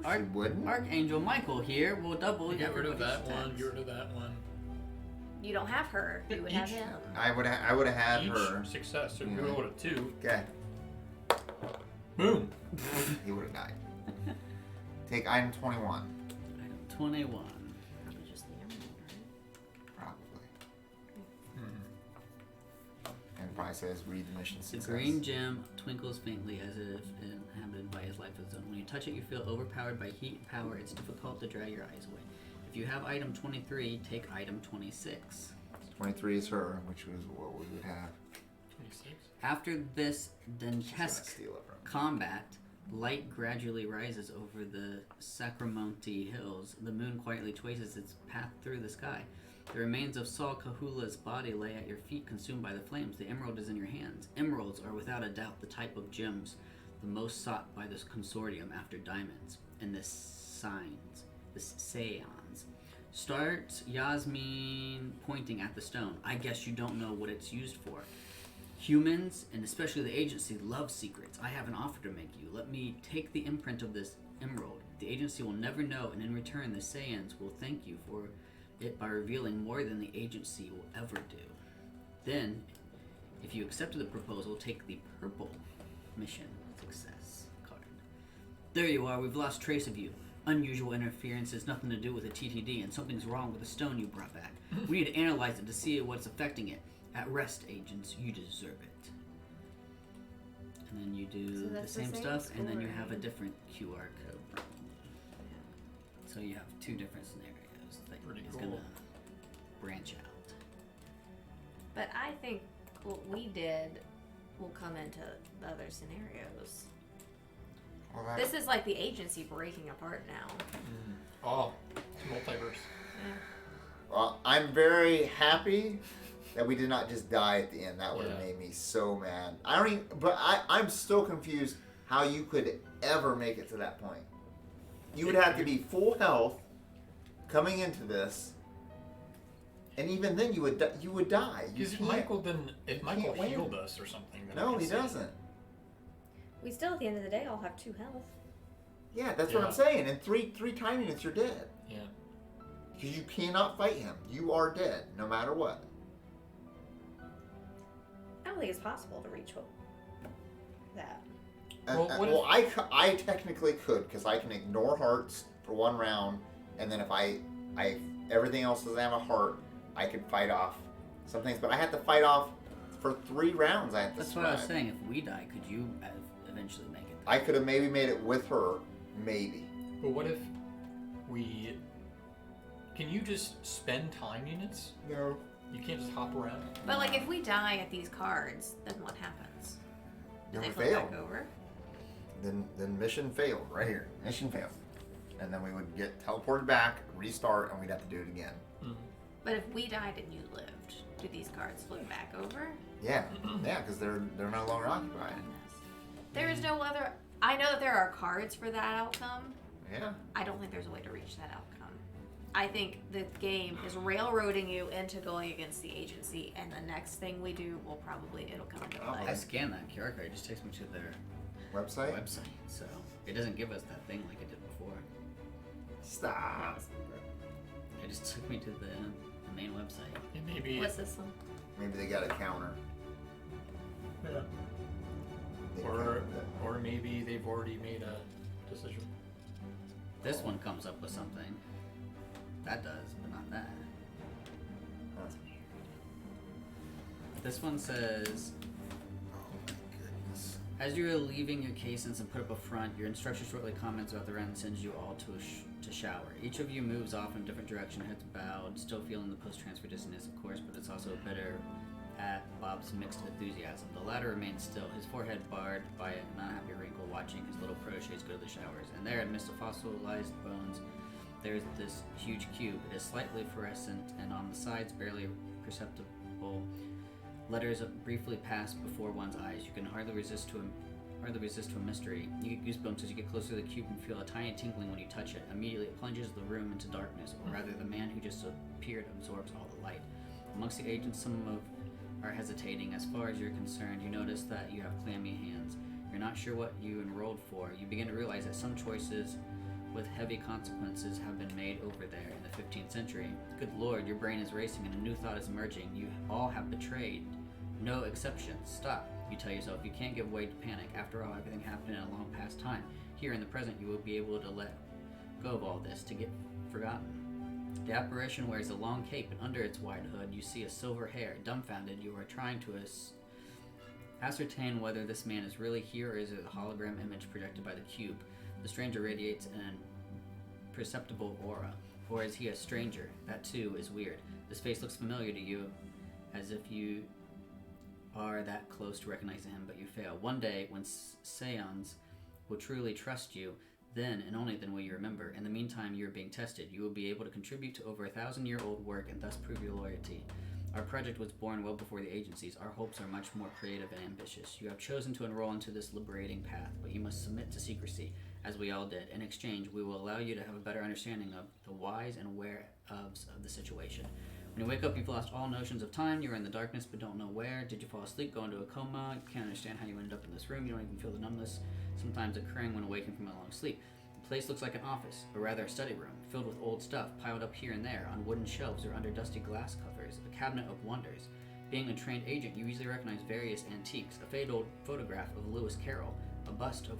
She wouldn't. Archangel Michael here will double Get rid of everybody's that one. attacks. Get rid of that one. You don't have her. You would have Each- him. I would have had Each her. success. So Yeah. we rolled a 2. Okay, Boom. he would have died. Take item 21, Item 21. Probably just the emerald, right? probably. And it probably says read the mission The success. green gem twinkles faintly as if inhabited by his life zone. When you touch it, you feel overpowered by heat and power. It's difficult to drag your eyes away. If you have item 23, take item 26. 23 is her, which was what we would have. 26. After this She's gonna dantesque steal it from me. combat, light gradually rises over the Sacramonte hills. The moon quietly traces its path through the sky. The remains of Saul Kahula's body lay at your feet, consumed by the flames. The emerald is in your hands. Emeralds are without a doubt the type of gems the most sought by this consortium after diamonds. And this seance starts Yasmin pointing at the stone. I guess you don't know what it's used for. Humans, and especially the agency, love secrets. I have an offer to make you. Let me take the imprint of this emerald. The agency will never know, and in return, the Saiyans will thank you for it by revealing more than the agency will ever do. Then, if you accepted the proposal, take the purple mission success card. There you are. We've lost trace of you. Unusual interference has nothing to do with the TTD, and something's wrong with the stone you brought back. We need to analyze it to see what's affecting it. At rest, agents. You deserve it. and then you do So the that's the same same stuff, and then you have a story. different QR code. So you have 2 different scenarios that Pretty is cool. gonna branch out. But I think what we did will come into the other scenarios. Well, that, This is like the agency breaking apart now. Oh, multiverse. well, I'm very happy that we did not just die at the end. That would have Yeah. made me so mad. I don't even, but I'm still confused how you could ever make it to that point. You would have to be full health coming into this, and even then you would die. You Because if can't- Michael didn't, if you Michael can't win. healed us or something, then I No, can he see it. doesn't. We still, at the end of the day, all have 2 health. Yeah, that's what Yeah. I'm saying. In three time units, you're dead. Yeah. Because you cannot fight him. You are dead, no matter what. I don't think it's possible to reach that. Well, what if- I technically could, because I can ignore hearts for 1 round, and then if I everything else doesn't have a heart, I could fight off some things. But I have to fight off for 3 rounds. I have to That's survive. what I was saying. If we die, could you eventually make it? I could have maybe made it with her, maybe. But what if we? Can you just spend time units? No. You can't just hop around. But like, if we die at these cards, then what happens? Do Then they we flip fail. back over? Then mission failed right here. Mission failed, and then we would get teleported back, restart, and we'd have to do it again. But if we died and you lived, do these cards flip back over? Yeah, yeah, because they're no longer occupied. There is no other. I know that there are cards for that outcome. Yeah. I don't think there's a way to reach that outcome. I think the game is railroading you into going against the agency, and the next thing we do will probably it'll come into play. I scanned that QR code. It just takes me to their Website. website, so it doesn't give us that thing like it did before. Stop. It just took me to the main website. And maybe. What's this one? Maybe they got a counter. Yeah. They Or countered it. or maybe they've already made a decision. This one comes up with something. That does, but not that. That's- This one says, Oh my goodness. as you are leaving your cases and put up a front, your instructor shortly comments about the run and sends you all to shower. Each of you moves off in a different direction, heads bowed, still feeling the post-transfer dizziness, of course, but it's also bitter at Bob's mixed enthusiasm. The latter remains still, his forehead barred by an unhappy wrinkle, watching his little proteges go to the showers. And there, amidst the fossilized bones, there's this huge cube. It is slightly fluorescent, and on the sides, barely perceptible letters briefly pass before one's eyes. You can hardly resist to a mystery. You get goosebumps as you get closer to the cube and feel a tiny tingling when you touch it. Immediately, it plunges the room into darkness, or rather, the man who just appeared absorbs all the light. Amongst the agents, some are hesitating. As far as you're concerned, you notice that you have clammy hands. You're not sure what you enrolled for. You begin to realize that some choices with heavy consequences have been made over there in the 15th century. Good Lord, your brain is racing and a new thought is emerging. You all have betrayed. No exceptions. Stop. You tell yourself you can't give way to panic. After all, everything happened in a long past time. Here in the present, you will be able to let go of all this, to get forgotten. The apparition wears a long cape, and under its wide hood, you see a silver hair. Dumbfounded, you are trying to ascertain whether this man is really here or is it a hologram image projected by the cube. The stranger radiates an imperceptible aura. Or is he a stranger? That too is weird. This face looks familiar to you, as if you are that close to recognizing him, but you fail. One day, when Seance will truly trust you, then and only then will you remember. In the meantime, you are being tested. You will be able to contribute to over 1,000-year-old work and thus prove your loyalty. Our project was born well before the agencies. Our hopes are much more creative and ambitious. You have chosen to enroll into this liberating path, but you must submit to secrecy, as we all did. In exchange, we will allow you to have a better understanding of the whys and where-ofs of the situation. When you wake up, you've lost all notions of time. You're in the darkness but don't know where. Did you fall asleep, go into a coma? You can't understand how you ended up in this room. You don't even feel the numbness sometimes occurring when awaking from a long sleep. The place looks like an office, or rather a study room, filled with old stuff piled up here and there on wooden shelves or under dusty glass covers, a cabinet of wonders. Being a trained agent, you easily recognize various antiques, a faded old photograph of Lewis Carroll, a bust of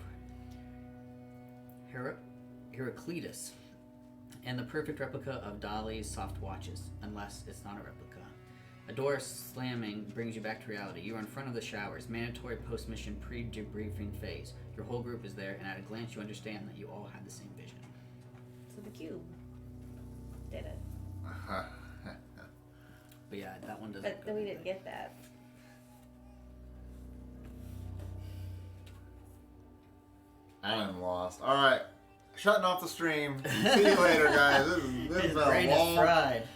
Heraclitus, and the perfect replica of Dali's soft watches, unless it's not a replica. A door slamming brings you back to reality. You are in front of the showers, mandatory post-mission pre-debriefing phase. Your whole group is there, and at a glance you understand that you all had the same vision. So the cube did it. But yeah, that one doesn't But go then we either. didn't get that. I'm lost. All right, shutting off the stream. See you later, guys. This has His been brain a is long, fried.